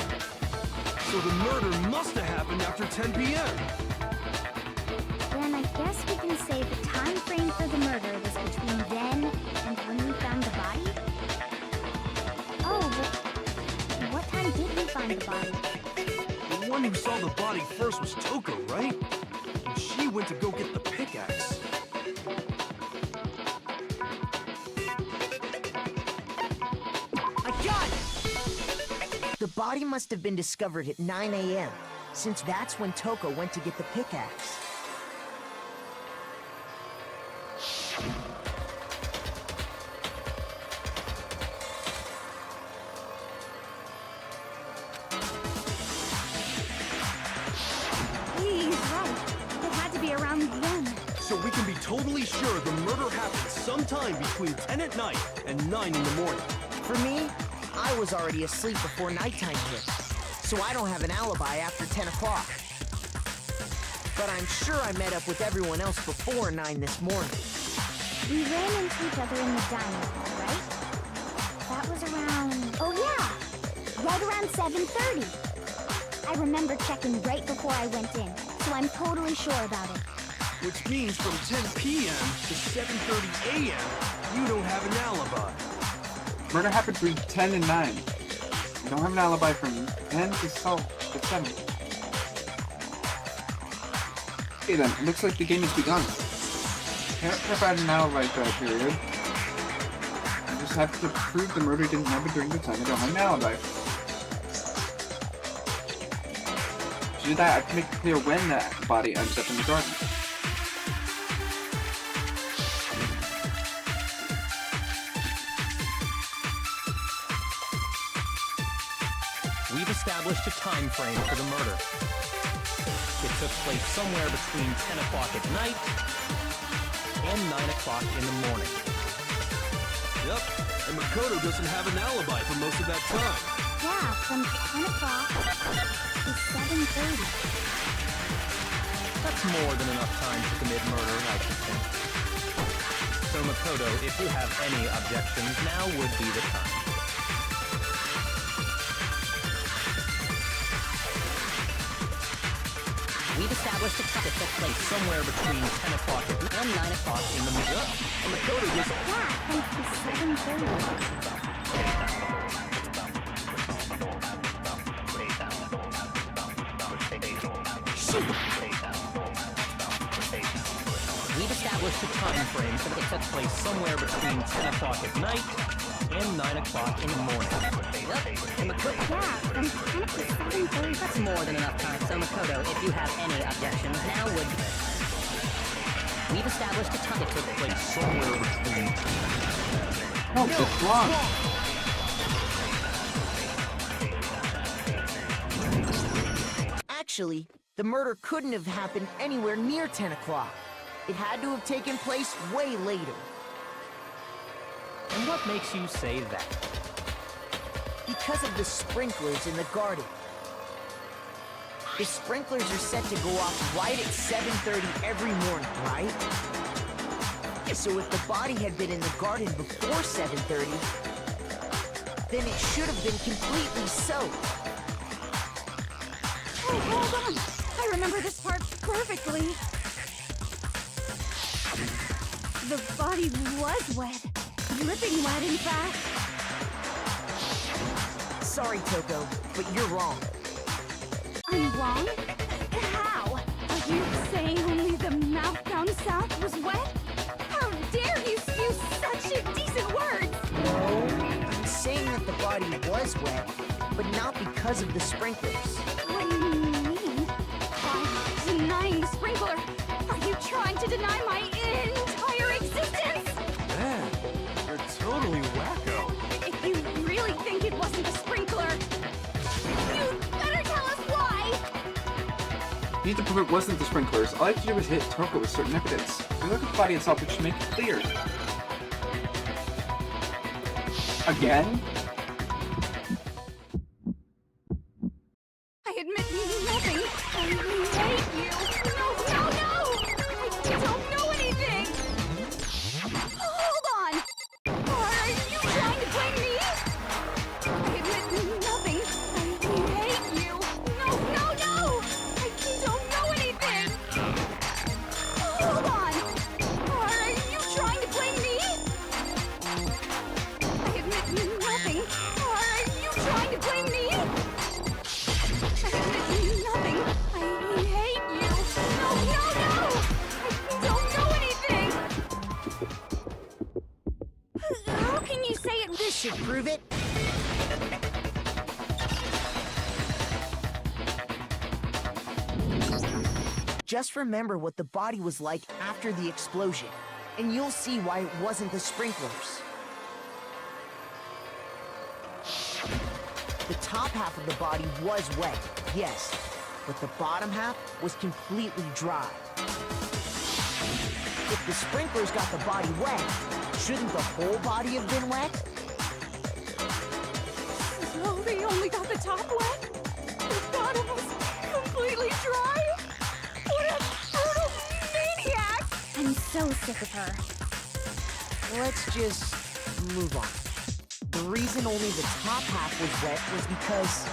So the murder must have happened after 10 p.m. Then I guess we can say the time frame for the murder was between then and when we found the body? Oh, but what time did we find the body? The one who saw the body first was Toko, right? And she went to go get the pickaxe. I got it! The body must have been discovered at 9 a.m., since that's when Toko went to get the pickaxe. He's right. It had to be around then. So we can be totally sure the murder happened sometime between 10 at night and 9 in the morning. For me, I was already asleep before nighttime hit, so I don't have an alibi after 10 o'clock. But I'm sure I met up with everyone else before 9 this morning. We ran into each other in the dining hall, right? That was around... Oh yeah! Right around 7:30. I remember checking right before I went in, so I'm totally sure about it. Which means from 10 p.m. to 7:30 a.m., you don't have an alibi. Murder happened between 10 and 9. You don't have an alibi from 10 to 7. Okay then, it looks like the game has begun. Can't provide an alibi for that period. You just have to prove the murder didn't happen during the time you don't have an alibi. To do that, I have to make it clear when that body ends up in the garden. We've established a time frame for the murder. It took place somewhere between 10 o'clock at night and 9 o'clock in the morning. Yep, and Makoto doesn't have an alibi for most of that time. Yeah, from 10 o'clock to 7:30. That's more than enough time to commit murder, I should think. So Makoto, if you have any objections, now would be the time. We've established a time that took place somewhere between 10 o'clock and 9 o'clock in the morning. And Makoto just... Yeah, from 7:30. We've established a time frame that took place somewhere between 10 o'clock at night and 9 o'clock in the morning. Yeah, from 10 to 7:30. That's more than enough time, so Makoto, if you have any objections, now would be. We've established a time that took place somewhere between... No, it's wrong. Actually, the murder couldn't have happened anywhere near 10 o'clock. It had to have taken place way later. And what makes you say that? Because of the sprinklers in the garden. The sprinklers are set to go off right at 7:30 every morning, right? So if the body had been in the garden before 7:30, then it should have been completely soaked. Oh, hold on! I remember this part perfectly. The body was wet. Dripping wet, in fact. Sorry, Toko, but you're wrong. I'm wrong? How? Are you saying only the mouth down south was wet? How dare you spew such indecent words! No, I'm saying that the body was wet, but not because of the sprinklers. What do you mean? By denying the sprinkler, are you trying to deny my entire existence? need to prove it wasn't the sprinklers. All I have to do is hit Toko with certain evidence. If we look at the body itself, it should make it clear. Again? I admit nothing. I hate you. No! I don't know anything. Hold on. Are you trying to blame me? I admit nothing. I hate you. No! I don't know anything. Hold on. Are you trying to blame me? I admit nothing. Are you trying to blame me? I admit nothing. I hate you. No! I don't know anything. How can you say it? This should prove it. Just remember what the body was like after the explosion, and you'll see why it wasn't the sprinklers. The top half of the body was wet, yes, but the bottom half was completely dry. If the sprinklers got the body wet, shouldn't the whole body have been wet? No, they only got the top wet. The bottom was completely dry. What a brutal maniac! I'm so sick of her. Let's just move on. The reason only the top half was wet was because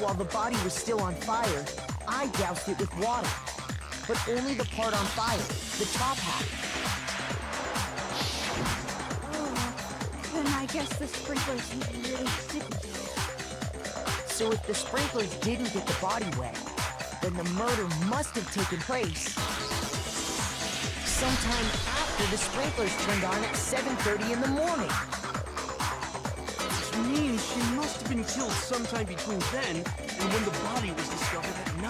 while the body was still on fire, I doused it with water. But only the part on fire, the top half. Oh, then I guess the sprinklers really didn't do it. So if the sprinklers didn't get the body wet, then the murder must have taken place sometime after the sprinklers turned on at 7:30 in the morning. Which means she must have been killed sometime between then and when the body was discovered at 9.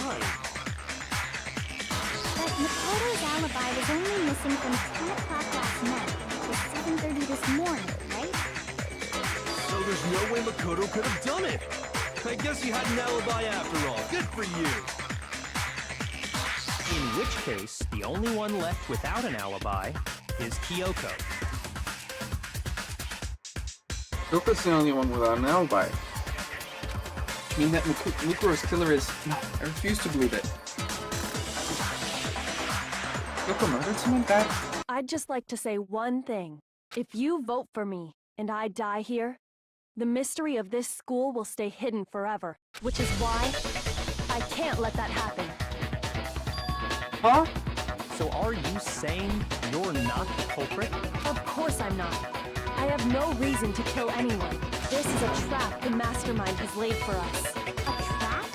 But Makoto's alibi was only missing from 10 o'clock last night to 7:30 this morning, right? So there's no way Makoto could have done it. I guess you had an alibi after all. Good for you. In which case, the only one left without an is Kyoko. Kyoko's the only one without an alibi. I mean that Mukuro's killer is... No, I refuse to believe it. Kyoko murdered someone bad? I'd just like to say one thing. If you vote for me, and I die here, the mystery of this school will stay hidden forever, which is why I can't let that happen. Huh? So are you saying you're not the culprit? Of course I'm not. I have no reason to kill anyone. This is a trap the mastermind has laid for us. A trap?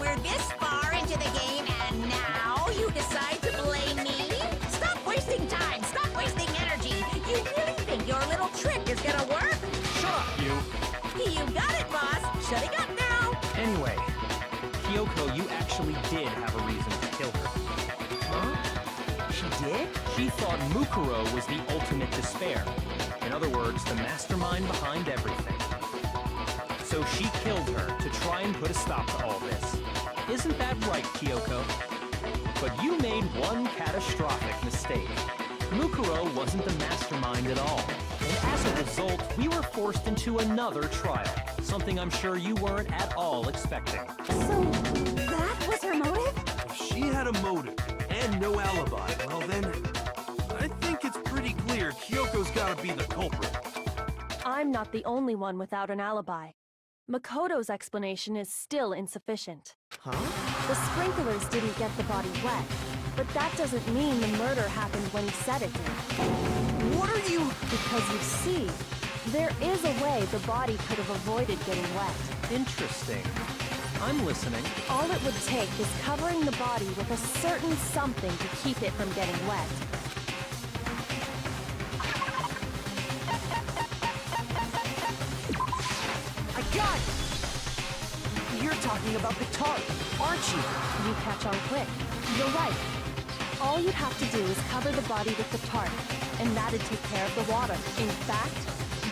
We're this far into the game, and now you decide to blame me? Stop wasting time! Stop wasting energy! You really think your little trick is gonna work? Shut up, you! You got it, boss! Shutting up now! Anyway, Kyoko, you actually did have a reason to kill her. Huh? She did? She thought Mukuro was the ultimate despair. In other words, the mastermind behind everything. So she killed her to try and put a stop to all this. Isn't that right, Kyoko? But you made one catastrophic mistake. Mukuro wasn't the mastermind at all. And as a result, we were forced into another trial. Something I'm sure you weren't at all expecting. So, that was her motive? If she had a motive and no alibi, well then, I think it's pretty clear Kyoko's gotta be the culprit. I'm not the only one without an alibi. Makoto's explanation is still insufficient. Huh? The sprinklers didn't get the body wet, but that doesn't mean the murder happened when he said it did. What are you... Because you see, there is a way the body could have avoided getting wet. Interesting. I'm listening. All it would take is covering the body with a certain something to keep it from getting wet. I got it! You're talking about the tart, aren't you? You catch on quick. You're right. All you'd have to do is cover the body with the tarp, and that'd take care of the water. In fact,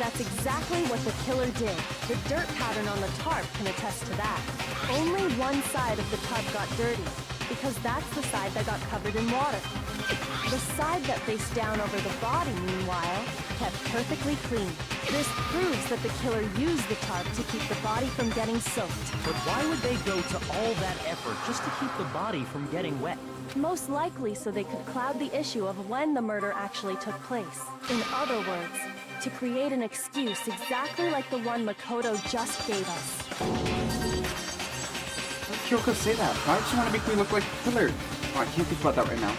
That's exactly what the killer did. The dirt pattern on the tarp can attest to that. Only one side of the tarp got dirty, because that's the side that got covered in water. The side that faced down over the body, meanwhile, kept perfectly clean. This proves that the killer used the tarp to keep the body from getting soaked. But why would they go to all that effort just to keep the body from getting wet? Most likely so they could cloud the issue of when the murder actually took place. In other words, to create an excuse exactly like the one Makoto just gave us. Why did Kyoko say that? Why would she want to make me look like a killer? Oh, I can't think about that right now.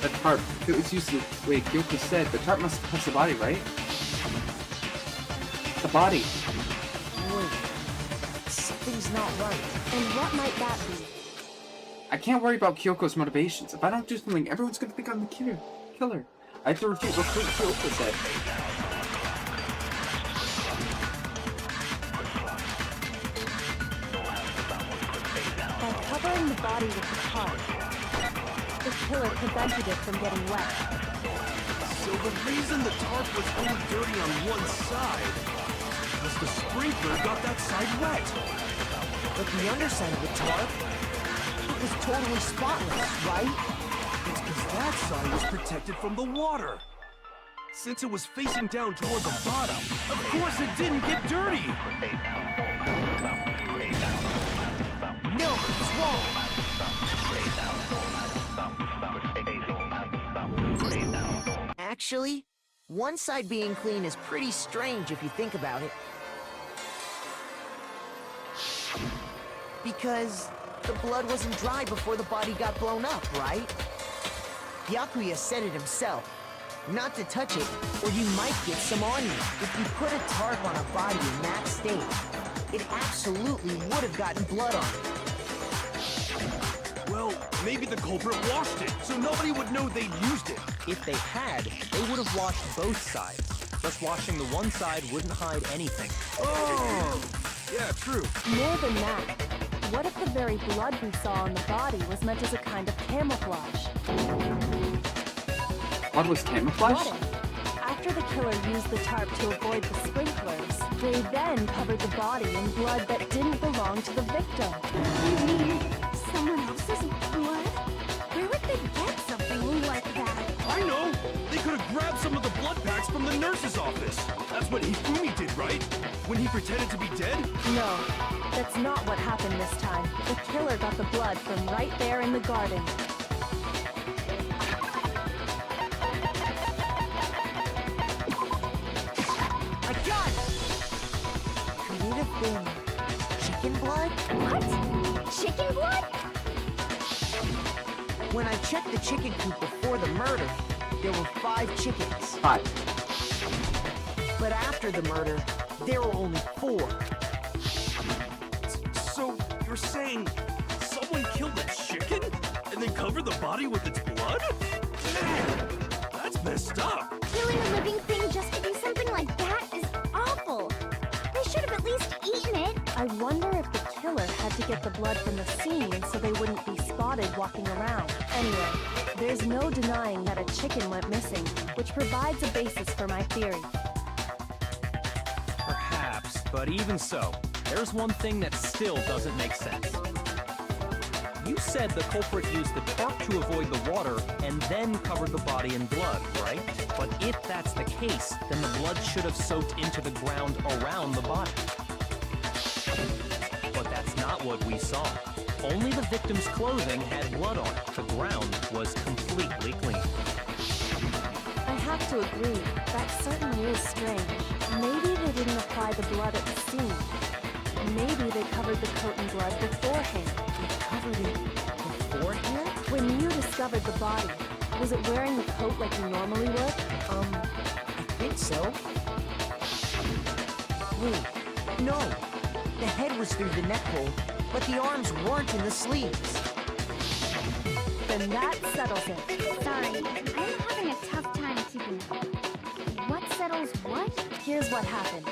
The tarp, if it was used the way Kyoko said, the tarp must touch the body, right? The body. Wait, something's not right. And what might that be? I can't worry about Kyoko's motivations. If I don't do something, everyone's gonna think I'm the killer. I have to refute what Kyoko said. By covering the body with the tarp, the killer prevented it from getting wet. So the reason the tarp was only dirty on one side was the sprinkler got that side wet. But the underside of the tarp, it was totally spotless, right? It's because that side was protected from the water. Since it was facing down toward the bottom, of course it didn't get dirty. No, it's wrong. Actually, one side being clean is pretty strange if you think about it. Because the blood wasn't dry before the body got blown up, right? Byakuya said it himself. Not to touch it, or you might get some on you. If you put a tarp on a body in that state, it absolutely would have gotten blood on it. Well, maybe the culprit washed it, so nobody would know they'd used it. If they had, they would have washed both sides. Just washing the one side wouldn't hide anything. Oh, yeah, true. More than that, what if the very blood we saw on the body was meant as a kind of camouflage? Blood was camouflage? What if, after the killer used the tarp to avoid the sprinklers, they then covered the body in blood that didn't belong to the victim? You mean someone else's blood? Where would they get something like that? I know! They could have grabbed some of the blood packs from the nurse's office. That's what Hifumi did, right? When he pretended to be dead? No, that's not what happened this time. The killer got the blood from right there in the garden. I got it! Could it have been chicken blood? What? Chicken blood? When I checked the chicken coop before the murder, there were 5 chickens. 5. But after the murder, there were only 4. So, you're saying someone killed a chicken and then covered the body with its blood? Man, that's messed up. Killing a living thing just to do something like that is awful. They should have at least eaten it. I wonder if the killer had to get the blood from the scene so they wouldn't be spotted walking around. Anyway, there's no denying that a chicken went missing, which provides a basis for my theory. Perhaps, but even so, there's one thing that still doesn't make sense. You said the culprit used the tarp to avoid the water and then covered the body in blood, right? But if that's the case, then the blood should have soaked into the ground around the body. But that's not what we saw. Only the victim's clothing had blood on it. The ground was completely clean. I have to agree, that certainly is strange. Maybe they didn't apply the blood at the scene. Maybe they covered the coat in blood beforehand. Covered it beforehand? When you discovered the body, was it wearing the coat like you normally would? I think so. Wait, no. The head was through the neck hole, but the arms weren't in the sleeves. Then that settles it. Sorry, I'm having a tough time keeping up. What settles what? Here's what happened.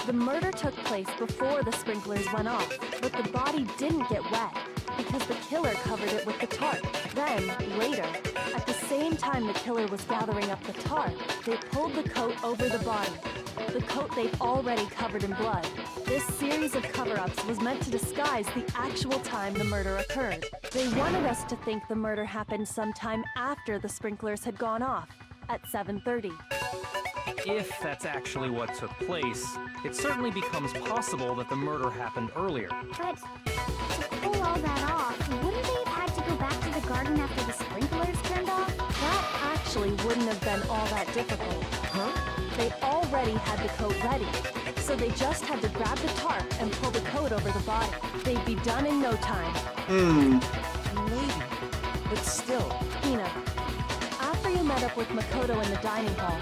The murder took place before the sprinklers went off, but the body didn't get wet because the killer covered it with the tarp. Then, later, at the same time the killer was gathering up the tarp, they pulled the coat over the body. The coat they'd already covered in blood. This series of cover-ups was meant to disguise the actual time the murder occurred. They wanted us to think the murder happened sometime after the sprinklers had gone off, at 7:30. If that's actually what took place, it certainly becomes possible that the murder happened earlier. But to pull all that off, wouldn't they have had to go back to the garden after the sprinklers turned off? That actually wouldn't have been all that difficult. Huh? They already had the coat ready, so they just had to grab the tarp and pull the coat over the body. They'd be done in no time. Maybe. But still. Hina, after you met up with Makoto in the dining hall,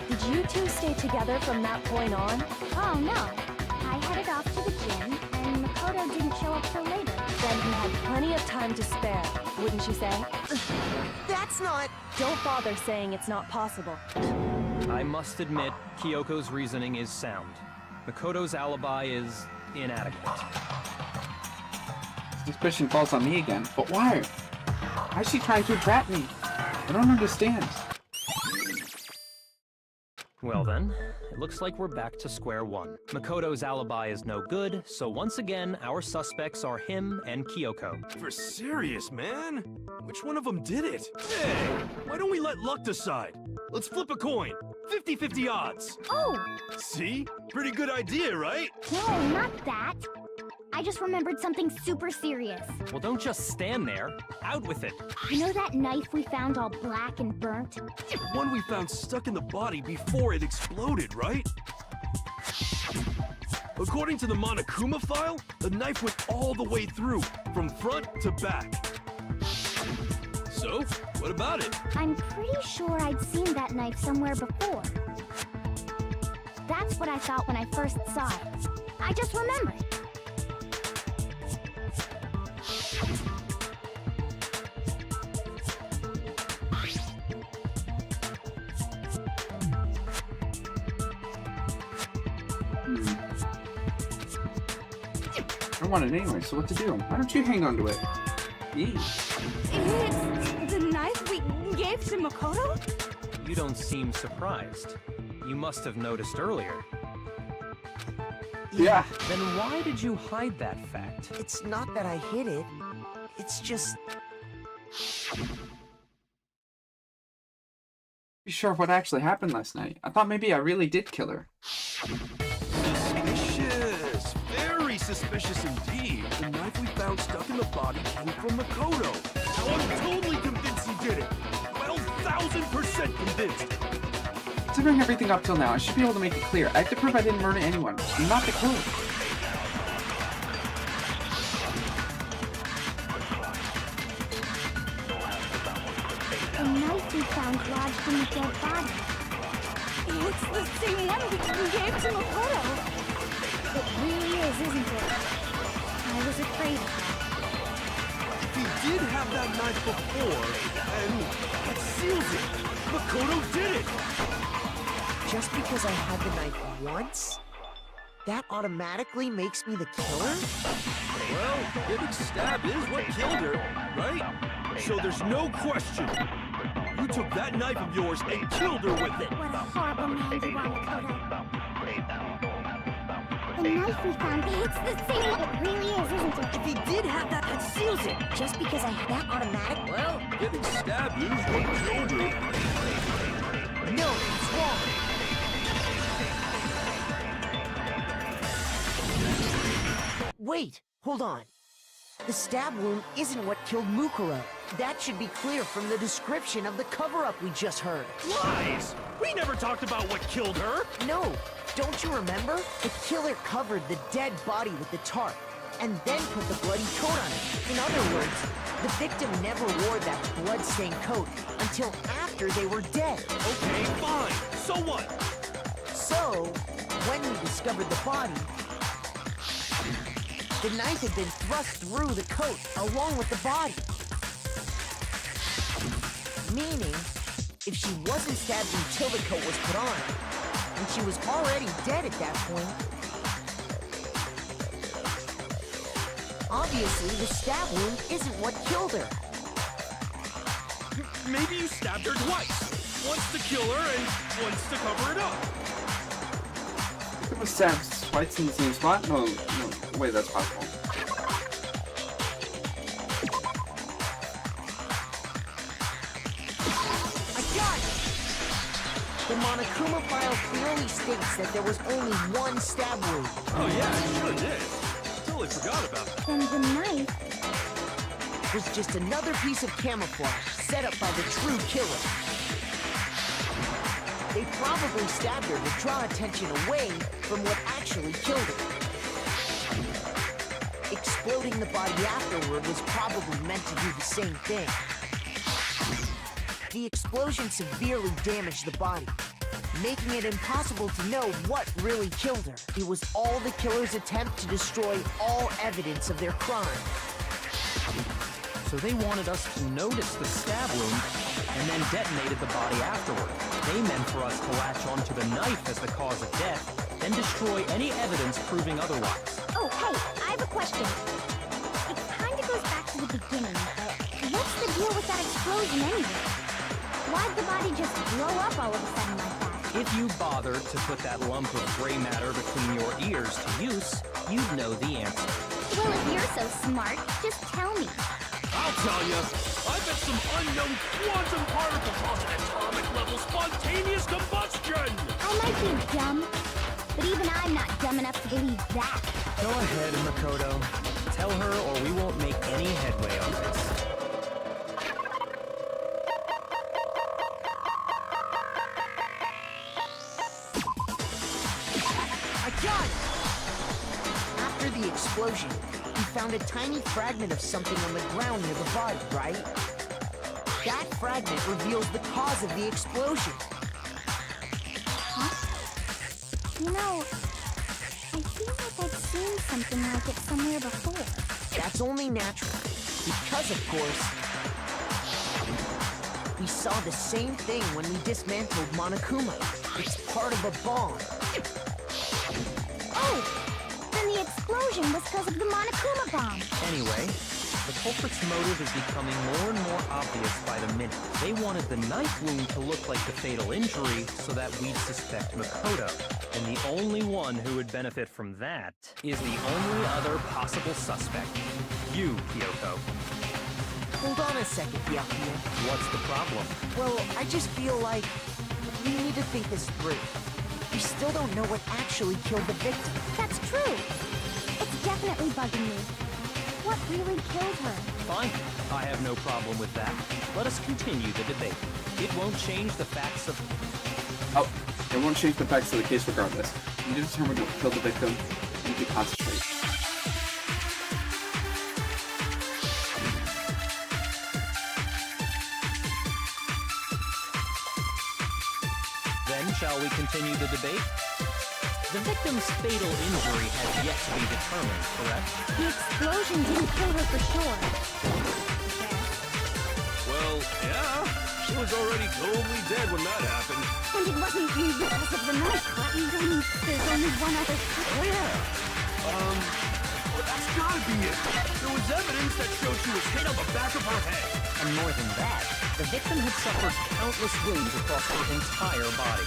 did you two stay together from that point on? Oh, no. I headed off to the gym, and Makoto didn't show up till later. Then he had plenty of time to spare, wouldn't you say? That's not... Don't bother saying it's not possible. I must admit, Kyoko's reasoning is sound. Makoto's alibi is inadequate. Suspicion falls on me again. But why? Why is she trying to entrap me? I don't understand. Well then, it looks like we're back to square one. Makoto's alibi is no good, so once again, our suspects are him and Kyoko. For serious, man? Which one of them did it? Hey, why don't we let luck decide? Let's flip a coin. 50-50 odds. Oh! See? Pretty good idea, right? No, not that. I just remembered something super serious. Well, don't just stand there. Out with it. You know that knife we found all black and burnt? The one we found stuck in the body before it exploded, right? According to the Monokuma file, the knife went all the way through, from front to back. So, what about it? I'm pretty sure I'd seen that knife somewhere before. That's what I thought when I first saw it. I just remembered. I want it anyway, so what to do? Why don't you hang on to it? Eee. It's the knife we gave to Makoto? You don't seem surprised. You must have noticed earlier. Yeah. Then why did you hide that fact? It's not that I hid it. It's just... Be sure of what actually happened last night. I thought maybe I really did kill her. Suspicious. Very suspicious indeed. The knife we found stuck in the body came from Makoto. Now I'm totally convinced he did it. 12,000% convinced. Considering everything up till now, I should be able to make it clear. I have to prove I didn't murder anyone. I'm not the killer. The knife we found lodged in the dead body. It's the same one we gave to Makoto. It really is, isn't it? I was afraid of that. If he did have that knife before, and that seals it. Makoto did it. Just because I had the knife once, that automatically makes me the killer? Well, getting stabbed is what killed her, right? So there's no question. You took that knife of yours and killed her with it. What a horrible man you are, Makoto. The knife we found, it's the same one. It really is, isn't it? If he did have that, that seals it. Just because I had that automatic... Well, getting stabbed is what killed her. No, it's wrong. Wait, hold on. The stab wound isn't what killed Mukuro. That should be clear from the description of the cover-up we just heard. Lies! We never talked about what killed her! No, don't you remember? The killer covered the dead body with the tarp, and then put the bloody coat on it. In other words, the victim never wore that blood-stained coat until after they were dead. Okay, fine. So what? So, when we discovered the body, the knife had been thrust through the coat along with the body. Meaning, if she wasn't stabbed until the coat was put on, and she was already dead at that point. Obviously, the stab wound isn't what killed her. Maybe you stabbed her twice. Once to kill her and once to cover it up. It was stabbed twice in the same spot? No way that's possible. I got it! The Monokuma file clearly states that there was only one stab wound. Oh yeah, it sure did. Totally forgot about that. Then the knife. Was just another piece of camouflage set up by the true killer. They probably stabbed her to draw attention away from what actually killed her. Exploding the body afterward was probably meant to do the same thing. The explosion severely damaged the body, making it impossible to know what really killed her. It was all the killer's attempt to destroy all evidence of their crime. So they wanted us to notice the stab wound and then detonated the body afterward. They meant for us to latch onto the knife as the cause of death, then destroy any evidence proving otherwise. Oh, hey, I have a question. It kinda goes back to the beginning, but what's the deal with that explosion anyway? Why'd the body just blow up all of a sudden like that? If you bothered to put that lump of gray matter between your ears to use, you'd know the answer. Well, if you're so smart, just tell me. I'll tell you. I bet some unknown quantum particle cause an atomic level spontaneous combustion. I might be dumb, but even I'm not dumb enough to believe that. Go ahead, Makoto. Tell her or we won't make any headway on this. I got it! After the explosion, we found a tiny fragment of something on the ground near the body, right? That fragment reveals the cause of the explosion. Huh? You know, I feel like I've seen something like it somewhere before. That's only natural, because of course, we saw the same thing when we dismantled Monokuma. It's part of a bomb. Oh! Then the explosion was because of the Monokuma bomb. Anyway, the culprit's motive is becoming more and more obvious by the minute. They wanted the knife wound to look like the fatal injury so that we'd suspect Makoto. And the only one who would benefit from that is the only other possible suspect. You, Kyoko. Hold on a second, Byakuya. What's the problem? Well, I just feel like we need to think this through. We still don't know what actually killed the victim. That's true. It's definitely bugging me. What really killed her? Fine. I have no problem with that. Let us continue the debate. It won't change the facts of... Oh, it won't change the facts of the case regardless. You need to determine what killed the victim. You need to concentrate. Then, shall we continue the debate? The victim's fatal injury has yet to be determined, correct? The explosion didn't kill her for sure. Well, yeah. She was already totally dead when that happened. And it wasn't me because of the knife, right? There's only one other... Oh yeah. Well, that's gotta be it. There was evidence that showed she was hit on the back of her head. And more than that, the victim had suffered countless wounds across her entire body.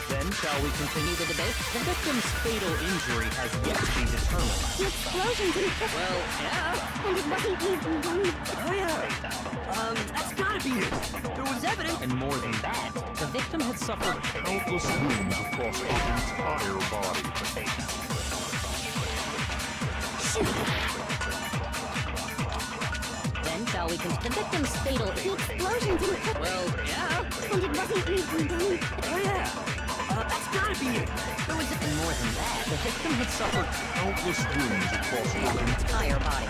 Then, shall we continue the debate? The victim's fatal injury has yet to be determined. The explosion didn't kill her. Well, yeah. And it wasn't even one... Oh yeah. That's gotta be it. There was evidence. And more than that, the victim had suffered countless wounds across her entire body. Then shall we continue? The victim's fatal... The explosion didn't kill her. Well, yeah. And it wasn't even one... Oh yeah. That's gotta be it. There was... And more than that, the victim had suffered countless wounds across her entire body.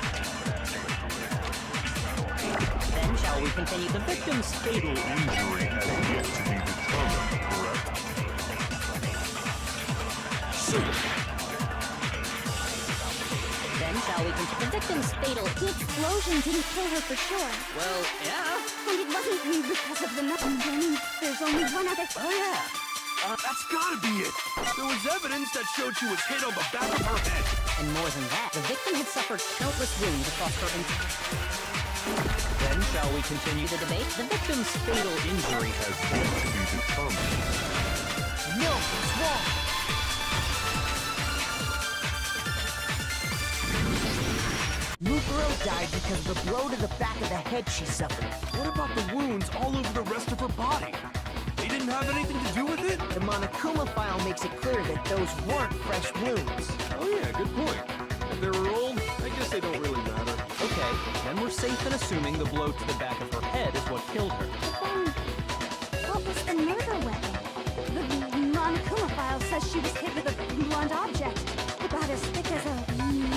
Then shall we continue? The victim's fatal injury has yet to be determined, correct? Then shall we continue? The victim's fatal... The explosion didn't kill her for sure. Well, yeah. And it wasn't because of the nothing. Then there's only one other. Oh yeah, that's gotta be it. There was evidence that showed she was hit on the back of her head. And more than that, the victim had suffered countless wounds across her entire... Then shall we continue the debate? The victim's fatal injury has yet to be determined. No, it's wrong. Mukuro died because of the blow to the back of the head she suffered. What about the wounds all over the rest of her body? They didn't have anything to do with it? The Monokuma file makes it clear that those weren't fresh wounds. Oh yeah, good point. If they were old, I guess they don't really matter. Okay, then we're safe in assuming the blow to the back of her head is what killed her. But then, what was the murder weapon? The Monokuma file says she was hit with a blunt object, about as thick as a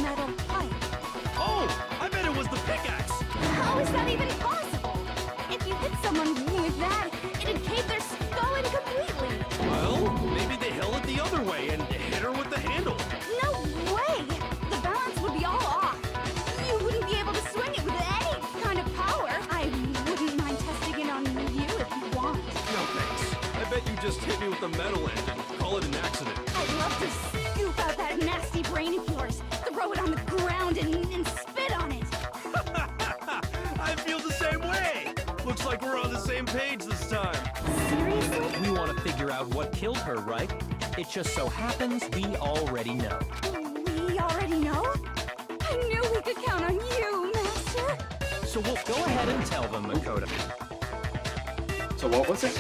metal pipe. Oh, I bet it was the pickaxe. How is that even possible? If you hit someone with that, it'd cave their skull in completely. Well, maybe they held it the other way and hit her with the handle. No way! The balance would be all off. You wouldn't be able to swing it with any kind of power. I wouldn't mind testing it on you if you want. No thanks. I bet you just hit me with the metal end and call it an accident. I'd love to scoop out that nasty brain of yours, throw it on the ground and spit on it. I feel the same way. Looks like we're on the same page this time. Seriously? We want to figure out what killed her, right? It just so happens we already know. We already know? I knew we could count on you, Master. So we'll go ahead and tell them, Makoto. So what was it?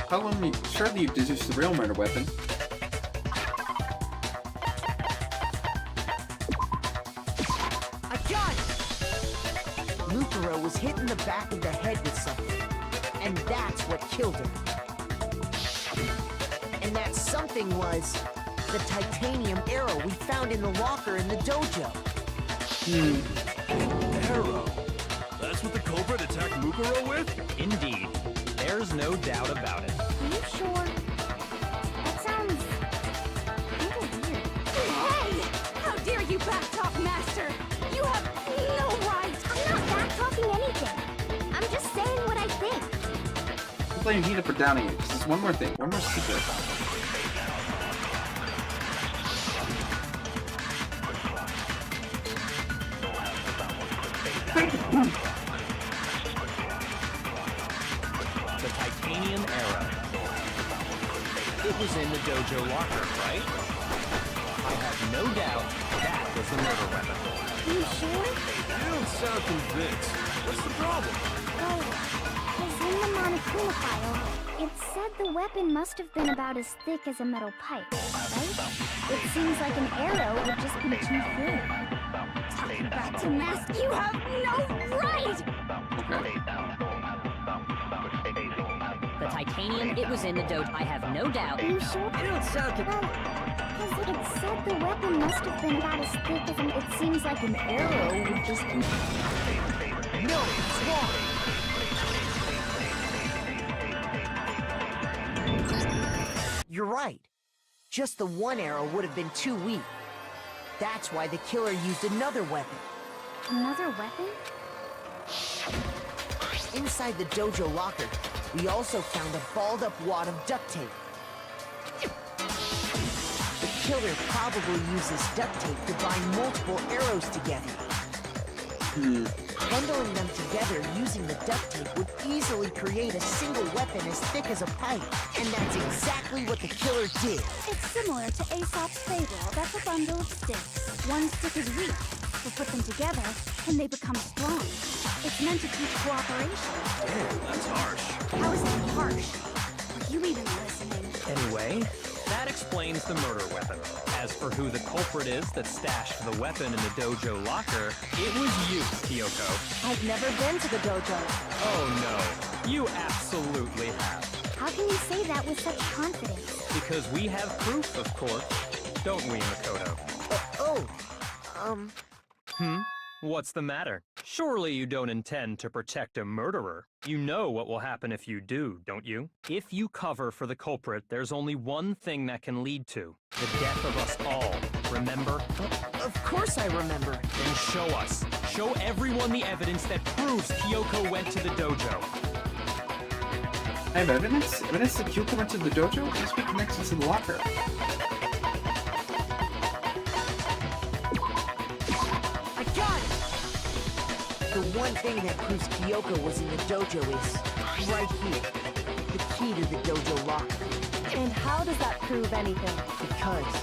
How long? Surely you deduced the real murder weapon. I got it! Mukuro was hit in the back of the head with something, and that's what killed her. And that something was the titanium arrow we found in the locker in the dojo. Arrow. That's what the culprit attacked Mukuro with? Indeed. There's no doubt about it. Are you sure? That sounds a little weird. Hey! How dare you backtalk, Master? You have no right! I'm not backtalking anything. I'm just saying what I think. I'm blaming Hina for downing it. Just one more thing. One more secret. The titanium arrow. It was in the dojo locker, right? I have no doubt that was the murder weapon. Are you sure? You don't sound convinced. What's the problem? Well, because in the Monokuma file, it said the weapon must have been about as thick as a metal pipe, right? It seems like an arrow would just be too thin. Talking back to Mask, you have no right! The titanium, it was in the dojo. I have no doubt. Are you sure? You don't sound Because it had said the weapon must have been about as thick as an... It seems like an arrow would just be... No, it's wrong. You're right. Just the one arrow would have been too weak. That's why the killer used another weapon. Another weapon? Inside the dojo locker, we also found a balled-up wad of duct tape. The killer probably uses duct tape to bind multiple arrows together. Bundling them together using the duct tape would easily create a single weapon as thick as a pipe. And that's exactly what the killer did. It's similar to Aesop's fable. That's a bundle of sticks. One stick is weak, but put them together, and they become strong. It's meant to teach cooperation. Damn, that's harsh. How is that harsh? Are you even listening? Anyway, that explains the murder weapon. As for who the culprit is that stashed the weapon in the dojo locker, it was you, Kyoko. I've never been to the dojo. Oh no, you absolutely have. How can you say that with such confidence? Because we have proof, of course. Don't we, Makoto? What's the matter? Surely you don't intend to protect a murderer. You know what will happen if you do, don't you? If you cover for the culprit, there's only one thing that can lead to the death of us all. Remember? Of course I remember. Then show us. Show everyone the evidence that proves Kyoko went to the dojo. I have evidence? Evidence that Kyoko went to the dojo? It must be connected to the locker. I got it! The one thing that proves Kyoko was in the dojo is right here. The key to the dojo locker. And how does that prove anything? Because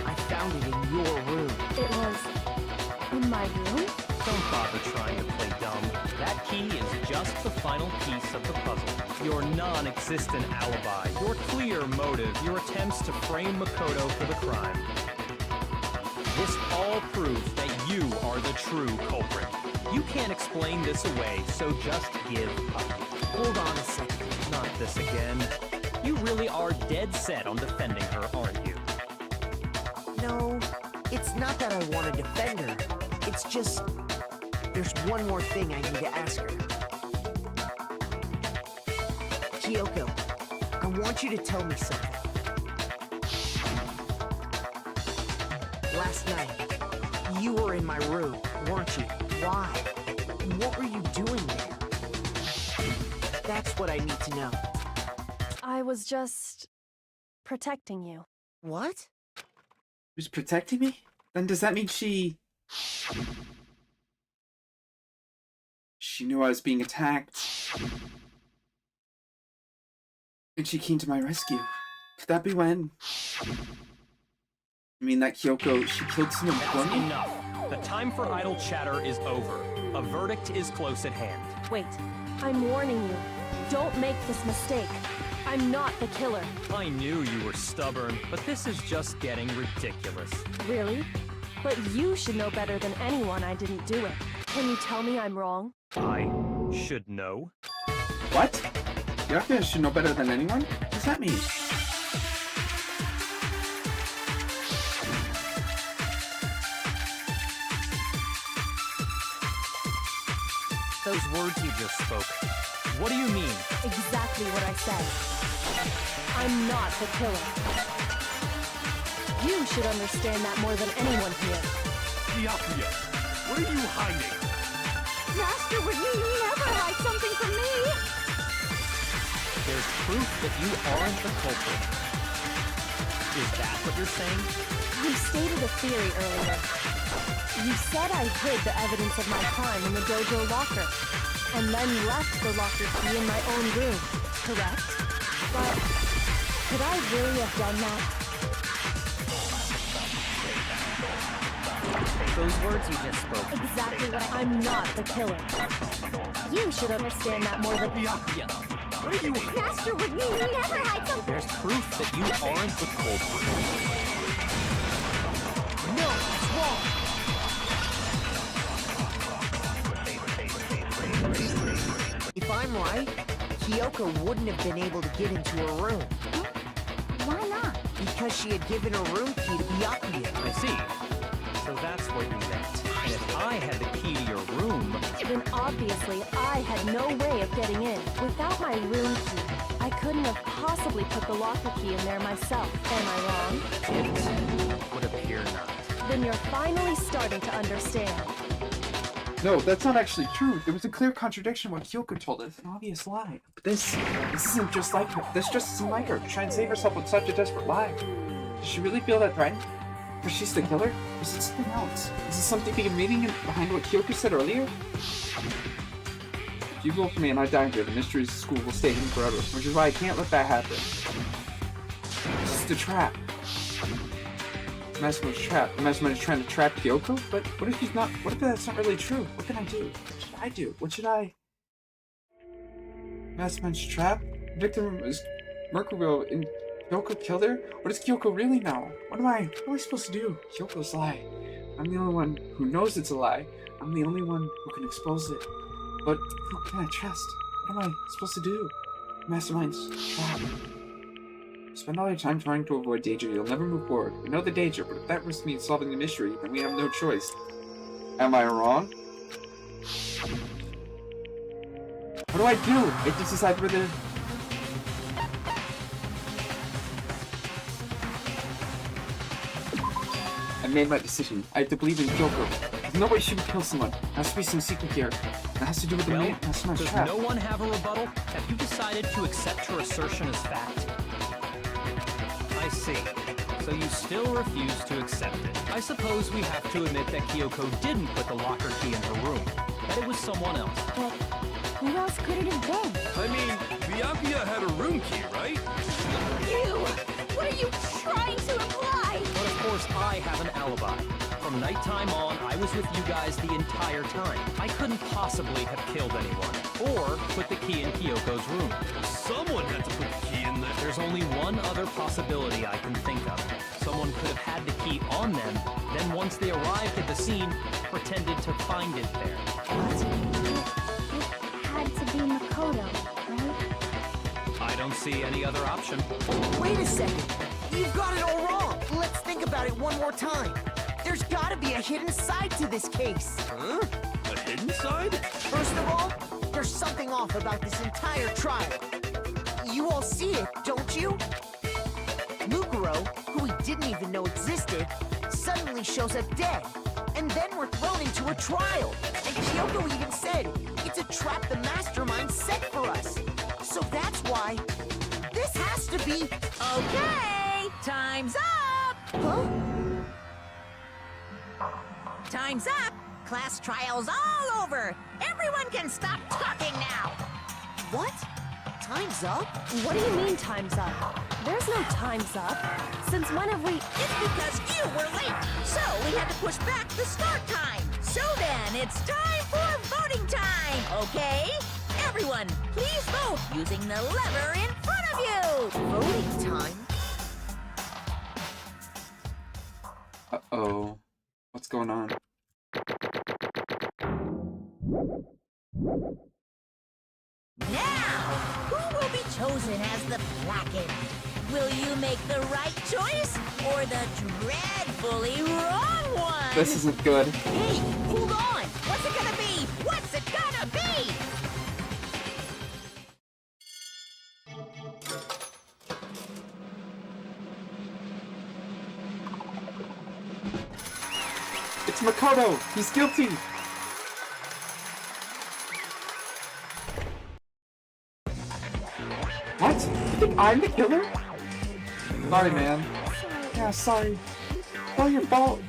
I found it in your room. It was in my room? Don't bother trying to play dumb. That key is just the final piece of the puzzle. Your non-existent alibi, your clear motive, your attempts to frame Makoto for the crime. This all proves that you are the true culprit. You can't explain this away, so just give up. Hold on a second. Not this again. You really are dead set on defending her, aren't you? No, it's not that I want to defend her. It's just... there's one more thing I need to ask her. Kyoko, I want you to tell me something. Last night, you were in my room, weren't you? Why? What were you doing there? That's what I need to know. I was just protecting you. What? Who's protecting me? Then does that mean she knew I was being attacked? And she came to my rescue. Could that be when? I mean that Kyoko, she killed someone for That's me? enough. The time for idle chatter is over. A verdict is close at hand. Wait, I'm warning you. Don't make this mistake. I'm not the killer. I knew you were stubborn, but this is just getting ridiculous. Really? But you should know better than anyone I didn't do it. Can you tell me I'm wrong? I should know. What? Yakuya should know better than anyone? What does that mean? Those words you just spoke. What do you mean? Exactly what I said. I'm not the killer. You should understand that more than anyone here. Yakuya, what are you hiding? Master would never hide something from me! There's proof that you aren't the culprit. Is that what you're saying? You stated a theory earlier. You said I hid the evidence of my crime in the dojo locker, and then left the locker key in my own room, correct? But could I really have done that? Those words you just spoke. Exactly what I'm not the killer. You should understand that more than... Yakuya, what are you... Master would never hide something! There's proof that you aren't the culprit. No, it's wrong! If I'm right, Kyoko wouldn't have been able to get into her room. Why not? Because she had given her room key to Byakuya. I see. So that's what you meant. And if I had the key to your room... Then obviously I had no way of getting in. Without my room key, I couldn't have possibly put the locker key in there myself. Am I wrong? It would appear not. Then you're finally starting to understand. No, that's not actually true. There was a clear contradiction in what Kyoko told us. An obvious lie. But this isn't just like her. This just isn't like her. Try and save herself with such a desperate lie. Does she really feel that threatened? Or she's the killer? Or is it something else? Is it something big and meaning behind what Kyoko said earlier? If you go for me and I die here, the mysteries of school will stay hidden forever. Which is why I can't let that happen. It's just a trap. Masamune's trap. Masamune is trying to trap Kyoko? But what if he's not? What if that's not really true? What can I do? What should I do? What should I? Masamune's trap? The victim is Mercurio and Kyoko killed her? What does Kyoko really know? What am I supposed to do? Kyoko's lie. I'm the only one who knows it's a lie. I'm the only one who can expose it. But who can I trust? What am I supposed to do? Mastermind's trap. Spend all your time trying to avoid danger, you'll never move forward. We know the danger, but if that risk means solving the mystery, then we have no choice. Am I wrong? What do I do? I just decide whether... I made my decision. I have to believe in Kyoko. There's no way she would kill someone. There has to be some secret here. That has to do with the Well, main mastermind does trap. no one have a rebuttal? Have you decided to accept her assertion as fact? I see. So you still refuse to accept it. I suppose we have to admit that Kyoko didn't put the locker key in her room. That it was someone else. But who else could it have been? I mean, Byakuya had a room key, right? You! What are you trying to imply? But of course, I have an alibi. From nighttime on, I was with you guys the entire time. I couldn't possibly have killed anyone, or put the key in Kyoko's room. Someone had to put the key in there. There's only one other possibility I can think of. Someone could have had the key on them, then once they arrived at the scene, pretended to find it there. It had to be Makoto, right? I don't see any other option. Wait a second. You've got it all wrong. Let's think about it one more time. There's gotta be a hidden side to this case. Huh? A hidden side? First of all, there's something off about this entire trial. You all see it, don't you? Mukuro, who we didn't even know existed, suddenly shows up dead. And then we're thrown into a trial. And Kyoko even said, it's a trap the mastermind set for us. So that's why this has to be... Okay, time's up! Huh? Time's up! Class trial's all over! Everyone can stop talking now! What? Time's up? What do you mean time's up? There's no time's up. Since when have we... It's because you were late, so we had to push back the start time. So then, it's time for voting time, okay? Everyone, please vote using the lever in front of you! Voting time? Uh-oh. What's going on? Now, who will be chosen as the placard? Will you make the right choice or the dreadfully wrong one? This isn't good. Hey, hold on! What's it gonna be? What's it gonna be? It's Makoto! He's guilty! What? You think I'm the killer? Sorry, man. Yeah, sorry. It's all your fault.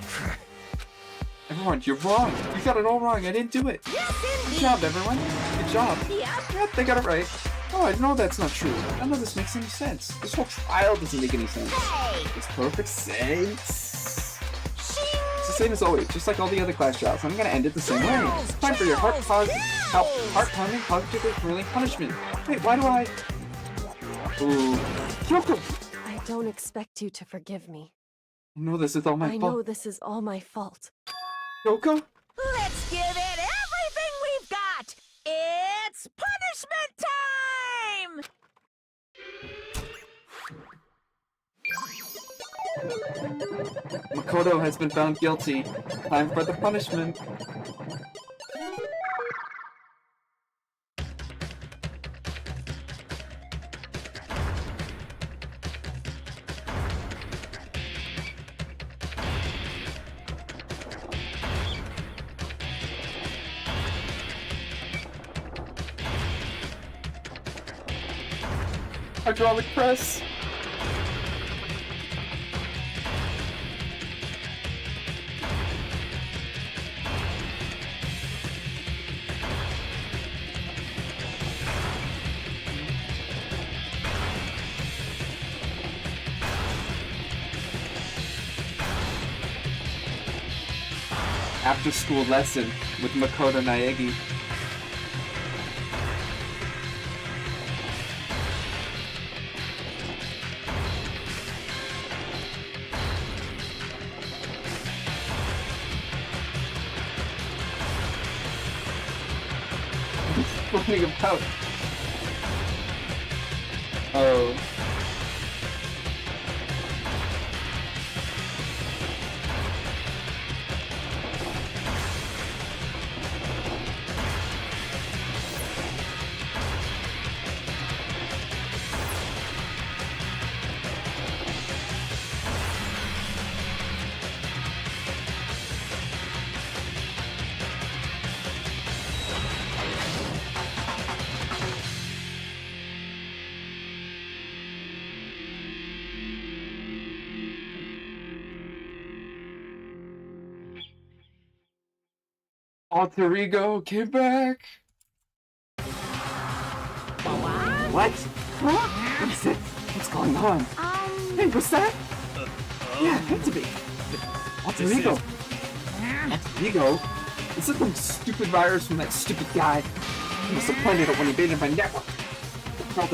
Everyone, you're wrong. You got it all wrong. I didn't do it. Yes, Good indeed! job, everyone. Good job. Yep. Yep, they got it right. Oh, I know that's not true. None of this makes any sense. This whole trial doesn't make any sense. Hey! Makes perfect sense. It's the same as always, just like all the other class trials. I'm gonna end it the same way. It's time for your heart-pounding, positively thrilling punishment. Wait, why do I... Ooh. Kyoko! I don't expect you to forgive me. I know this is all my I fault. know this is all my fault. Kyoko? Let's give it everything we've got! It's punishment time! Makoto has been found guilty. Time for the punishment. Hydraulic press. After school lesson with Makoto Naegi. Something about... Oh. Alter ego came back. What? Huh? What is it? What's going on? Hey, what's that? Yeah, it had to be. Alter ego. Alter ego? This is some stupid virus from that stupid guy. He must have planted it when he baited my network. I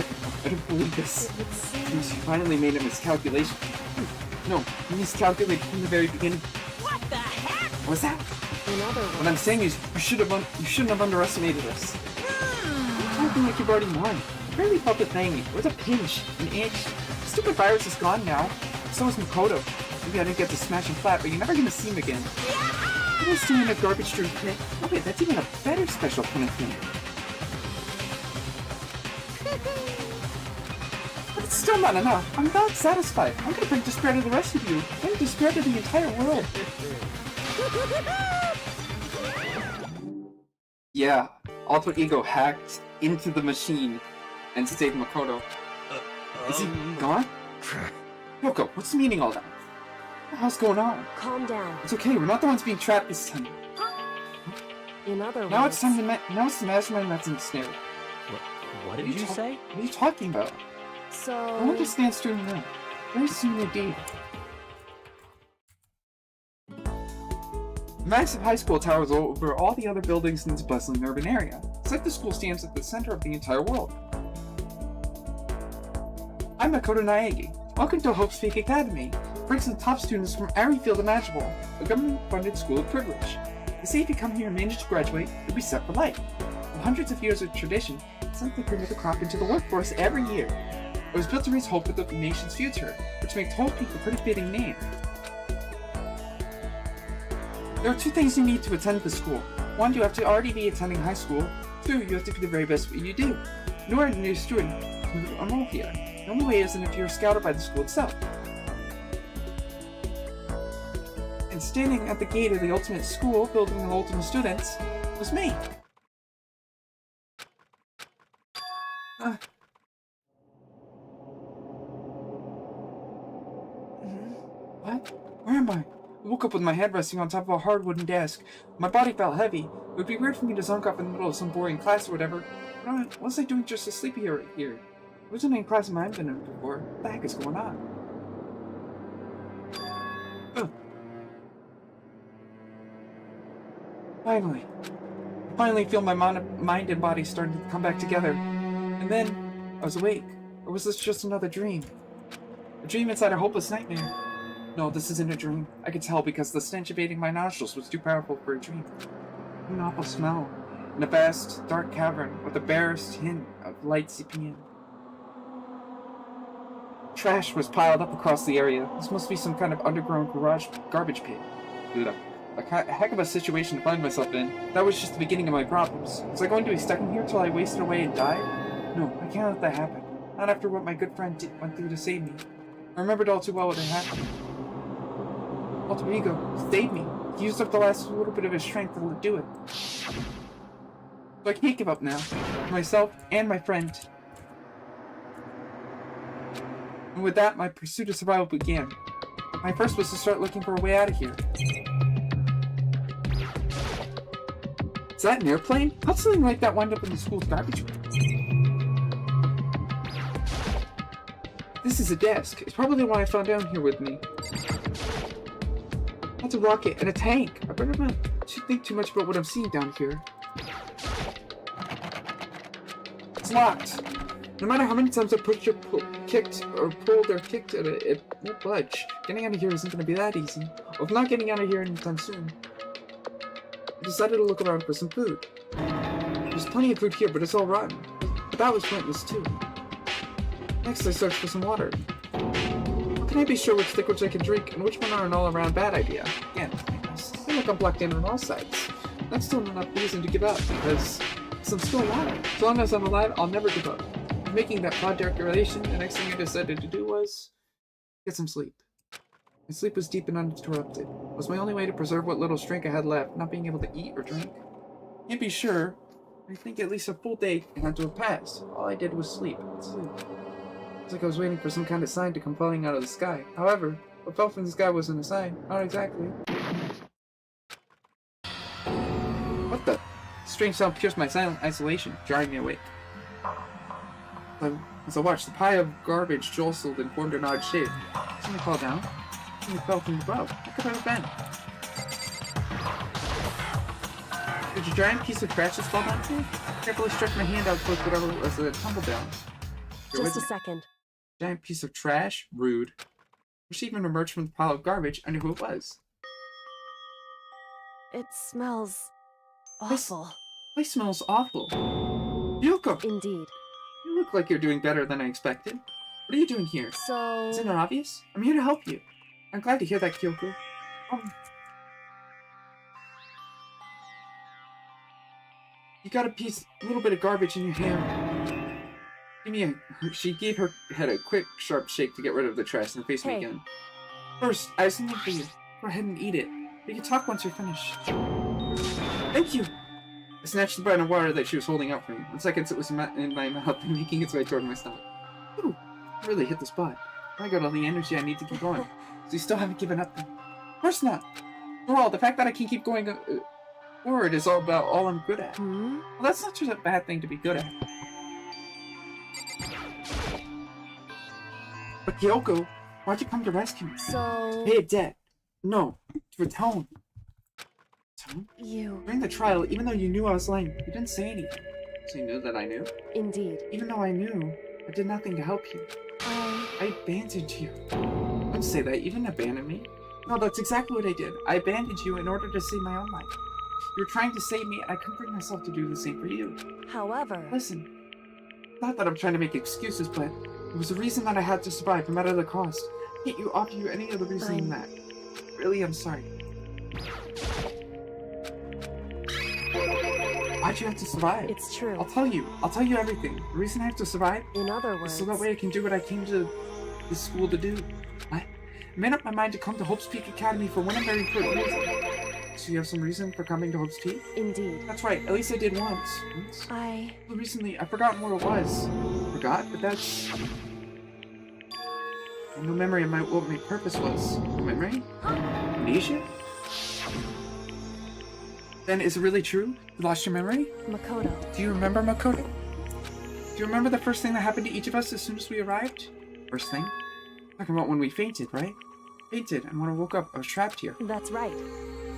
don't believe this. He finally made a miscalculation. No, he miscalculated from the very beginning. What the heck? What's that? In other words, What I'm saying is, you shouldn't have underestimated us. You're talking like you've already won. I barely felt a thing. It was a pinch, an inch. The stupid virus is gone now. So is Makoto. Maybe I didn't get to smash him flat, but you're never gonna see him again. I'm just doing a garbage stream pit. Oh wait, that's even a better special kind of thing. But it's still not enough. I'm not satisfied. I'm gonna bring despair to the rest of you. Bring despair to the entire world. Yeah, Alter Ego hacked into the machine and saved Makoto. Is he gone? Yoko, what's the meaning of all that? What the hell's going on? calm down. It's okay, we're not the ones being trapped this time. In other words, Now it's time to now it's the mastermind that's ensnared. What did you say? What are you talking about? I want to so stand still now. Very soon indeed. A massive high school towers over all the other buildings in this bustling urban area. It's like the school stands at the center of the entire world. I'm Makoto Naegi. Welcome to Hope's Peak Academy. It brings in top students from every field imaginable. A government-funded school of privilege. They say if you come here and manage to graduate, you'll be set for life. With hundreds of years of tradition, it's like the cream of the crop into the workforce every year. It was built to raise hope for the nation's future, which makes Hope Peak a pretty fitting name. There are two things you need to attend the school. One, you have to already be attending high school. Two, you have to be the very best at what you do. In order to be a student, you can enroll here. The only way isn't if you're scouted by the school itself. And standing at the gate of the ultimate school, building the ultimate students, was me. What? Where am I? I woke up with my head resting on top of a hard wooden desk. My body felt heavy. It would be weird for me to zonk off in the middle of some boring class or whatever. What was I doing just asleep here? I wasn't in class in my been in before. What the heck is going on? Finally. I finally feel my mind and body starting to come back together. And then, I was awake. Or was this just another dream? A dream inside a hopeless nightmare. No, this isn't a dream. I could tell because the stench evading my nostrils was too powerful for a dream. An awful smell. In a vast, dark cavern with the barest hint of light seeping in. Trash was piled up across the area. This must be some kind of underground garage garbage pit. A heck of a situation to find myself in. That was just the beginning of my problems. Was I going to be stuck in here till I wasted away and died? No, I can't let that happen. Not after what my good friend went through to save me. I remembered all too well what had happened. Alter Ego saved me. He used up the last little bit of his strength to do it. So I can't give up now. Myself and my friend. And with that, my pursuit of survival began. My first was to start looking for a way out of here. Is that an airplane? How'd something like that wind up in the school's garbage room? This is a desk. It's probably the one I found down here with me. That's a rocket and a tank. I better not think too much about what I'm seeing down here. It's locked. No matter how many times I kicked or pulled or kicked at it, it won't budge. Getting out of here isn't going to be that easy. Or if not getting out of here anytime soon. I decided to look around for some food. There's plenty of food here, but it's all rotten. But that was pointless too. Next, I searched for some water. How can I be sure which liquids I can drink and which one are an all-around bad idea? Again, I feel like I'm blocked in on all sides. That's still not enough reason to give up, because I'm still alive. As long as I'm alive, I'll never give up. Making that broad declaration, the next thing I decided to do was get some sleep. My sleep was deep and uninterrupted. It was my only way to preserve what little strength I had left, not being able to eat or drink. Can't be sure. I think at least a full day had to have passed. All I did was sleep and sleep. It's like I was waiting for some kind of sign to come falling out of the sky. However, what fell from the sky wasn't a sign. Not exactly. What strange sound pierced my silent isolation, jarring me awake. As I watched, the pile of garbage jostled and formed an odd shape. Something fell down. Something fell from above. What could it have been? Did a giant piece of trash just fall down to me? I carefully stretched my hand out towards whatever was a tumble down. Just a second. Giant piece of trash? Rude. When she even emerged from the pile of garbage, I knew who it was. It smells awful. The place smells awful. Yoko! Indeed. You look like you're doing better than I expected. What are you doing here? So... Isn't it obvious? I'm here to help you. I'm glad to hear that, Kyoko. You got a little bit of garbage in your hand. She gave her head a quick, sharp shake to get rid of the trash and faced me again. First, I have something for you. Go ahead and eat it. We can talk once you're finished. Thank you! I snatched the bottle of water that she was holding out for me. In seconds, it was in my mouth and making its way toward my stomach. Ooh, I really hit the spot. I got all the energy I need to keep going. So you still haven't given up then? Of course not. For all, the fact that I can keep going forward is all about all I'm good at. Well, that's not just a bad thing to be good at. But Kyoko, why'd you come to rescue me? So... Pay a debt. No, to atone. Atone? During the trial, even though you knew I was lying, you didn't say anything. So you knew that I knew? Indeed. Even though I knew, I did nothing to help you. I abandoned you. Don't say that. You didn't abandon me. No, that's exactly what I did. I abandoned you in order to save my own life. You were trying to save me, and I couldn't bring myself to do the same for you. However... Listen, not that I'm trying to make excuses, but it was the reason that I had to survive, no matter the cost. I can't offer you any other reason than that. Really, I'm sorry. Why'd you have to survive? It's true. I'll tell you everything. The reason I have to survive in other words, is so that way I can do what I came to this school to do. I made up my mind to come to Hope's Peak Academy for one very important reason. So you have some reason for coming to Hope's Peak? Indeed. That's right, at least I did once. Recently, I've forgotten what it was. Forgot? But that's... I have no memory of what my purpose was. No memory? Amnesia? Then is it really true? You lost your memory? Makoto. Do you remember Makoto? Do you remember the first thing that happened to each of us as soon as we arrived? First thing? Talking about when we fainted, right? Fainted, and when I woke up, I was trapped here. That's right.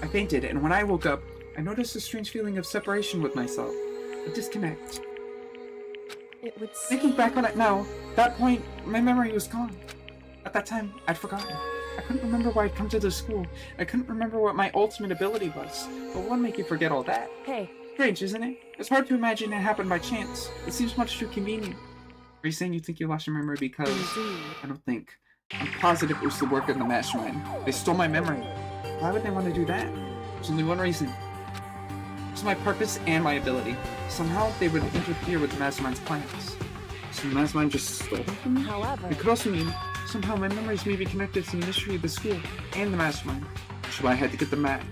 I fainted, and when I woke up, I noticed a strange feeling of separation with myself. A disconnect. It would Thinking back on it now, at that point, my memory was gone. At that time, I'd forgotten. I couldn't remember why I'd come to this school. I couldn't remember what my ultimate ability was. But what would make you forget all that? Hey. Strange, isn't it? It's hard to imagine it happened by chance. It seems much too convenient. Are you saying you think you lost your memory because... Indeed. I don't think. I'm positive it was the work of the mastermind. They stole my memory. Why would they want to do that? There's only one reason. It's my purpose and my ability. Somehow they would interfere with the mastermind's plans. So the mastermind just stole them from me? However... It could also mean somehow my memories may be connected to the mystery of the school and the mastermind. Which is why I had to get them back.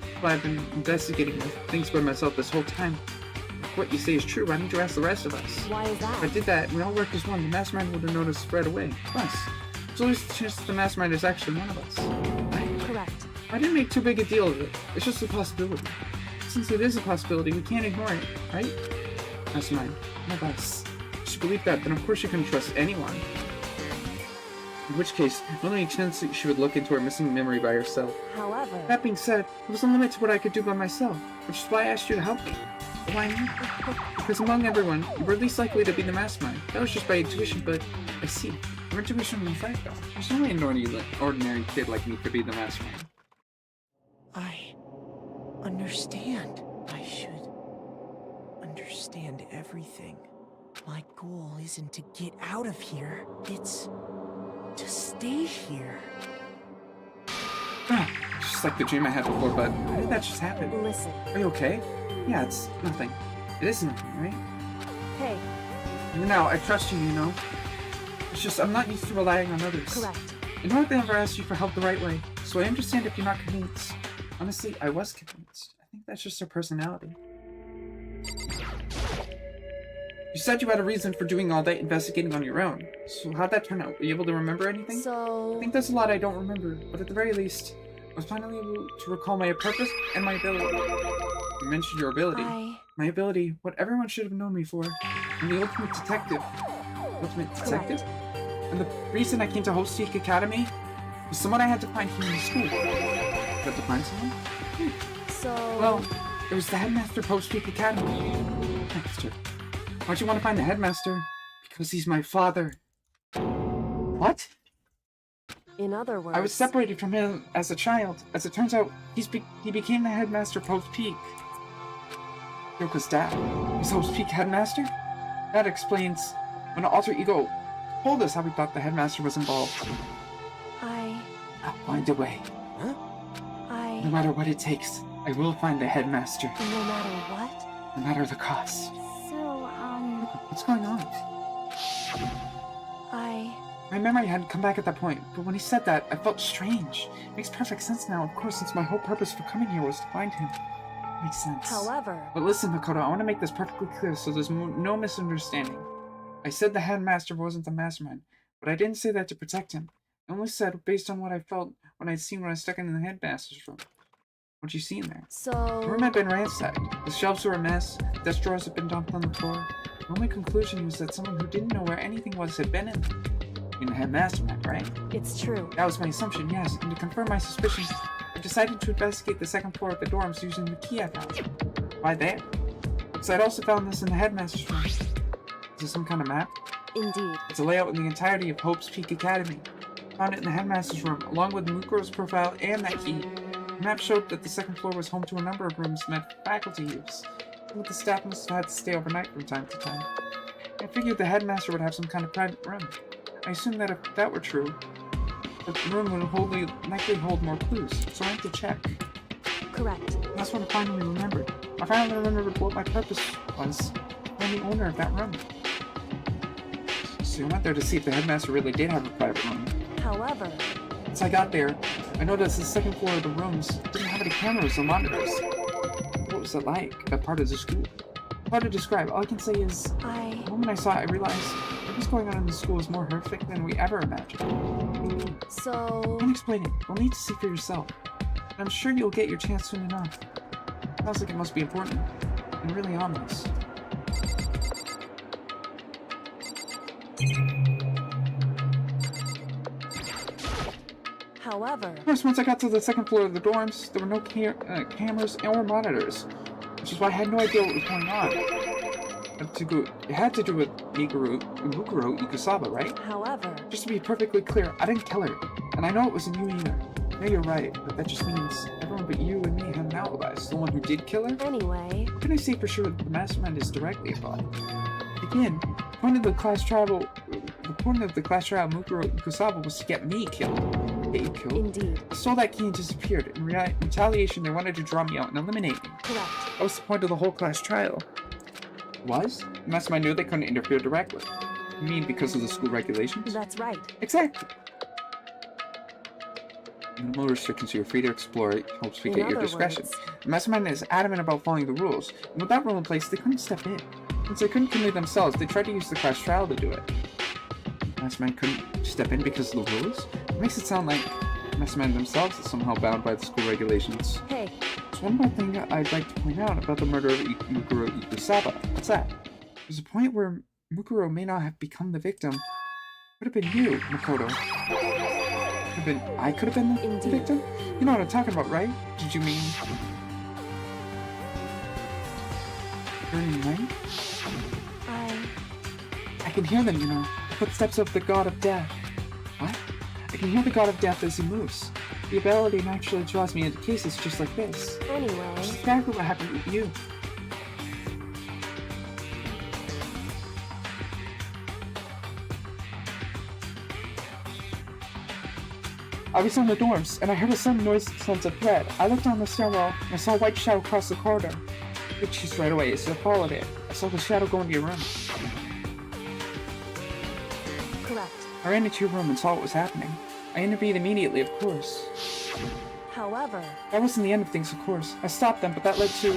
That's why I've been investigating things by myself this whole time. If what you say is true, why didn't you ask the rest of us? Why is that? If I did that, we all worked as one. The mastermind would have noticed right away. Plus, there's always the chance that the mastermind is actually one of us. Right? Correct. I didn't make too big a deal of it. It's just a possibility. Since it is a possibility, we can't ignore it, right? Mastermind, one of us. If you believe that, then of course you can trust anyone. In which case, it only makes sense that she would look into her missing memory by herself. However... That being said, there was a limit to what I could do by myself, which is why I asked you to help me. Why me? Because among everyone, you were least likely to be the mastermind. That was just by intuition, but I see. Your intuition was right, though. There's only an ordinary kid like me to be the mastermind. I understand. I should understand everything. My goal isn't to get out of here. It's to stay here. Just like the dream I had before, but how did that just happen? Listen. Are you okay? Yeah, it's nothing. It is nothing, right? Hey. Now, I trust you, you know? It's just, I'm not used to relying on others. Correct. I know I've never asked you for help the right way, so I understand if you're not convinced. Honestly, I was convinced. I think that's just her personality. You said you had a reason for doing all that investigating on your own. So how'd that turn out? Were you able to remember anything? So... I think there's a lot I don't remember, but at the very least, was finally able to recall my purpose and my ability. You mentioned your ability. My ability, what everyone should have known me for. I'm the ultimate detective. Ultimate detective? And the reason I came to Hope's Peak Academy was someone I had to find here in the school. You had to find someone? So... Well, it was the headmaster of Hope's Peak Academy. Headmaster. Why'd you want to find the headmaster? Because he's my father. What? In other words... I was separated from him as a child. As it turns out, he became the headmaster of Hope's Peak. Yoko's dad was Hope's Peak headmaster? That explains when an alter ego told us how we thought the headmaster was involved. I'll find a way. Huh? No matter what it takes, I will find the headmaster. No matter what? No matter the cost. So, What's going on? My memory hadn't come back at that point, but when he said that, I felt strange. It makes perfect sense now, of course, since my whole purpose for coming here was to find him. It makes sense. However... But listen, Makoto, I want to make this perfectly clear so there's no misunderstanding. I said the headmaster wasn't the mastermind, but I didn't say that to protect him. I only said based on what I felt when I'd seen when I was stuck in the headmaster's room. What'd you see in there? So... The room had been ransacked. The shelves were a mess. Desk drawers had been dumped on the floor. The only conclusion was that someone who didn't know where anything was had been in them. I mean, the headmastermind, right? It's true. That was my assumption, yes. And to confirm my suspicions, I decided to investigate the second floor of the dorms using the key I found. Why there? Because I'd also found this in the headmaster's room. Is this some kind of map? Indeed. It's a layout in the entirety of Hope's Peak Academy. I found it in the headmaster's room, along with Mukuro's profile and that key. The map showed that the second floor was home to a number of rooms meant for faculty use. Some of the staff must have had to stay overnight from time to time. I figured the headmaster would have some kind of private room. I assumed that if that were true, the room would likely hold more clues, so I had to check. Correct. That's when I finally remembered. I finally remembered what my purpose was. I'm the owner of that room. So I went there to see if the headmaster really did have a private room. However... Once I got there, I noticed the second floor of the rooms didn't have any cameras or monitors. What was it like, that part of the school? Hard to describe. All I can say is, the moment I saw it, I realized what was going on in the school was more horrific than we ever imagined. So... I can't explain it. You'll need to see for yourself. And I'm sure you'll get your chance soon enough. Sounds like it must be important, and really ominous. However... Of course, once I got to the second floor of the dorms, there were no cameras or monitors, which is why I had no idea what was going on. It had to do with Mukuro Ikusaba, right? However... Just to be perfectly clear, I didn't kill her, and I know it wasn't you either. No, you're right, but that just means everyone but you and me had an alibi. So the one who did kill her? Anyway... What can I say for sure that the mastermind is directly involved? Again, the point of the class trial Mukuro Ikusaba was to get me killed. Get you killed. Indeed. I stole that key and disappeared. In retaliation, they wanted to draw me out and eliminate me. Correct. That was the point of the whole class trial. Was? The mastermind knew they couldn't interfere directly. You mean because of the school regulations? That's right. Exactly. No restrictions, you're free to explore it. Hopes we get your discretion. The mastermind is adamant about following the rules, and with that rule in place, they couldn't step in. Since they couldn't commit themselves, they tried to use the class trial to do it. The mastermind couldn't step in because of the rules? It makes it sound like the mastermind themselves is somehow bound by the school regulations. Hey. There's one more thing I'd like to point out about the murder of Mukuro Ikusaba. What's that? There's a point where Mukuro may not have become the victim. It would have been you, Makoto. I could have been the victim? You know what I'm talking about, right? Did you mean... Burning Light? I can hear them, you know. The footsteps of the God of Death. What? I can hear the God of Death as he moves. The ability naturally draws me into cases just like this. Anyway... Which is exactly what happened with you. I was in the dorms, and I heard a sudden noise that sense of threat. I looked on the stairwell, and I saw a white shadow cross the corridor. I picked you right away, so I followed it. I saw the shadow go into your room. Correct. I ran into your room and saw what was happening. I intervened immediately, of course. However... That wasn't the end of things, of course. I stopped them, but that led to...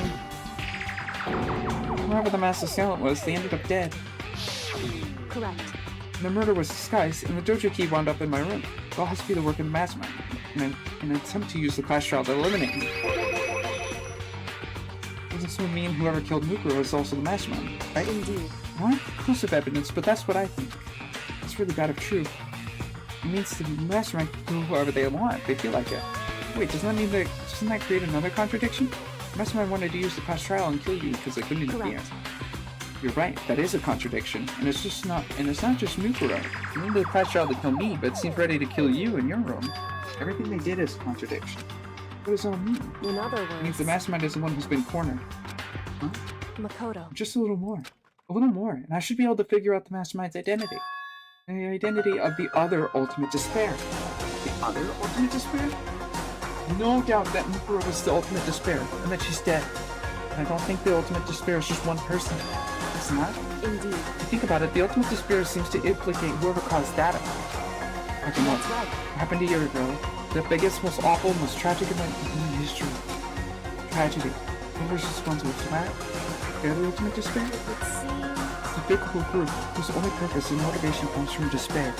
Whoever the mass assailant was, they ended up dead. Correct. The murder was disguised, and the dojo key wound up in my room. It all has to be the work of the mastermind, in an attempt to use the class trial to eliminate him. Does this mean whoever killed Mukuro is also the mastermind, right? Indeed. There aren't conclusive evidence, but that's what I think. It's really bad if true. It means the mastermind can kill whoever they want, they feel like it. Wait, doesn't that create another contradiction? The mastermind wanted to use the class trial and kill you because they couldn't interfere. Correct. You're right, that is a contradiction, and it's not just Mukuro. They needed the class trial to kill me, but it seems ready to kill you in your room. Everything they did is a contradiction. What does it all mean? In other It means words, the mastermind is the one who's been cornered. Huh? Makoto. Just a little more. A little more, and I should be able to figure out the mastermind's identity. And the identity of the other ultimate despair. The other ultimate despair? No doubt that Mukuro was the ultimate despair, and that she's dead. And I don't think the ultimate despair is just one person. It's not? Indeed. If you think about it, the ultimate despair seems to implicate whoever caused that. That's right. What happened a year ago? The biggest, most awful, most tragic event in human history. Tragedy. Whoever's responsible for that? They're the ultimate despair? It would seem... It's a big cool group whose only purpose and motivation comes from despair.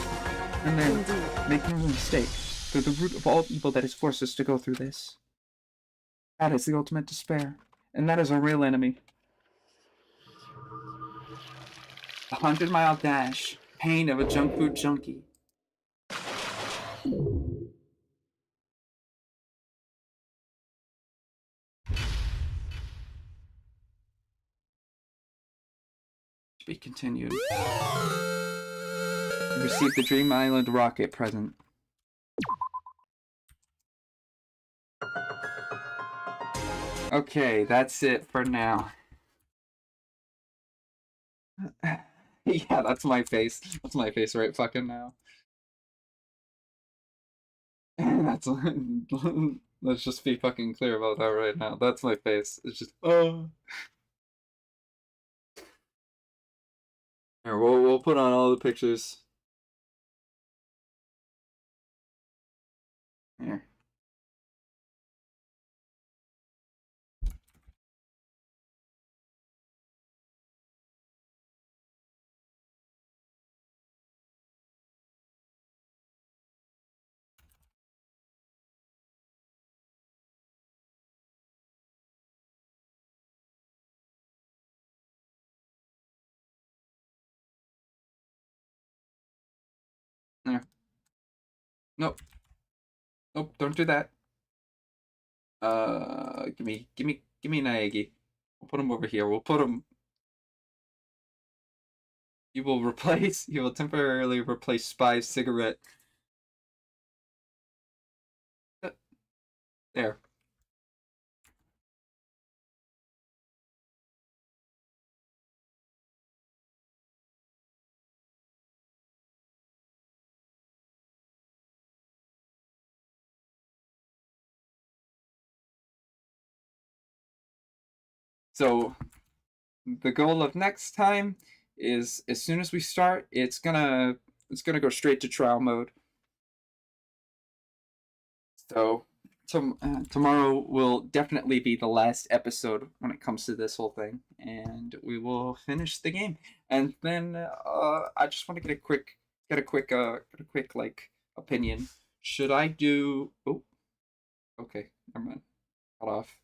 And they're Indeed. making a mistake. They're the root of all evil that has forced us to go through this. That is the ultimate despair. And that is our real enemy. The 100-mile dash. Pain of a junk food junkie. To be continued. You received the Dream Island rocket present. Okay, that's it for now. Yeah, that's my face. That's my face right fucking now. That's let's just be fucking clear about that right now. That's my face. It's just oh. Here, we'll put on all the pictures. Here. There. Nope. Nope, don't do that. Give me Naegi. We'll put him over here. We'll put him. You will temporarily replace Spy's cigarette. There. So the goal of next time is as soon as we start, it's gonna go straight to trial mode. So tomorrow will definitely be the last episode when it comes to this whole thing, and we will finish the game. And then I just want to get a quick like opinion. Should I do? Oh, okay, never mind. Cut off.